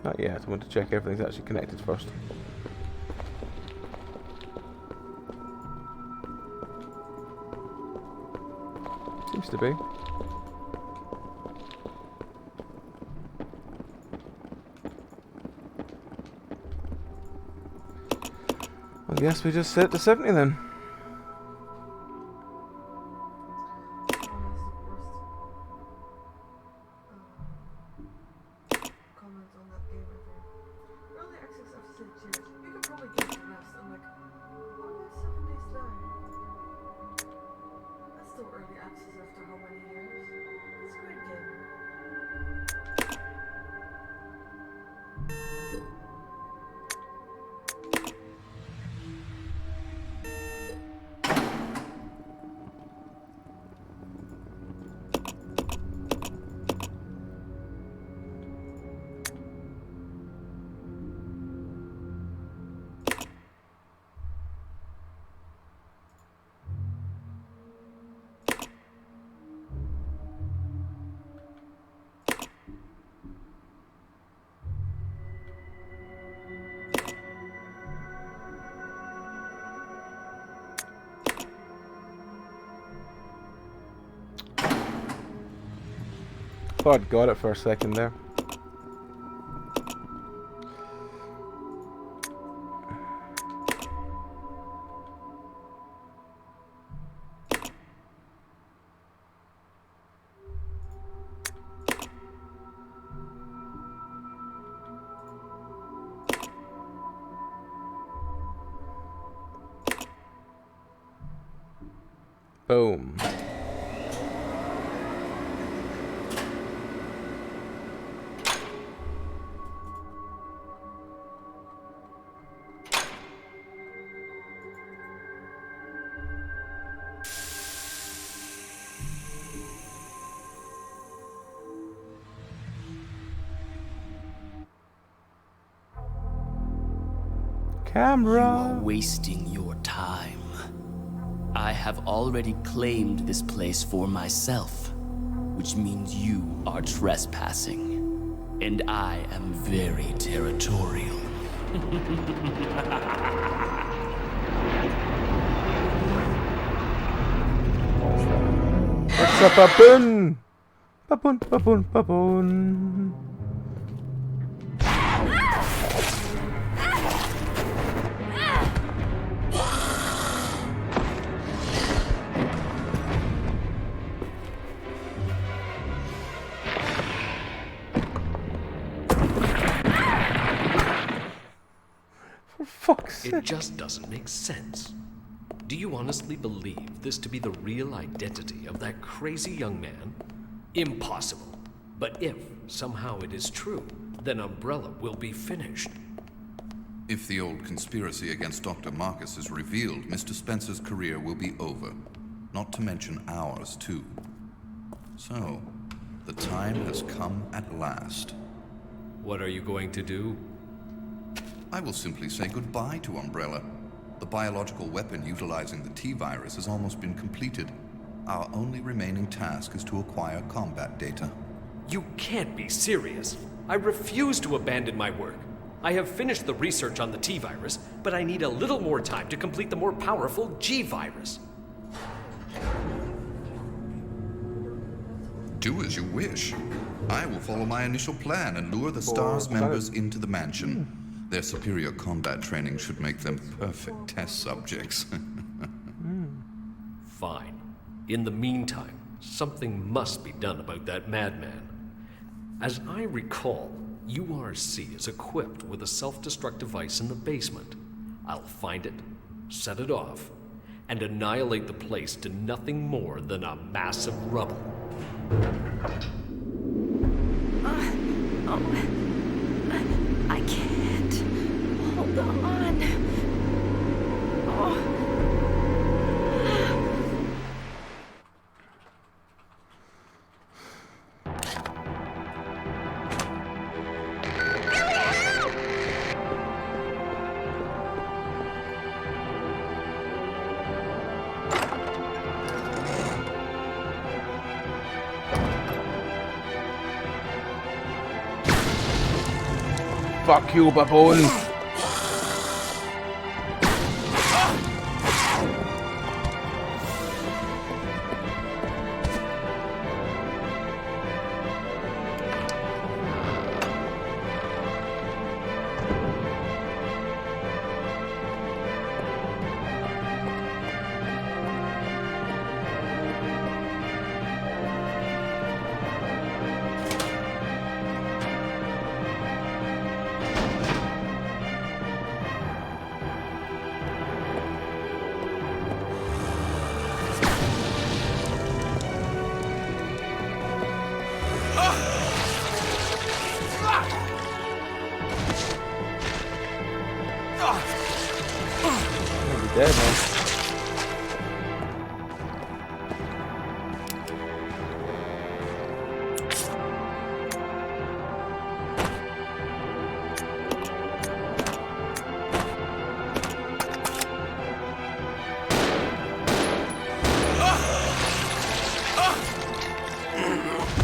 Not yet, I want to check everything's actually connected first. Seems to be. I guess we just set to 70 then. Thought I'd got it for a second there. Boom. Camera. You are wasting your time. I have already claimed this place for myself, which means you are trespassing. And I am very territorial. What's up, baboon? Baboon, baboon, baboon. For fuck's sake. It just doesn't make sense. Do you honestly believe this to be the real identity of that crazy young man? Impossible. But if somehow it is true, then Umbrella will be finished. If the old conspiracy against Dr. Marcus is revealed, Mr. Spencer's career will be over. Not to mention ours, too. So, the time has come at last. What are you going to do? I will simply say goodbye to Umbrella. The biological weapon utilizing the T-virus has almost been completed. Our only remaining task is to acquire combat data. You can't be serious. I refuse to abandon my work. I have finished the research on the T-virus, but I need a little more time to complete the more powerful G-virus. Do as you wish. I will follow my initial plan and lure the STARS members into the mansion. Their superior combat training should make them perfect test subjects. Fine. In the meantime, something must be done about that madman. As I recall, URC is equipped with a self-destruct device in the basement. I'll find it, set it off, and annihilate the place to nothing more than a mass of rubble. I can't. Hold on. Oh. Fuck you, baboon. Dead, man.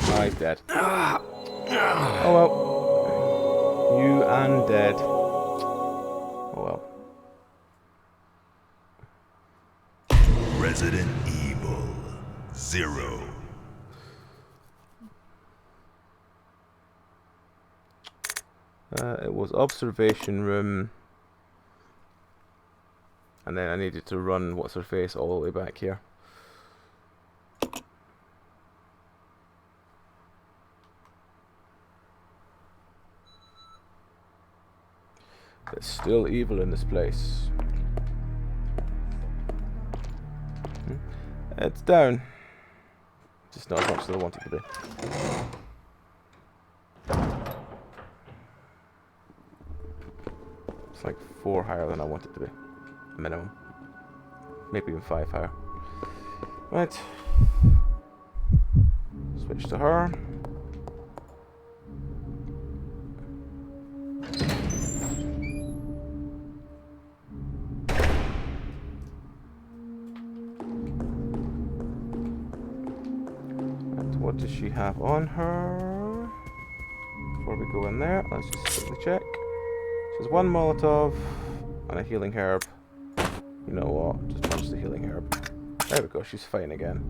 Oh, he's dead. Oh well. You undead. Oh well. Resident Evil ZeRo. It was observation room, and then I needed to run what's her face all the way back here. It's still evil in this place. It's down. Just not as much as I want it to be. It's like 4 higher than I want it to be. Minimum. Maybe even 5 higher. Right. Switch to her. what does she have on her? Before we go in there, let's just quickly check. She has 1 Molotov and a healing herb. You know what? Just punch the healing herb. There we go, she's fine again.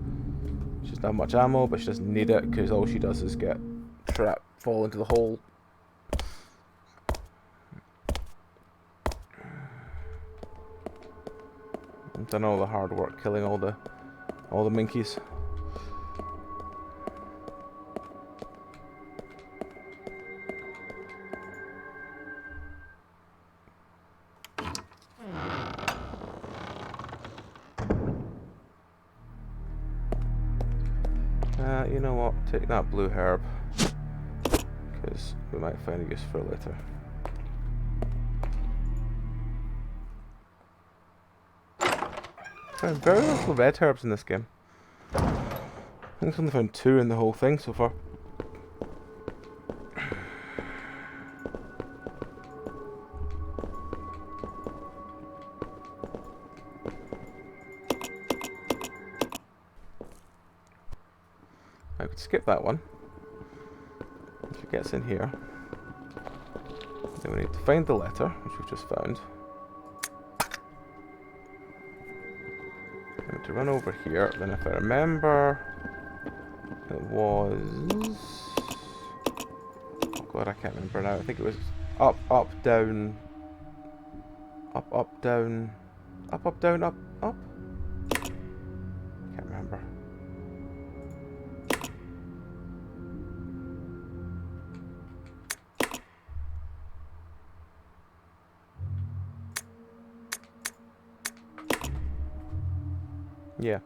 She doesn't have much ammo, but she doesn't need it because all she does is get trapped, fall into the hole. I've done all the hard work killing all the minkies. You know what? Take that blue herb, because we might find a use for it later. Found very little red herbs in this game. I think I've only found 2 in the whole thing so far. I could skip that one. If it gets in here, then we need to find the letter, which we've just found. I need to run over here. Then, if I remember, it was. Oh god, I can't remember now. I think it was up, up, down, up, up, down, up, up, down, up, up. Can't remember. Yeah.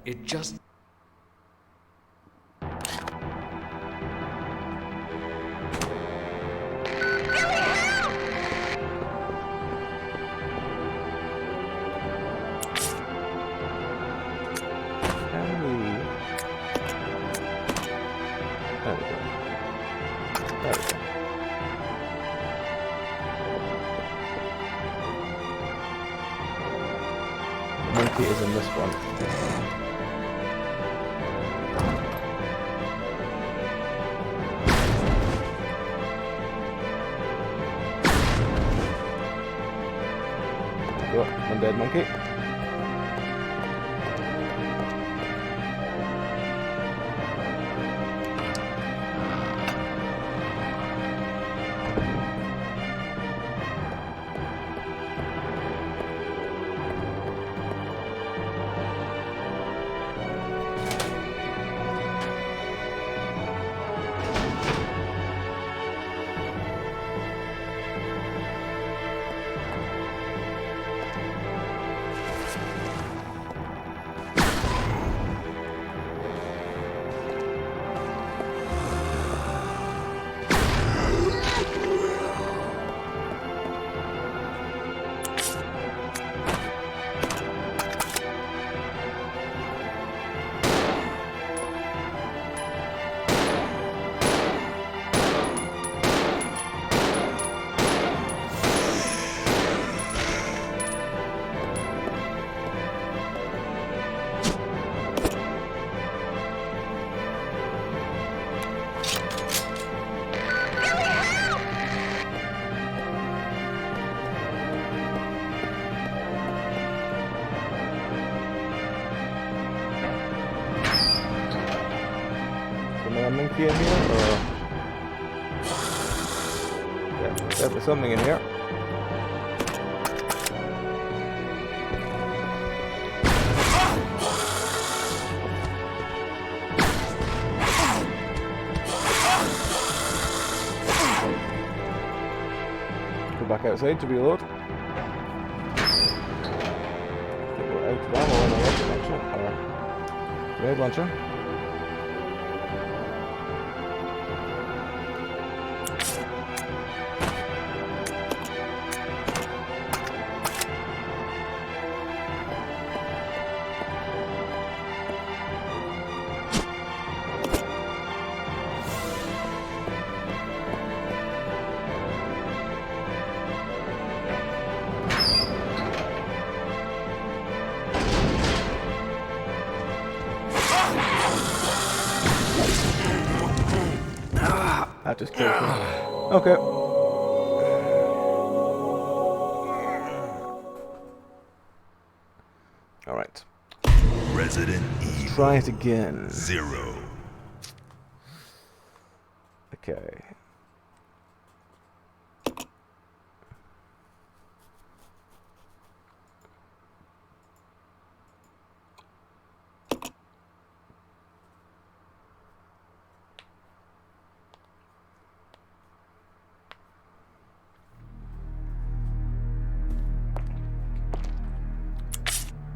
It just... Monkey is in this one. Go, one dead monkey. Monkey in here, or yeah, there's definitely something in here. Go back outside to reload. We're out of ammo on our rocket launcher, or grenade launcher. just killed me. Okay. Alright. Resident Evil. Try it again. ZeRo. Okay.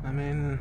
I mean,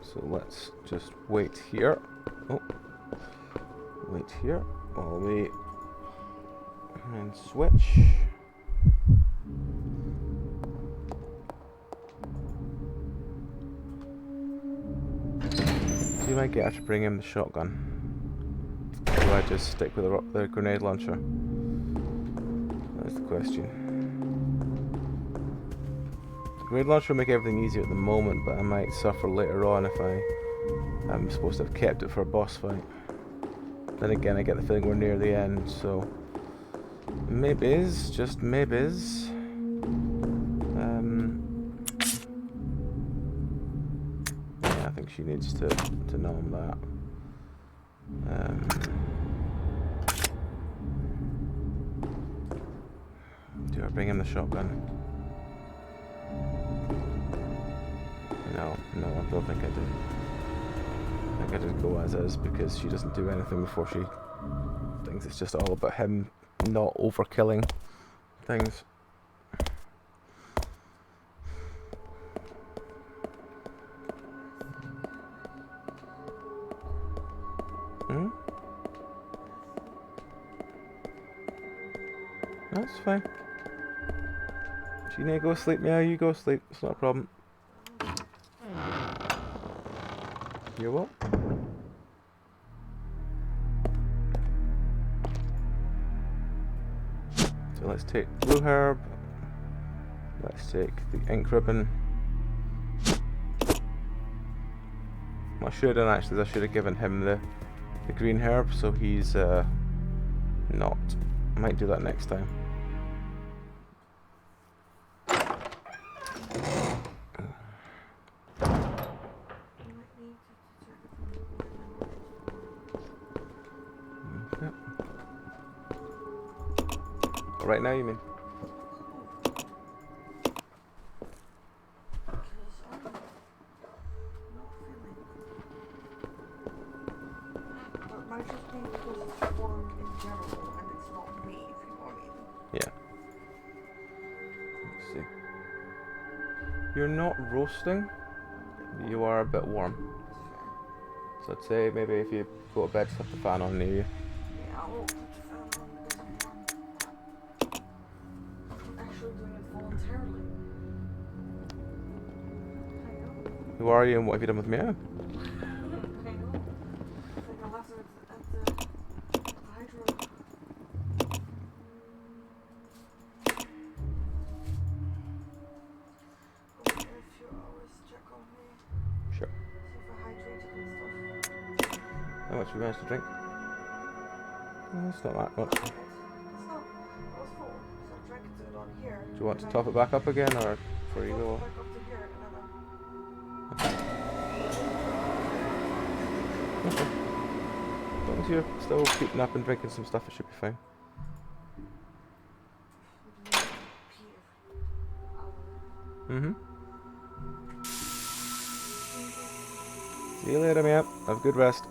so let's just wait here. Oh, wait here while we and switch. Do I get to bring him the shotgun? Or do I just stick with the grenade launcher? That's the question. Grenade launcher will make everything easier at the moment, but I might suffer later on if I'm supposed to have kept it for a boss fight. Then again, I get the feeling we're near the end, so maybes, just maybes. Yeah, I think she needs to know that. Do I bring him the shotgun? No, I don't think I do. I think I just go as is because she doesn't do anything before she thinks it's just all about him not overkilling things. That's fine. She need to go sleep, yeah, you go sleep, it's not a problem. You what? So let's take blue herb. Let's take the ink ribbon. What I should have done actually is I should have given him the green herb so he's not. I might do that next time. Right now, you mean? It might just be because it's warm in general and it's not me, if you know what I mean. Yeah. Let's see. You're not roasting. You are a bit warm. So I'd say maybe if you go to bed, set the fan on near you. Yeah, I won't put the fan on because I'm warm. I'm actually doing it voluntarily. Who are you and what have you done with me? I know. I think I left it at the hydro. In a few hours, check on me. Sure. See if I hydrated and stuff. How much have you managed to drink? Well, that's not that much. It's not. I was full, so I drank it on here. Do you want to top it back up again, or before you go? Back up to here, and then Okay. As long as you're still keeping up and drinking some stuff, it should be fine. See you later, mate. Have a good rest.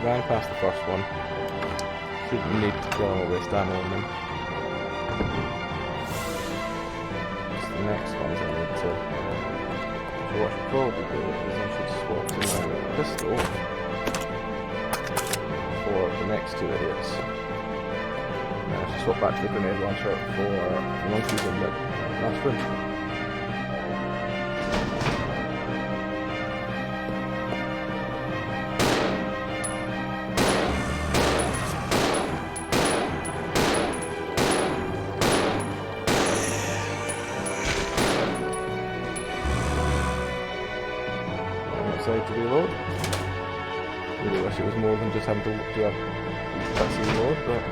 ran past the first one. Shouldn't need to kill him or waste ammo on him. It's the next ones I need to. So what I should probably do is I should swap to my pistol for the next two idiots. And I should swap back to the grenade launcher for the monkeys in the last room. To reload. Really wish it was more than just having to do a cutscene load, but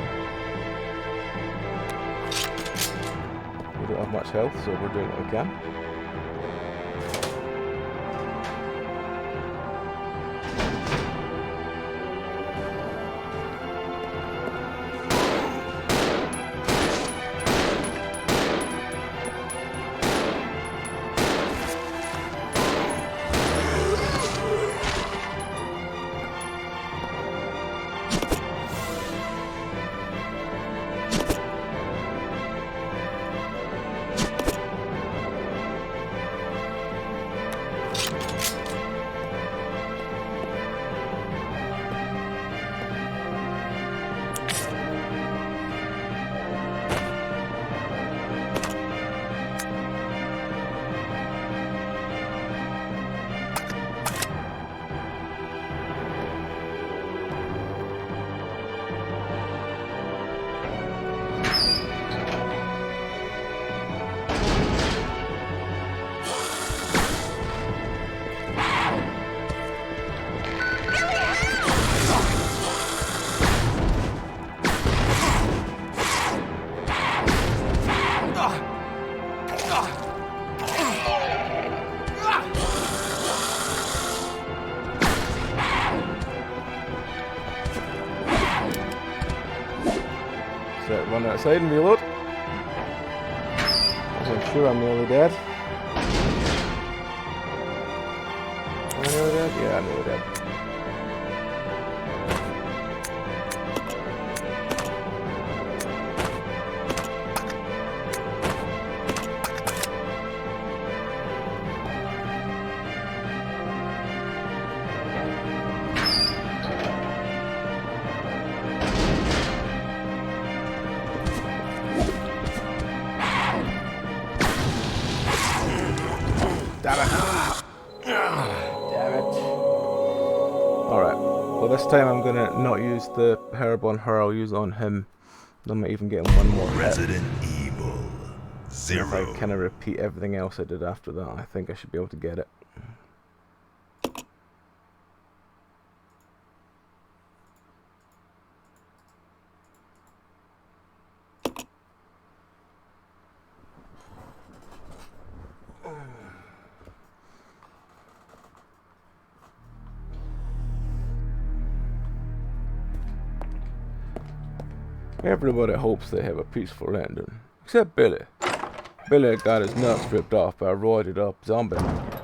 we don't have much health, so we're doing what we can. Run outside and reload. As I'm sure I'm nearly dead. Am I nearly dead? Yeah, I'm nearly dead. Damn it. Alright. Well, this time I'm gonna not use the herb on her, I'll use it on him. I might even get him one more hit. Resident Evil ZeRo. If I kind of repeat everything else I did after that, I think I should be able to get it. Everybody hopes they have a peaceful ending, except Billy. Billy got his nuts ripped off by a roided up zombie monkey.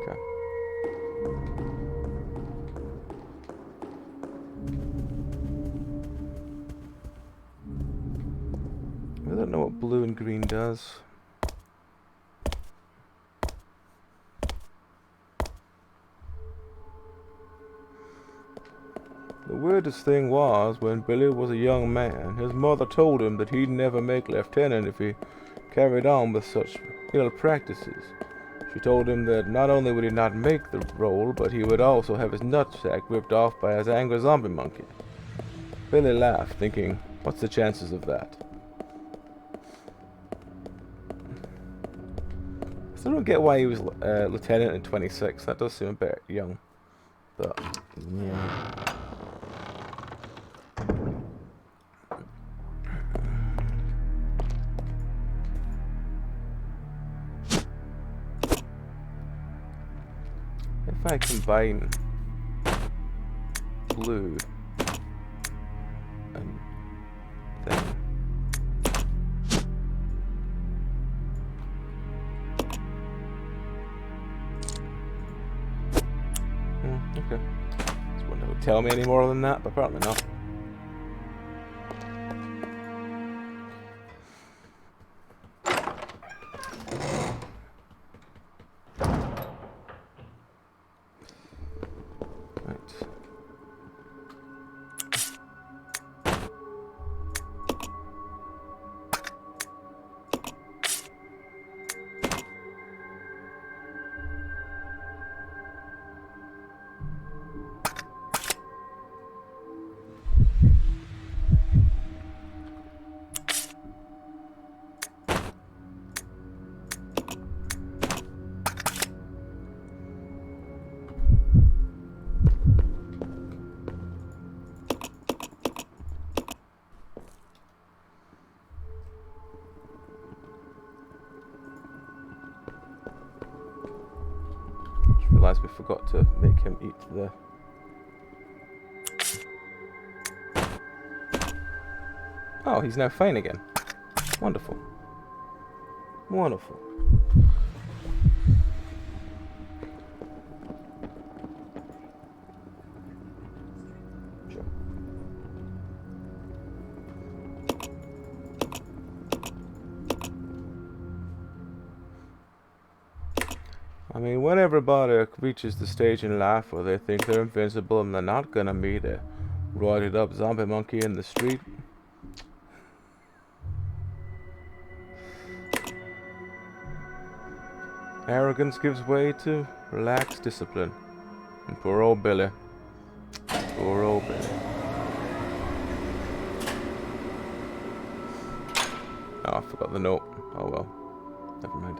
Okay. I don't know what blue and green does. The weirdest thing was, when Billy was a young man, his mother told him that he'd never make lieutenant if he carried on with such ill practices. She told him that not only would he not make the role, but he would also have his nutsack ripped off by his angry zombie monkey. Billy laughed, thinking, what's the chances of that? I still don't get why he was lieutenant in 26. That does seem a bit young. but yeah. If I combine blue and thing. Okay. Just wondering if it would tell me any more than that, but apparently not. Realised we forgot to make him eat the... Oh, he's now fine again. Wonderful. Wonderful. Sure. I mean, when everybody reaches the stage in life where they think they're invincible and they're not gonna meet a roided up zombie monkey in the street, arrogance gives way to relaxed discipline. And poor old Billy. Poor old Billy. Oh, I forgot the note. Oh well. Never mind.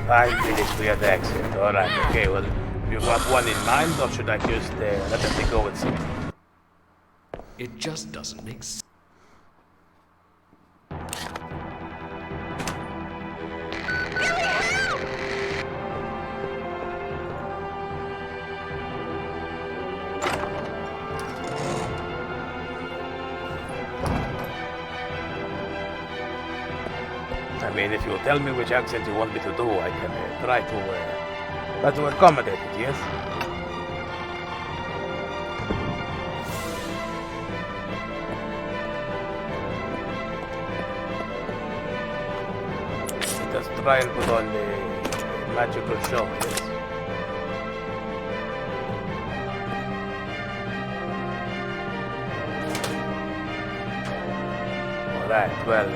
I finished with the accent. Alright, okay, well, you got one in mind, or should I just let them go with something? It just doesn't make sense. I mean, if you tell me which accent you want me to do, I can try to accommodate it, yes? Just try and put on the magical show, yes? Alright, well...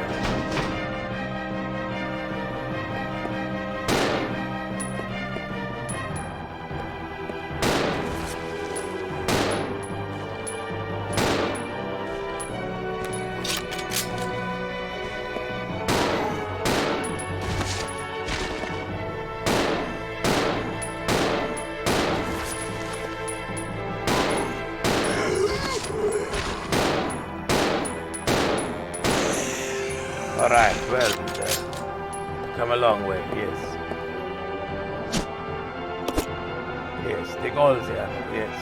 Alright, well, come a long way, yes. Yes, the goals there, yes.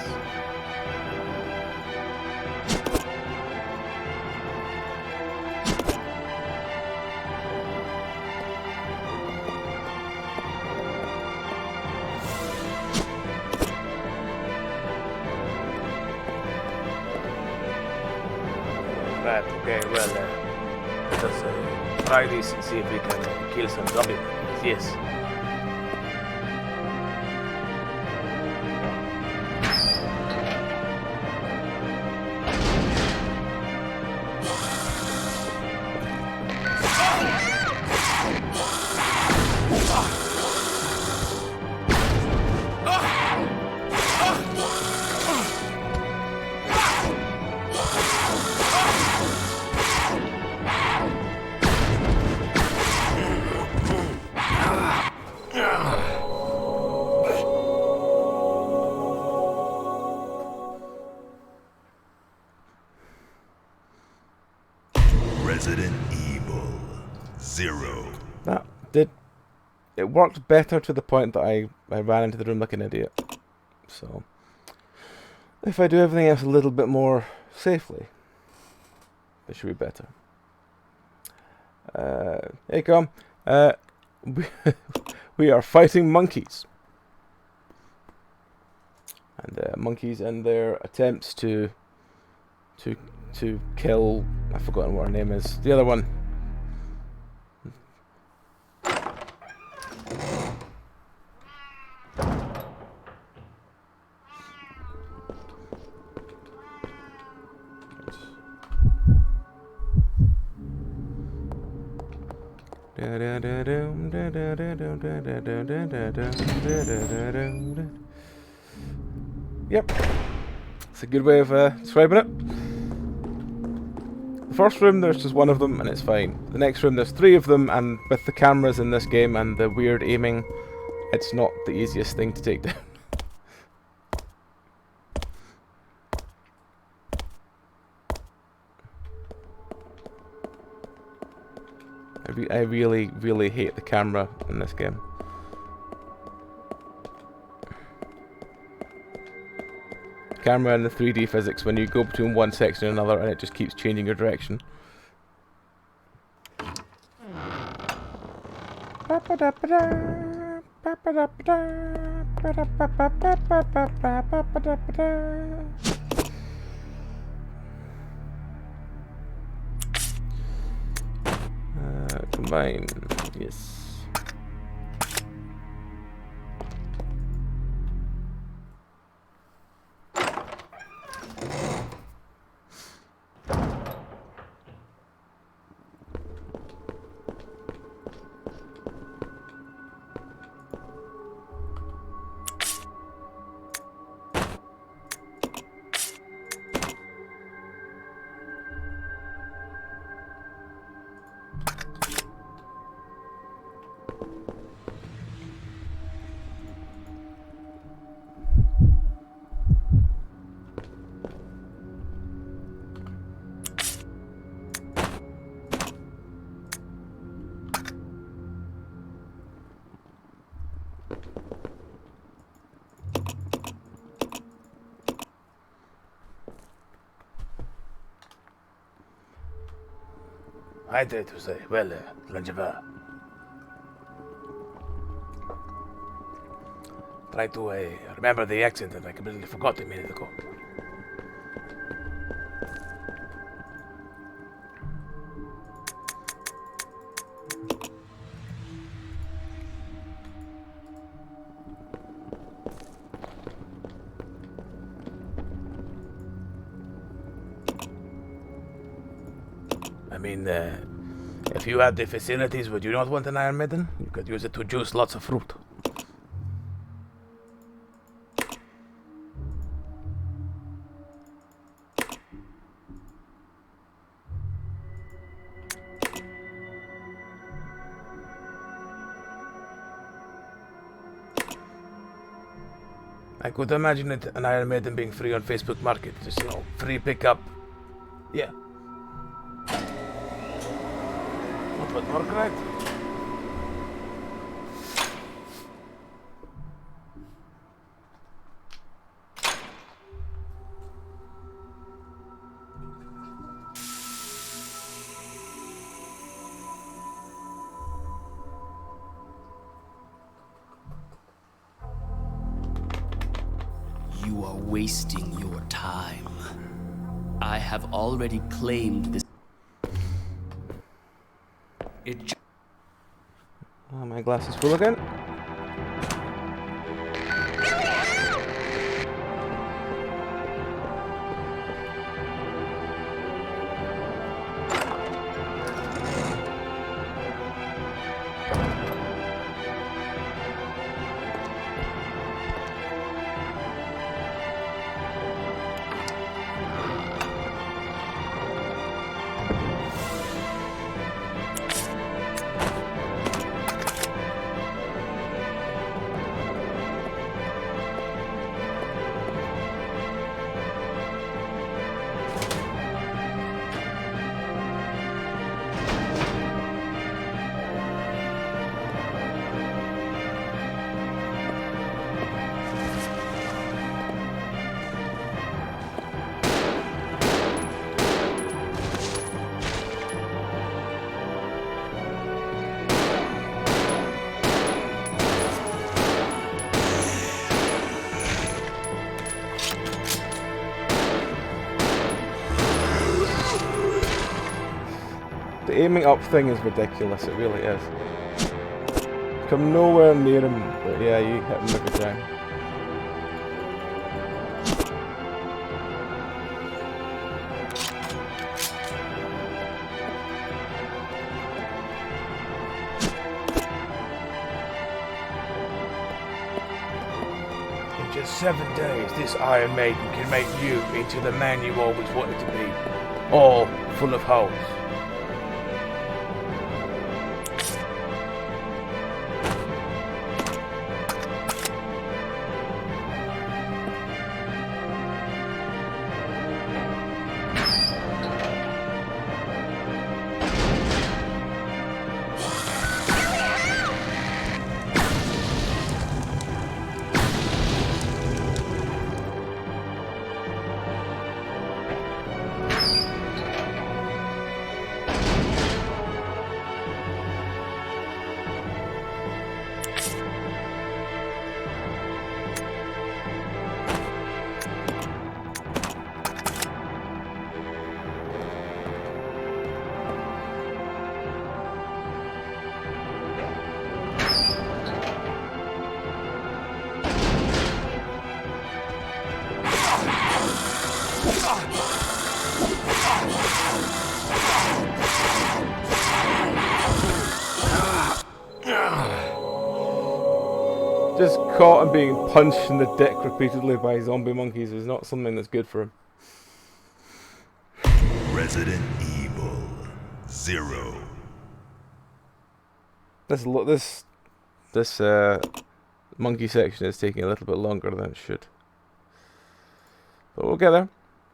Right, okay, well, let us try this and see if we can kill some zombie monkeys, yes. ZeRo. That did... It worked better to the point that I ran into the room like an idiot. So, if I do everything else a little bit more safely, it should be better. Hey, come. We are fighting monkeys. And monkeys and their attempts to kill... I've forgotten what her name is. The other one. Yep, it's a good way of describing it. The first room, there's just one of them and it's fine. The next room, there's 3 of them, and with the cameras in this game and the weird aiming, it's not the easiest thing to take down. I really, really hate the camera in this game. Camera and the 3D physics when you go between one section and another and it just keeps changing your direction. Combine, yes. I dare to say, well, Lanjava. Try to remember the accent that I completely forgot a minute ago. I mean, if you had the facilities, would you not want an Iron Maiden? You could use it to juice lots of fruit. I could imagine it, an Iron Maiden being free on Facebook Market. Just, you know, free pickup. Yeah. Not what work, right? You are wasting your time. I have already claimed this. Oh, my glass is full again. The aiming up thing is ridiculous, it really is. Come nowhere near him, but yeah, you hit him every time. In just 7 days, this Iron Maiden can make you into the man you always wanted to be. All full of holes. Just caught and being punched in the dick repeatedly by zombie monkeys is not something that's good for him. Resident Evil ZeRo. This monkey section is taking a little bit longer than it should, but we'll get there.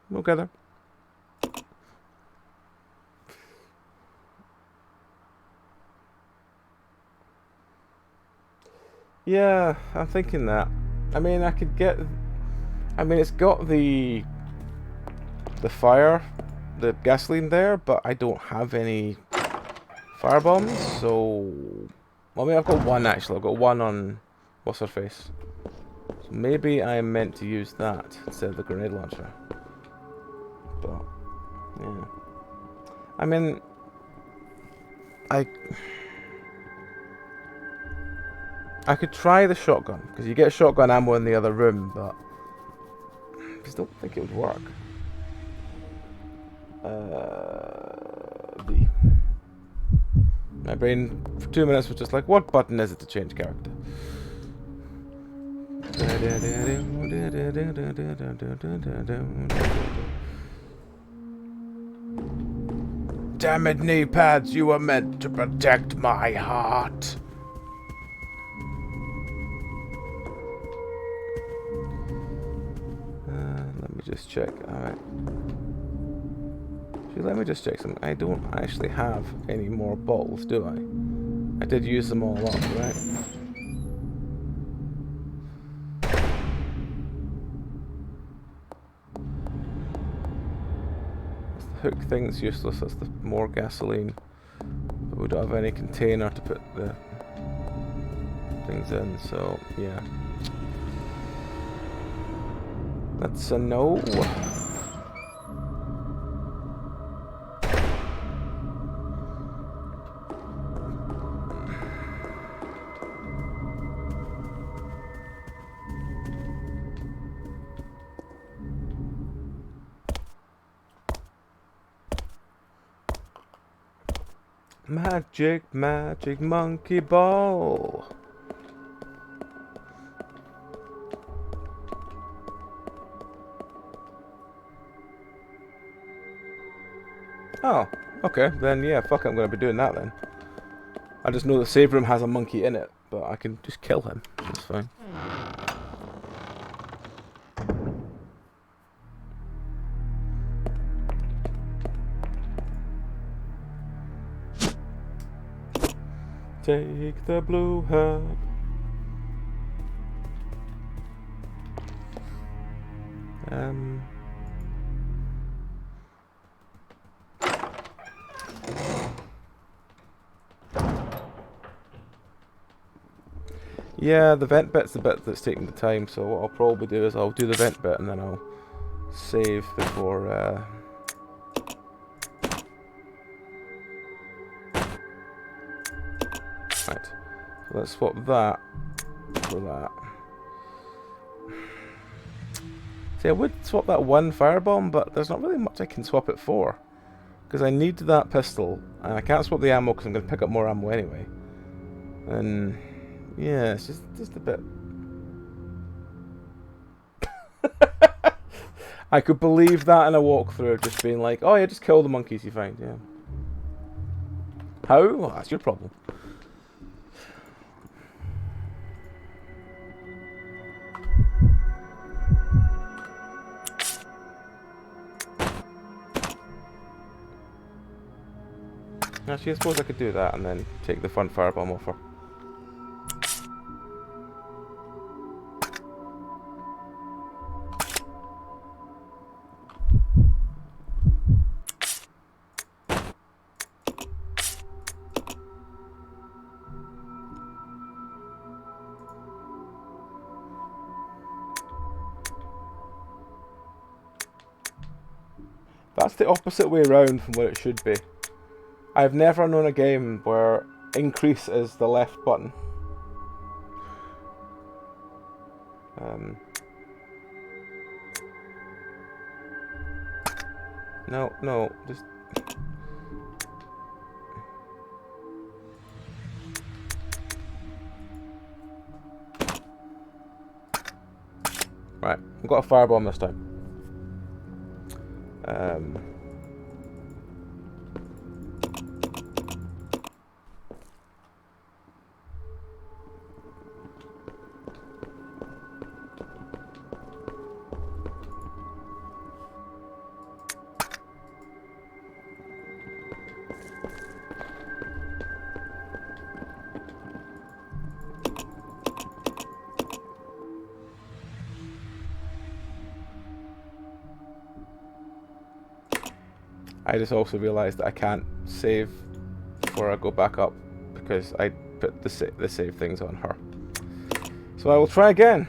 We'll get there. Yeah, I'm thinking that. I mean, I could get. I mean, it's got the fire, the gasoline there, but I don't have any fire bombs. So, I mean, I've got one actually. I've got one on what's her face. So maybe I am meant to use that instead of the grenade launcher. But yeah, I mean, I could try the shotgun, because you get shotgun ammo in the other room, but I just don't think it would work. B. My brain for 2 minutes was just like, what button is it to change character? Damn it, knee pads, you were meant to protect my heart. Let me just check. Alright. Let me just check something. I don't actually have any more bottles, do I? I did use them all up, right? The hook thing's useless. That's the more gasoline. But we don't have any container to put the things in, so yeah. That's a no. Magic, magic monkey ball. Oh, okay, then yeah, fuck it, I'm gonna be doing that then. I just know the save room has a monkey in it, but I can just kill him, that's fine. Take the blue herb. Yeah, the vent bit's the bit that's taking the time, so what I'll probably do is I'll do the vent bit and then I'll save before Right. So let's swap that for that. See, I would swap that one firebomb, but there's not really much I can swap it for. Because I need that pistol, and I can't swap the ammo because I'm going to pick up more ammo anyway. And yeah, it's just a bit... I could believe that in a walkthrough, just being like, oh yeah, just kill the monkeys you find, yeah. How? Well, that's your problem. Actually, I suppose I could do that and then take the fun firebomb off her. That's the opposite way around from what it should be. I've never known a game where increase is the left button. No, just... Right, I've got a firebomb this time. I just also realised that I can't save before I go back up because I put the save things on her. So I will try again,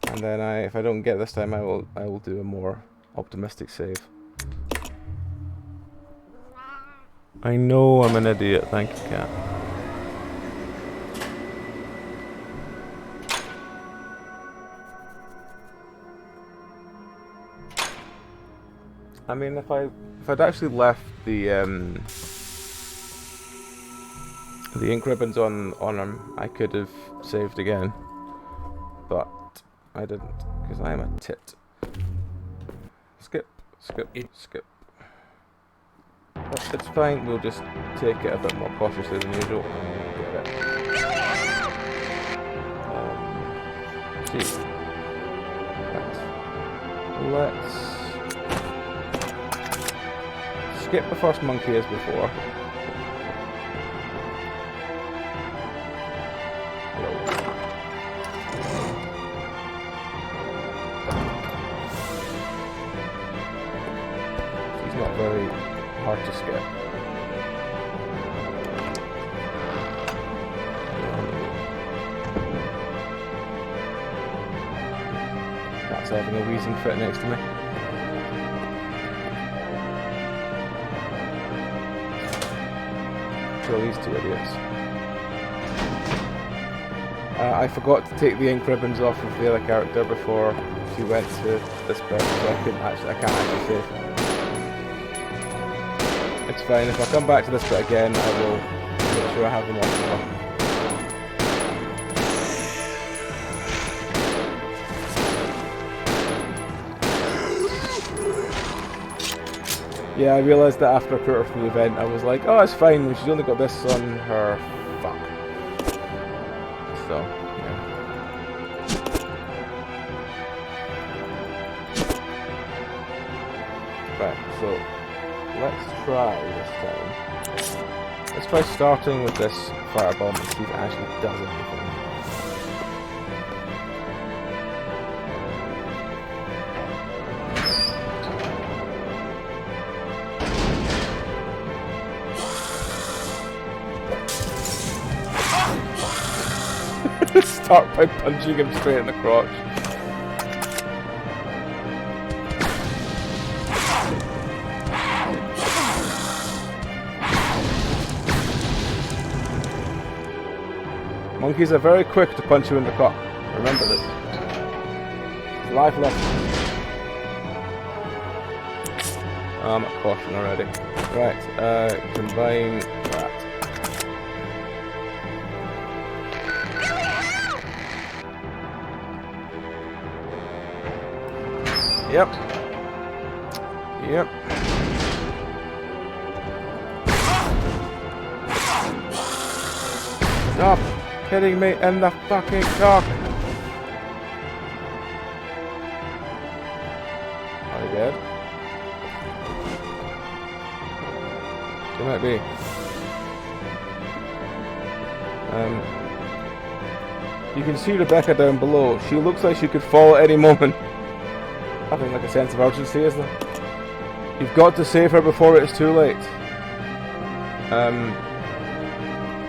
and then if I don't get this time, I will do a more optimistic save. I know I'm an idiot. Thank you, cat. I mean, if I'd actually left the ink ribbons on them, I could have saved again, but I didn't because I am a tit. Skip. But it's fine. We'll just take it a bit more cautiously than usual. See. Let's skip the first monkey as before. He's not very hard to skip. That's having a wheezing fit next to me. Kill these two idiots. I forgot to take the ink ribbons off of the other character before she went to this bit, so I can't actually save. It's fine, if I come back to this bit again, I will make sure I have them off. Yeah, I realised that after I put her through the event, I was like, oh, it's fine, she's only got this on her. Fuck. So, yeah. Right, so, let's try this time. Let's try starting with this firebomb and see if it actually does anything. Start by punching him straight in the crotch. Monkeys are very quick to punch you in the cock. Remember this. It's a life lesson. Oh, I'm at caution already. Right, combine that. Yep. Yep. Stop hitting me in the fucking cock. Are you dead? You might be. You can see Rebecca down below. She looks like she could fall at any moment. Having like a sense of urgency, isn't it? You've got to save her before it's too late.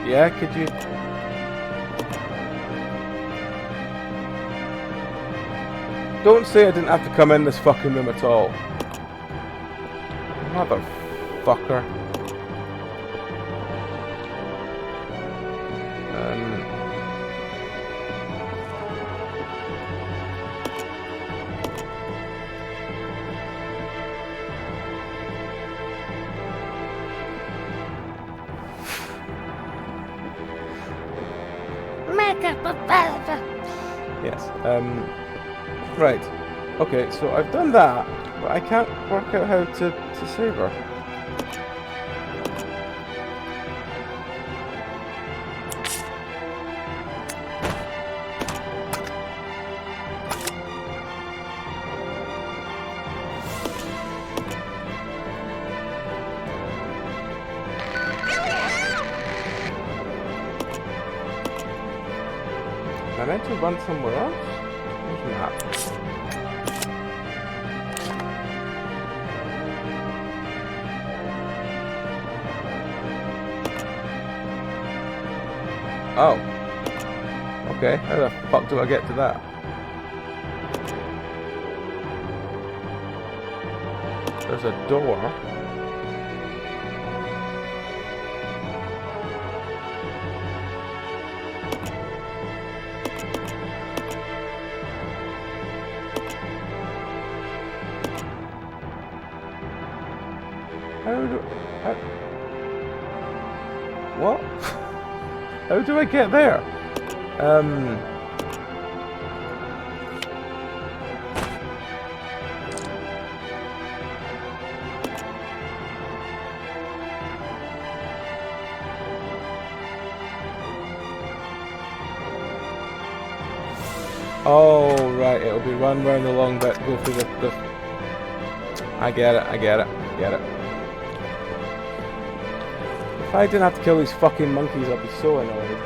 Yeah, could you? Don't say I didn't have to come in this fucking room at all. Motherfucker. Yes. Right. Okay, so I've done that, but I can't work out how to save her. Am I meant to run somewhere else? Where's the map? Oh. Okay, how the fuck do I get to that? There's a door. What? How do I get there? Oh, right, it'll be run round the long bit, go through the... I get it. If I didn't have to kill these fucking monkeys, I'd be so annoyed.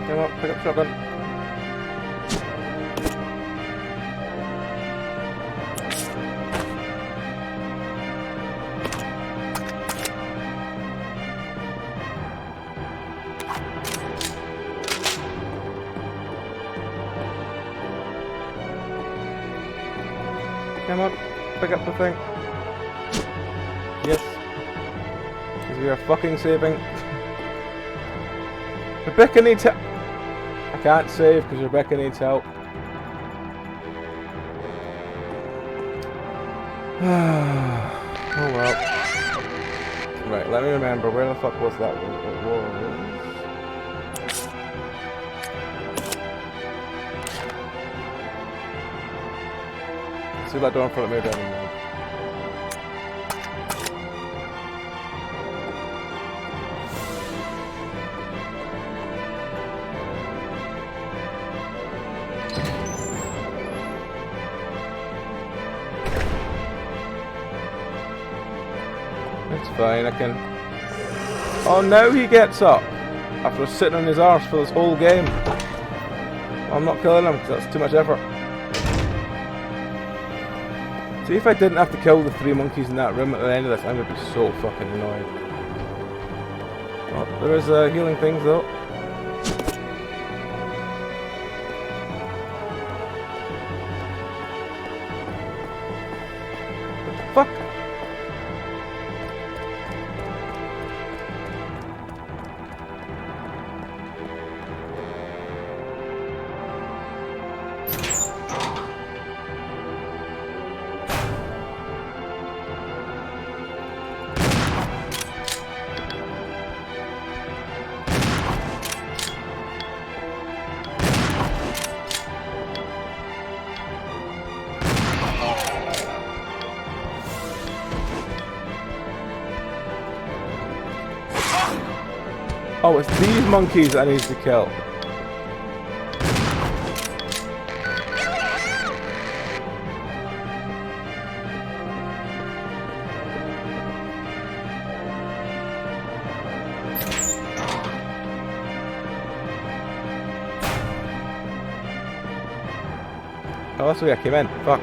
Come on, pick up shotgun. Come on, pick up the thing. Yes. Because we are fucking saving. Rebecca needs help. I can't save because Rebecca needs help. Oh well. Right, let me remember, where the fuck was that one? It was... See that door in front of me down in there. It's fine, I can... Oh, now he gets up! After sitting on his arse for this whole game. I'm not killing him, because that's too much effort. See, if I didn't have to kill the 3 monkeys in that room at the end of this, I would be so fucking annoyed. Oh, there is healing things though. Fuck! Oh, it's these monkeys I need to kill. Oh, that's the way I came in. Fuck.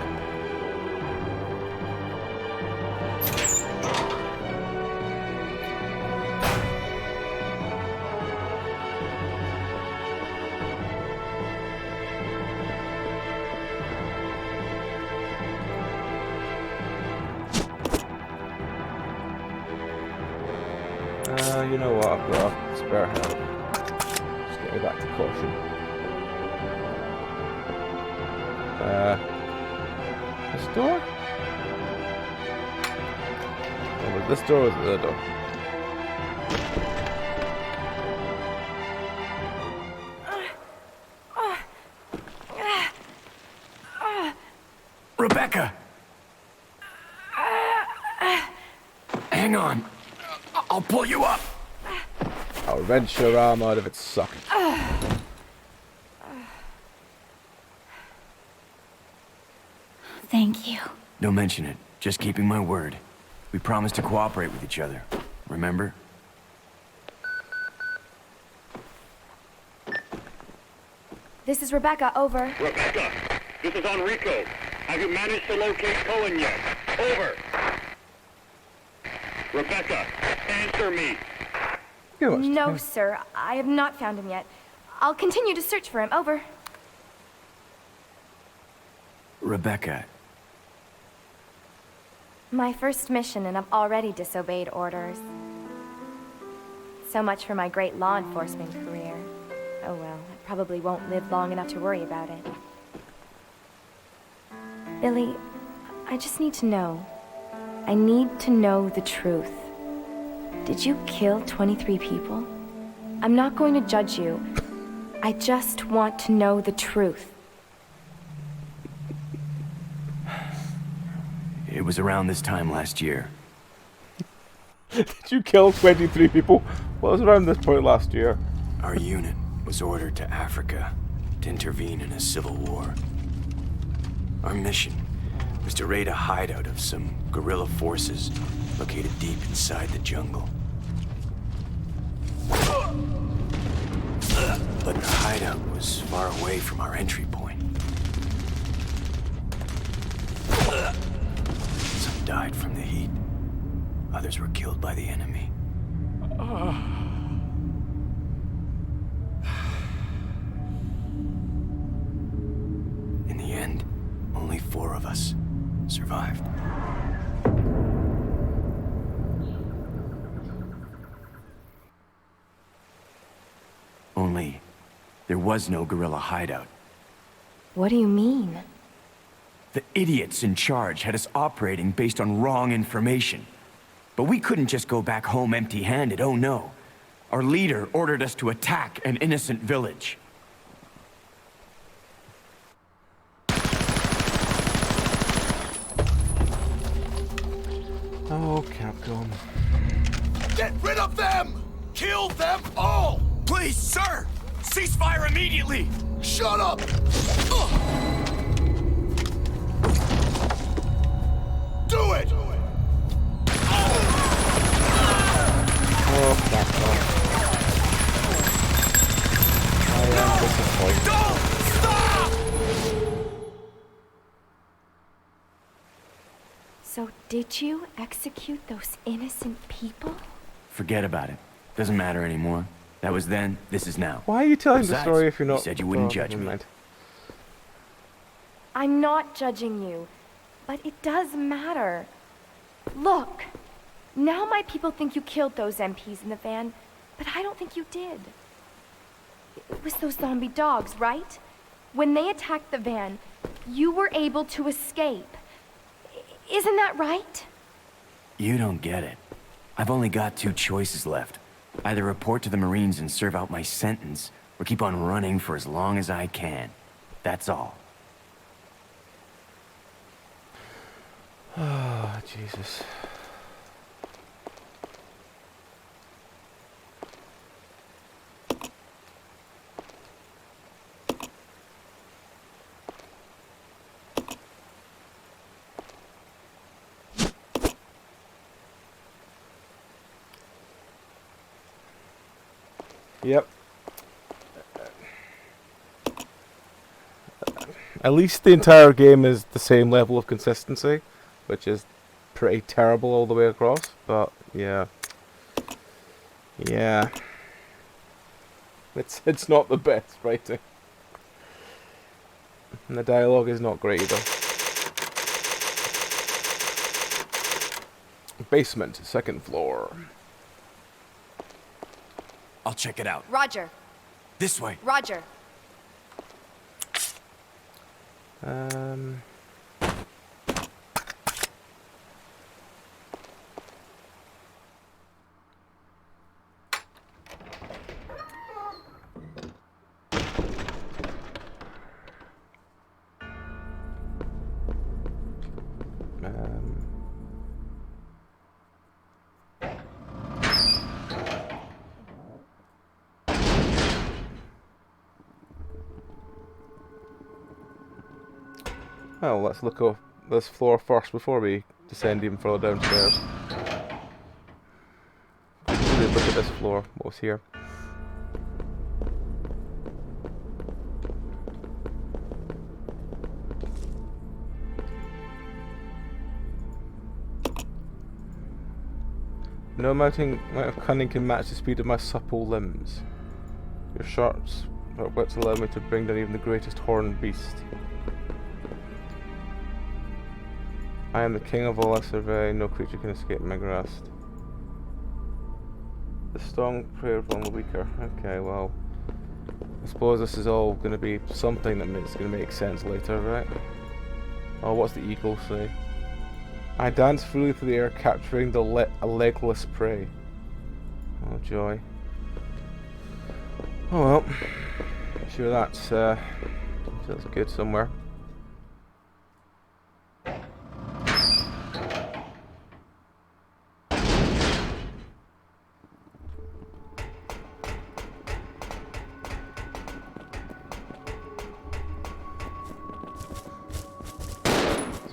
You know what, I've got a spare health. Just get me back to caution. This door? Oh, was this door or was it the other door? Rebecca! Hang on. I'll pull you up. I'll wrench your arm out of its socket. Thank you. Don't mention it. Just keeping my word. We promised to cooperate with each other. Remember? This is Rebecca, over. Rebecca, this is Enrico. Have you managed to locate Cohen yet? Over. Rebecca, answer me. No, sir. I have not found him yet. I'll continue to search for him. Over. Rebecca. My first mission, and I've already disobeyed orders. So much for my great law enforcement career. Oh well, I probably won't live long enough to worry about it. Billy, I just need to know. I need to know the truth. Did you kill 23 people? I'm not going to judge you. I just want to know the truth. It was around this time last year. Did you kill 23 people? What was around this point last year? Our unit was ordered to Africa to intervene in a civil war. Our mission was to raid a hideout of some guerrilla forces located deep inside the jungle. But the hideout was far away from our entry point. Some died from the heat. Others were killed by the enemy. In the end, only 4 of us survived. Only, there was no guerrilla hideout. What do you mean? The idiots in charge had us operating based on wrong information. But we couldn't just go back home empty-handed, oh no. Our leader ordered us to attack an innocent village. Oh, Capcom. Get rid of them! Kill them all! Please, sir! Ceasefire immediately! Shut up! Do it! Oh, Capcom. I am disappointed. Don't stop! So did you execute those innocent people? Forget about it. Doesn't matter anymore. That was then, this is now. Why are you telling the Besides, story if you're not... You said you wouldn't judge never me. mind. I'm not judging you, but it does matter. Look, now my people think you killed those MPs in the van, but I don't think you did. It was those zombie dogs, right? When they attacked the van, you were able to escape. Isn't that right? You don't get it. I've only got 2 choices left. Either report to the Marines and serve out my sentence, or keep on running for as long as I can. That's all. Oh, Jesus. Yep. At least the entire game is the same level of consistency, which is pretty terrible all the way across, but yeah. Yeah. It's not the best writing. And the dialogue is not great either. Basement, 2nd floor. I'll check it out. Roger. This way. Roger. Well, let's look up this floor first before we descend even further downstairs. Really look at this floor, what's here. No amount of cunning can match the speed of my supple limbs. Your sharp wits allow me to bring down even the greatest horned beast. I am the king of all I survey, no creature can escape my grasp. The strong prey on the weaker. Okay, well, I suppose this is all going to be something that's going to make sense later, right? Oh, what's the eagle say? I dance freely through the air, capturing a legless prey. Oh, joy. Oh well, sure that's good somewhere.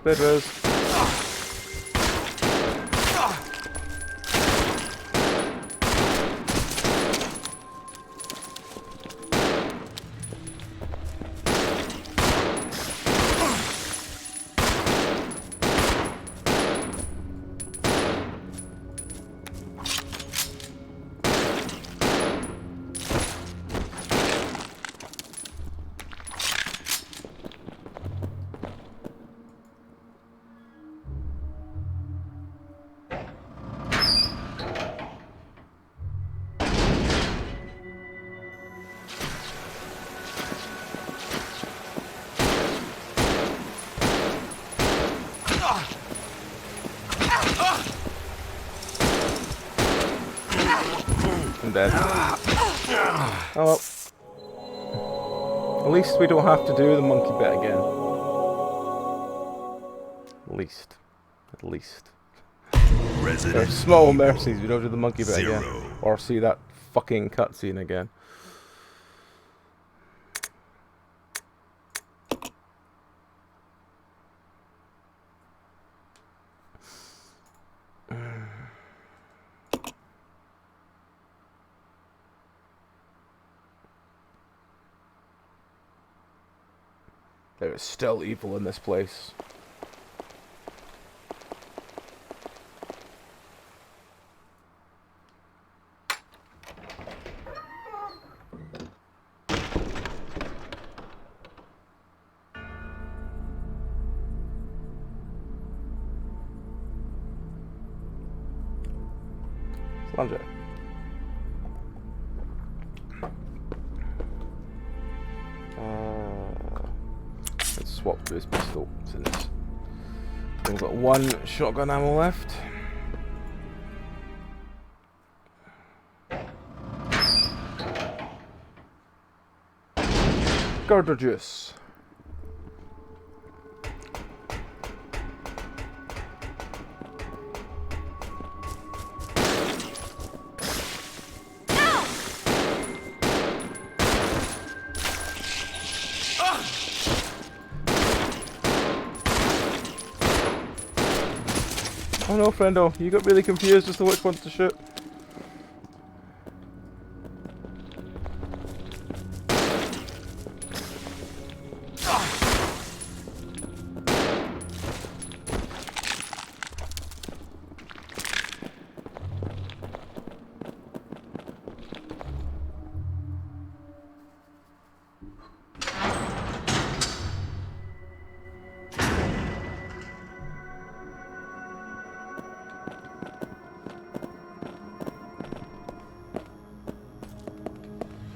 Bedrose. dead. Oh well. At least we don't have to do the monkey bit again. At least. There's small mercies, we don't do the monkey bit again. Or see that fucking cutscene again. There is still evil in this place. Plunger. Let's swap to his pistol since we've got one shotgun ammo left. Cartridges. Oh no, friendo, you got really confused as to which ones to shoot.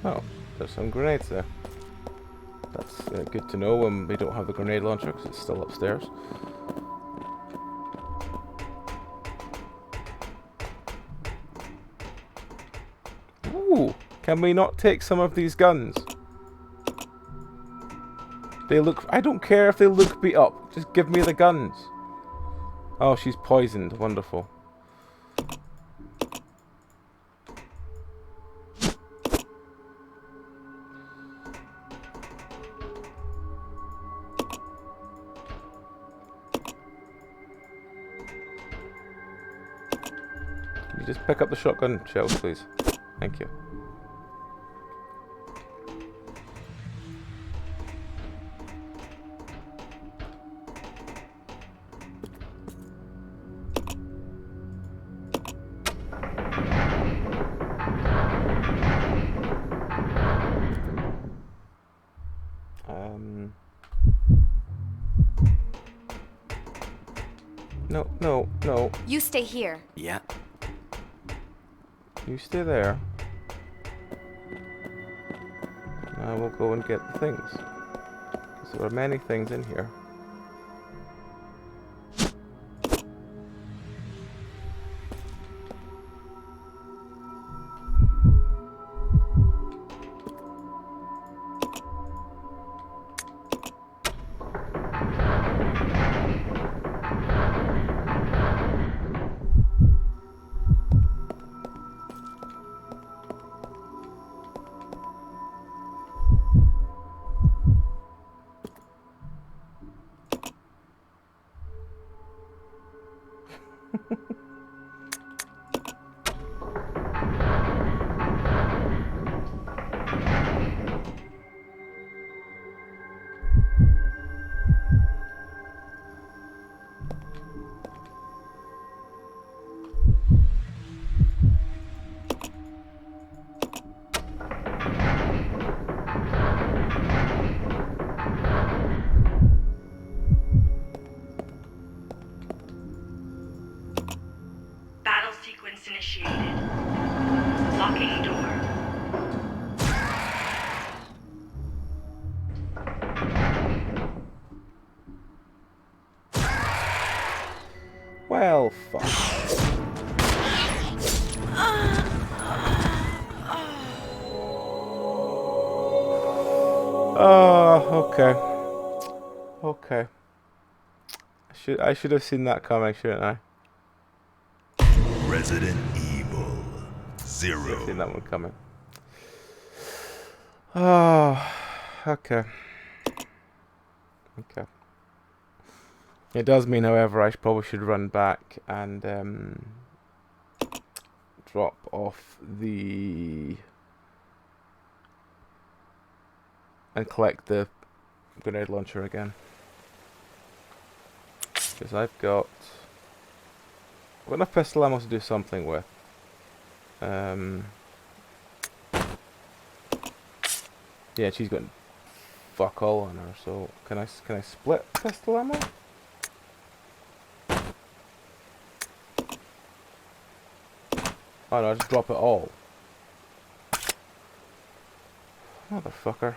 Oh, there's some grenades there. That's good to know when we don't have the grenade launcher because it's still upstairs. Ooh, can we not take some of these guns? They look... I don't care if they look beat up. Just give me the guns. Oh, she's poisoned. Wonderful. Can you just pick up the shotgun shells, please? Thank you. No. You stay here. Yeah. You stay there. I will go and get the things. Because there are many things in here. Initiated. Locking door. Well, fuck. Oh, okay. Okay. I should have seen that coming, shouldn't I? Resident Evil Should have seen ZeRo. that one coming. Oh, okay. Okay. It does mean, however, I probably should run back and drop off the and collect the grenade launcher again, because I've got enough pistol ammo to do something with. Yeah, she's got fuck all on her. So can I split pistol ammo? Oh no, I just drop it all. Motherfucker.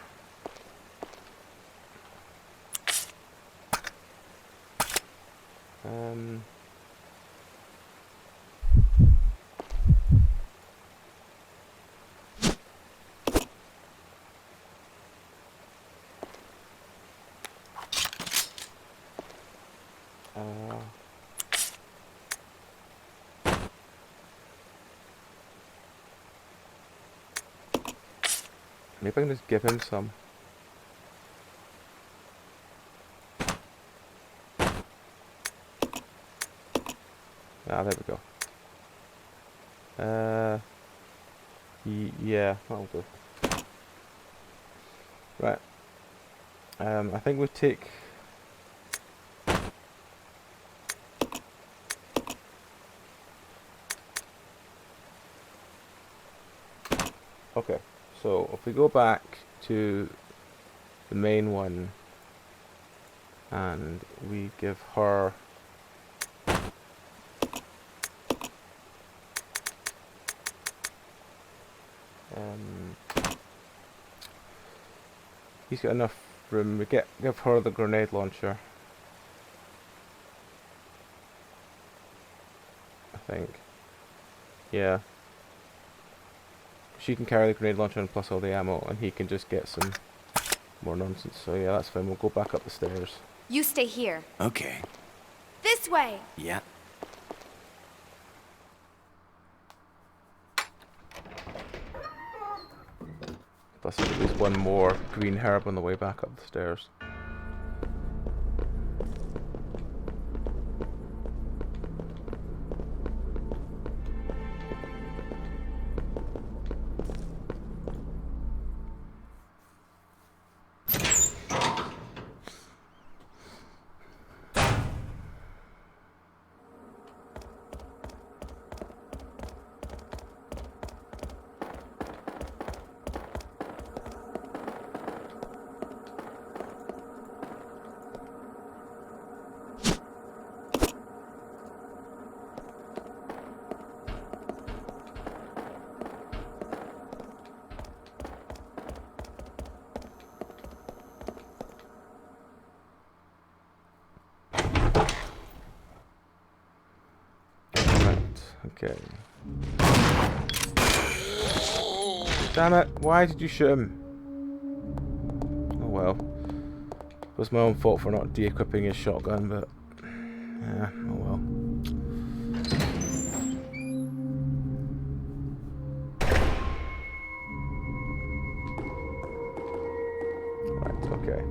Maybe I can just give him some. Ah, there we go. Yeah, that'll do. Right. I think we take. Okay, so if we go back to the main one and we give her he's got enough room, we give her the grenade launcher, I think. Yeah. She can carry the grenade launcher and plus all the ammo, and he can just get some more nonsense. So yeah, that's fine. We'll go back up the stairs. You stay here. Okay. This way! Yeah. Plus there's at least one more green herb on the way back up the stairs. Okay. Damn it, why did you shoot him? Oh well. It was my own fault for not de-equipping his shotgun, but yeah, oh well. Right, okay.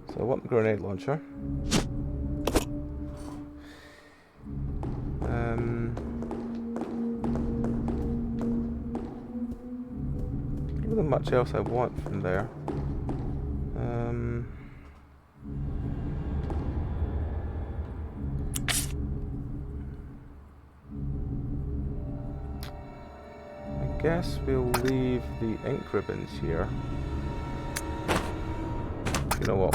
So I want the grenade launcher. Much else I want from there. I guess we'll leave the ink ribbons here. You know what?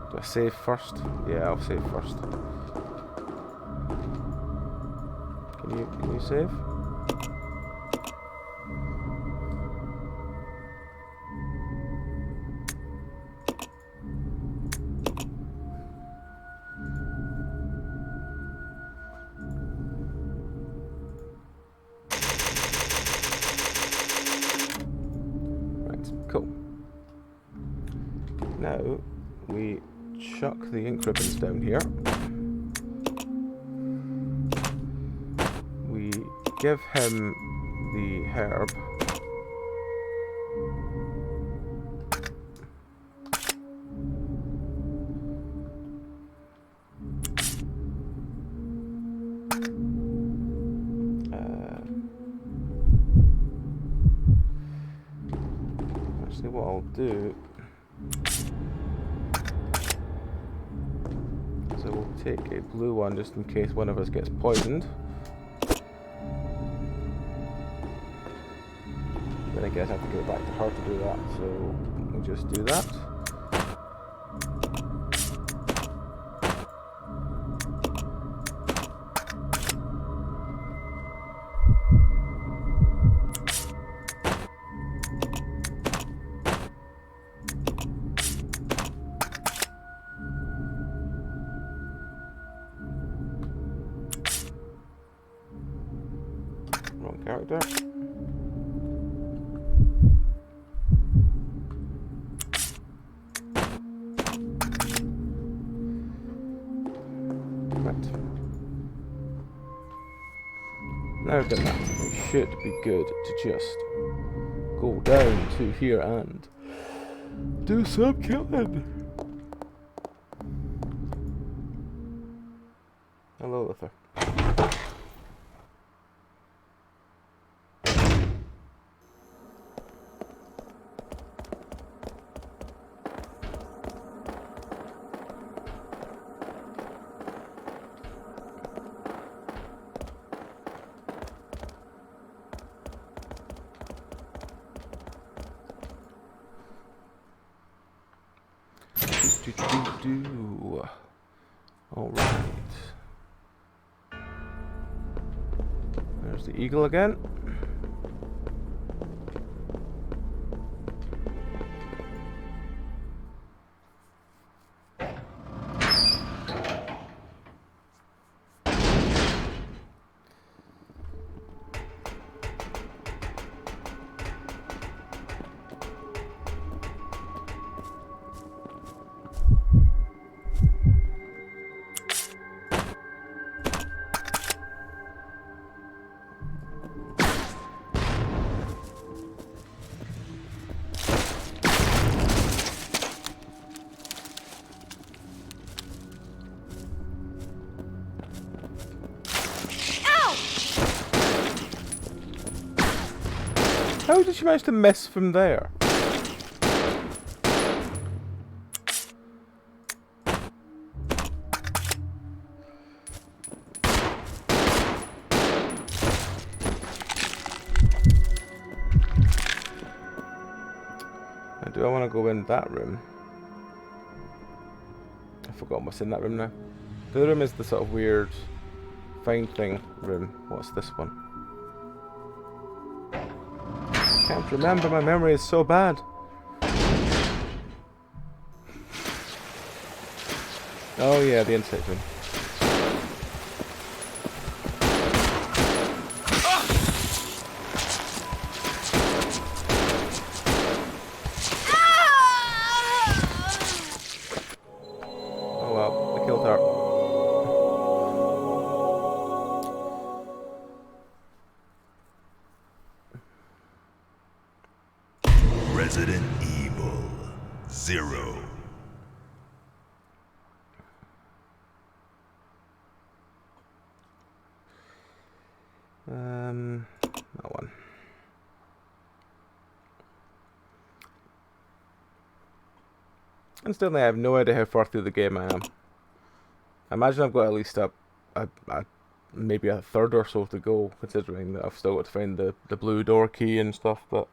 Do I save first? Yeah, I'll save first. Can you save? Right, cool. Right, okay. So I want the grenade launcher. Now we chuck the ink ribbons down here. We give him the herb. Actually, what I'll do is I will take a blue one just in case one of us gets poisoned. Then I guess I have to go back to her to do that, so we'll just do that. Wrong character. Now we've done that, we should be good to just go down to here and do some killing. Hello, Luther. Alright. There's the eagle again. How did she manage to miss from there? Now, do I want to go in that room? I forgot what's in that room now. The other room is the sort of weird find thing room. What's this one? I can't remember, my memory is so bad. Oh yeah, the insect room. Oh well, I killed her. Resident Evil ZeRo. That one. Instantly, I have no idea how far through the game I am. I imagine I've got at least maybe a third or so to go, considering that I've still got to find the blue door key and stuff, but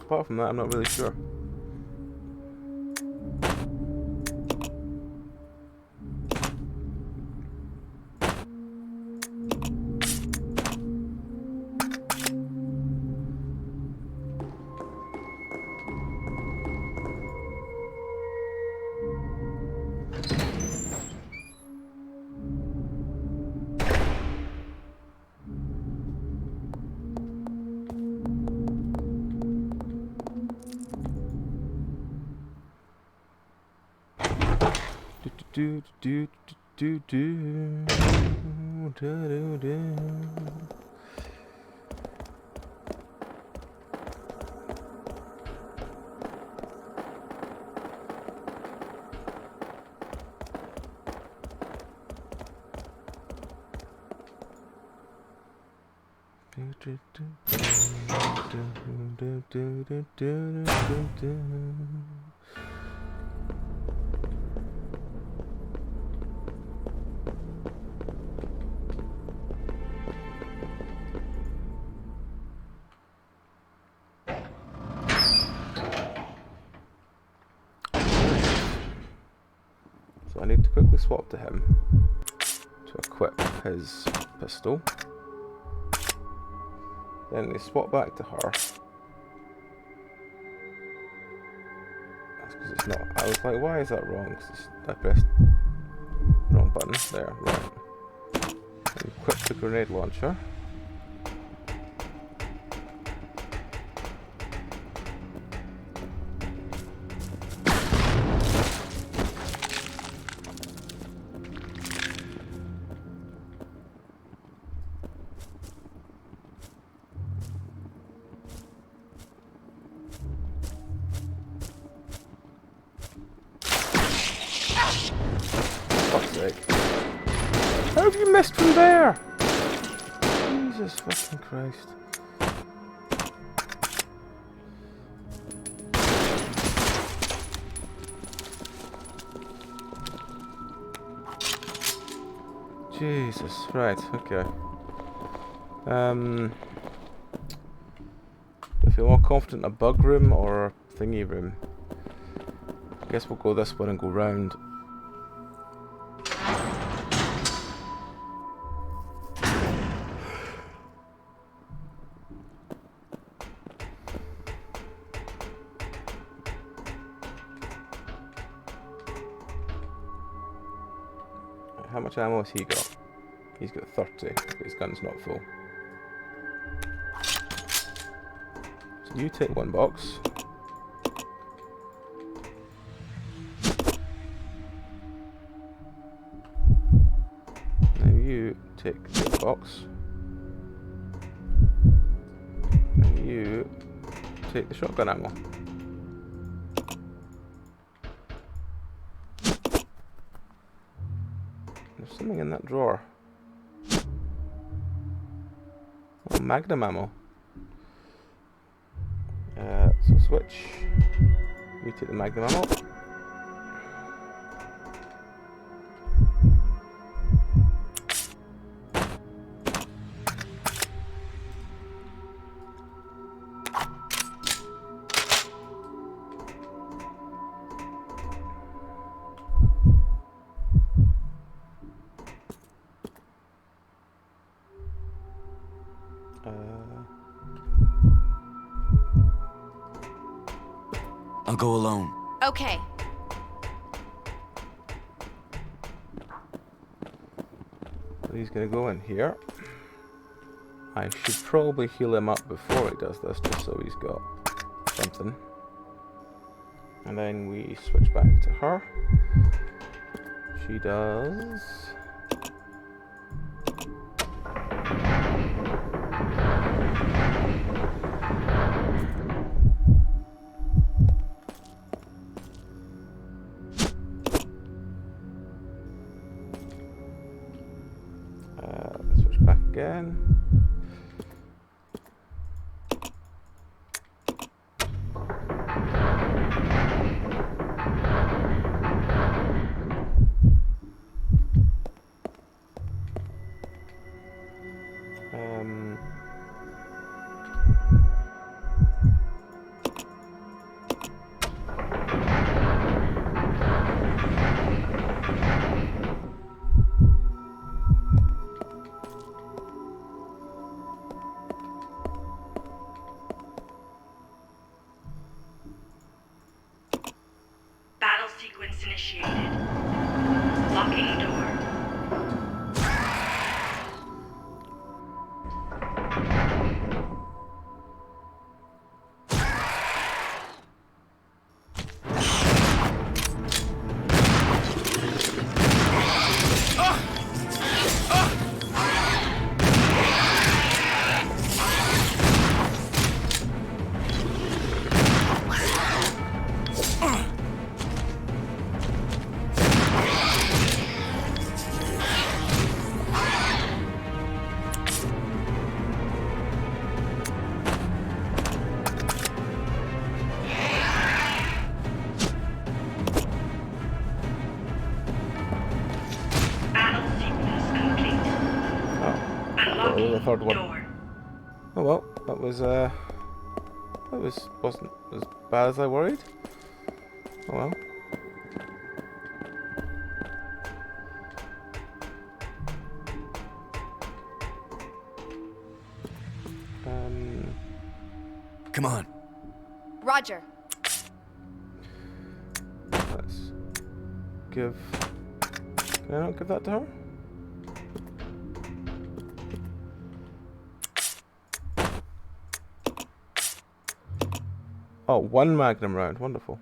apart from that, I'm not really sure. do do do do do do do. So I need to quickly swap to him to equip his pistol. Then they swap back to her. That's because it's not. I was like, why is that wrong? 'Cause I pressed wrong button. There, right. And equip the grenade launcher. How have you missed from there? Jesus fucking Christ. Jesus, right, okay. Do I feel more confident in a bug room or a thingy room? I guess we'll go this one and go round. How much ammo has he got? He's got 30, but his gun's not full. So you take one box. Now you take the box. And you take the shotgun ammo. There's something in that drawer. Oh, magnum ammo. So switch. You take the magnum ammo. I'll go alone. Okay. So he's gonna go in here. I should probably heal him up before he does this, just so he's got something. And then we switch back to her. She does... switch back again. Battle sequence initiated. Locking door. third one. Oh well, that wasn't as bad as I worried. Oh well. Come on. Roger. Let's give... Can I not give that to her? Oh, one magnum round. Wonderful.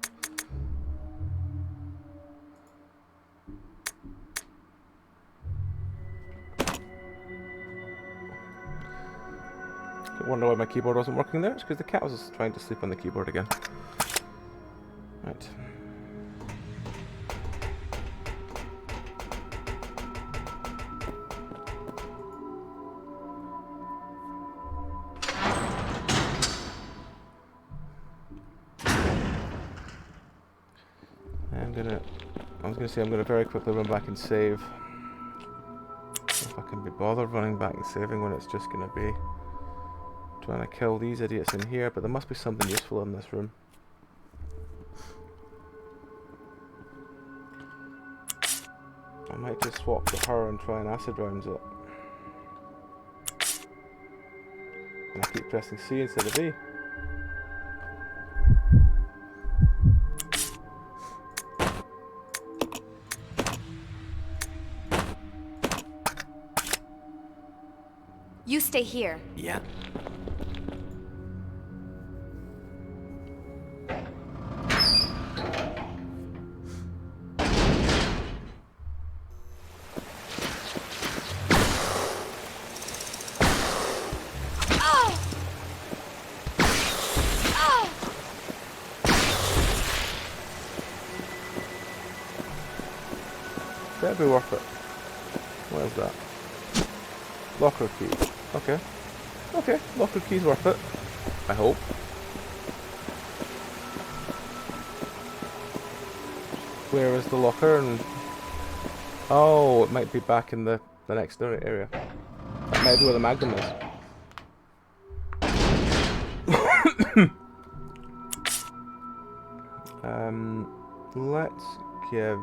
I wonder why my keyboard wasn't working there. It's because the cat was trying to sleep on the keyboard again. Right. I was gonna say I'm gonna very quickly run back and save. If I can be bothered running back and saving when it's just gonna be trying to kill these idiots in here, but there must be something useful in this room. I might just swap to her and try and acid rounds it. And I keep pressing C instead of E. You stay here. Yeah. That'd be worth it. What is that? Locker key. Okay. Okay, locker key's worth it. I hope. Where is the locker? And oh, it might be back in the next door area. That might be where the magnum is. Let's give...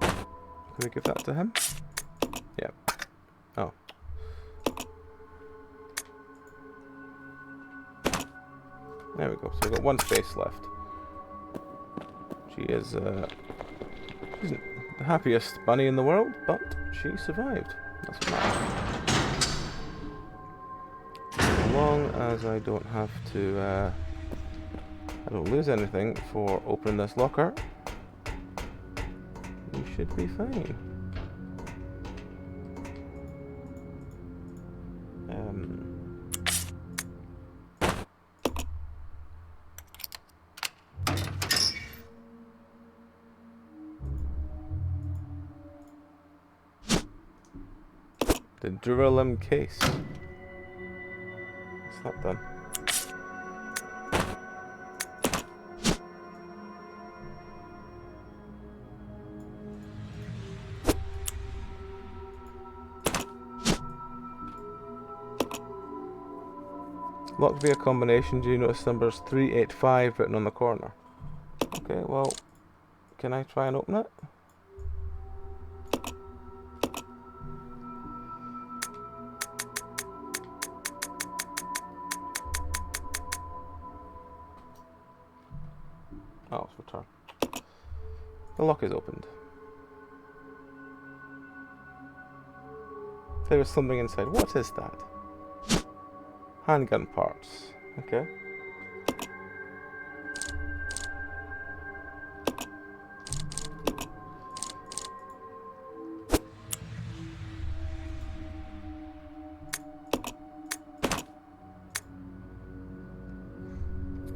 Can we give that to him? Yeah. Oh. There we go. So we've got one space left. She is, she's not the happiest bunny in the world, but she survived. That's what matters. As long as I don't have to, I don't lose anything for opening this locker, we should be fine. The Duralum case. What's that done? Locked via combination. Do you notice numbers 385 written on the corner? Okay, well, can I try and open it? Oh, it's return. The lock is opened. There is something inside. What is that? Handgun parts. Okay.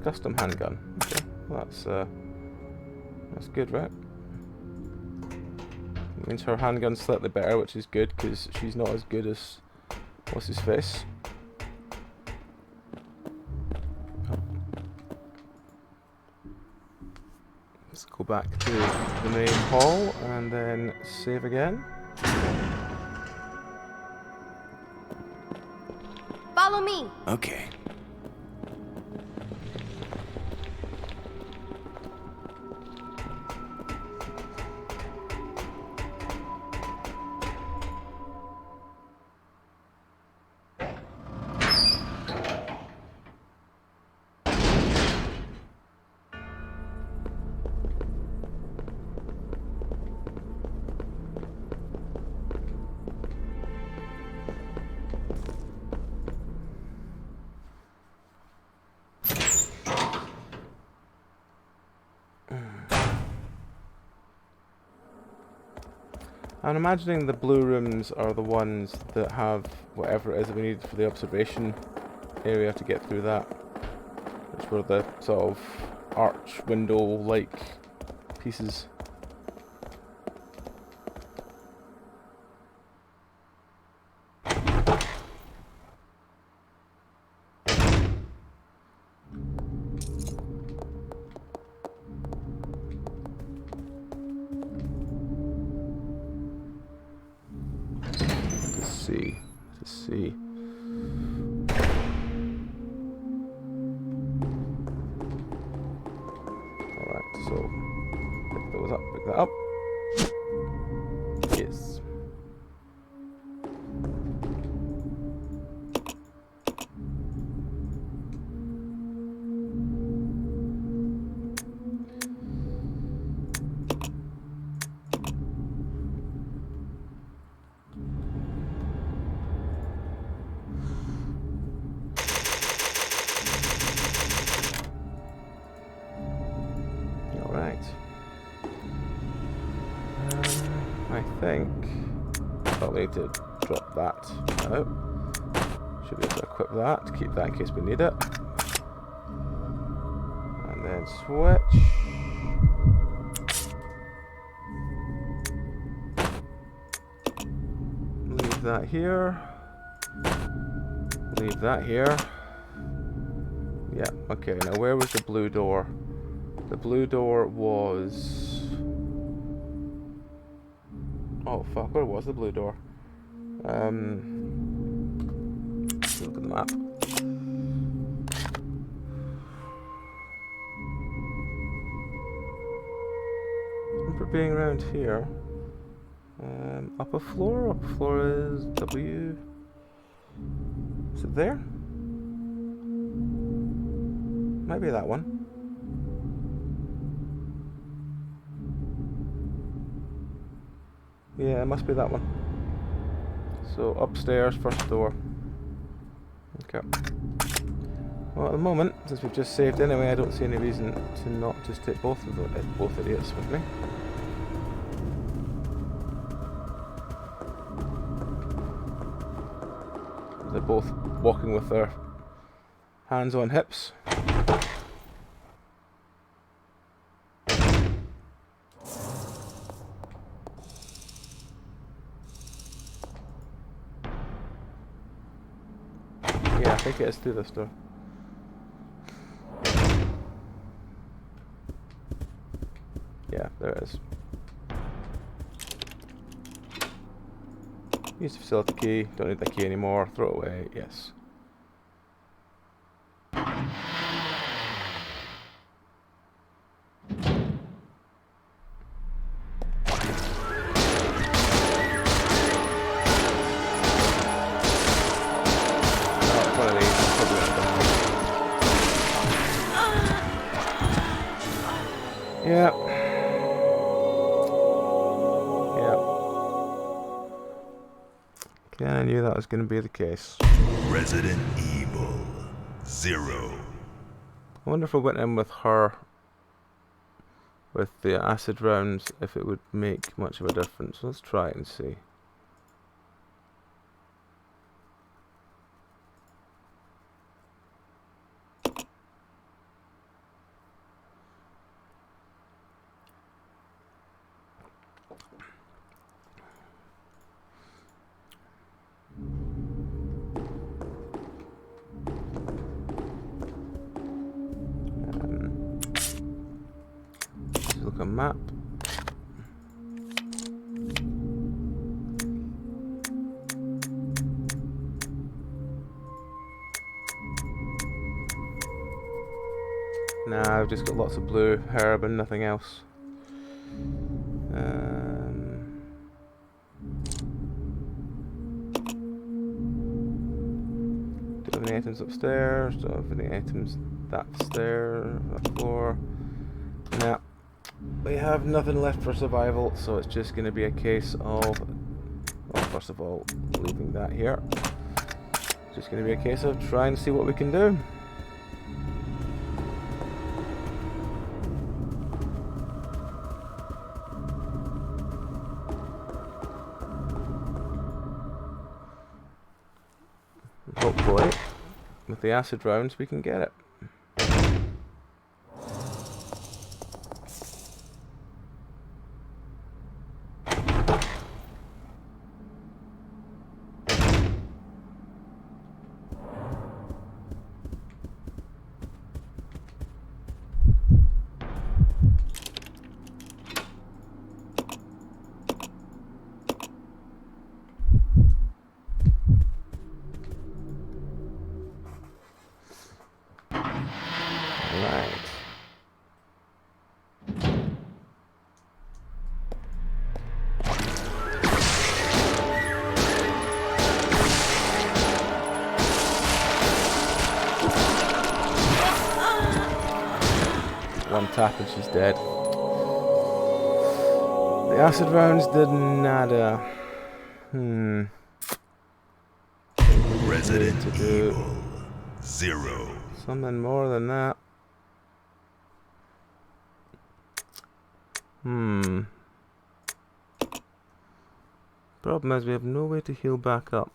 Custom handgun. Okay. Well, that's good, right? It means her handgun's slightly better, which is good because she's not as good as what's his face. Let's go back to the main hall and then save again. Okay. I'm imagining the blue rooms are the ones that have whatever it is that we need for the observation area to get through that. Which were the sort of arch window-like pieces. Let's see. Alright, so pick those up, pick that up. Yes. I think I'll need to drop that out. Should be able to equip that, keep that in case we need it. And then switch. Leave that here. Leave that here. Yeah, okay, now where was the blue door? The blue door was... Oh fuck, where was the blue door? Let's look at the map. Remember being around here. Upper floor? Upper floor is W. Is it there? Might be that one. Yeah, it must be that one. So upstairs, first door. Okay. Well, at the moment, since we've just saved anyway, I don't see any reason to not just take both of both idiots with me. They're both walking with their hands on hips. Yeah, I think it is through this door. Yeah, there it is. Use the facility key, don't need the key anymore, throw it away, yes. Yeah. Yeah, I knew that was going to be the case. Resident Evil ZeRo. I wonder if I went in with her with the acid rounds, if it would make much of a difference. Let's try it and see. Look at map. Nah, I've just got lots of blue herb and nothing else. Do have any items upstairs? Don't have any items that stair, that floor. Nah. We have nothing left for survival, so it's just going to be a case of, well, first of all, leaving that here. It's just going to be a case of trying to see what we can do. Hopefully, with the acid rounds, we can get it. One tap and she's dead. The acid rounds did nada. Resident to do Evil ZeRo. Something more than that. Problem is we have no way to heal back up.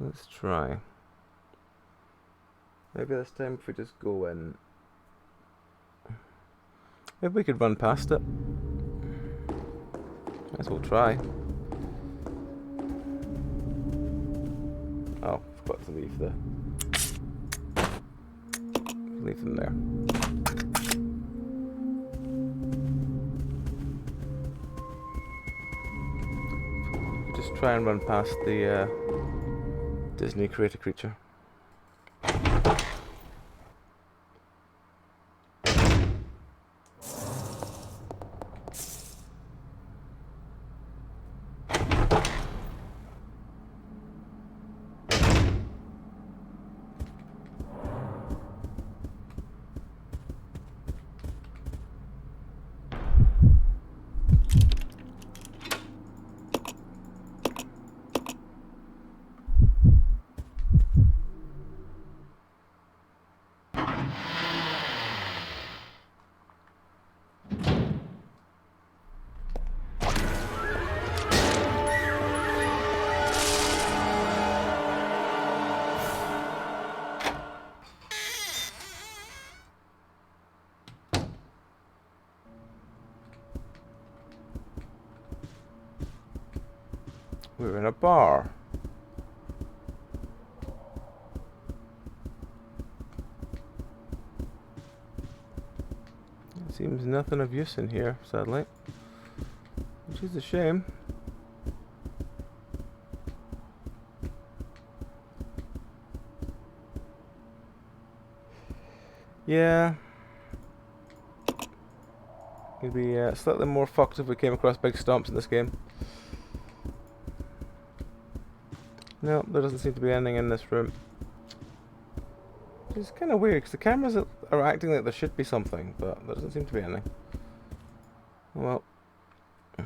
Let's try. Maybe this time if we just go in. Maybe we could run past it. Might as well try. Oh, forgot to leave them there. Just try and run past the Disney Creator-Creature. We're in a bar. Seems nothing of use in here, sadly. Which is a shame. Yeah. It'd be slightly more fucked if we came across big stomps in this game. No, there doesn't seem to be anything in this room. It's kind of weird, because the cameras are acting like there should be something, but there doesn't seem to be anything. Well. I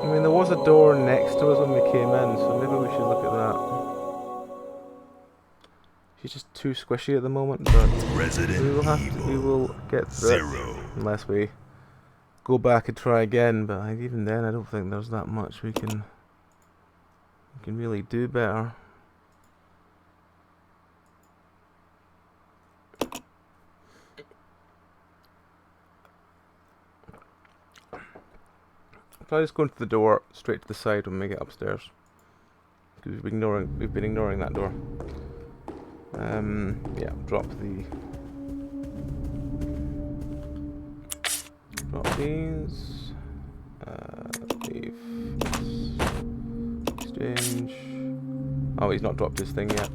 mean, there was a door next to us when we came in, so maybe we should look at that. She's just too squishy at the moment, but we will get through it unless we go back and try again. But even then, I don't think there's that much we can really do better. I'll try just going to the door straight to the side when we get upstairs, because we've been ignoring that door. Yeah, drop these. Leave. Exchange. Oh, he's not dropped his thing yet.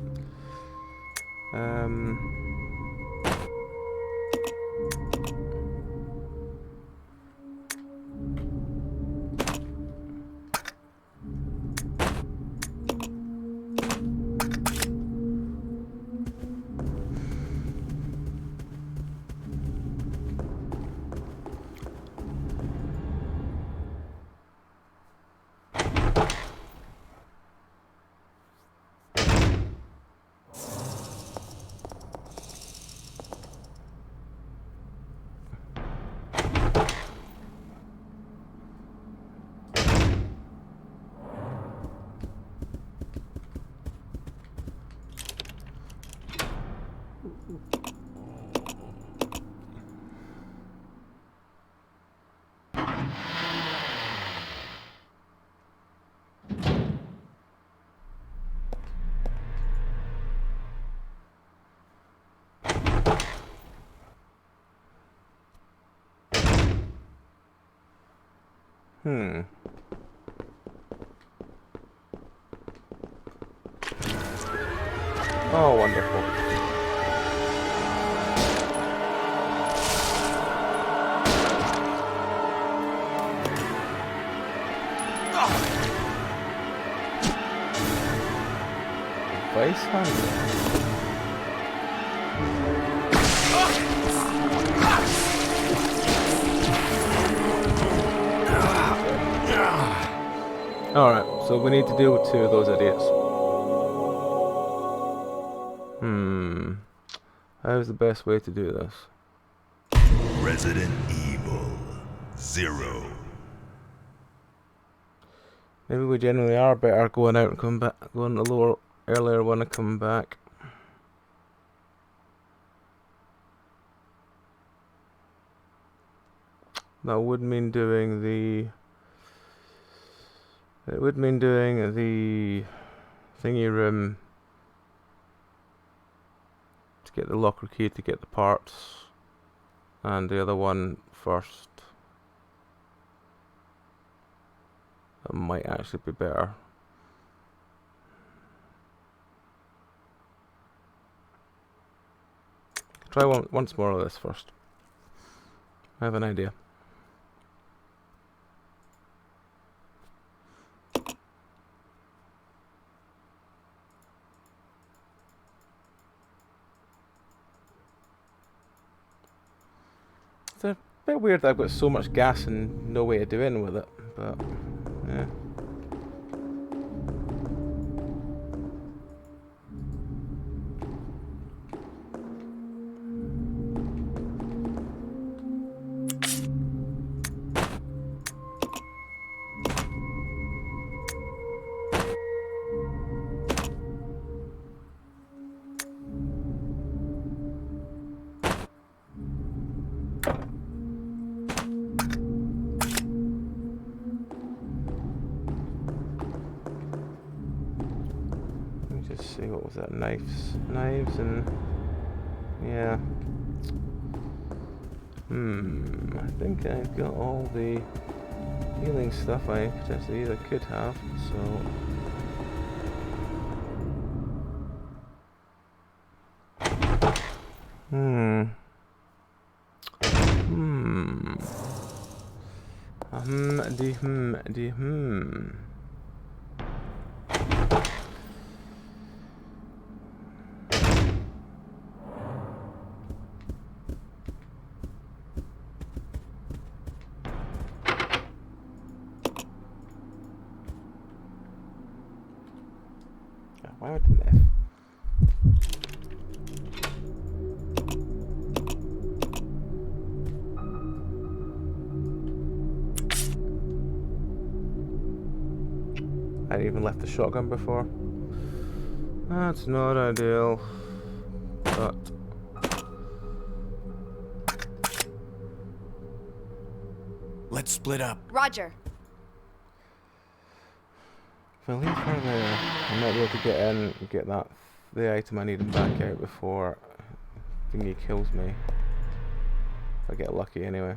Oh, wonderful. Vice handle. Alright, so we need to deal with 2 of those idiots. How's the best way to do this? Resident Evil ZeRo. Maybe we generally are better going out and come back, going a little earlier when I come back. That would mean doing the... It would mean doing the thingy room to get the locker key to get the parts, and the other one first. That might actually be better. Try once more of this first. I have an idea. It's a bit weird that I've got so much gas and no way of doing with it, but yeah. See, what was that? Knives and yeah. I think I've got all the healing stuff I potentially either could have, so why would I do I even left the shotgun before. That's not ideal, but let's split up. Roger. If I leave her there, I might be able to get in and get the item I need him back out before thingy kills me. If I get lucky anyway.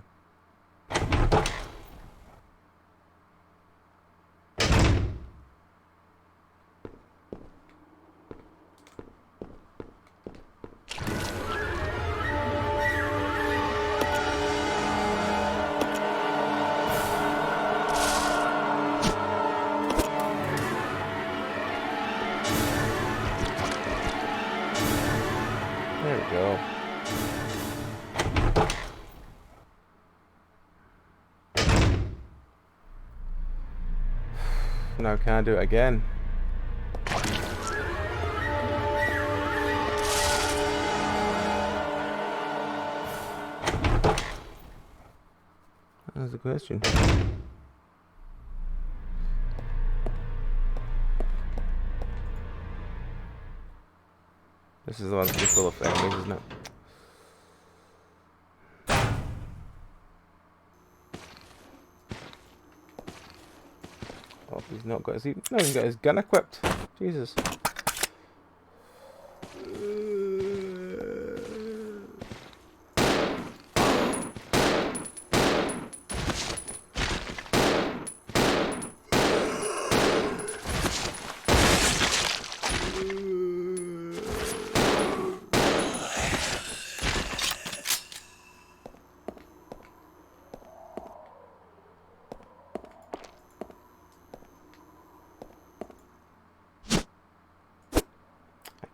There we go. Now can I do it again? That's the question. This is the one that's full of enemies, isn't it? Oh, he's not got his... No, he's got his gun equipped. Jesus.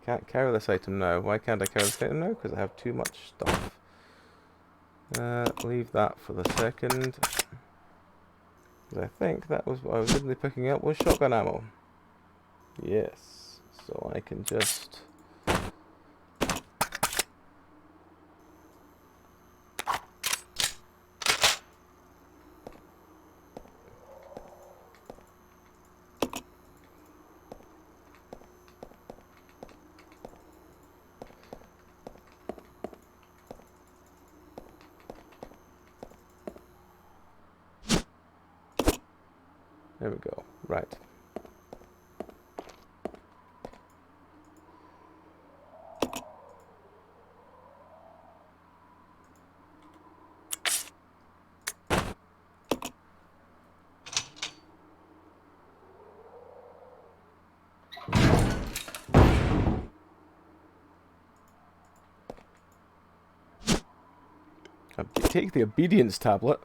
Can't carry this item now. Why can't I carry this item now? Because I have too much stuff. Leave that for the second. I think that was what I was originally picking up was shotgun ammo. Yes. So I can just... There we go. Right. Take the obedience tablet.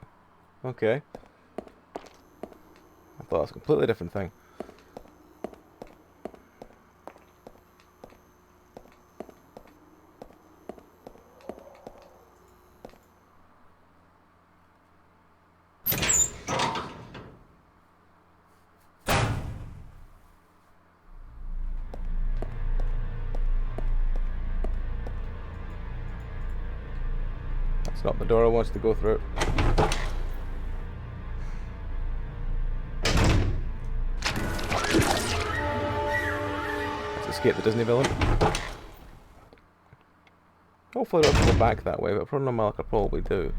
Okay. I thought it was a completely different thing. That's not the door I wanted to go through. Escape the Disney villain. Hopefully I don't have to go back that way, but for normal I could probably do.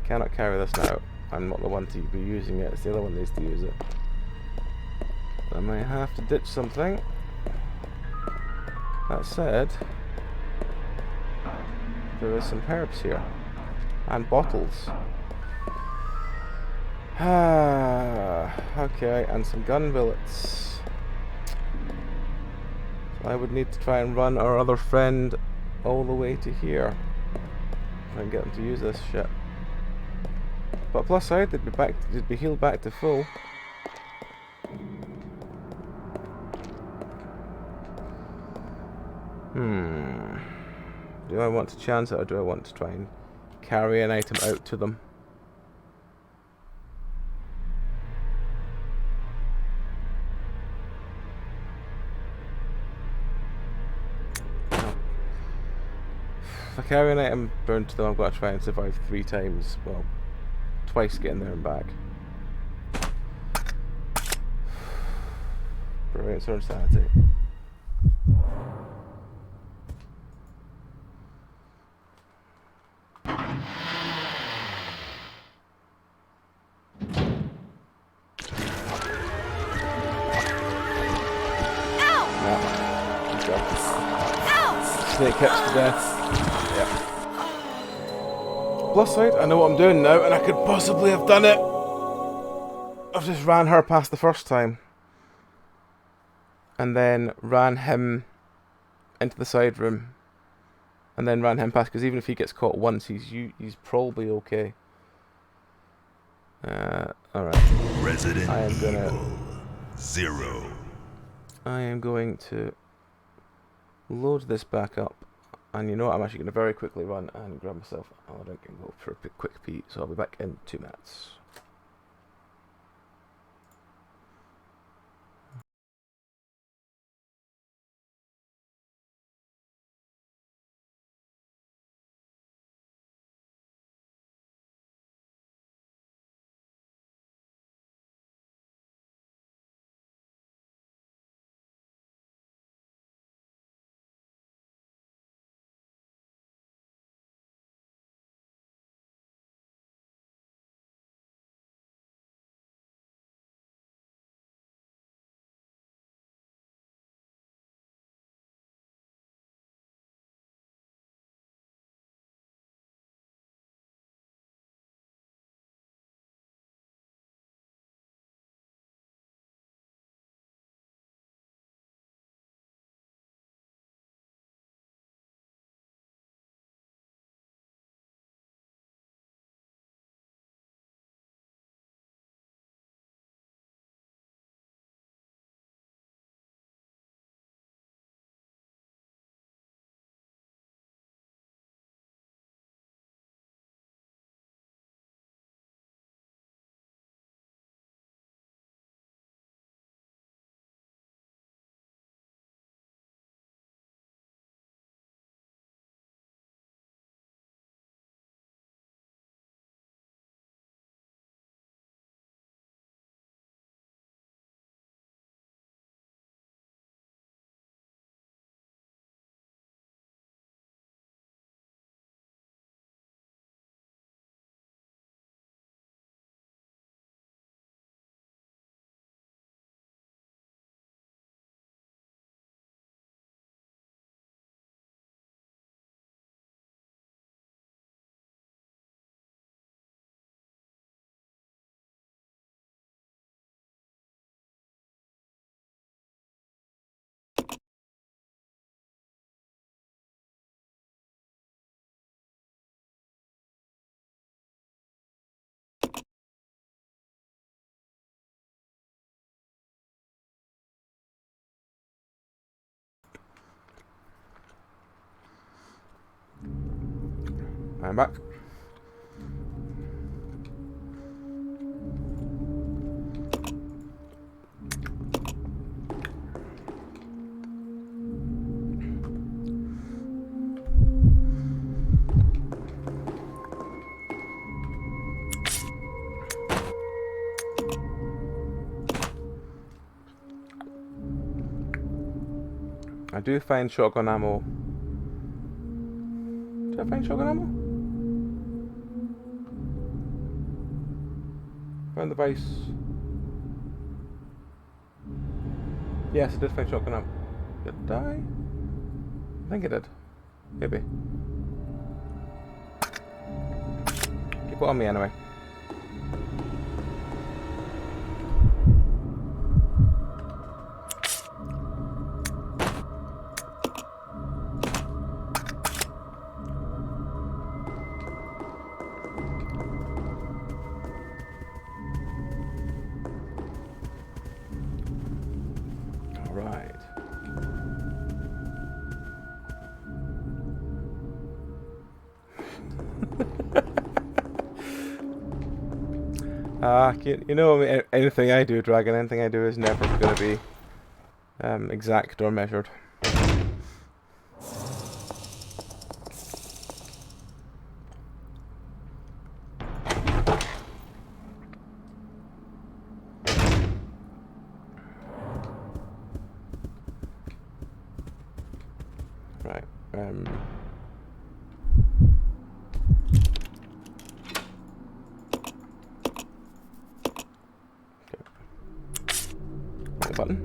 Cannot carry this now. I'm not the one to be using it, it's the other one that needs to use it. I might have to ditch something. That said, there is some herbs here. And bottles. Okay, and some gun billets. So I would need to try and run our other friend all the way to here. Try and get them to use this shit. But plus side, they'd be healed back to full. Do I want to chance it, or do I want to try and carry an item out to them? No. If I carry an item burned to them, I've got to try and survive 3 times. Well, twice getting there and back. Great. experience her insanity. Snake hits to death. Yeah. Plus side, I know what I'm doing now, and I could possibly have done it. I've just ran her past the first time. And then ran him into the side room. And then ran him past, because even if he gets caught once, he's probably okay. Alright. Resident Evil Zero. I am going to load this back up, and you know what, I'm actually going to very quickly run and grab myself a drink and go for a quick pee, so I'll be back in 2 minutes. I'm back. I do find shotgun ammo. Did I find shotgun ammo? Found the vice. Yes, I did find shotgun ammo. Did I? I think I did. Maybe. Keep it on me anyway. You know, anything I do, Dragon, anything I do is never going to be exact or measured. Right. Wrong button.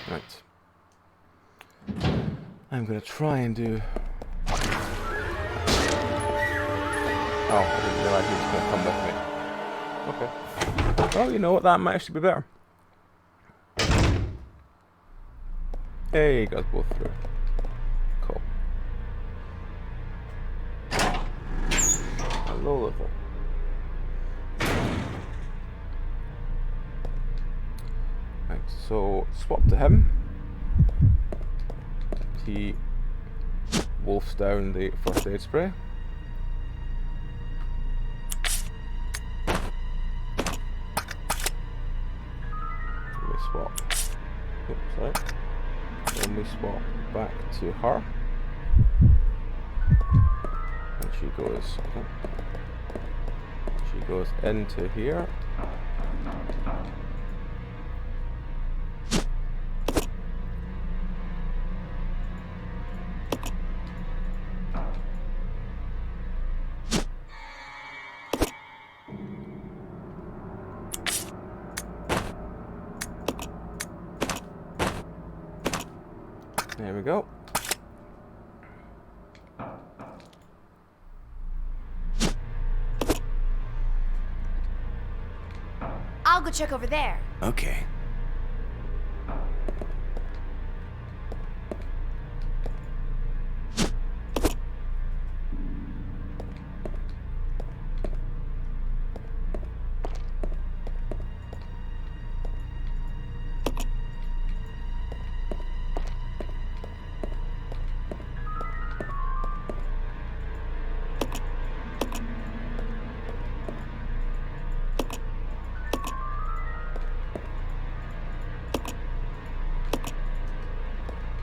Right. I'm gonna try and do. Oh, I didn't realise he was going to come with me. Okay. Well, you know what? That might actually be better. Hey, you guys both through. Cool. Hello, Luther. Right, so swap to him. He wolfs down the first aid spray. Swap. Oops, sorry. Then we swap back to her. And she goes into here. There we go. I'll go check over there. Okay.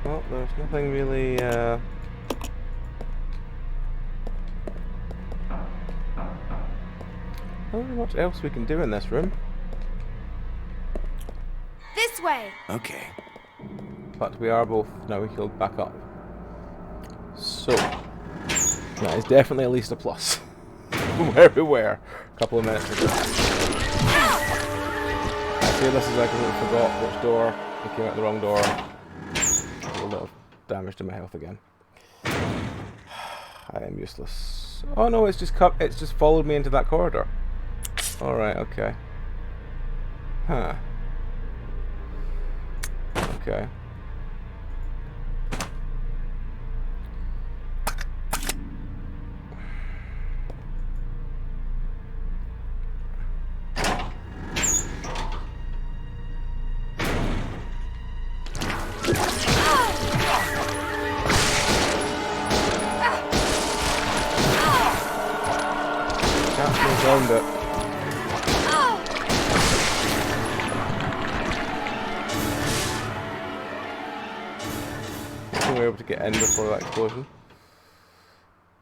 Well, there's nothing really, not really much else we can do in this room. This way! Okay. But we are both now healed back up. So, that is definitely at least a plus. From where we were a couple of minutes ago. Actually, this is like I forgot which door. I came out the wrong door. A little bit of damage to my health again. I am useless. Oh no, it's just followed me into that corridor. Alright, okay. Huh. Okay. Found it. We were able to get in before that explosion.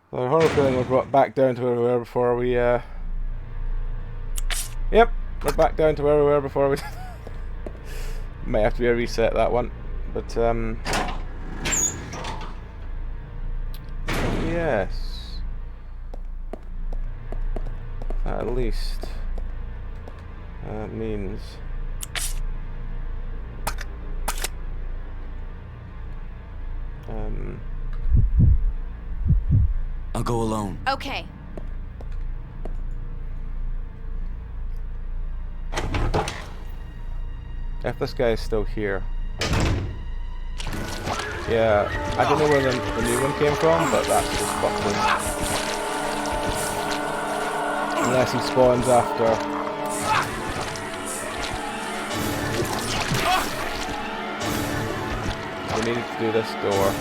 So the horror feeling was brought back down to where we were before we Yep, we're back down to where we were before we might have to be a reset that one. But yes. At least that means I'll go alone. Okay. If this guy is still here. Yeah, I don't know where the new one came from, but that's just fucked him. Unless he spawns after. We needed to do this door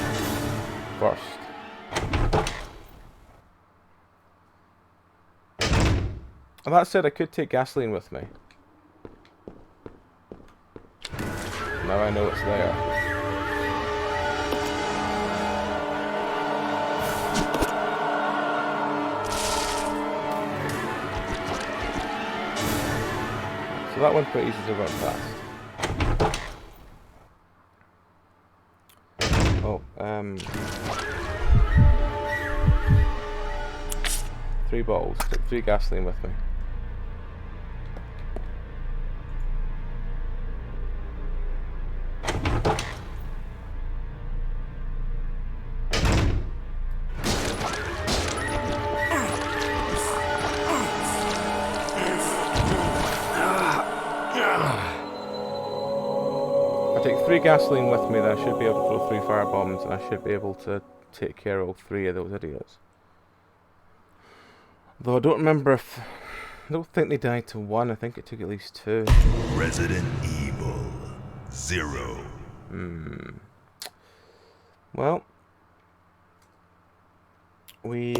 first. And that said, I could take gasoline with me. Now I know it's there. that one's pretty easy to run past. Oh, 3 bottles. Took 3 gasoline with me. I take 3 gasoline with me, then I should be able to throw 3 fire bombs, and I should be able to take care of all 3 of those idiots. Though I don't remember if... I don't think they died to 1, I think it took at least 2. Resident Evil ZeRo. Well, we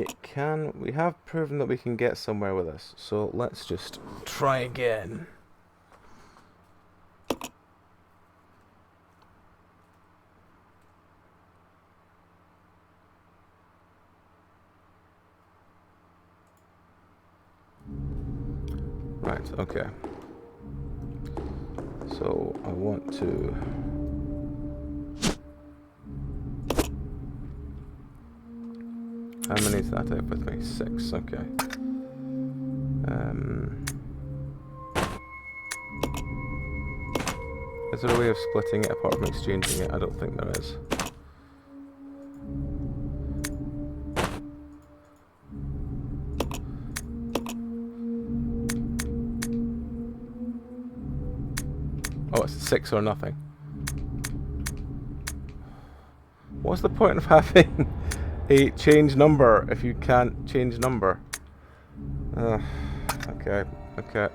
have proven that we can get somewhere with this, so let's just try again. Right, okay. So I want to... How many is that I have with me? 6, okay. Is there a way of splitting it apart from exchanging it? I don't think there is. Oh, it's 6 or nothing. What's the point of having a change number if you can't change number? Okay, okay.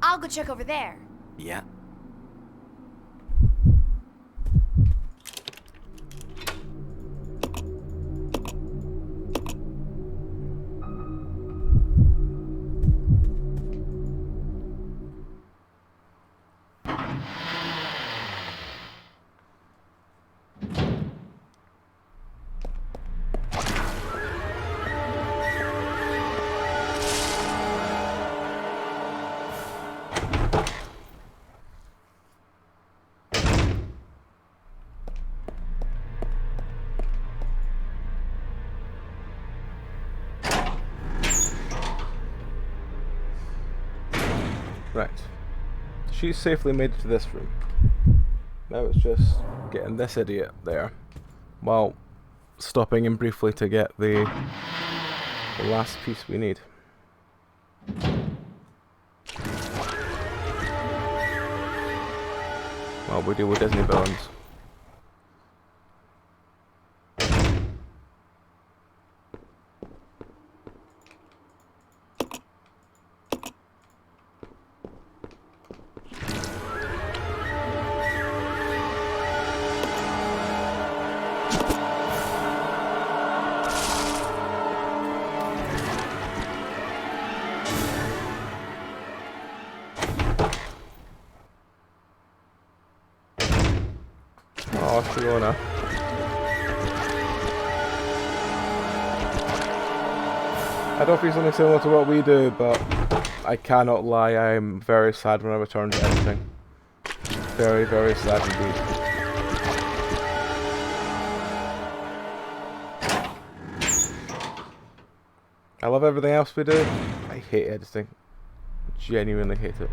I'll go check over there. Yeah. Right. She's safely made it to this room. Now it's just getting this idiot there, while stopping him briefly to get the last piece we need. While we deal with Disney villains. Oh, Fiona. I don't feel something similar to what we do, but I cannot lie, I am very sad when I return to editing. Very, very sad indeed. I love everything else we do. I hate editing. Genuinely hate it.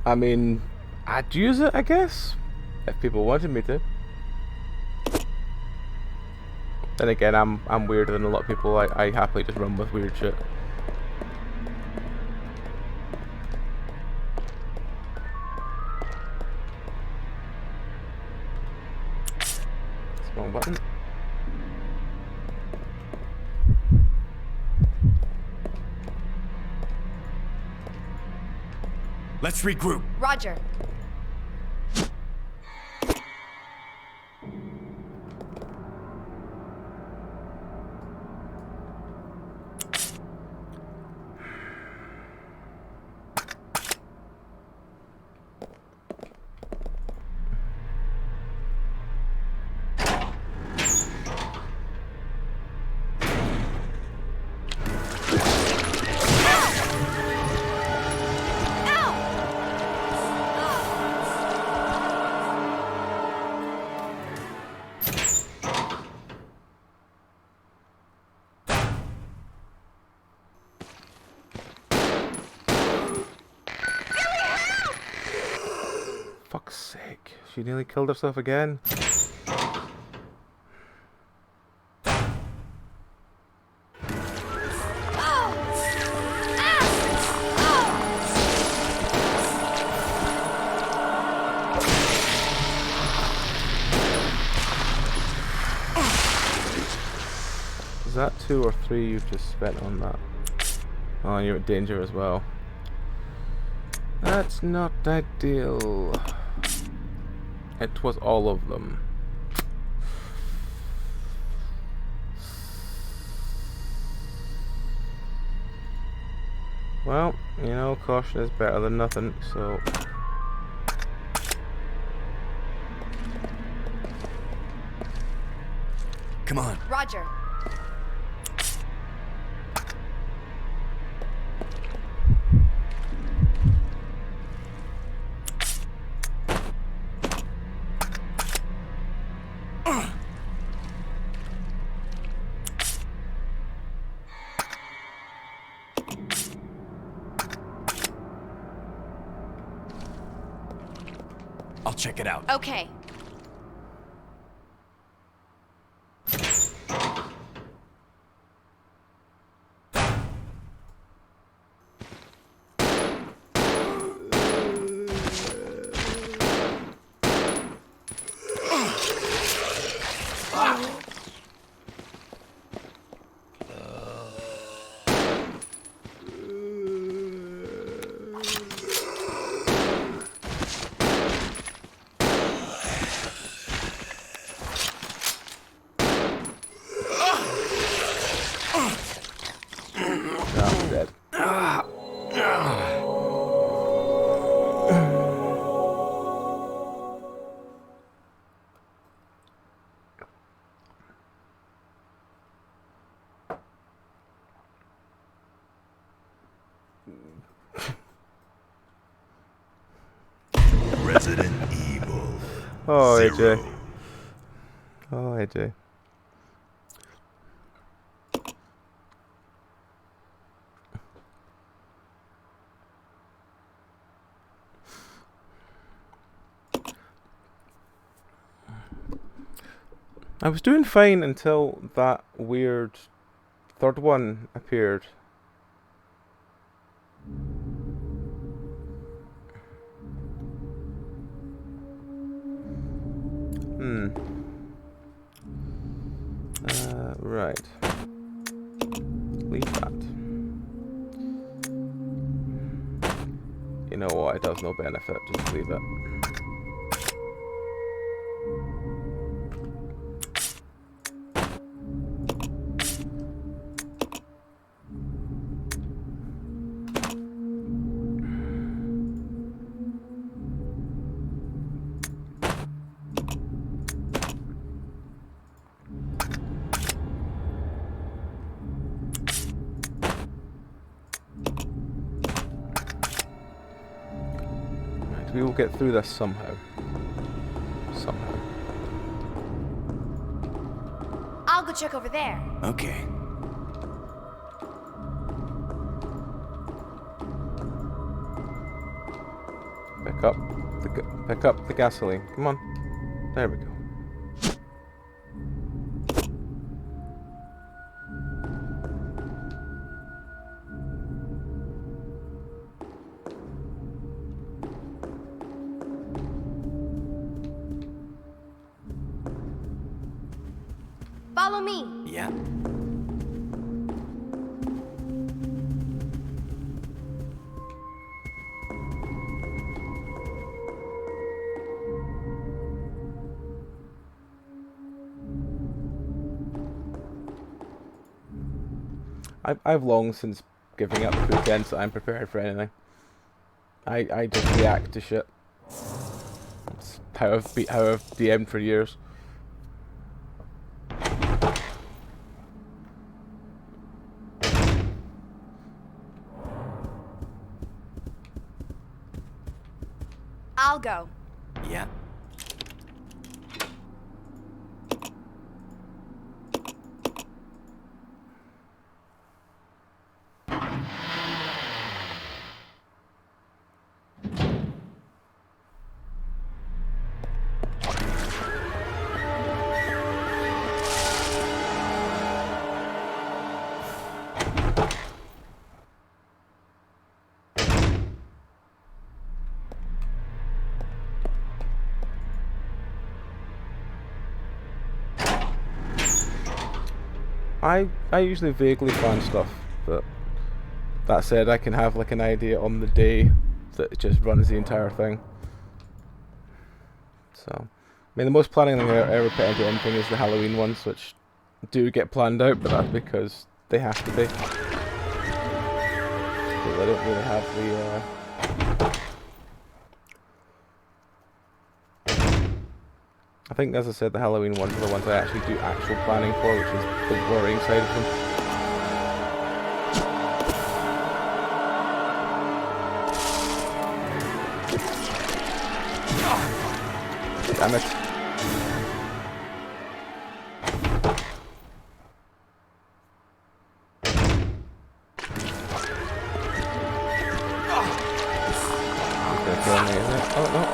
I mean, I'd use it, I guess, if people wanted me to. Then again, I'm weirder than a lot of people. I happily just run with weird shit. Wrong button. Let's regroup. Roger. Fuck's sake. She nearly killed herself again. Is that 2 or 3 you've just spent on that? Oh, and you're in danger as well. That's not ideal. It was all of them. Well, you know, caution is better than nothing, so... Come on. Roger. I'll check it out. Okay. Resident Evil. Oh, ZeRo. AJ. Oh, AJ. I was doing fine until that weird third one appeared. Right. Leave that. You know what? It does no benefit. Just leave it. We will get through this somehow. Somehow. I'll go check over there. Okay. Pick up the gasoline. Come on. There we go. Follow me. Yeah. I've long since giving up the pretense that I'm prepared for anything. I just react to shit. That's how I've DM'd for years. I'll go. Yeah. I usually vaguely plan stuff, but that said, I can have like an idea on the day that just runs the entire thing. So, I mean, the most planning thing I ever put into anything is the Halloween ones, which do get planned out, but that's because they have to be. Because I don't really have the I think, as I said, the Halloween ones are the ones I actually do actual planning for, which is the worrying side of them. Damn it. He's gonna kill me, isn't it? Oh, no.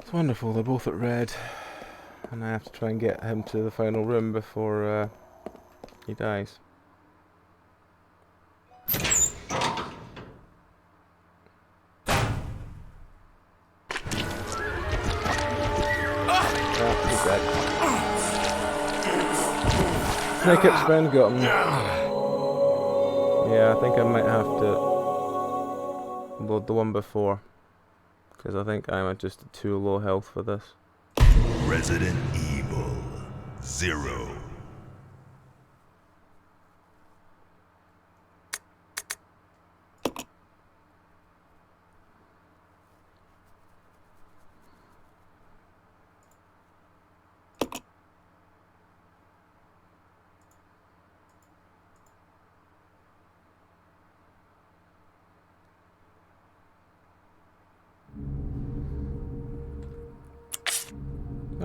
It's wonderful, they're both at red, and I have to try and get him to the final room before he dies. He's dead. Snake Up's friend got him. Yeah, I think I might have to load the one before, because I think I'm at just too low health for this. Resident Evil ZeRo.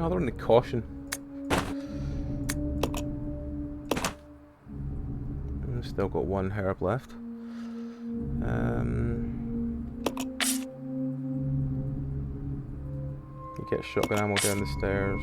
Oh, they're only caution. Still got one herb left. You get shotgun ammo down the stairs.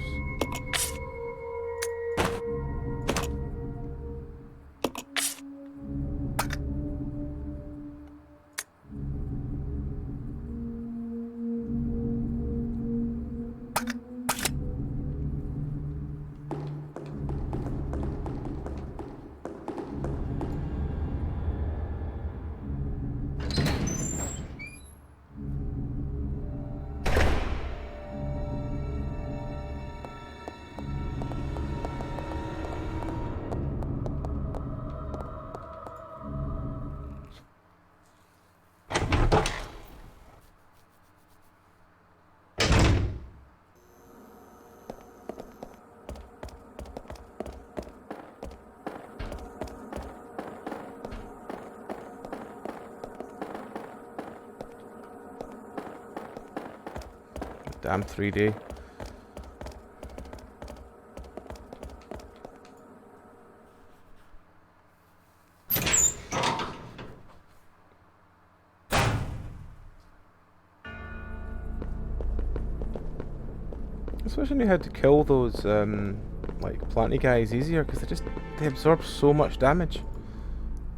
Damn 3D. I wish I knew how to kill those like planty guys easier, because they absorb so much damage.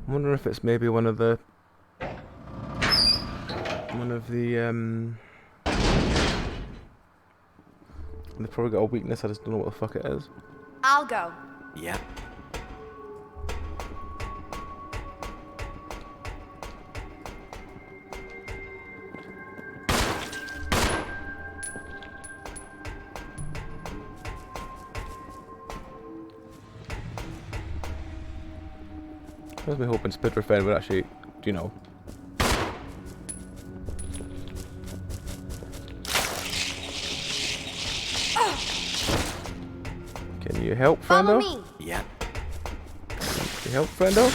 I'm wondering if it's maybe one of the they probably got a weakness, I just don't know what the fuck it is. I'll go. Yeah. I was hoping Spitrefed would actually, you know. Can you help, friendo? Follow me. Yeah. Can you help, friendo?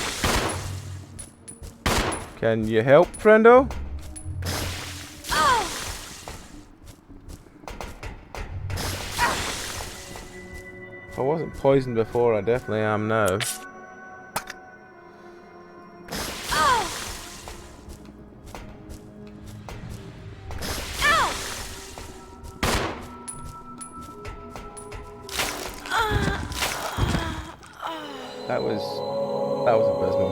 Can you help, friendo? If I wasn't poisoned before, I definitely am now. That was abysmal.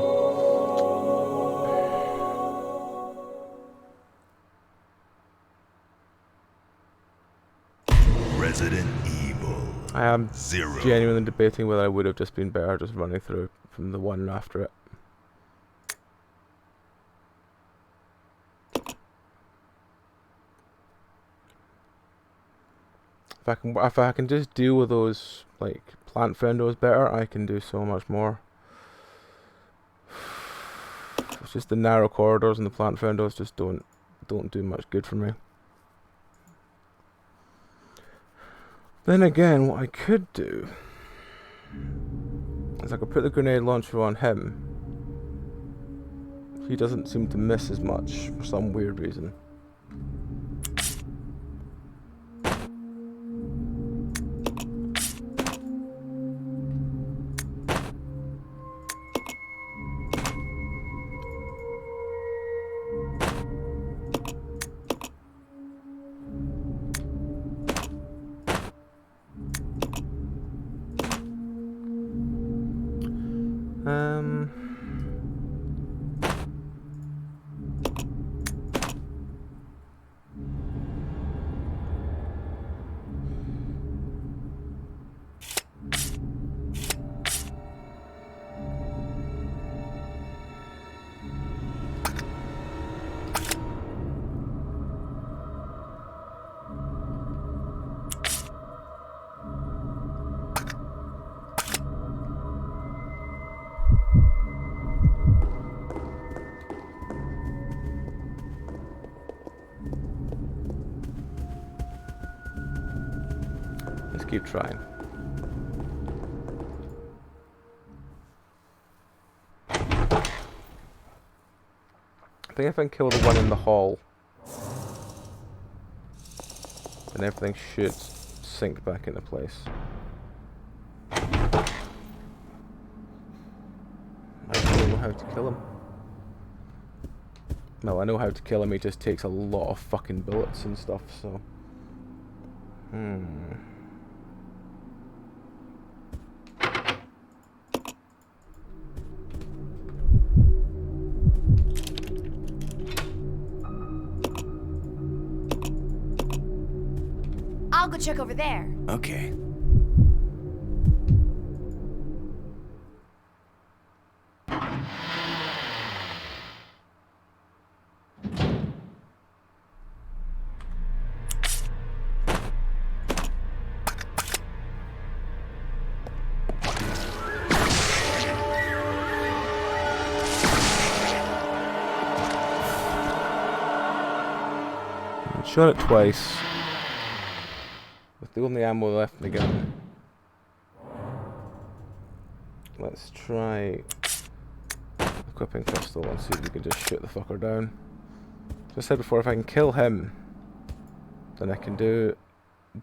Resident Evil. I am ZeRo. genuinely debating whether I would have just been better just running through from the one after it. If I can just deal with those like plant friendos better, I can do so much more. It's just the narrow corridors and the plant friendos just don't do much good for me. Then again, what I could do is I could put the grenade launcher on him. He doesn't seem to miss as much for some weird reason. Keep trying. I think if I can kill the one in the hall, then everything should sink back into place. I don't know how to kill him. Well, I know how to kill him, he just takes a lot of fucking bullets and stuff, so... I'll go check over there. Okay. Shot it twice. With the only ammo left in the gun. Let's try equipping pistol and see if we can just shoot the fucker down. As I said before, if I can kill him, then I can do...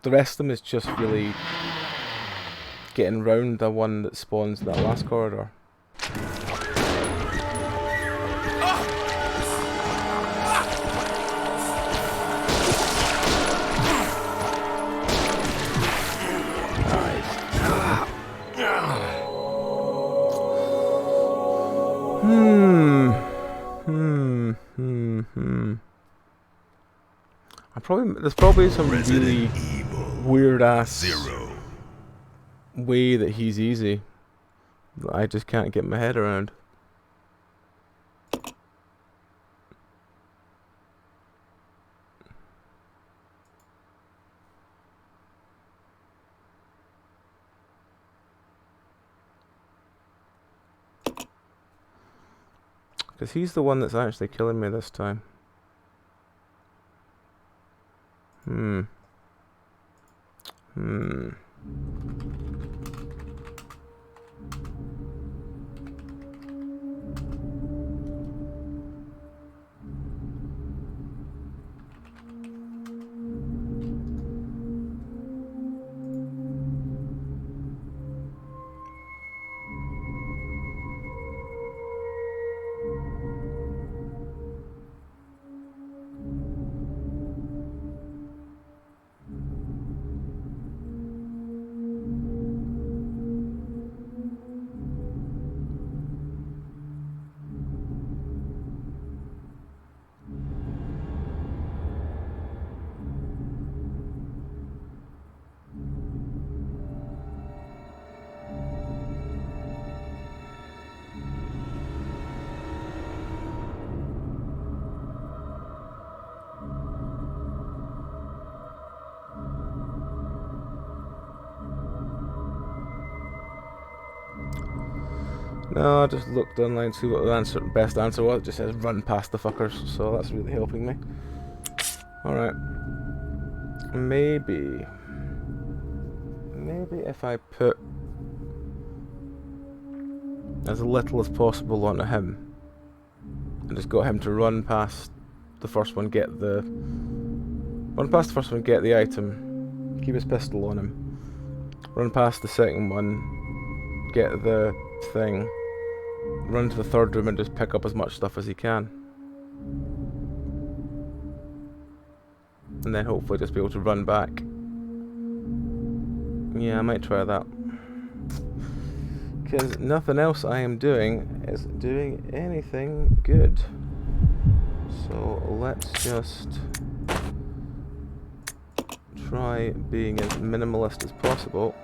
The rest of them is just really getting round the one that spawns in that last corridor. There's probably some really weird ass ZeRo way that he's easy that I just can't get my head around. Because he's the one that's actually killing me this time. No, I just looked online to see what the best answer was. It just says run past the fuckers, so that's really helping me. Alright. Maybe if I put as little as possible onto him and just got him to run past the first one, get the item, keep his pistol on him, run past the second one, get the thing, run to the third room and just pick up as much stuff as he can. And then hopefully just be able to run back. Yeah, I might try that. Because nothing else I am doing is doing anything good. So let's just try being as minimalist as possible.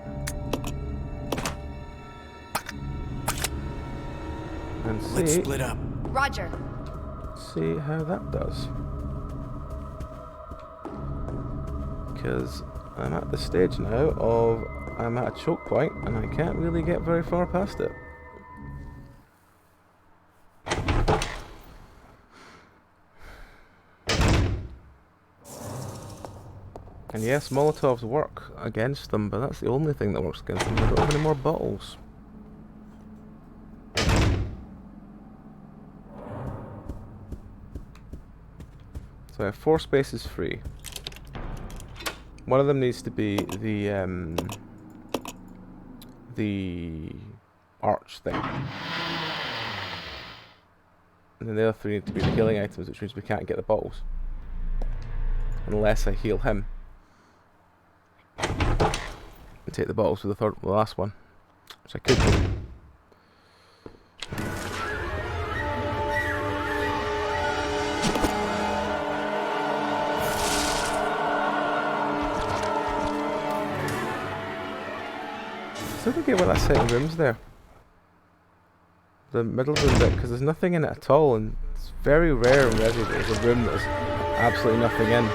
And see, let's split up. Roger. See how that does. Because I'm at the stage now of I'm at a choke point and I can't really get very far past it. And yes, Molotovs work against them, but that's the only thing that works against them. I don't have any more bottles. So I have 4 spaces free. One of them needs to be the arch thing. And then the other 3 need to be the healing items, which means we can't get the bottles. Unless I heal him. And take the bottles with the last one. Which I could do. Still don't get what that set of rooms there. The middle room bit, because there's nothing in it at all, and it's very rare in Resi that there's a room that's absolutely nothing in.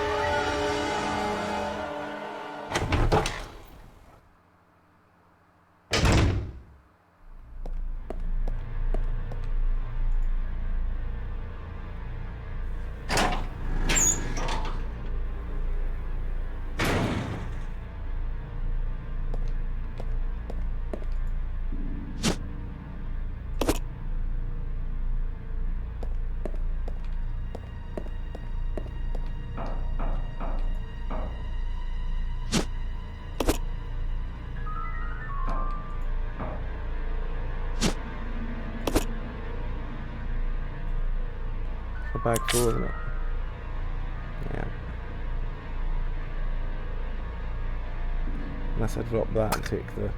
Bag full, isn't it? Yeah. Unless I drop that and take the...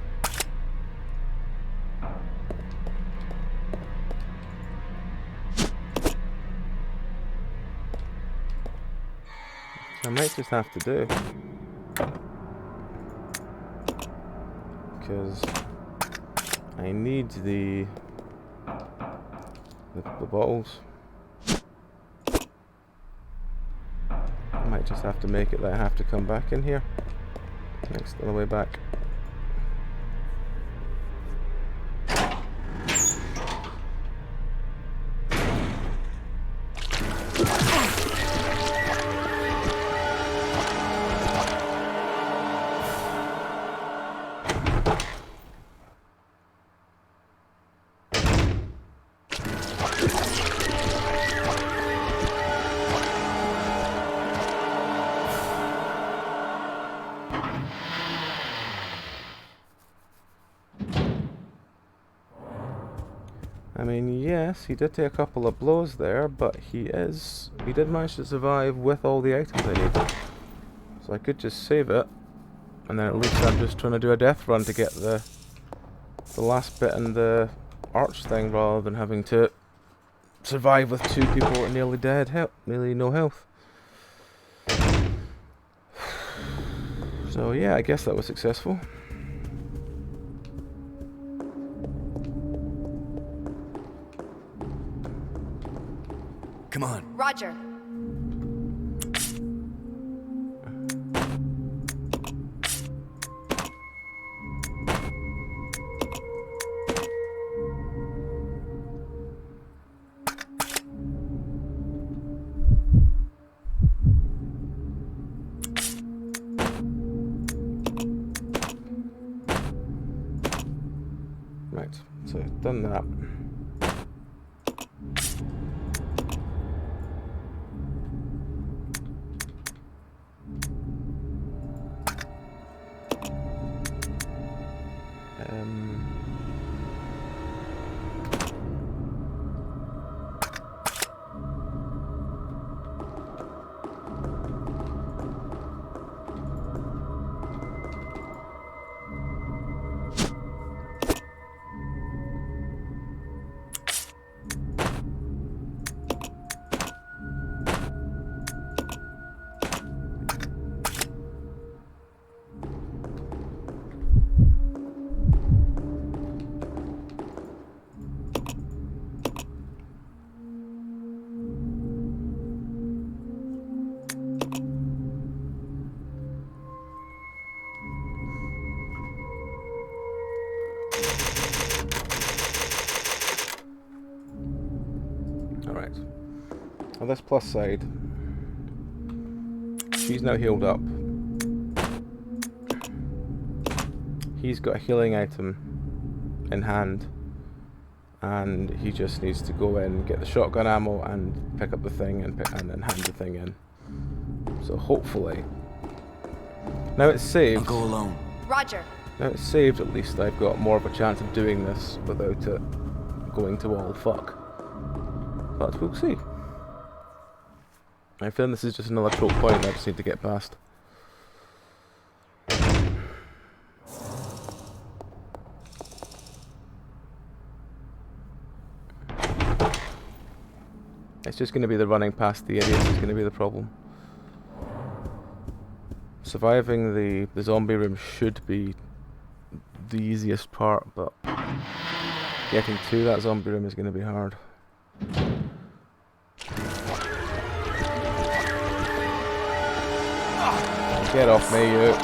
I might just have to do. Because I need the bottles. Might just have to make it that I have to come back in here. Next on the way back. I mean, yes, he did take a couple of blows there, but he did manage to survive with all the items I need. So I could just save it, and then at least I'm just trying to do a death run to get the last bit and the arch thing, rather than having to survive with 2 people at nearly dead, nearly no health. So yeah, I guess that was successful. Come on. Roger. Right, so I've done that. Alright. On this plus side, she's now healed up. He's got a healing item in hand, and he just needs to go in, get the shotgun ammo, and pick up the thing and then hand the thing in. So hopefully Now it's saved. I'll go alone. Roger. Now it's saved, at least I've got more of a chance of doing this without it going to all fuck. But we'll see. I feel this is just another trope point I just need to get past. It's just going to be the running past the idiots is going to be the problem. Surviving the zombie room should be the easiest part, but getting to that zombie room is going to be hard. Get off me, you.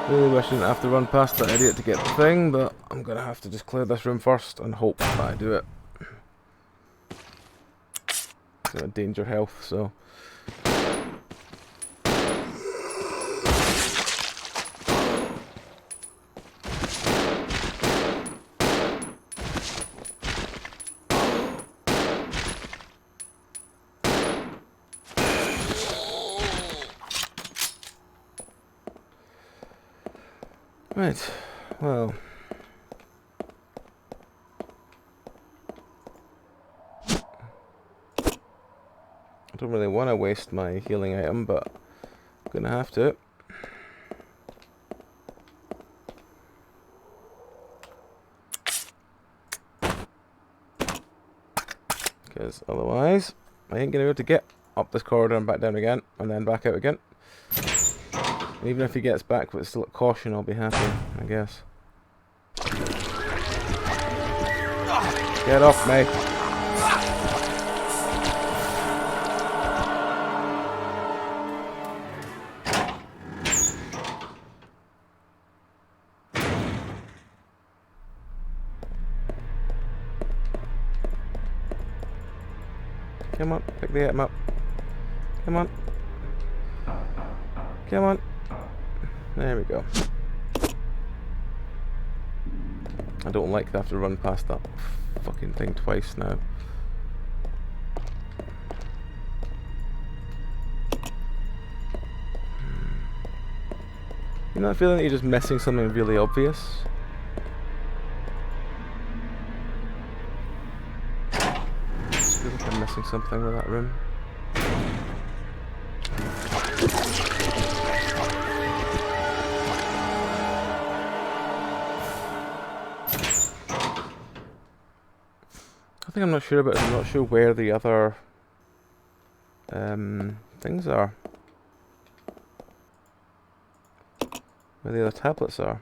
Really wish I didn't have to run past that idiot to get the thing, but I'm going to have to just clear this room first and hope that I do it. It's going to endanger health, so... Right, well... I don't really want to waste my healing item, but I'm gonna have to. Because otherwise, I ain't gonna be able to get up this corridor and back down again, and then back out again. And even if he gets back with still at caution, I'll be happy, I guess. Get off me! Come on, pick the item up. Come on. Come on. There we go. I don't like to have to run past that fucking thing twice now. You know that feeling that you're just missing something really obvious? I feel like I'm missing something with that room. I think I'm not sure about it. I'm not sure where the other things are. Where the other tablets are.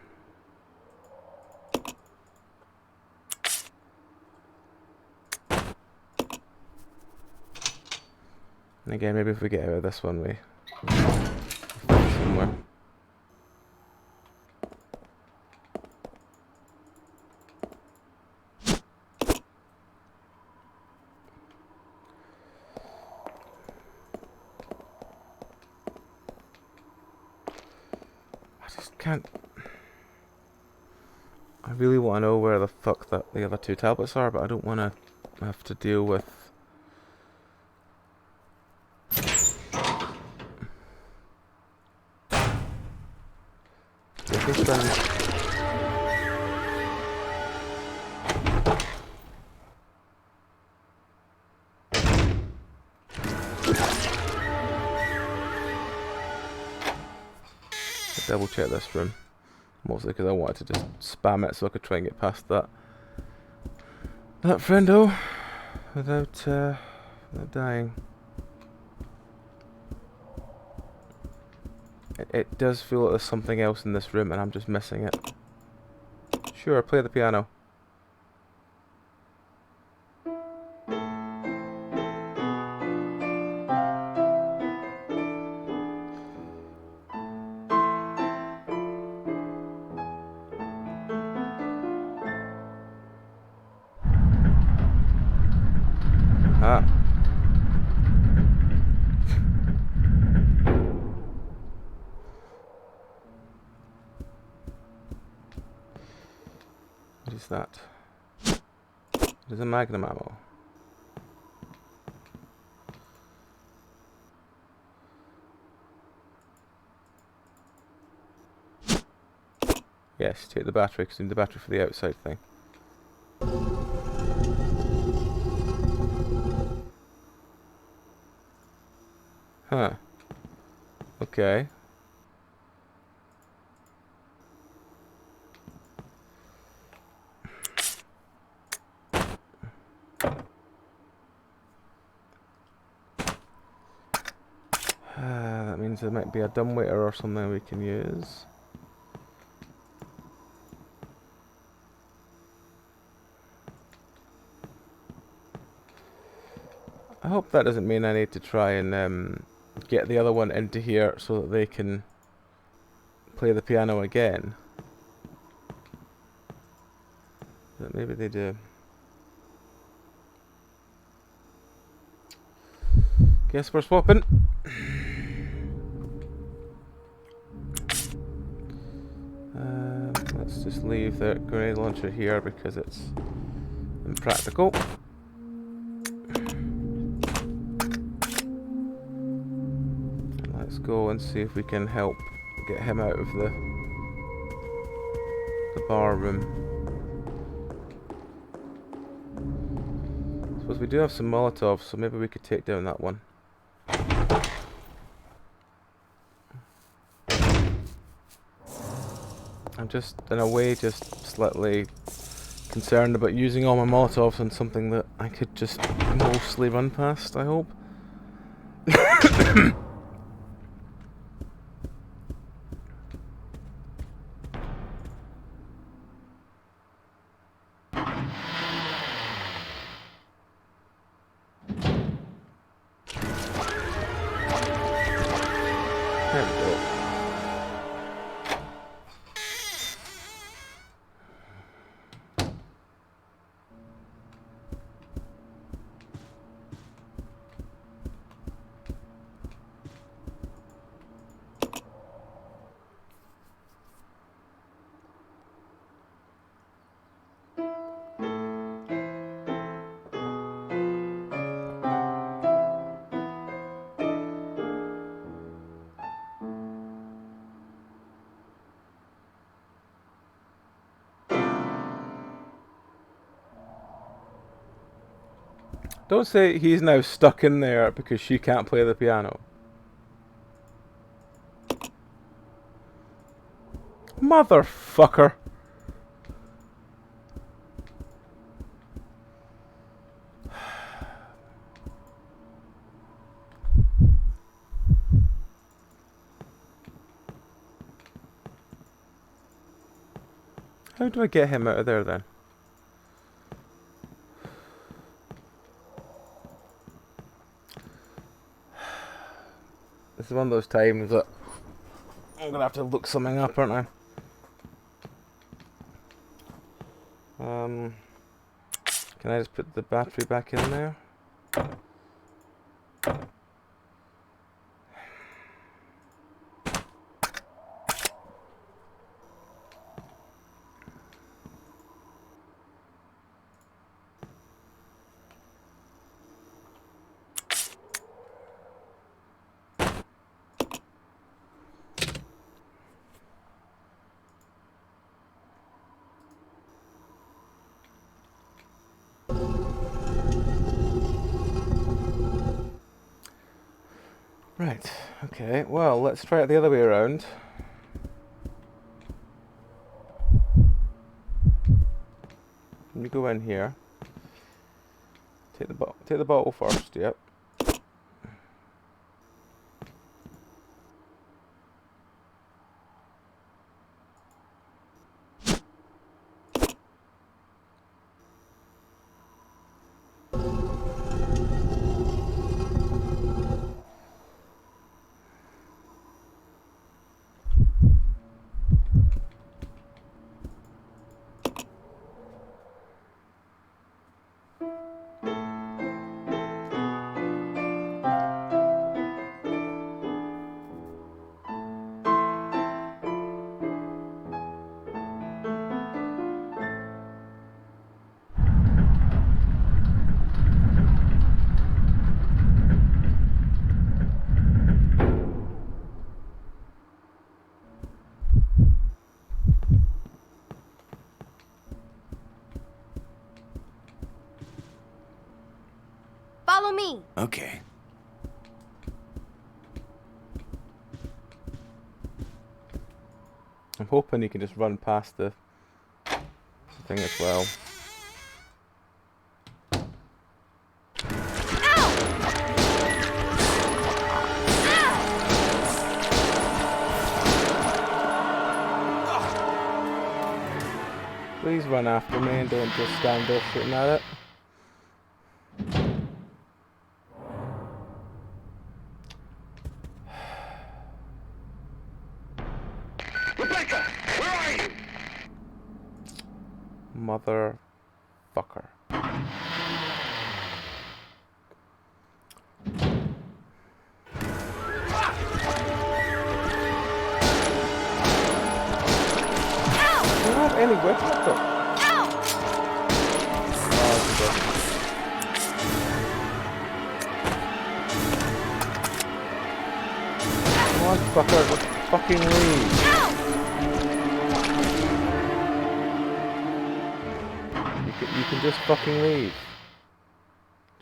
And again, maybe if we get out of this one, we find somewhere. Can't. I really want to know where the fuck the other two tablets are, but I don't want to have to deal with double check this room, mostly because I wanted to just spam it so I could try and get past that friendo without dying. It does feel like there's something else in this room and I'm just missing it. Sure, play the piano. that? There's a magnum ammo. Yes, take the battery, because we need the battery for the outside thing. Huh. Okay. That means there might be a dumbwaiter or something we can use. I hope that doesn't mean I need to try and get the other one into here so that they can play the piano again. But maybe they do. Guess we're swapping. Let's just leave the grenade launcher here because it's impractical. Let's go and see if we can help get him out of the bar room. I suppose we do have some Molotovs, so maybe we could take down that one. I'm just, in a way, just slightly concerned about using all my Molotovs on something that I could just mostly run past, I hope. There we go. Don't say he's now stuck in there because she can't play the piano. Motherfucker. How do I get him out of there then? This is one of those times that I'm gonna have to look something up, aren't I? Can I just put the battery back in there? Right, okay, well, let's try it the other way around. You go in here. Take the bottle first, yep. Follow me. Okay. I'm hoping you can just run past the thing as well. Please run after me and don't just stand there shooting at it. Rebecca, where are you? Motherfucker. I don't have any weapons though. Come on, fucker, just fucking leave. You can just fucking leave.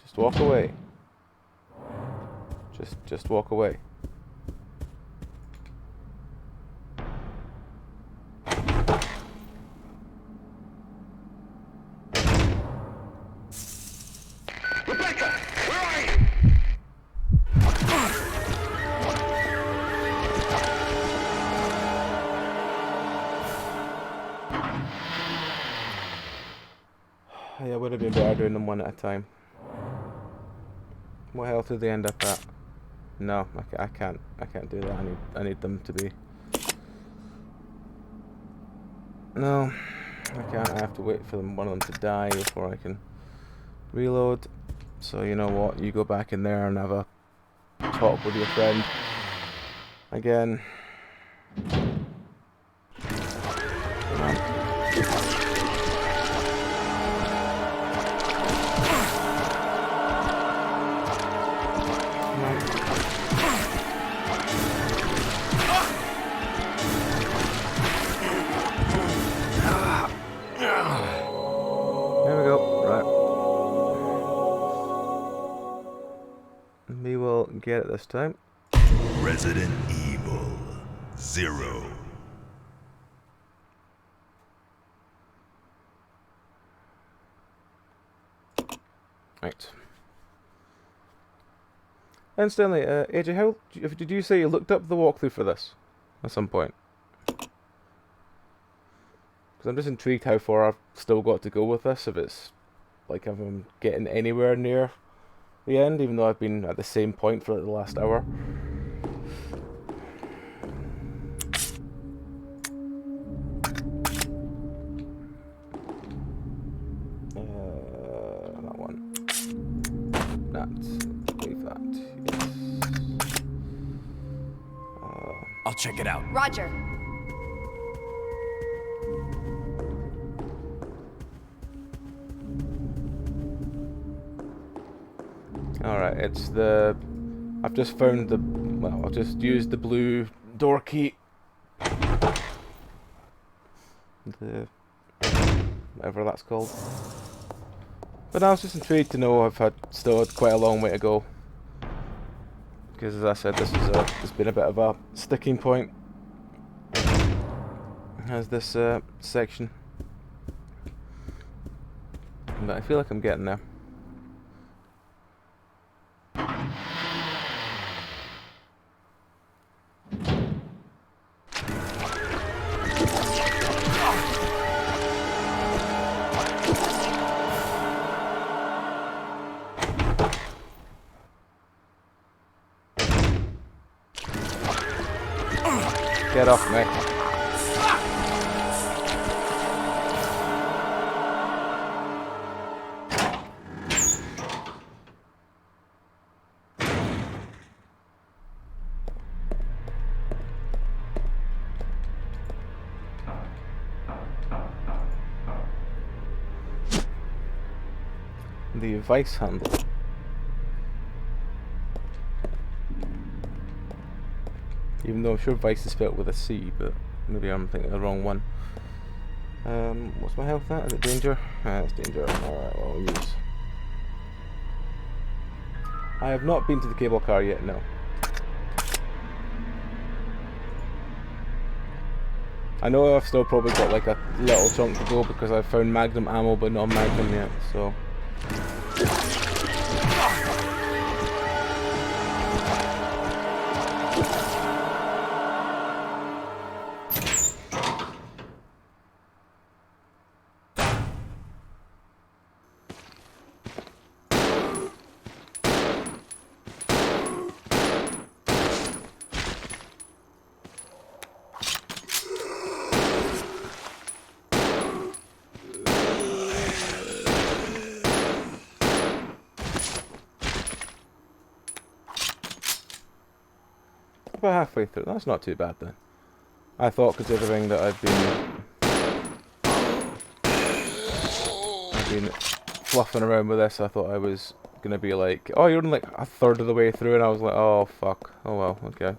Just walk away. Just walk away. Rebecca, where are you? Yeah, it would have been better doing them one at a time. What health did they end up at? No, I can't do that. I need them to be. No, I can't. I have to wait for one of them to die before I can reload. So you know what? You go back in there and have a talk with your friend again. There we go. Right. We will get it this time. Resident Evil ZeRo. Right. Incidentally, AJ, how did you say you looked up the walkthrough for this at some point? Because I'm just intrigued how far I've still got to go with this. If it's like if I'm getting anywhere near the end, even though I've been at the same point for like the last hour. That one. Leave that. Yes. I'll check it out. Roger. Alright, it's the... I've just found the... Well, I've just used the blue door key. The... whatever that's called. But I was just intrigued to know I've still had quite a long way to go. Because as I said, this has been a bit of a sticking point. As this section. But I feel like I'm getting there. Get off me. The vice handle. Even though I'm sure vice is spelled with a C, but maybe I'm thinking the wrong one. What's my health at? Is it danger? It's danger. Alright, well, we'll use. I have not been to the cable car yet, no. I know I've still probably got like a little chunk to go because I've found Magnum ammo but not Magnum yet, so... About halfway through. That's not too bad then. I thought, considering that I've been fluffing around with this, I thought I was gonna be like, oh, you're only like a third of the way through, and I was like, oh fuck, oh well, okay.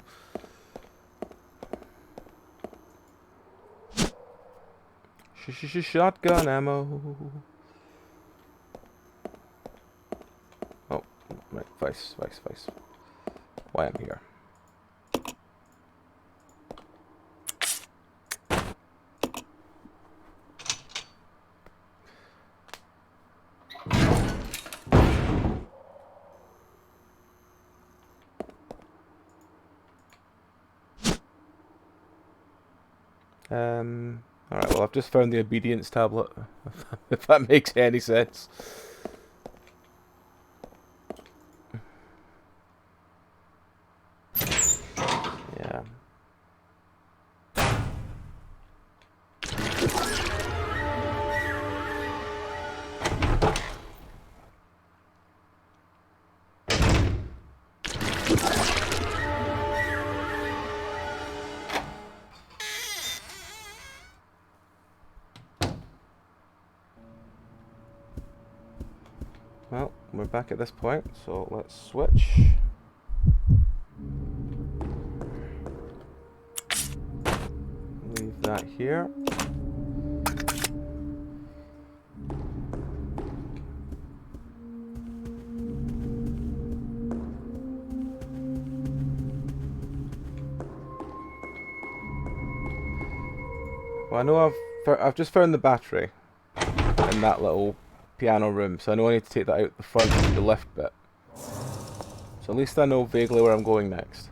Shotgun ammo. Oh, right, vice. Why I'm here. Alright, well I've just found the obedience tablet, if that makes any sense. Yeah. Well, we're back at this point, so let's switch. Leave that here. Well, I know I've just found the battery in that little piano room, so I know I need to take that out the front of the lift bit. So at least I know vaguely where I'm going next.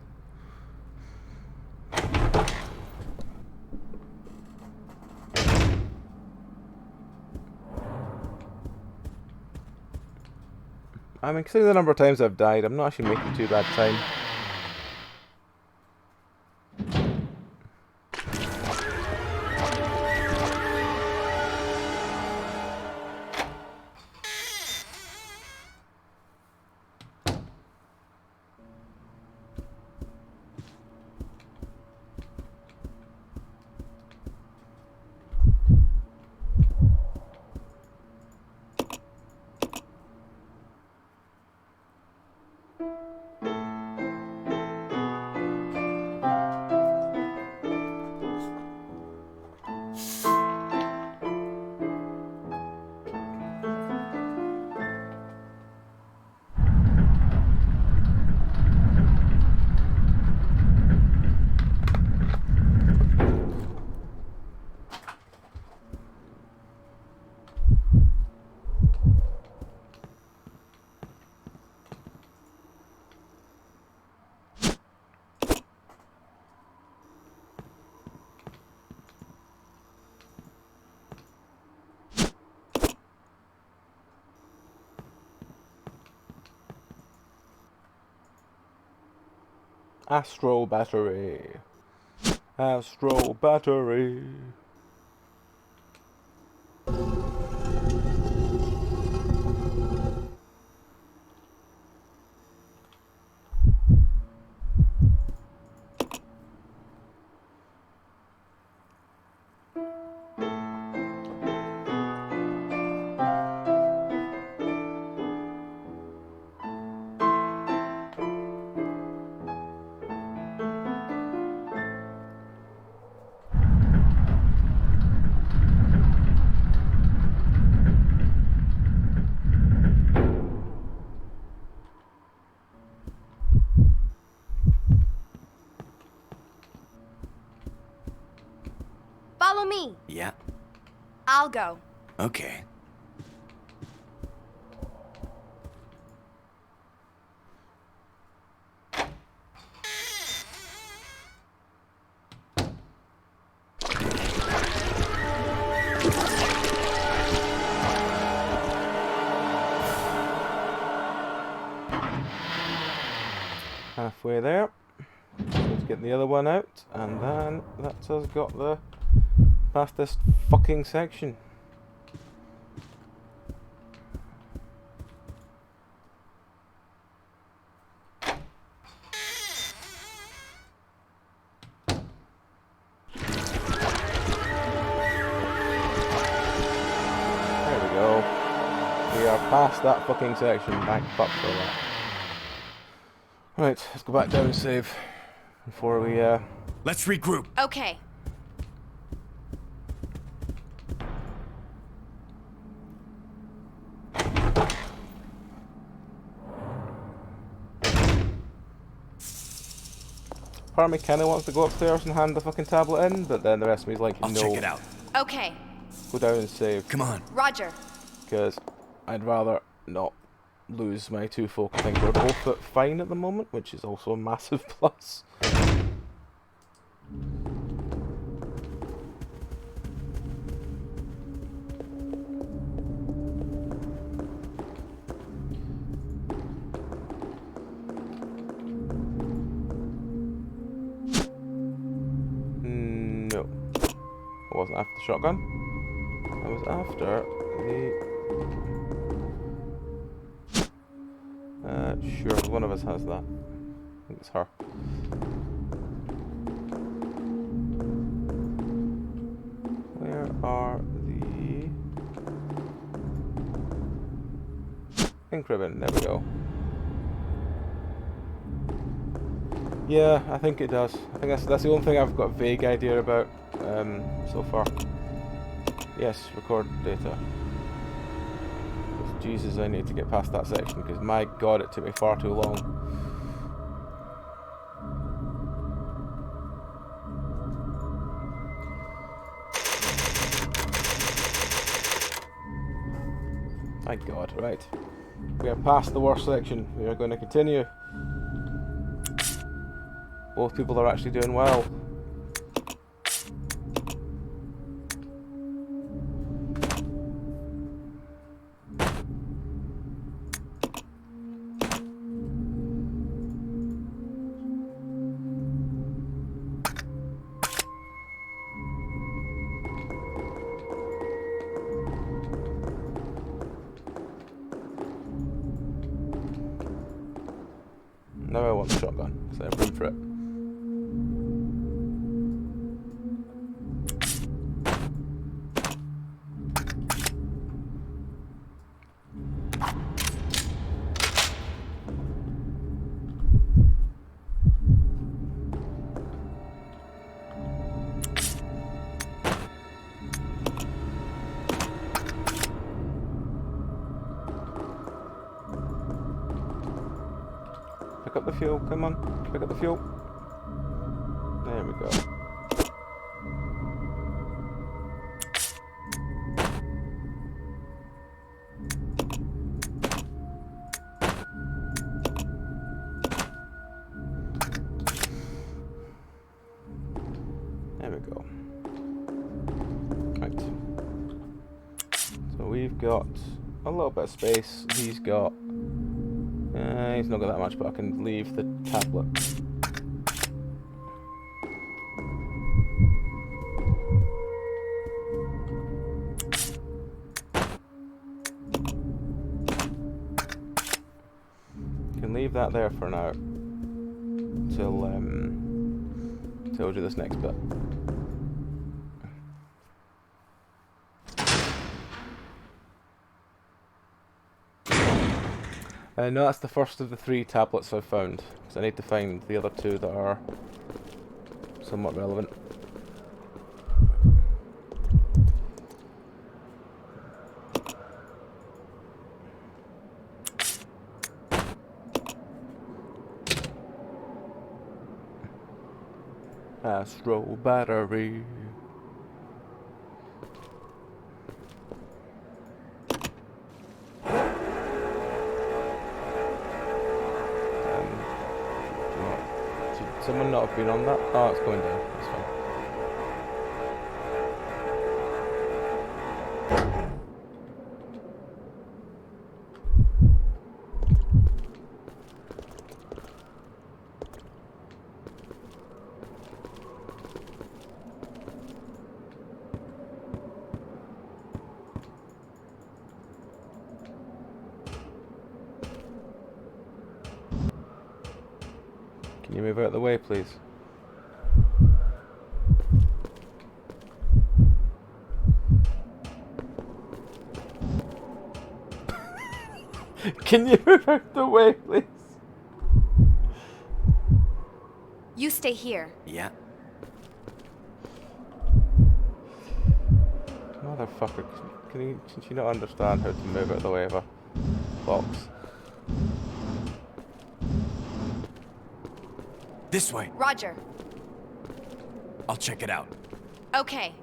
I mean, considering the number of times I've died, I'm not actually making too bad time. Astro battery. Astro battery. me. Yeah, I'll go. okay. Halfway there. Let's get the other one out, and then that's us got the past this fucking section. There we go. We are past that fucking section. Thank fuck for that. Right, let's go back down and save before we Let's regroup. Okay. Part of me kinda wants to go upstairs and hand the fucking tablet in, but then the rest of me's like, I'll no. check it out. Okay. Go down and save. Come on. Roger. Because I'd rather not lose my two folk. I think we're both at fine at the moment, which is also a massive plus. No. I wasn't after the shotgun. I was after the... sure, one of us has that. I think it's her. Where are the... Ink ribbon, there we go. Yeah, I think it does. I think that's the only thing I've got a vague idea about so far. Yes, record data. Jesus, I need to get past that section because my god, it took me far too long. My god, right. We are past the worst section. We are going to continue. Both people are actually doing well. Now I want the shotgun, because I have room for it. Pick up the fuel, come on, pick up the fuel. There we go. There we go. Right. So we've got a little bit of space. He's got... he's not got that much, but I can leave the tablet. Can leave that there for now. Till we do this next bit. No, that's the first of the 3 tablets I've found, because I need to find the other 2 that are somewhat relevant. Astro battery. someone not have been on that? Oh, it's going down. That's fine. Can you move out of the way, please? Can you move out of the way, please? You stay here. Yeah. Motherfucker, can you not understand how to move out of the way of a box? This way. Roger. I'll check it out. Okay.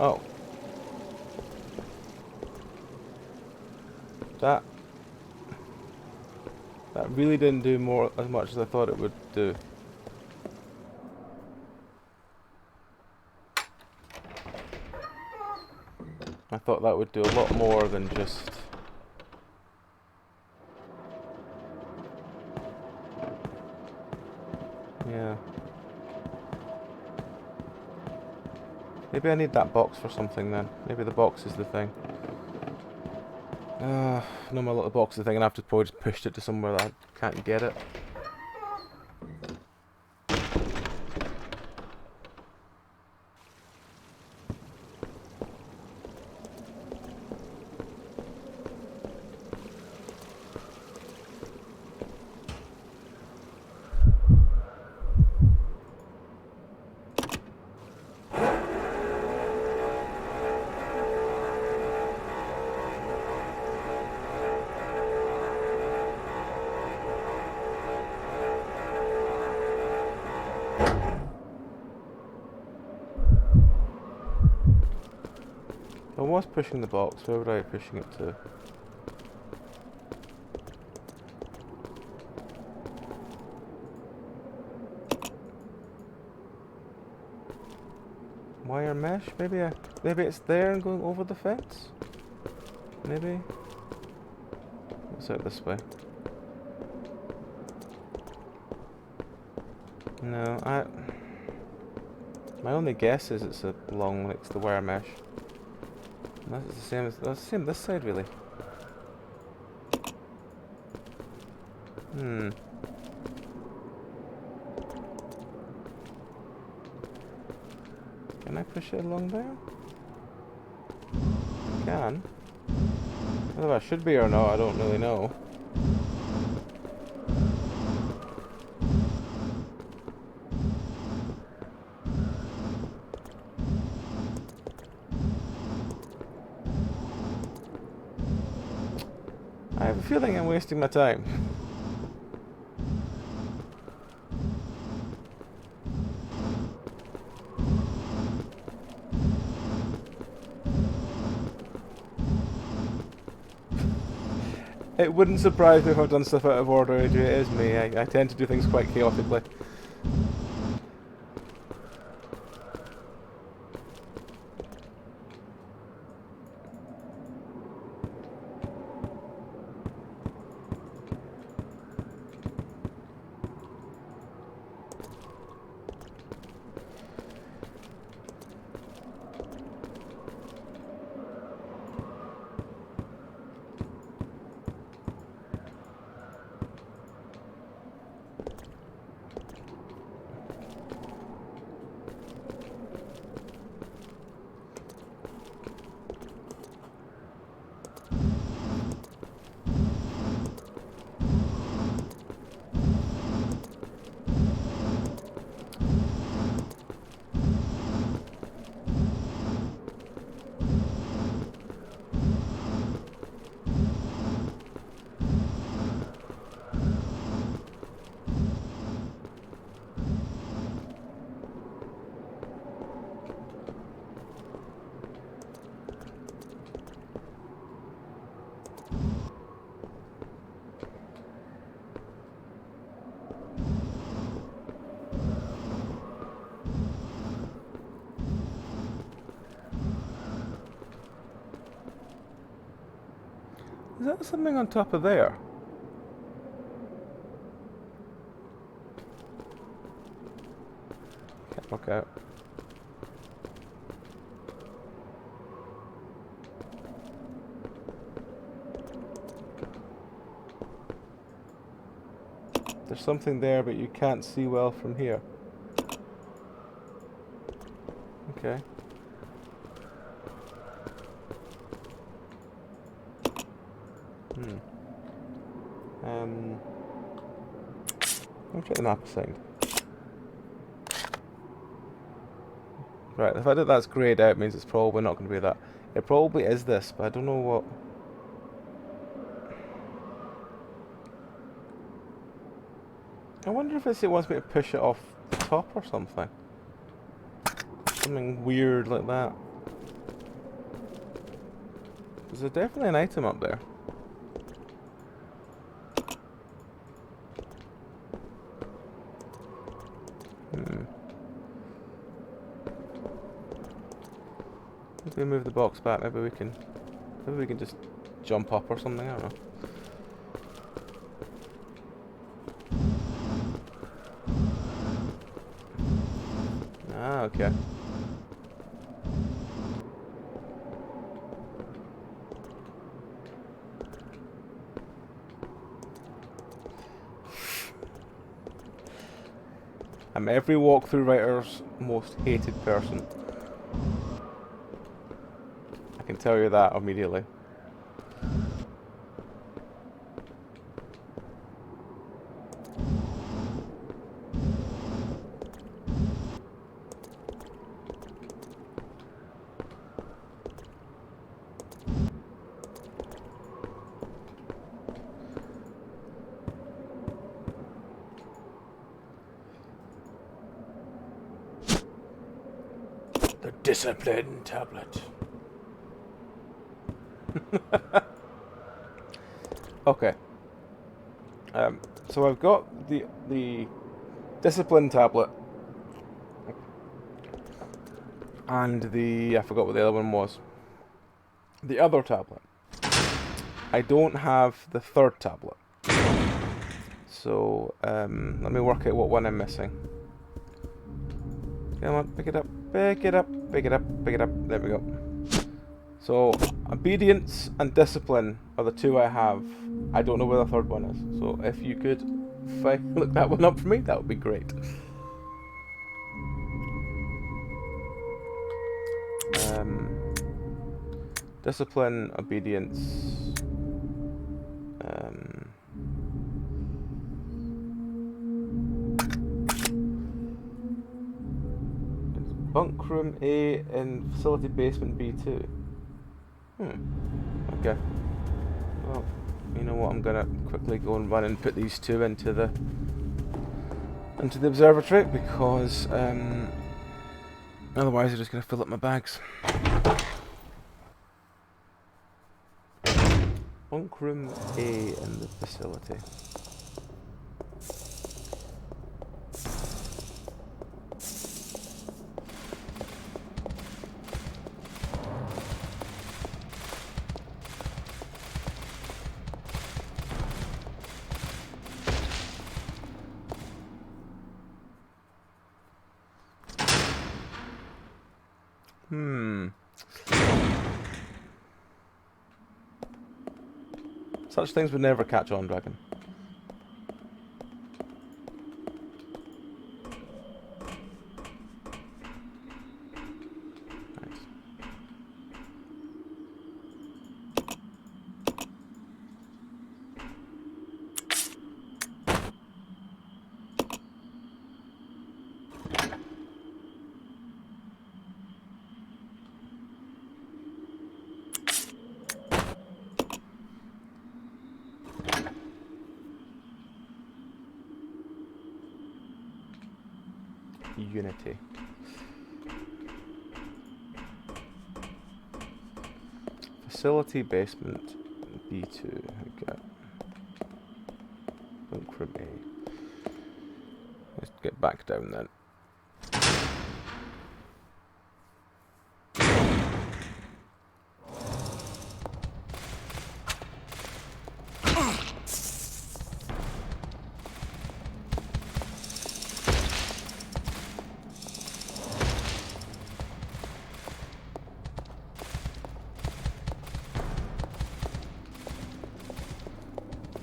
Oh. That really didn't do as much as I thought it would do. I thought that would do a lot more than just... Yeah. Maybe I need that box for something then. Maybe the box is the thing. No, my little box is the thing, and I've just probably just pushed it to somewhere that I can't get it. I was pushing the box, where would I be pushing it to? Wire mesh? Maybe it's there and going over the fence? Maybe? Let's out this way. No, my only guess is it's along next to the wire mesh. That's the same as this side, really. Can I push it along there? I can. Whether I should be or not, I don't really know. I have a feeling I'm wasting my time. It wouldn't surprise me if I've done stuff out of order, it is me. I tend to do things quite chaotically. Is that something on top of there? Can't work out. There's something there, but you can't see well from here. Okay. Let me check the map a second. Right, the fact that that's greyed out means it's probably not going to be that. It probably is this, but I don't know what. I wonder if it wants me to push it off the top or something. Something weird like that. There's definitely an item up there. If we move the box back, maybe we can just jump up or something, I don't know. Ah, okay. I'm every walkthrough writer's most hated person. I can tell you that immediately. The discipline tablet. Okay. So I've got the discipline tablet and I forgot what the other one was. The other tablet. I don't have the third tablet. So let me work out what one I'm missing. Come on, pick it up, pick it up, pick it up, pick it up. There we go. So, obedience and discipline are the two I have. I don't know where the third one is. So, if you could look that one up for me, that would be great. Discipline, obedience. Bunk room A in facility basement B2. Okay. Well, you know what? I'm gonna quickly go and run and put these two into the observatory because otherwise they're just gonna fill up my bags. Bunk room A in the facility. Such things would never catch on, Dragon. Unity. Facility basement B2. Okay. Bunk room A. Let's get back down then.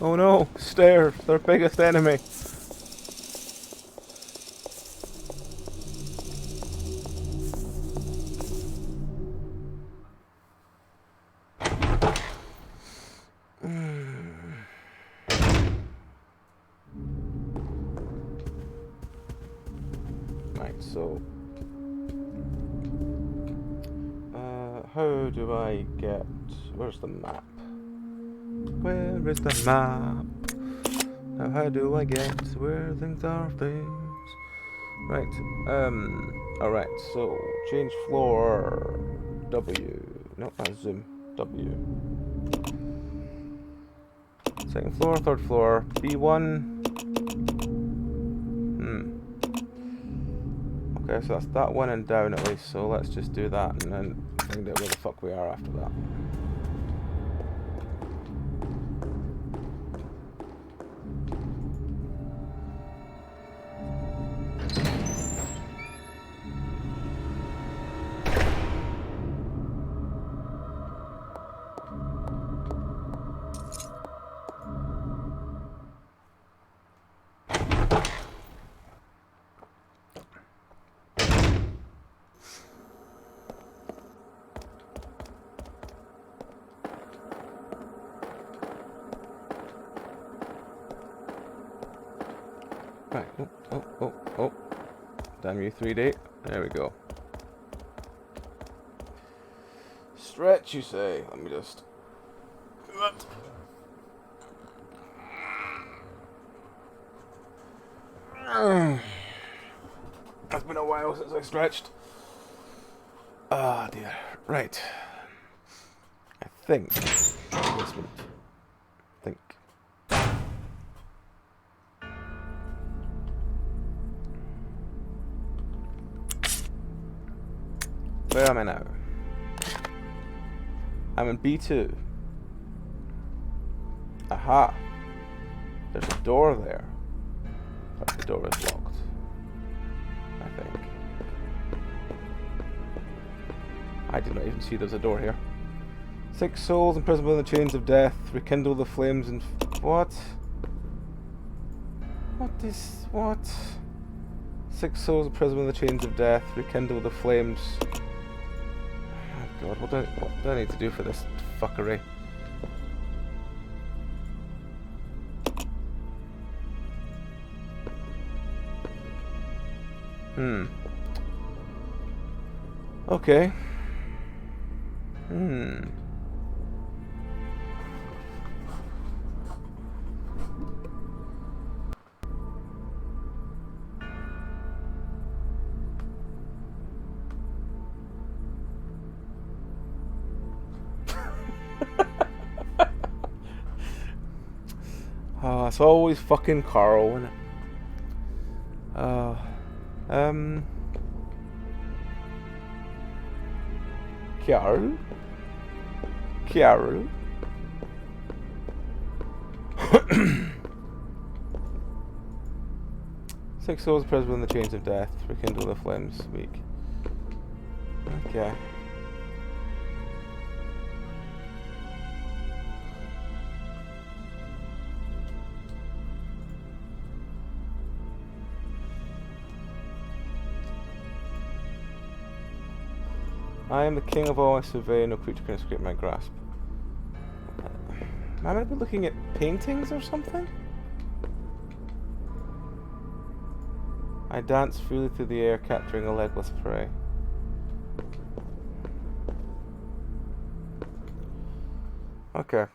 Oh no, stairs, their biggest enemy. Right, so how do I get, where's the map? Where is the map? Now how do I get where things are things? Right, alright, so change floor W. Nope, that's zoom. W. Second floor, third floor, B1. Okay, so that's that one and down at least, so let's just do that and then find out where the fuck we are after that. Right, oh. Damn you, 3D. There we go. Stretch, you say? Let me just do that. It's been a while since I stretched. Ah, dear. Right. I think. Where am I now? I'm in B2. Aha! There's a door there. But the door is locked. I think. I did not even see there's a door here. 6 souls imprisoned in the chains of death. Rekindle the flames and... What? What? 6 souls imprisoned in the chains of death. Rekindle the flames... God, what do I need to do for this fuckery? Okay. Oh, it's always fucking Carl, isn't it? Carol? 6 souls present in the chains of death. Rekindle the flames. Weak. Okay. I am the king of all I survey, no creature can escape my grasp. Am I going to be looking at paintings or something? I dance freely through the air, capturing a legless prey. Okay.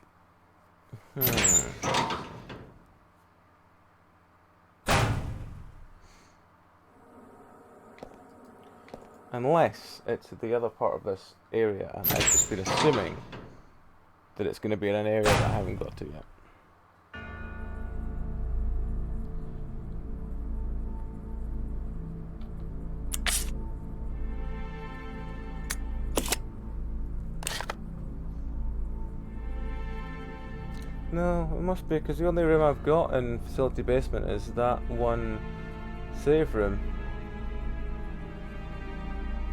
Unless it's the other part of this area, and I've just been assuming that it's going to be in an area that I haven't got to yet. No, it must be, because the only room I've got in Facility Basement is that one save room.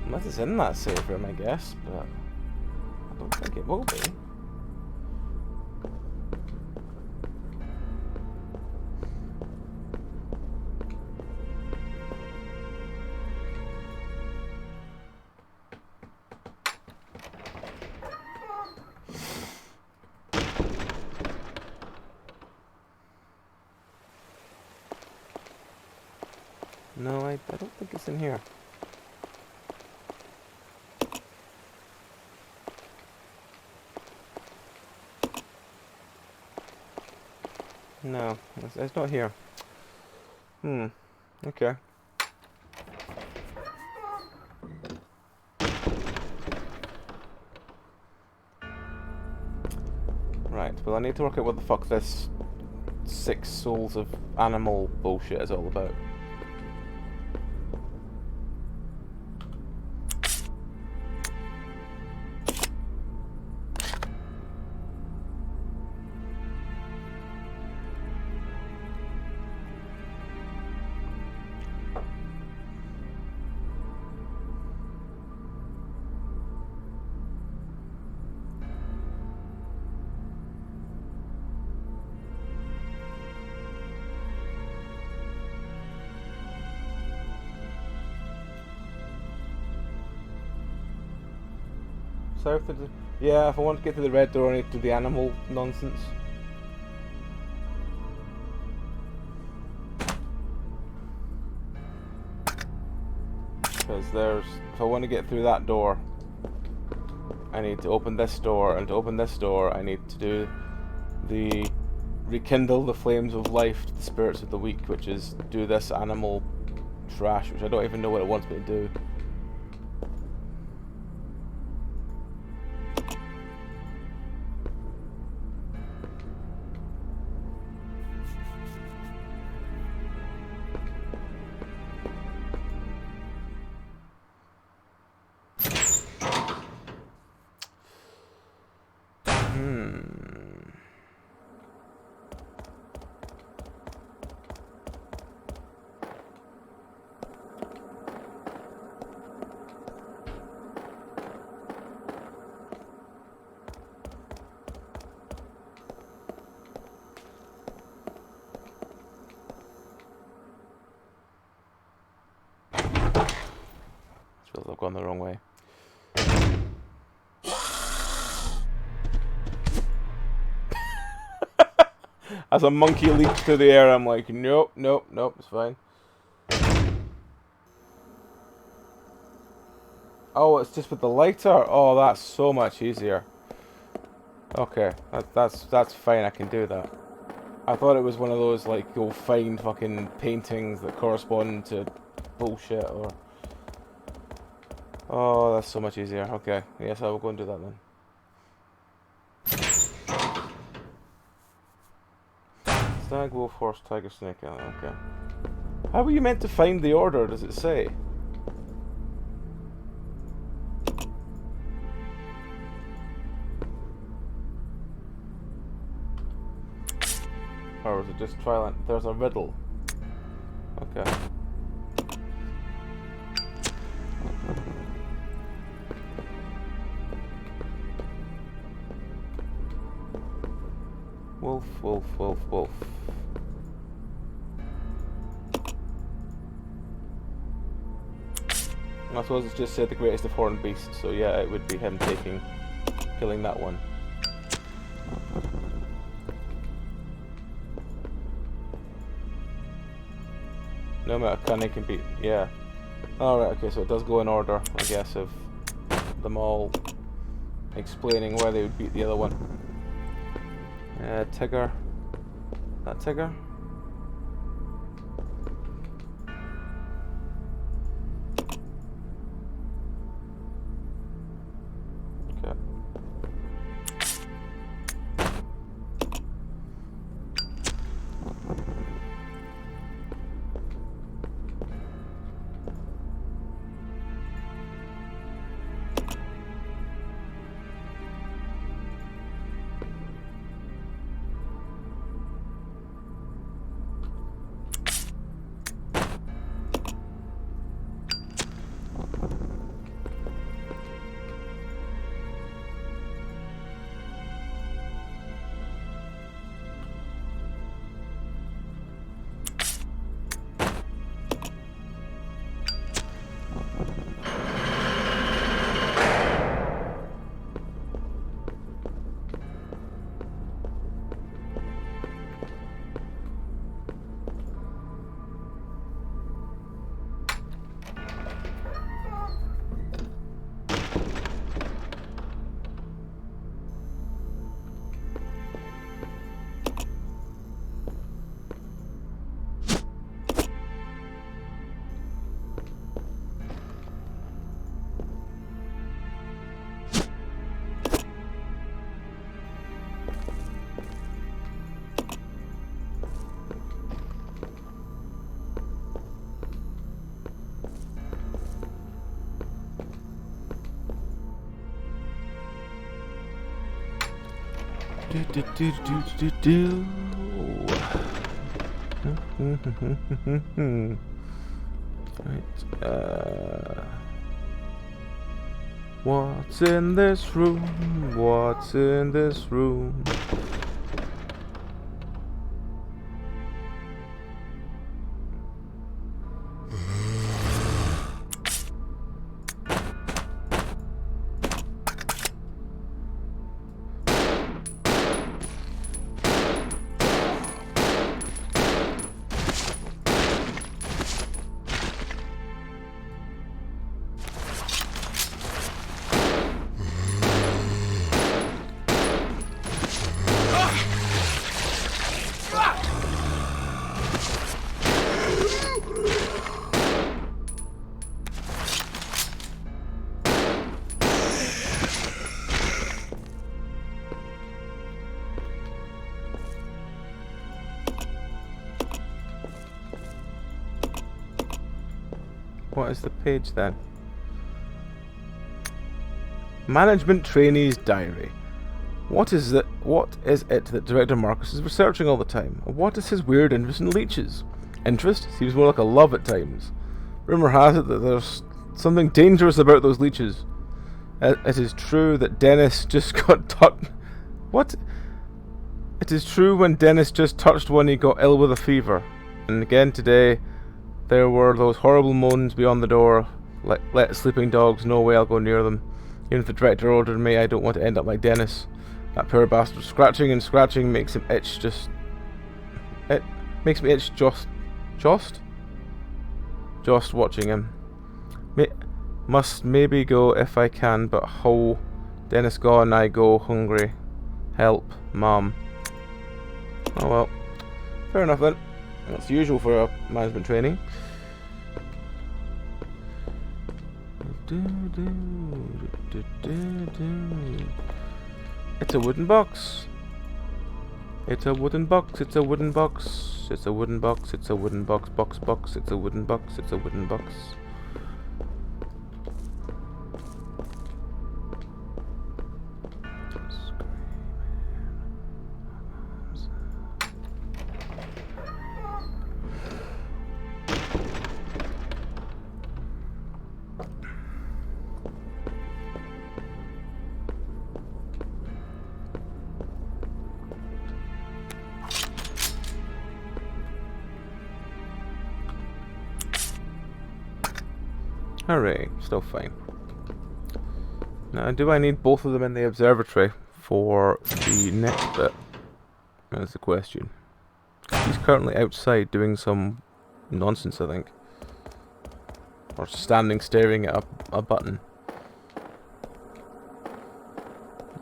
Unless it's in that save room, I guess, but I don't think it will be. No, I don't think it's in here. No, it's not here. Okay. Right, well I need to work out what the fuck this 6 souls of animal bullshit is all about. South of the... Yeah, if I want to get to the red door I need to do the animal nonsense. Because there's... If I want to get through that door I need to open this door, and to open this door I need to do the rekindle the flames of life to the spirits of the weak, which is do this animal trash, which I don't even know what it wants me to do. Feels like I've gone the wrong way. As a monkey leaps through the air, I'm like, nope, nope, nope, it's fine. Oh, it's just with the lighter? Oh, that's so much easier. Okay, that's fine, I can do that. I thought it was one of those, like, you'll find fucking paintings that correspond to bullshit, or... Oh, that's so much easier. Okay, yes, I will go and do that then. Stag, wolf, horse, tiger, snake. Okay. How were you meant to find the order? Does it say? Or was it just trial? There's a riddle. Okay. Wolf, wolf, wolf, wolf. I suppose it's just said the greatest of horned beasts, so yeah, it would be him killing that one. No matter cunning can beat, yeah. Alright, okay, so it does go in order, I guess, of them all explaining why they would beat the other one. Tigger. That Tigger? Okay. Right. What's in this room? What's in this room? What is the page then? Management Trainee's Diary. What is it that Director Marcus is researching all the time? What is his weird interest in leeches? Interest? Seems more like a love at times. Rumour has it that there's something dangerous about those leeches. It is true that Dennis just got touched. What? It is true when Dennis just touched one he got ill with a fever. And again today, there were those horrible moans beyond the door. Let sleeping dogs, no way I'll go near them. Even if the director ordered me, I don't want to end up like Dennis. That poor bastard. Scratching and scratching makes him itch It makes me itch just watching him. Must maybe go if I can, but how? Dennis gone, I go hungry. Help, Mom. Oh well. Fair enough then. That's usual for a management trainee. It's a wooden box. It's a wooden box. It's a wooden box. It's a wooden box. It's a wooden box. Box. It's a wooden box. It's a wooden box. Hooray, still fine. Now, do I need both of them in the observatory for the next bit? That's the question. He's currently outside doing some nonsense, I think. Or standing staring at a button.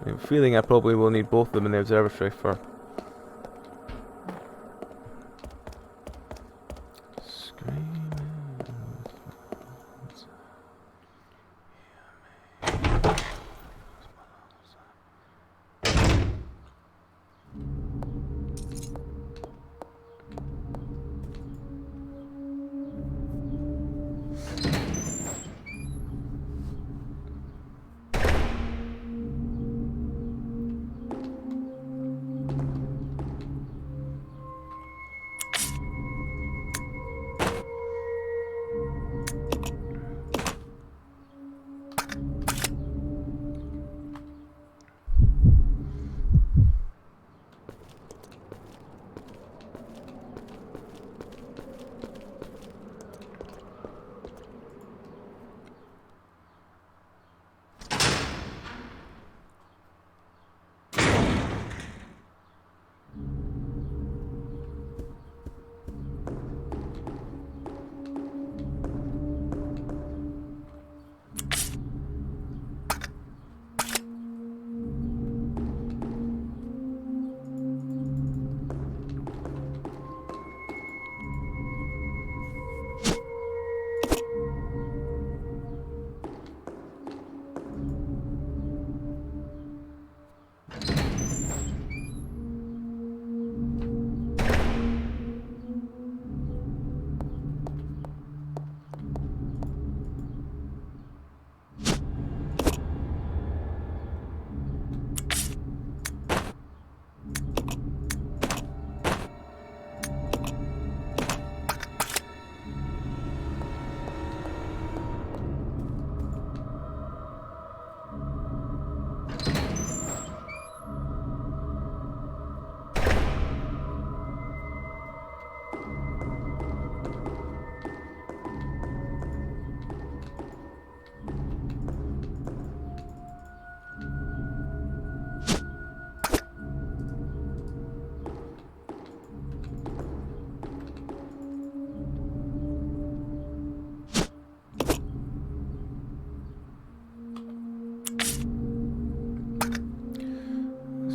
I have a feeling I probably will need both of them in the observatory for...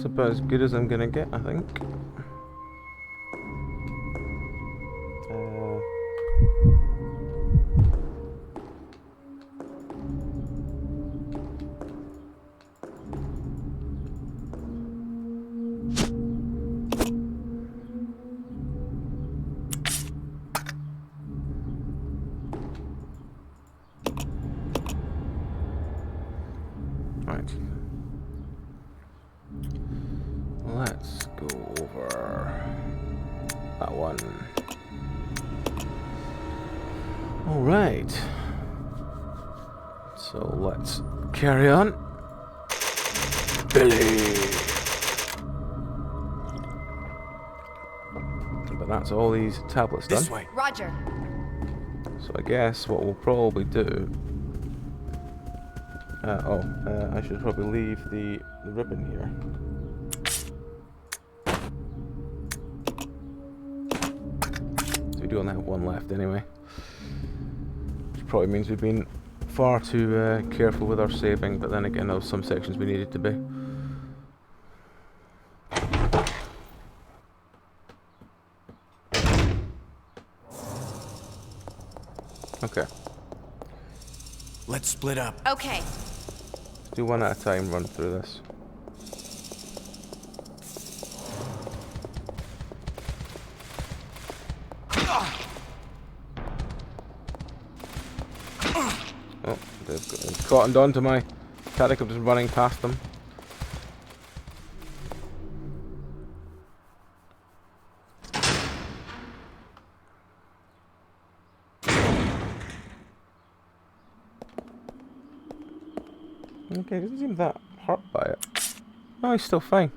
That's about as good as I'm gonna get, I think. Right. Let's go over that one. Alright. So let's carry on. Billy! But that's all these tablets done. This way. Roger. So I guess what we'll probably do... I should probably leave the ribbon here. So we do only have one left anyway. Which probably means we've been far too careful with our saving, but then again, there was some sections we needed to be. Okay. Let's split up. Okay. Let's do one at a time, run through this. Oh, they've cottoned on to my tactic of just running past them. Okay, doesn't seem that hurt by it. No, he's still fine.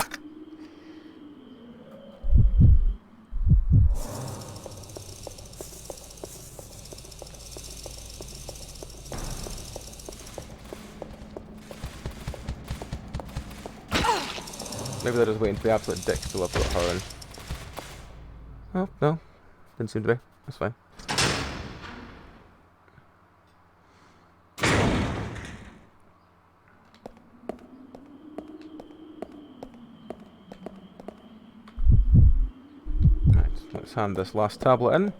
Maybe they're just waiting for the absolute dicks to put her in. Oh, no. Didn't seem to be. That's fine. Right, let's hand this last tablet in.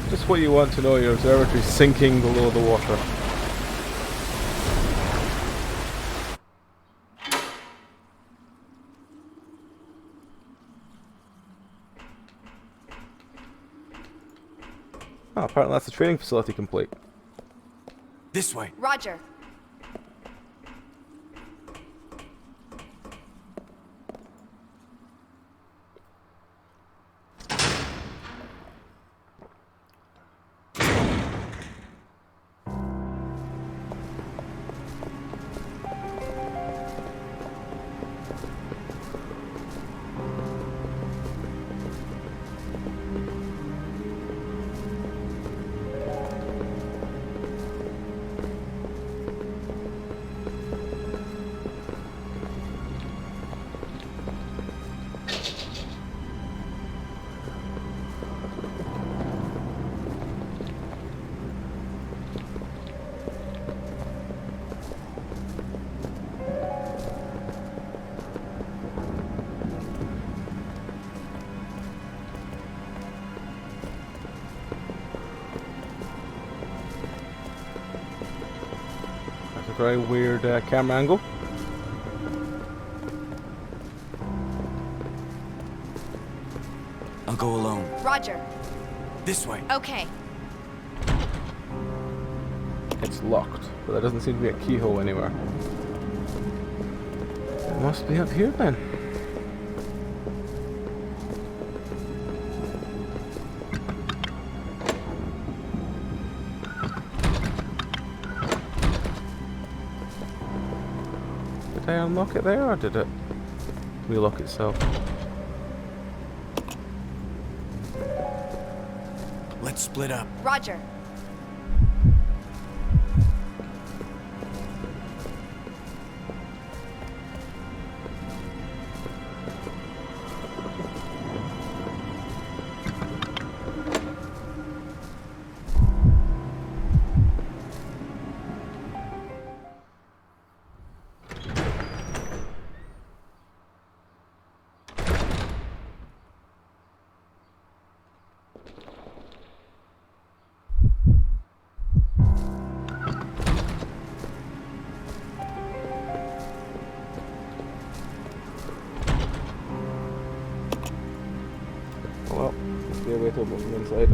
Just what you want to know, your observatory is sinking below the water. Oh, apparently that's the training facility complete. This way. Roger. Very weird camera angle. I'll go alone. Roger. This way. Okay. It's locked, but there doesn't seem to be a keyhole anywhere. It must be up here then. I unlock it there, or did it relock itself? Let's split up. Roger. Well, let's get away to from inside.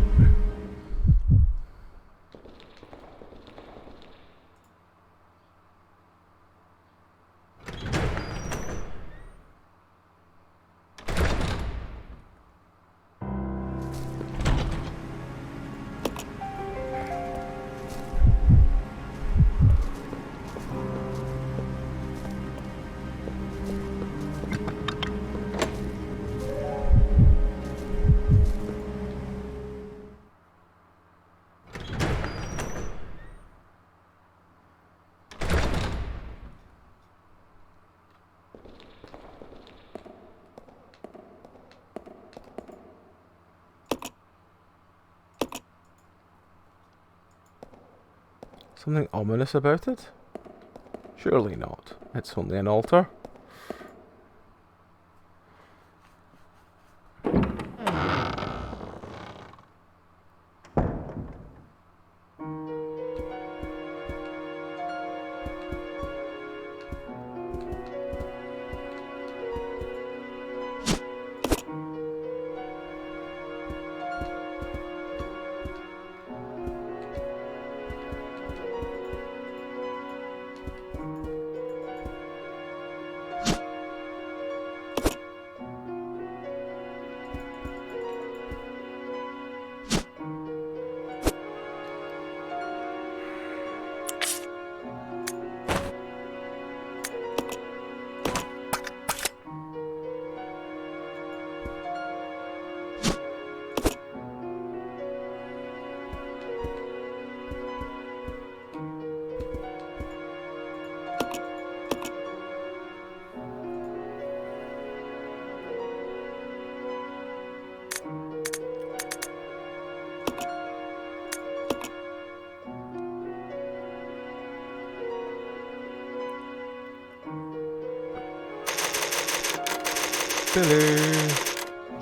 Something ominous about it? Surely not. It's only an altar.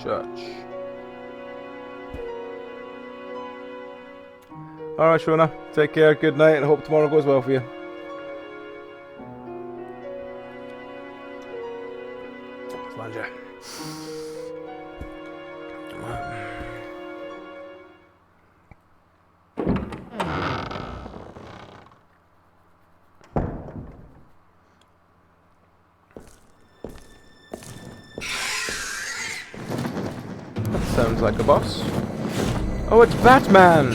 Church. Alright, Shona. Take care, good night, and I hope tomorrow goes well for you. Slanger. Sounds like a boss. Oh, it's Batman!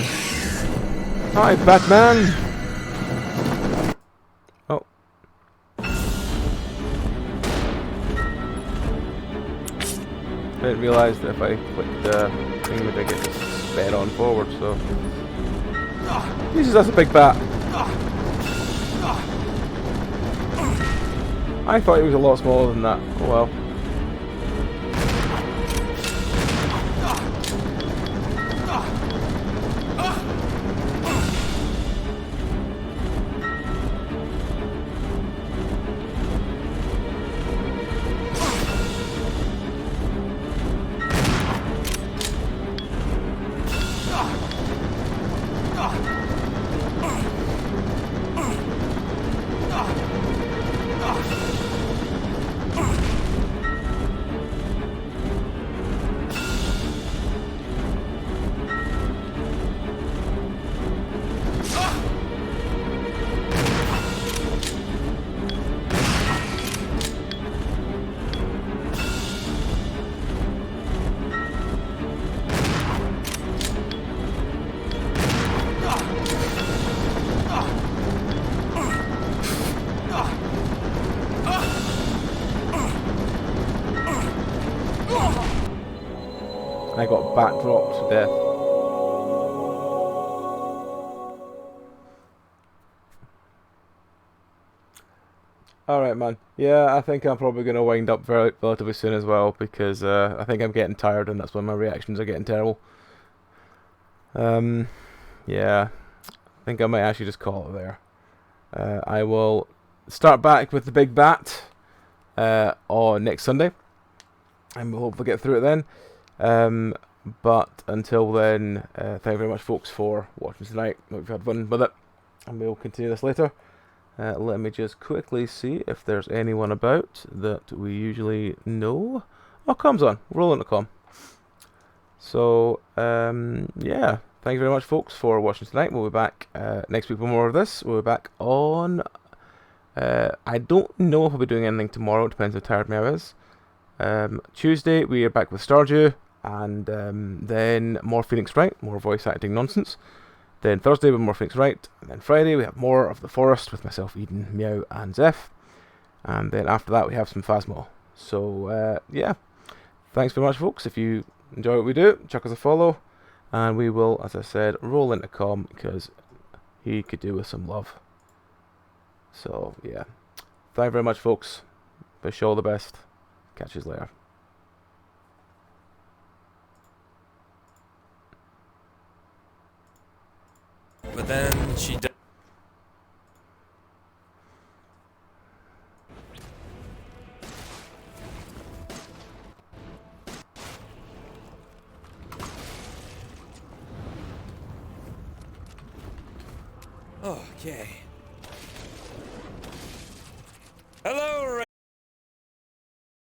Hi, Batman! Oh. I didn't realise that if I clicked the thing that I get just sped on forward, so... Jesus, that's a big bat! I thought he was a lot smaller than that. Oh well. I got backdropped to death. Alright, man. Yeah, I think I'm probably going to wind up relatively soon as well, because I think I'm getting tired, and that's when my reactions are getting terrible. Yeah, I think I might actually just call it there. I will start back with the big bat on next Sunday, and we'll hopefully get through it then. But until then, thank you very much, folks, for watching tonight. Hope you've had fun with it, and we'll continue this later. Let me just quickly see if there's anyone about that we usually know. Oh, comms on. Rolling the comm. So, yeah. Thank you very much, folks, for watching tonight. We'll be back next week with more of this. We'll be back on... I don't know if I'll be doing anything tomorrow. It depends how tired Meow is. Tuesday, we are back with Stardew. And then more Phoenix Wright. More voice acting nonsense. Then Thursday with more Phoenix Wright, and then Friday we have more of The Forest with myself, Eden, Meow, and Zeph. And then after that we have some Phasmo. So, yeah. Thanks very much, folks. If you enjoy what we do, chuck us a follow. And we will, as I said, roll into Com, because he could do with some love. So, yeah. Thank you very much, folks. Wish you all the best. Catch you later. But then she does. Okay. Hello,